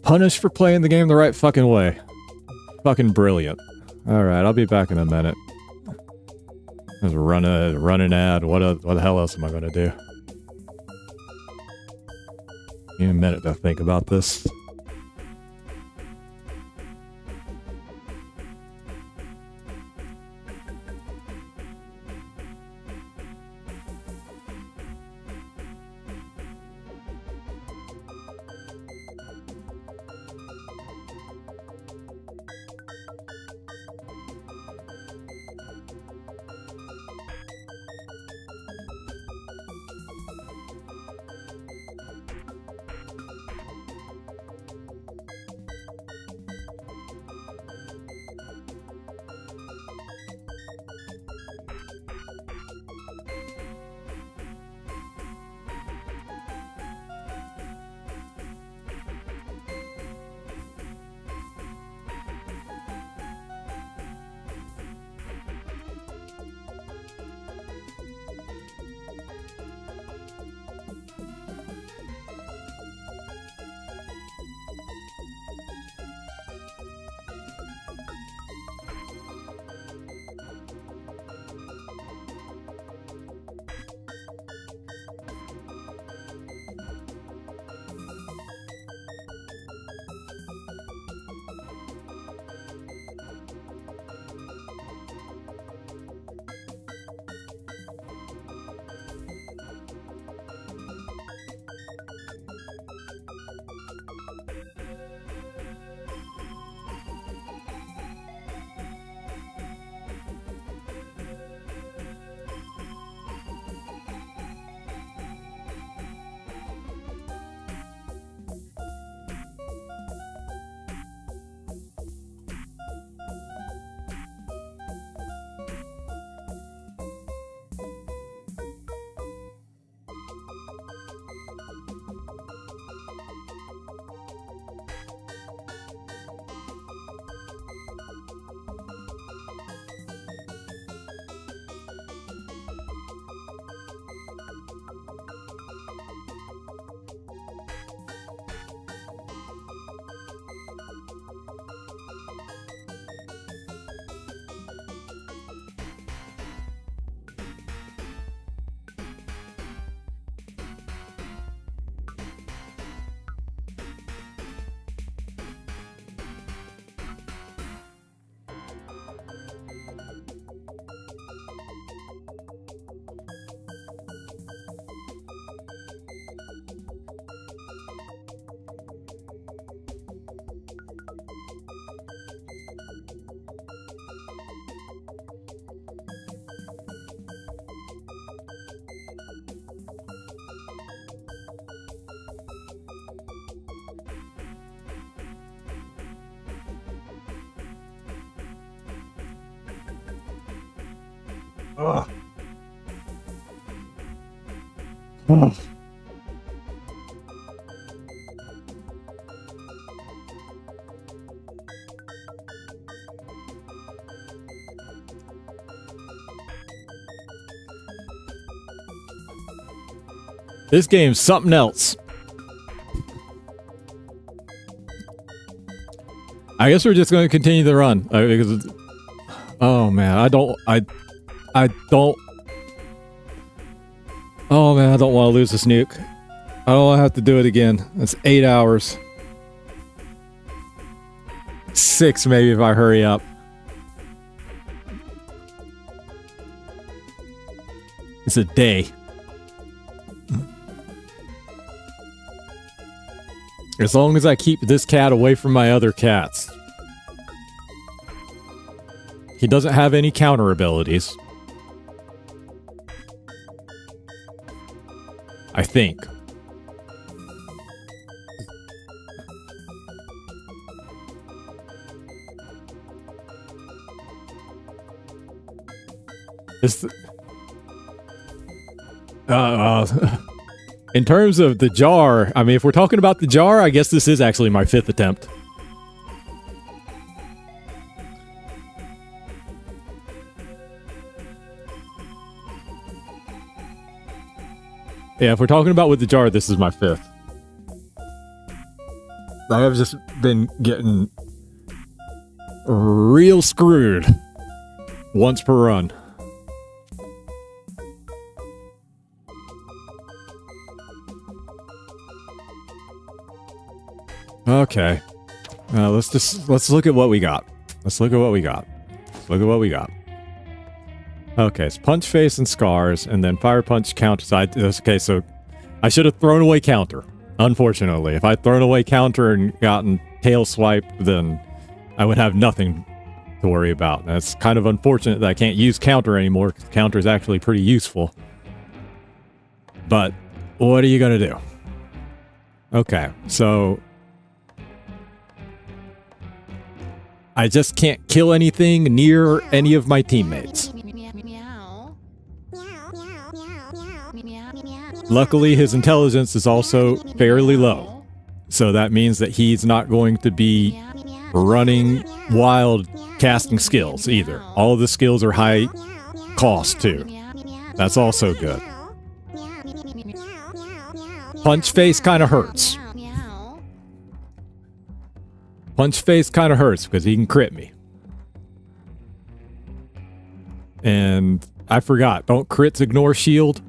Punished for playing the game the right fucking way. Fucking brilliant. Alright, I'll be back in a minute. Just run an ad. What the hell else am I gonna do? Give me a minute to think about this. Ugh. Ugh. This game's something else. I guess we're just going to continue the run because. Oh man, I don't. Oh man, I don't want to lose this nuke. I don't want to have to do it again. It's 8 hours. 6 maybe if I hurry up. It's a day. As long as I keep this cat away from my other cats. He doesn't have any counter abilities. I think. In terms of the jar, I mean, if we're talking about the jar, I guess this is actually my 5th attempt. Yeah, if we're talking about with the jar, this is my 5th. I have just been getting real screwed once per run. Okay. Let's look at what we got. Let's look at what we got. Okay, it's punch face and scars, and then fire punch counters. Okay, so I should have thrown away counter. Unfortunately, if I'd thrown away counter and gotten tail swipe, then I would have nothing to worry about. That's kind of unfortunate that I can't use counter anymore, because counter is actually pretty useful. But what are you gonna do? Okay, so I just can't kill anything near any of my teammates. Luckily, his intelligence is also fairly low. So that means that he's not going to be running wild casting skills either. All of the skills are high cost too. That's also good. Punch face kind of hurts. Punch face kind of hurts because he can crit me. And I forgot, don't crits ignore shield?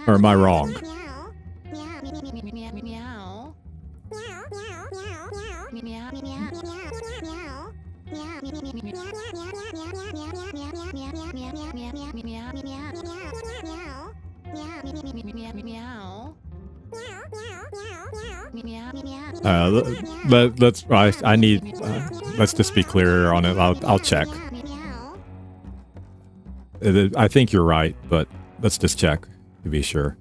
Or am I wrong? Let's just be clear on it. I'll check. I think you're right, but let's just check to be sure.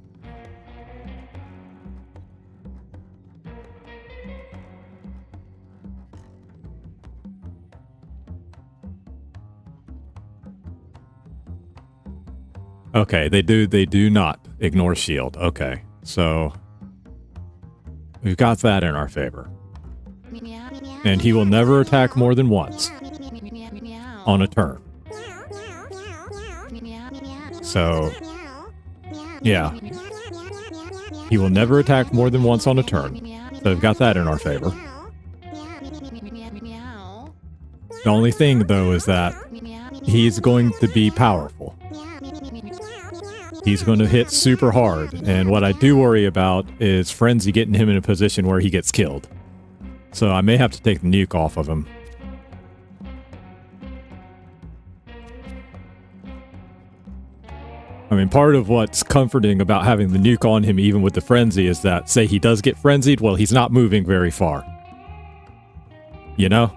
Okay, they do not ignore shield. Okay, so we've got that in our favor. And he will never attack more than once on a turn. So, yeah. He will never attack more than once on a turn. So we've got that in our favor. The only thing, though, is that he's going to be powerful. He's going to hit super hard, and what I do worry about is Frenzy getting him in a position where he gets killed. So I may have to take the nuke off of him. I mean, part of what's comforting about having the nuke on him even with the Frenzy is that, say he does get frenzied, well, he's not moving very far. You know?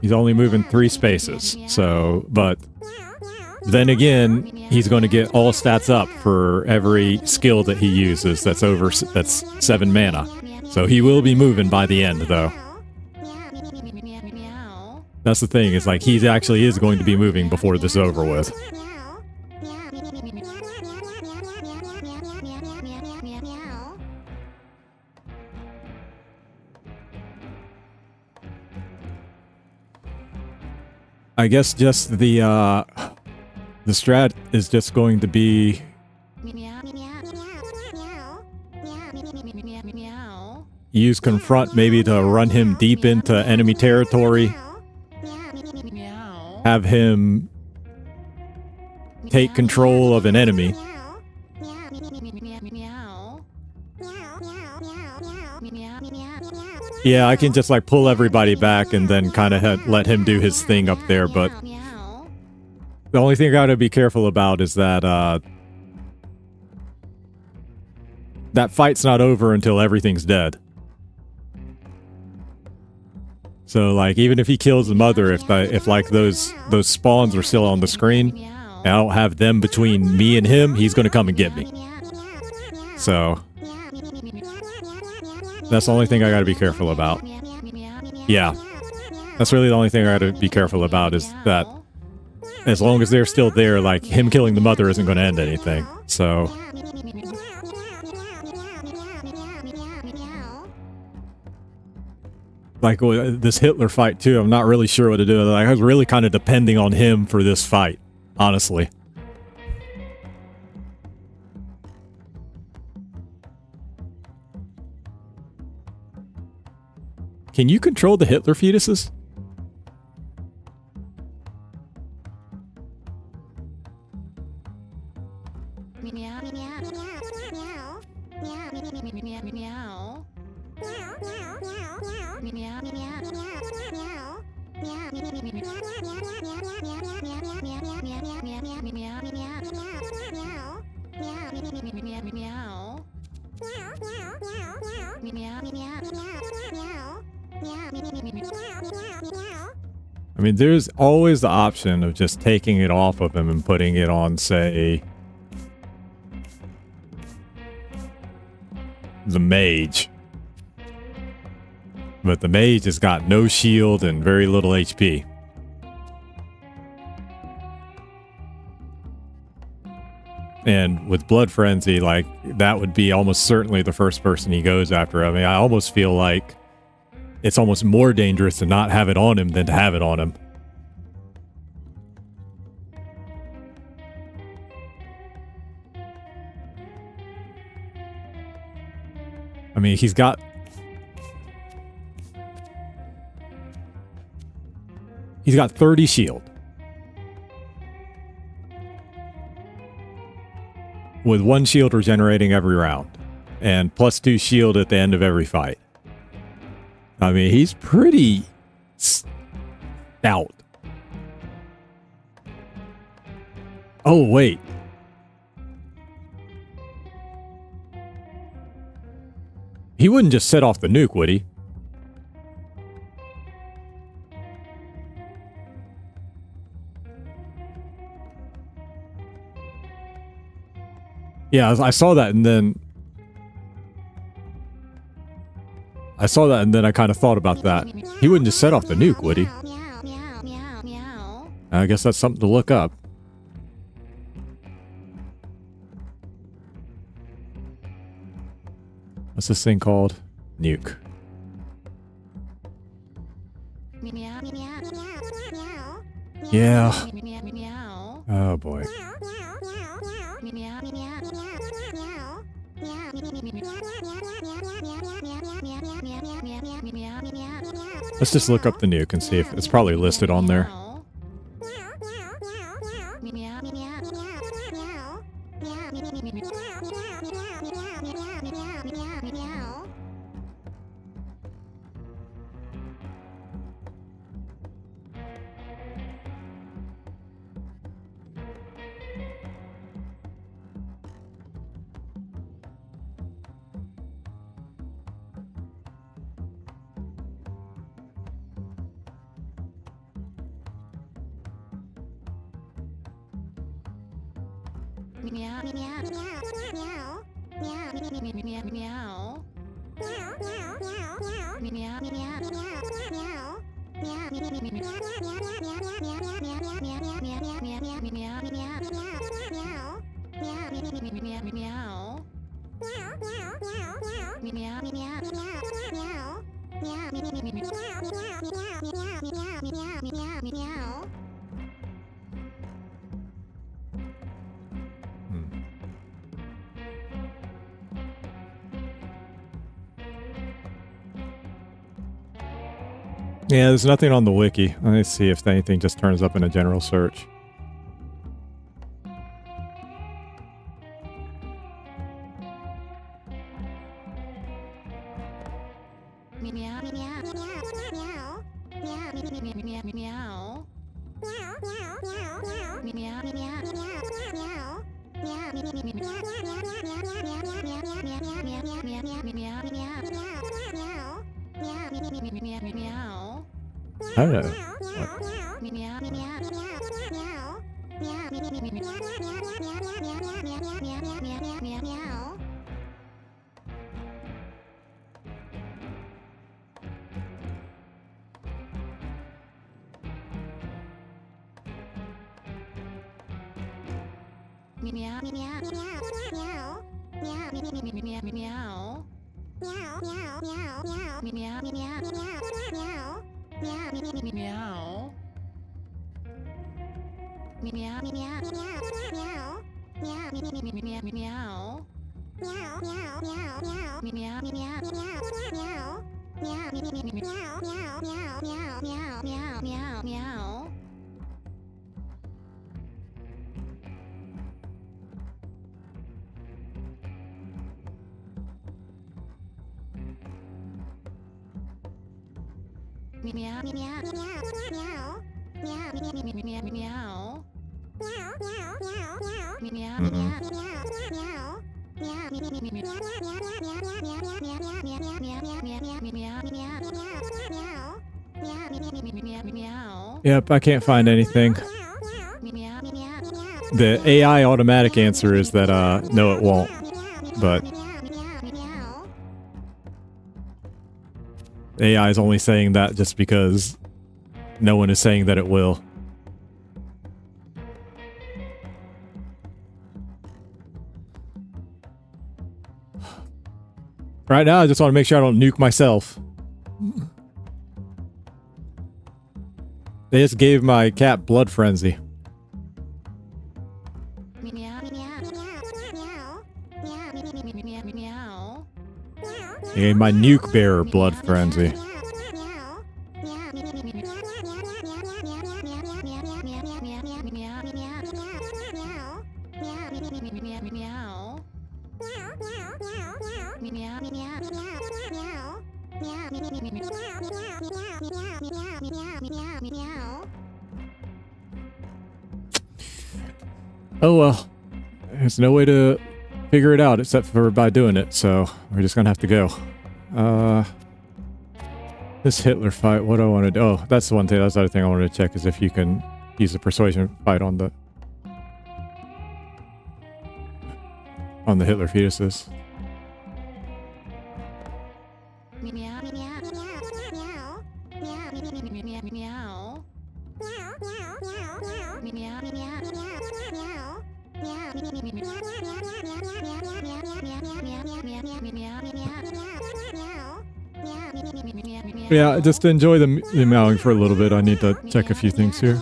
He's only moving 3 spaces, so, but then again, he's going to get all stats up for every skill that he uses that's 7 mana. So he will be moving by the end, though. That's the thing, is like, he actually is going to be moving before this is over with. I guess just the strat is just going to be use confront maybe to run him deep into enemy territory. Have him take control of an enemy. Yeah, I can just like pull everybody back and then kind of let him do his thing up there, but the only thing I gotta be careful about is that that fight's not over until everything's dead. So like even if he kills the mother, if like those spawns are still on the screen and I don't have them between me and him, he's gonna come and get me. So that's the only thing I gotta be careful about. Yeah. That's really the only thing I gotta be careful about is that as long as they're still there, like him killing the mother isn't gonna end anything. So like this Hitler fight too, I'm not really sure what to do. Like, I was really kind of depending on him for this fight, honestly. Can you control the Hitler fetuses? I mean, there's always the option of just taking it off of him and putting it on, say, the mage. But the mage has got no shield and very little HP. And with Blood Frenzy, like, that would be almost certainly the first person he goes after. I mean, I almost feel like it's almost more dangerous to not have it on him than to have it on him. I mean, he's got... He's got 30 shield. With 1 shield regenerating every round. And +2 shield at the end of every fight. I mean, he's pretty stout. Oh, wait. He wouldn't just set off the nuke, would he? Yeah, I saw that and then... I kind of thought about that. He wouldn't just set off the nuke, would he? I guess that's something to look up. What's this thing called? Nuke. Yeah. Oh boy. Let's just look up the nuke and see if it's probably listed on there. Yeah, there's nothing on the wiki. Let me see if anything just turns up in a general search. I don't know. Yep, I can't find anything. The AI automatic answer is that, no, it won't. But AI is only saying that just because no one is saying that it will. Right now, I just want to make sure I don't nuke myself. They just gave my cat blood frenzy. They gave my nuke bearer blood frenzy. Oh well, there's no way to figure it out except for by doing it, so we're just gonna have to go. This Hitler fight, what do I want to do? Oh, that's the one thing, that's the other thing I wanted to check is if you can use the persuasion fight on the Hitler fetuses. Yeah, just to enjoy the meowing for a little bit, I need to check a few things here.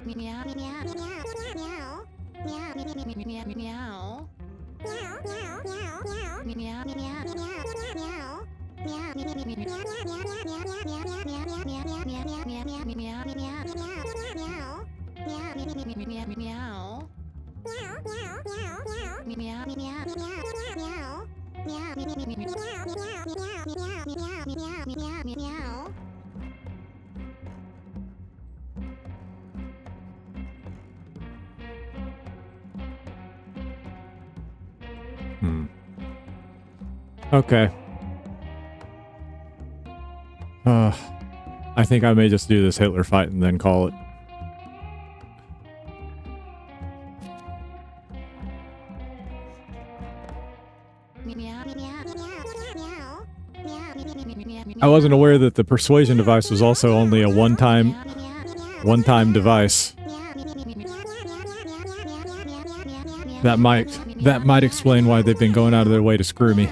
Meow. Okay. I think I may just do this Hitler fight and then call it. I wasn't aware that the persuasion device was also only a one-time device. That might explain why they've been going out of their way to screw me.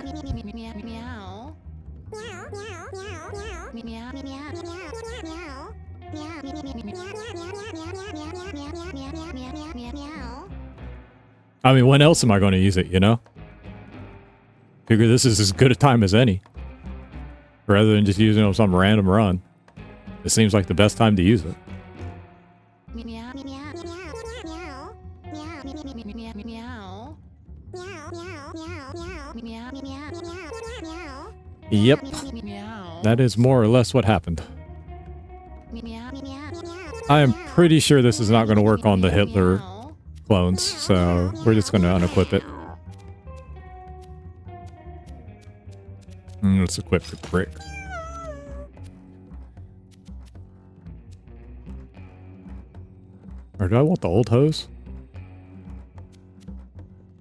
I mean, when else am I going to use it, you know? Figure this is as good a time as any. Rather than just using it on some random run. It seems like the best time to use it. Yep. That is more or less what happened. I am pretty sure this is not going to work on the Hitler clones, so we're just going to unequip it. Let's equip the brick. Or do I want the old hose?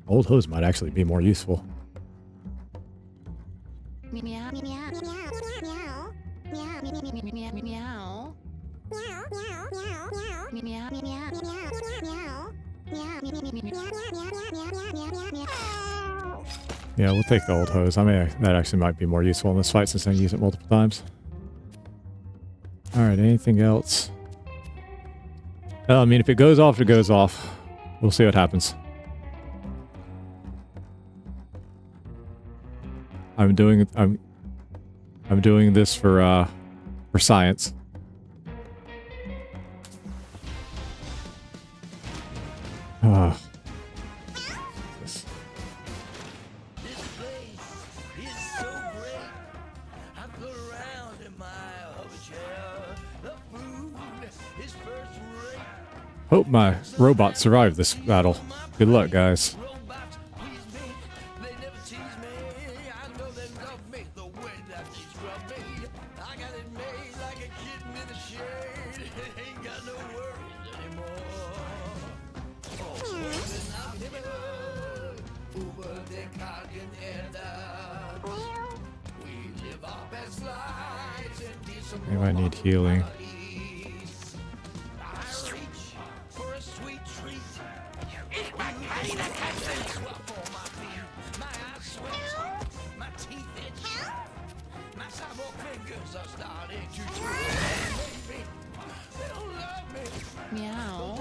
Old hose might actually be more useful. Yeah, we'll take the old hose. I mean, that actually might be more useful in this fight since I use it multiple times. Alright, anything else? I mean, if it goes off, it goes off. We'll see what happens. I'm doing this for science. Hope my robot survived this battle. Good luck, guys. Maybe I need healing. Meow.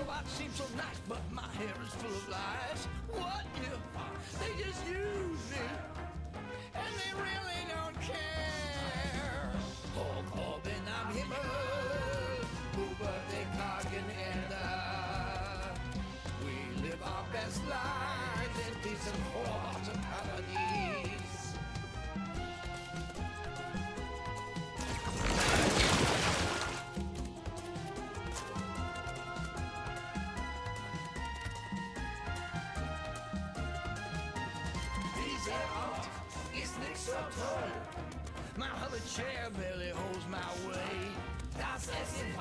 My hover chair barely holds my weight. Das Essen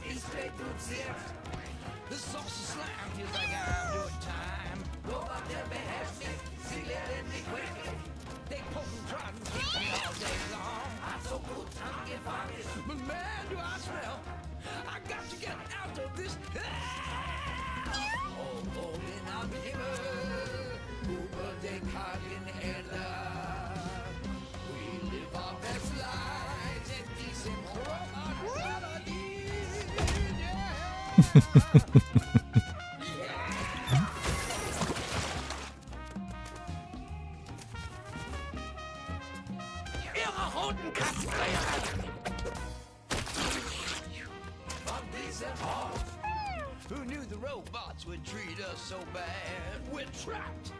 ist reduziert. The sauce is slime feels like I'm doing time. Robot der beherrscht mich, sie lernen mich wirklich. They poke and prod and kick me all day long. I'm so gut angefangen, but man do I smell. I got to get out of this. Oh, bin am Himmel, über den kargen Erde. Best lives in diesem Robot-Paradies, yeah. Who knew the robots would treat us so bad? We're trapped.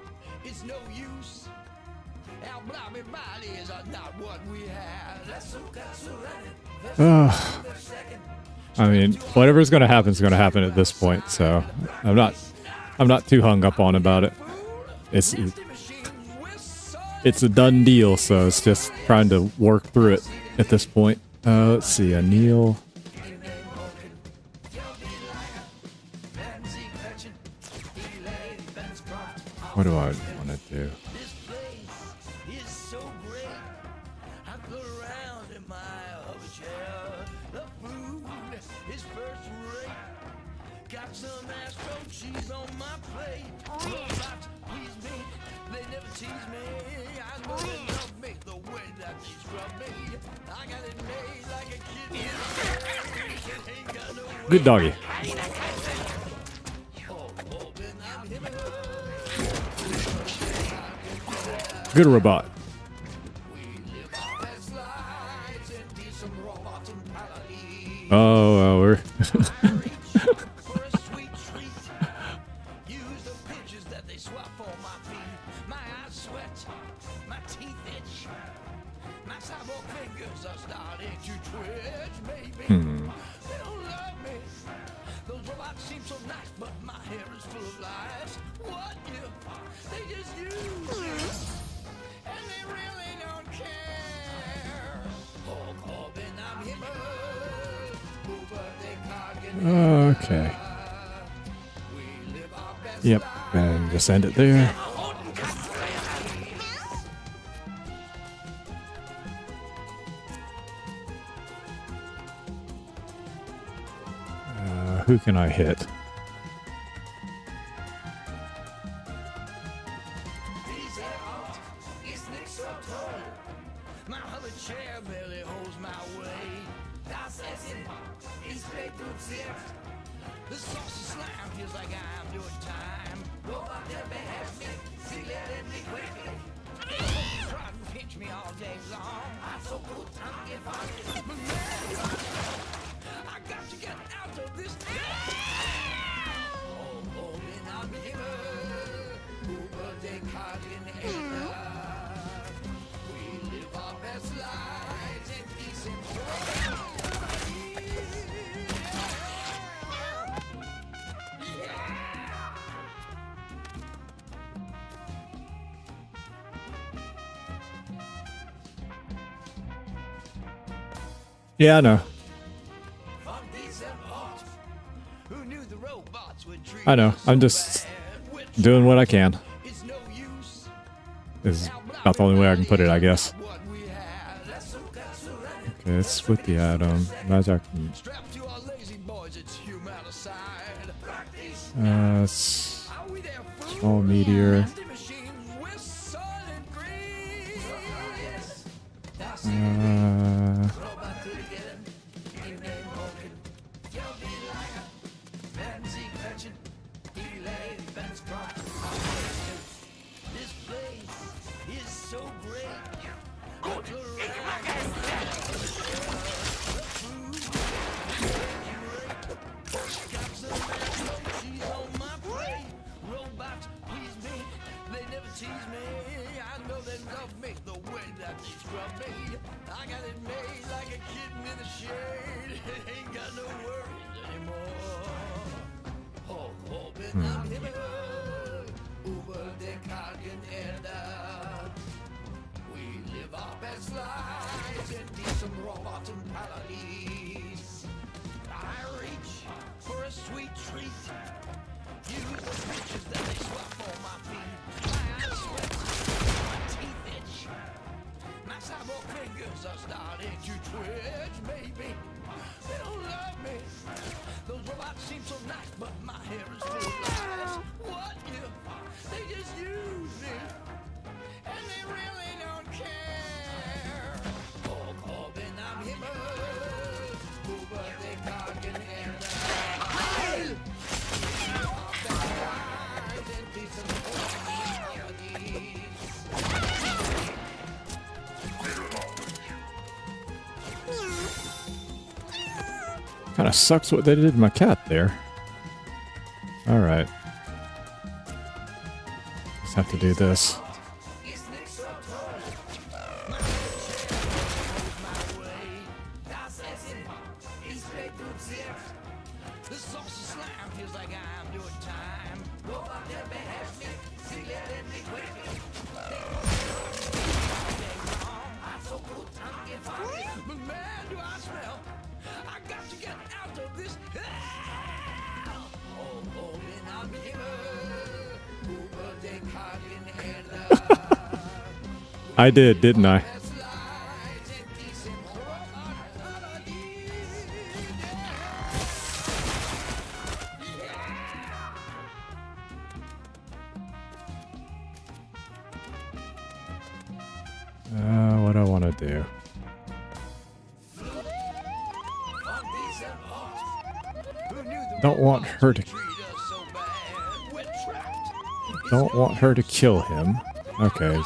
It's no use. Our blobby bodies are not what we had. I mean, whatever's going to happen is going to happen at this point, so I'm not too hung up on about it. It's a done deal, so it's just trying to work through it at this point. Let's see, Anil. What do I want to do? This place is so great. I float around in my hover chair. The food is first rate. Got some astro cheese on my plate. Robots please me, they never tease me. I know they love me the way that they scrub me. I got it made like a kid. It ain't got no way. Good doggy. Good robot. Oh, we're For a sweet treat. Use the pinches that they swap for my feet. My eyes sweat, my teeth itch. My cyborg fingers are starting to twitch, baby. They don't love me. Those robots seem so nice, but my hair is full of lies. What if they just use me? And they really don't care. Oh, Corbin, I'm him. okay. Yep, and just end it there. Who can I hit? My hover chair barely holds my weight. Das Essen ist reduziert. The saucy slime feels like I'm doing time. Robot der beherrscht mich, sie lernen mich quickly. Try and pinch me all day long. I'm so gut angefangen. But man, I got to get out of this. Oh, bin am Himmel, über den kargen Erde. We live our best lives in peace and joy. Yeah, I know. Who knew the robots would treat I know. us so I'm just bad? doing what I can. It's no use. This is about the only way I can put it, I guess. What we had. Okay, let's split the atom. Imagine I can, Strapped to our lazy boys, it's humanicide. s- Are we there, fool? small meteor. Empty machines with solid grease. This place is so great. Look around. The food is great. Got some astro cheese on my plate. Robots please me, they never tease me. I know they love me the way that they scrub me. I got it made like a kitten in the shade. Ain't got no worries anymore. Oh, bin am Himmel, über den kargen Erde. We live our best lives in decent robots and paradies. I reach for a sweet treat. Use the pinches that they swap for my feet. My eyes sweat, my teeth itch. My cyborg fingers are starting to twitch, baby. They don't love me. Those robots seem so nice, but my hair is full of lies. What if they just use me? And they really don't care. Oh, Corbin, I'm Himmel. Über den kargen Erde. Kind of sucks what they did to my cat there. Alright. Just have to do this. I did, didn't I? What do I want to do? Don't want her to kill him. Okay.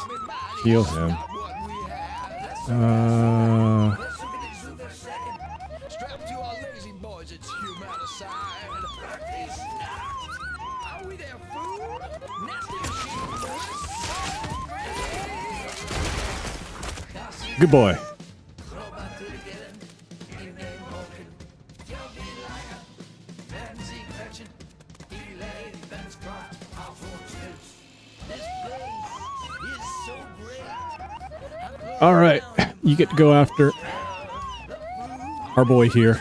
Heal him. Good boy. All right, you get to go after our boy here.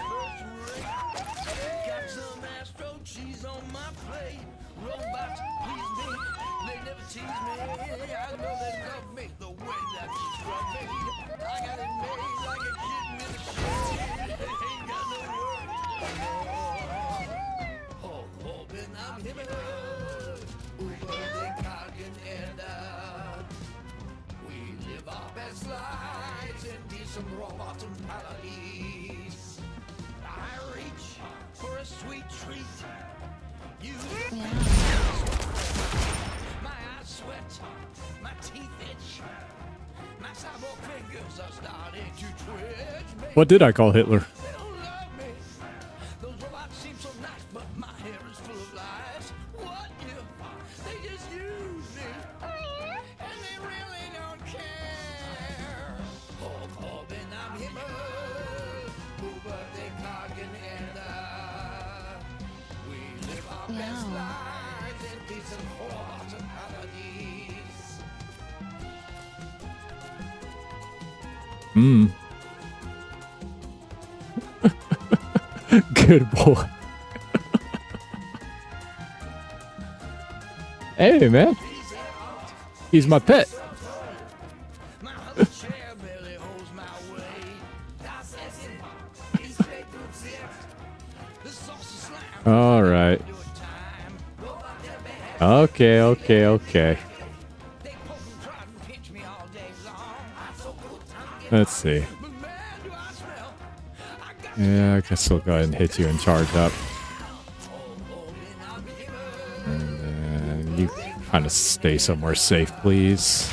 What did I call Hitler? Good boy. Hey, man. He's my pet. All right. Okay. Let's see. Yeah, I guess we'll go ahead and hit you and charge up. And then you kind of stay somewhere safe, please.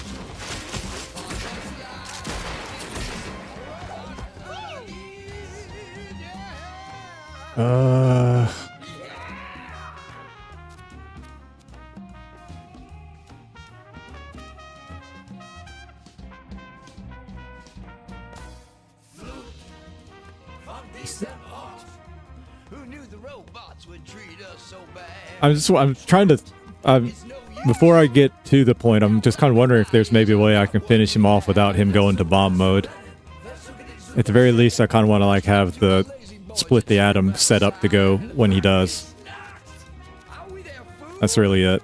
I'm trying to, before I get to the point, I'm just kind of wondering if there's maybe a way I can finish him off without him going to bomb mode. At the very least, I kind of want to like have the split the atom set up to go when he does. That's really it.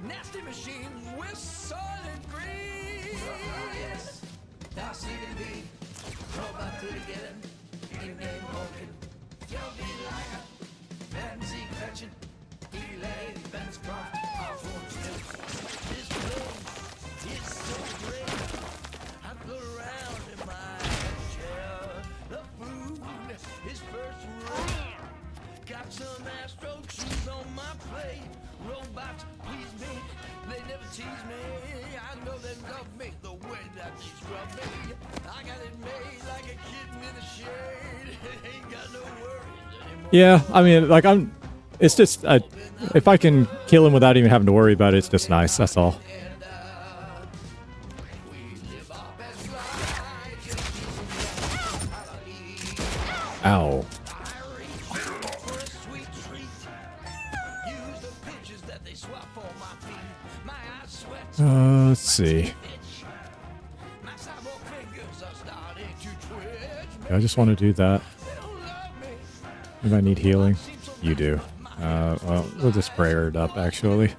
I got it made like a kitten in the shade. Ain't got no worries anymore. Yeah, I mean, like it's just if I can kill him without even having to worry about it, it's just nice. That's all. Ow. Let's see. I just want to do that. If I need healing, you do. Well, we'll just prayer it up, actually.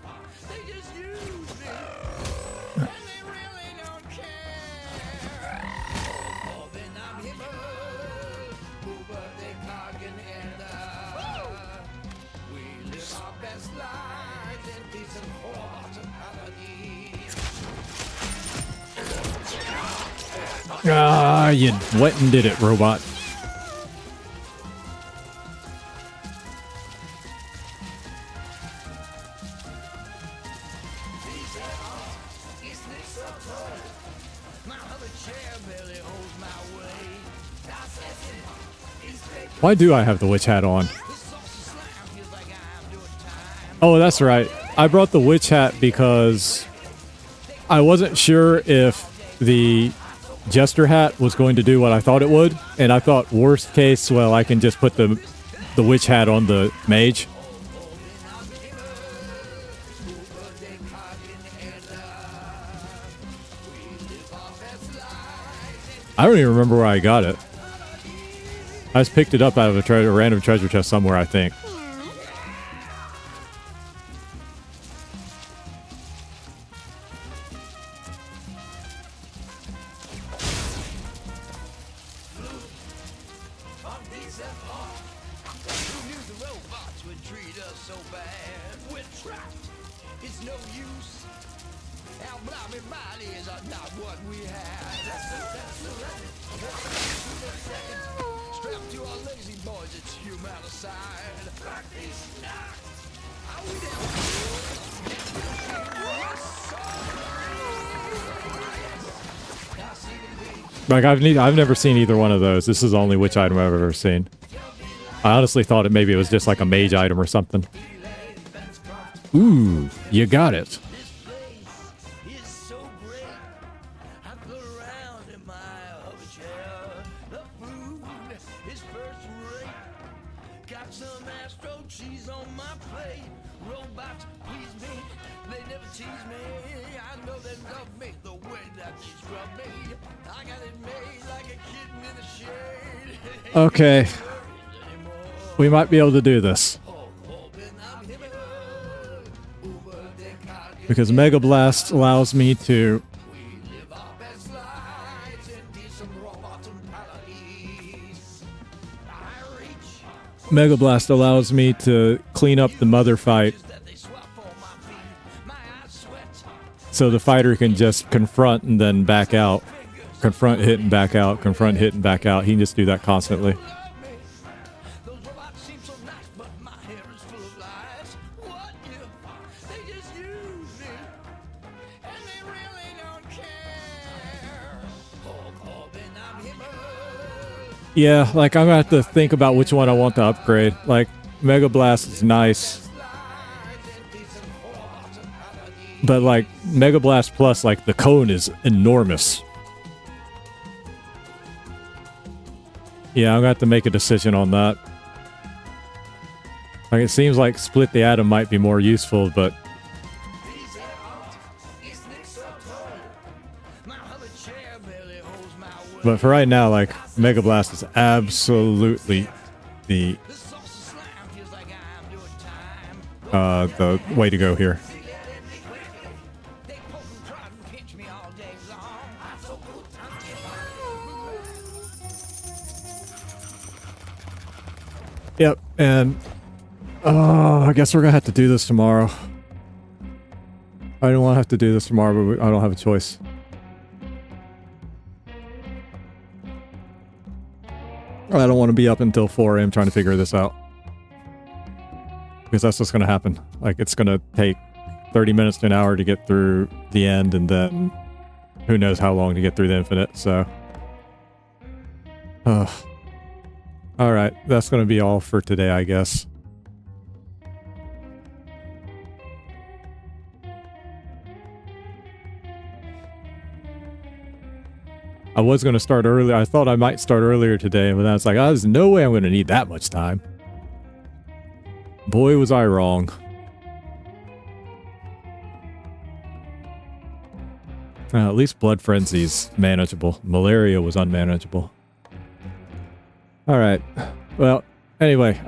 Ah, you went and did it, robot. Why do I have the witch hat on? Oh, that's right. I brought the witch hat because I wasn't sure if the jester hat was going to do what I thought it would, and I thought worst case, well, I can just put the witch hat on the mage. I don't even remember where I got it. I just picked it up out of a random treasure chest somewhere, I think. Like I've never seen either one of those. This is the only witch item I've ever seen. I honestly thought maybe it was just like a mage item or something. Ooh, you got it. Okay. We might be able to do this. Because Mega Blast allows me to... Mega Blast allows me to clean up the mother fight. So the fighter can just confront and then back out. Confront, hit, and back out. Confront, hit, and back out. He can just do that constantly. Yeah, like I'm gonna have to think about which one I want to upgrade. Like, Mega Blast is nice. But like, Mega Blast Plus, like, the cone is enormous. Yeah, I'm gonna have to make a decision on that. Like, it seems like Split the Atom might be more useful, but... But for right now, like, Mega Blast is absolutely the way to go here. Yep, and I guess we're gonna have to do this tomorrow. I don't want to have to do this tomorrow, but I don't have a choice. I don't want to be up until 4 AM trying to figure this out. Because that's what's going to happen. Like, it's going to take 30 minutes to an hour to get through the end, and then who knows how long to get through the infinite, so... All right, that's going to be all for today, I guess. I was going to start earlier. I thought I might start earlier today, but then it's like, oh, there's no way I'm going to need that much time. Boy, was I wrong. At least Blood Frenzy's manageable. Malaria was unmanageable. Alright. Well, anyway,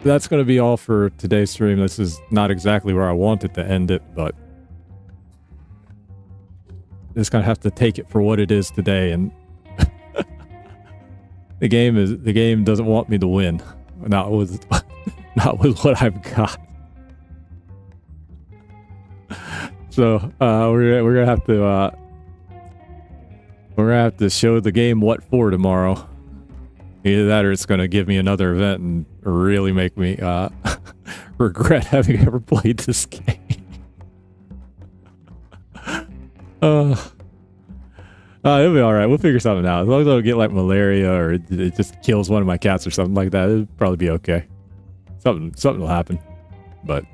that's going to be all for today's stream. This is not exactly where I wanted to end it, but just gonna have to take it for what it is today, and the game doesn't want me to win. Not with what I've got. So we're gonna have to show the game what for tomorrow. Either that or it's gonna give me another event and really make me regret having ever played this game. It'll be alright. We'll figure something out. As long as I don't get like malaria or it just kills one of my cats or something like that, it'll probably be okay. Something will happen. But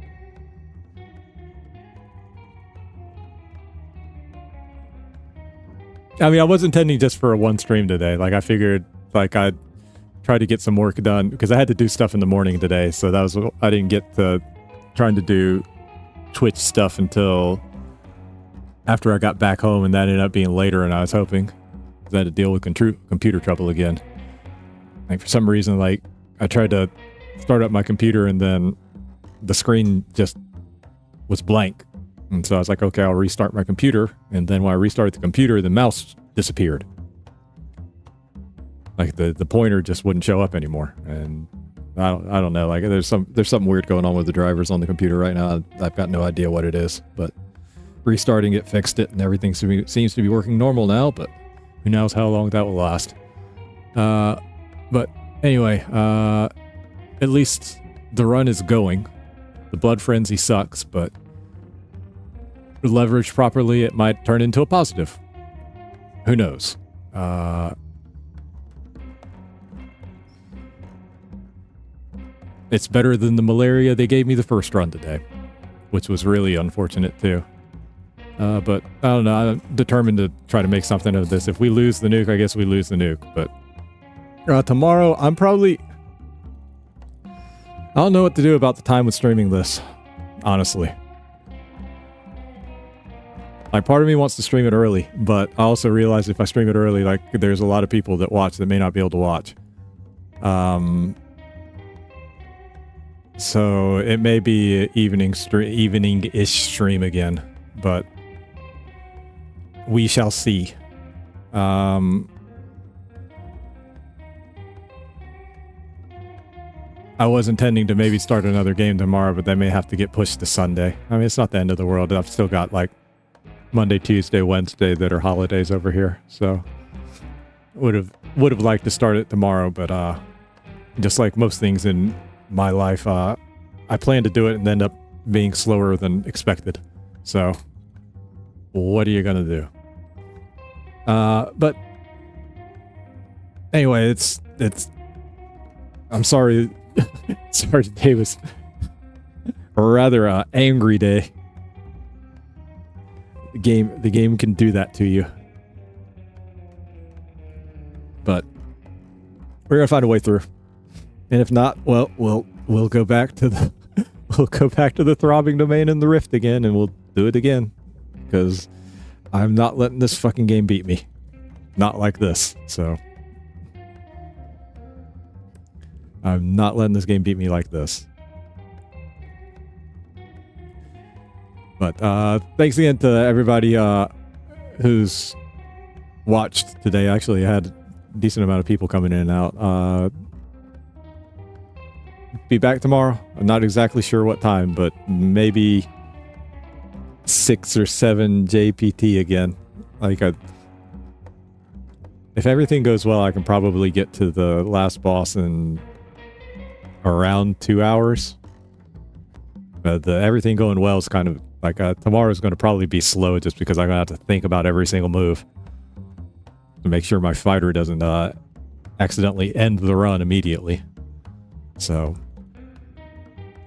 I mean, I was intending just for a one stream today. Like, I figured like I'd try to get some work done because I had to do stuff in the morning today. So that was, I didn't get to trying to do Twitch stuff until after I got back home, and that ended up being later than I was hoping. I had to deal with computer trouble again. Like, for some reason, like, I tried to start up my computer and then the screen just was blank. And so I was like, okay, I'll restart my computer. And then when I restarted the computer, the mouse disappeared. Like, the pointer just wouldn't show up anymore. And I don't know. Like, there's something weird going on with the drivers on the computer right now. I've got no idea what it is, but restarting it fixed it, and everything seems to be working normal now, but who knows how long that will last. But anyway, at least the run is going. The Blood Frenzy sucks, but leveraged properly, it might turn into a positive. Who knows? It's better than the malaria they gave me the first run today, which was really unfortunate too. But I don't know, I'm determined to try to make something of this. If we lose the nuke, I guess we lose the nuke. But tomorrow, I don't know what to do about the time with streaming this, honestly. Like, part of me wants to stream it early, but I also realize if I stream it early, like, there's a lot of people that watch that may not be able to watch. So it may be an evening-ish stream again, but we shall see. I was intending to maybe start another game tomorrow, but that may have to get pushed to Sunday. I mean, it's not the end of the world. I've still got like Monday, Tuesday, Wednesday that are holidays over here, so would have liked to start it tomorrow, but just like most things in my life, I planned to do it and end up being slower than expected. So what are you gonna do? But anyway, it's I'm sorry. Sorry, today was a rather angry day. The game can do that to you. But we're gonna find a way through. And if not, well, we'll go back to the the throbbing domain in the Rift again, and we'll do it again. Because I'm not letting this fucking game beat me. Not like this, so I'm not letting this game beat me like this. But thanks again to everybody who's watched today. Actually, I had a decent amount of people coming in and out. Be back tomorrow. I'm not exactly sure what time, but maybe 6 or 7 JPT again. Like, if everything goes well, I can probably get to the last boss in around 2 hours. But everything going well is kind of like tomorrow's going to probably be slow just because I'm going to have to think about every single move. to make sure my fighter doesn't accidentally end the run immediately. So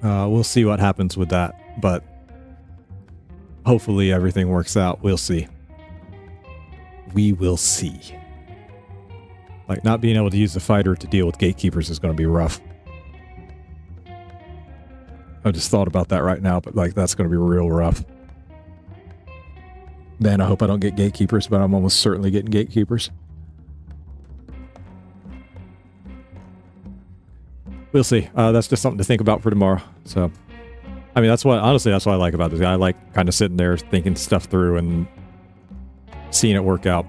we'll see what happens with that, but hopefully everything works out. We'll see. We will see. Like, not being able to use the fighter to deal with gatekeepers is going to be rough. I just thought about that right now, but like, that's going to be real rough. Man, I hope I don't get gatekeepers, but I'm almost certainly getting gatekeepers. We'll see. That's just something to think about for tomorrow. So, I mean, honestly, that's what I like about this guy. I like kind of sitting there thinking stuff through and seeing it work out,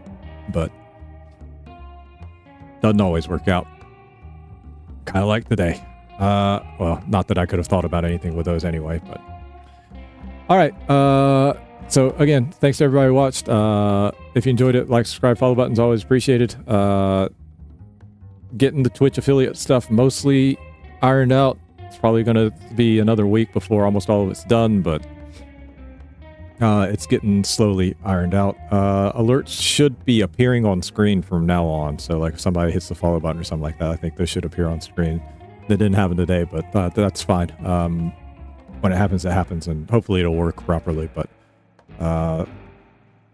but doesn't always work out. Kind of like today. Well, not that I could have thought about anything with those anyway, but all right. So again, thanks to everybody who watched. If you enjoyed it, like, subscribe, follow buttons, always appreciated. Getting the Twitch affiliate stuff mostly ironed out. It's probably going to be another week before almost all of it's done, but it's getting slowly ironed out. Alerts should be appearing on screen from now on. So like if somebody hits the follow button or something like that, I think those should appear on screen. That didn't happen today, but that's fine. When it happens, it happens, and hopefully it'll work properly. But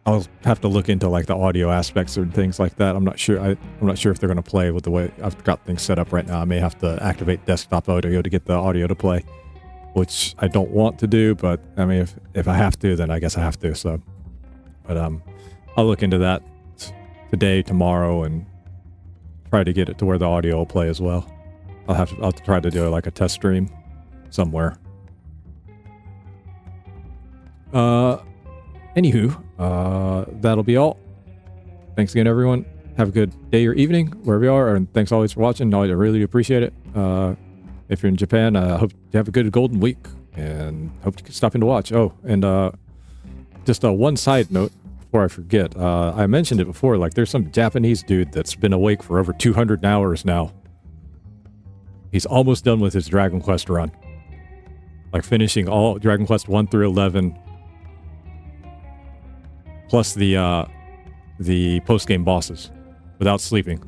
I'll have to look into like the audio aspects and things like that. I'm not sure. I'm not sure if they're going to play with the way I've got things set up right now. I may have to activate desktop audio to get the audio to play, which I don't want to do. But I mean, if I have to, then I guess I have to. So, but I'll look into that today, tomorrow, and try to get it to where the audio will play as well. I'll have to try to do like a test stream somewhere. Anywho, that'll be all. Thanks again, everyone. Have a good day or evening, wherever you are, and thanks always for watching. I really appreciate it. If you're in Japan, I hope you have a good golden week, and hope you can stop in to watch. Oh, and just one side note before I forget. I mentioned it before, like there's some Japanese dude that's been awake for over 200 hours now. He's almost done with his Dragon Quest run. Like finishing all Dragon Quest 1 through 11. Plus the post-game bosses. Without sleeping.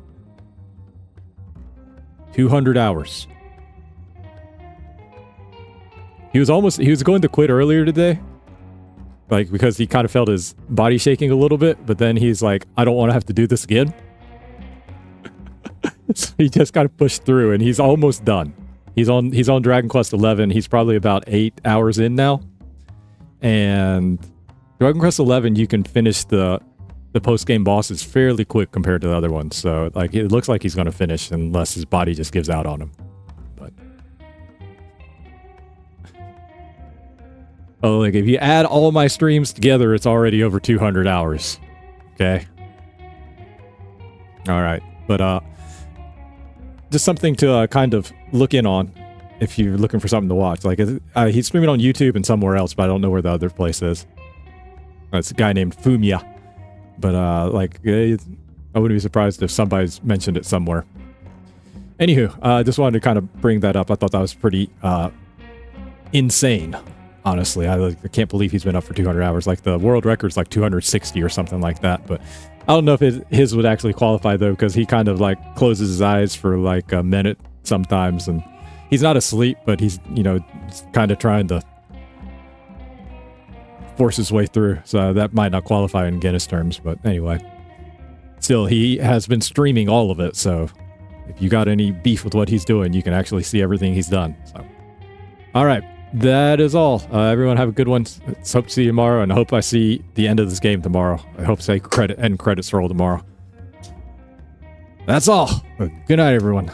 200 hours. He was going to quit earlier today. Like, because he kind of felt his body shaking a little bit. But then he's like, I don't want to have to do this again. So he just got to push through, and he's almost done. He's on Dragon Quest 11. He's probably about 8 hours in now. And Dragon Quest 11, you can finish the post-game bosses fairly quick compared to the other ones. So like it looks like he's going to finish unless his body just gives out on him. But oh, like if you add all my streams together, it's already over 200 hours. Okay. All right. But just something to kind of look in on if you're looking for something to watch. Like he's streaming on YouTube and somewhere else, but I don't know where the other place is. It's a guy named Fumiya. But like I wouldn't be surprised if somebody's mentioned it somewhere. Anywho, I just wanted to kind of bring that up. I thought that was pretty insane, honestly. I can't believe he's been up for 200 hours. Like the world record's like 260 or something like that. But I don't know if his would actually qualify though, because he kind of like closes his eyes for like a minute sometimes, and he's not asleep, but he's, you know, kind of trying to force his way through. So that might not qualify in Guinness terms, but anyway. Still, he has been streaming all of it, so if you got any beef with what he's doing, you can actually see everything he's done. So, all right, that is all. Everyone have a good one. Hope to see you tomorrow, and I hope I see the end of this game tomorrow. I hope to say end credits roll tomorrow. That's all. Good night, everyone.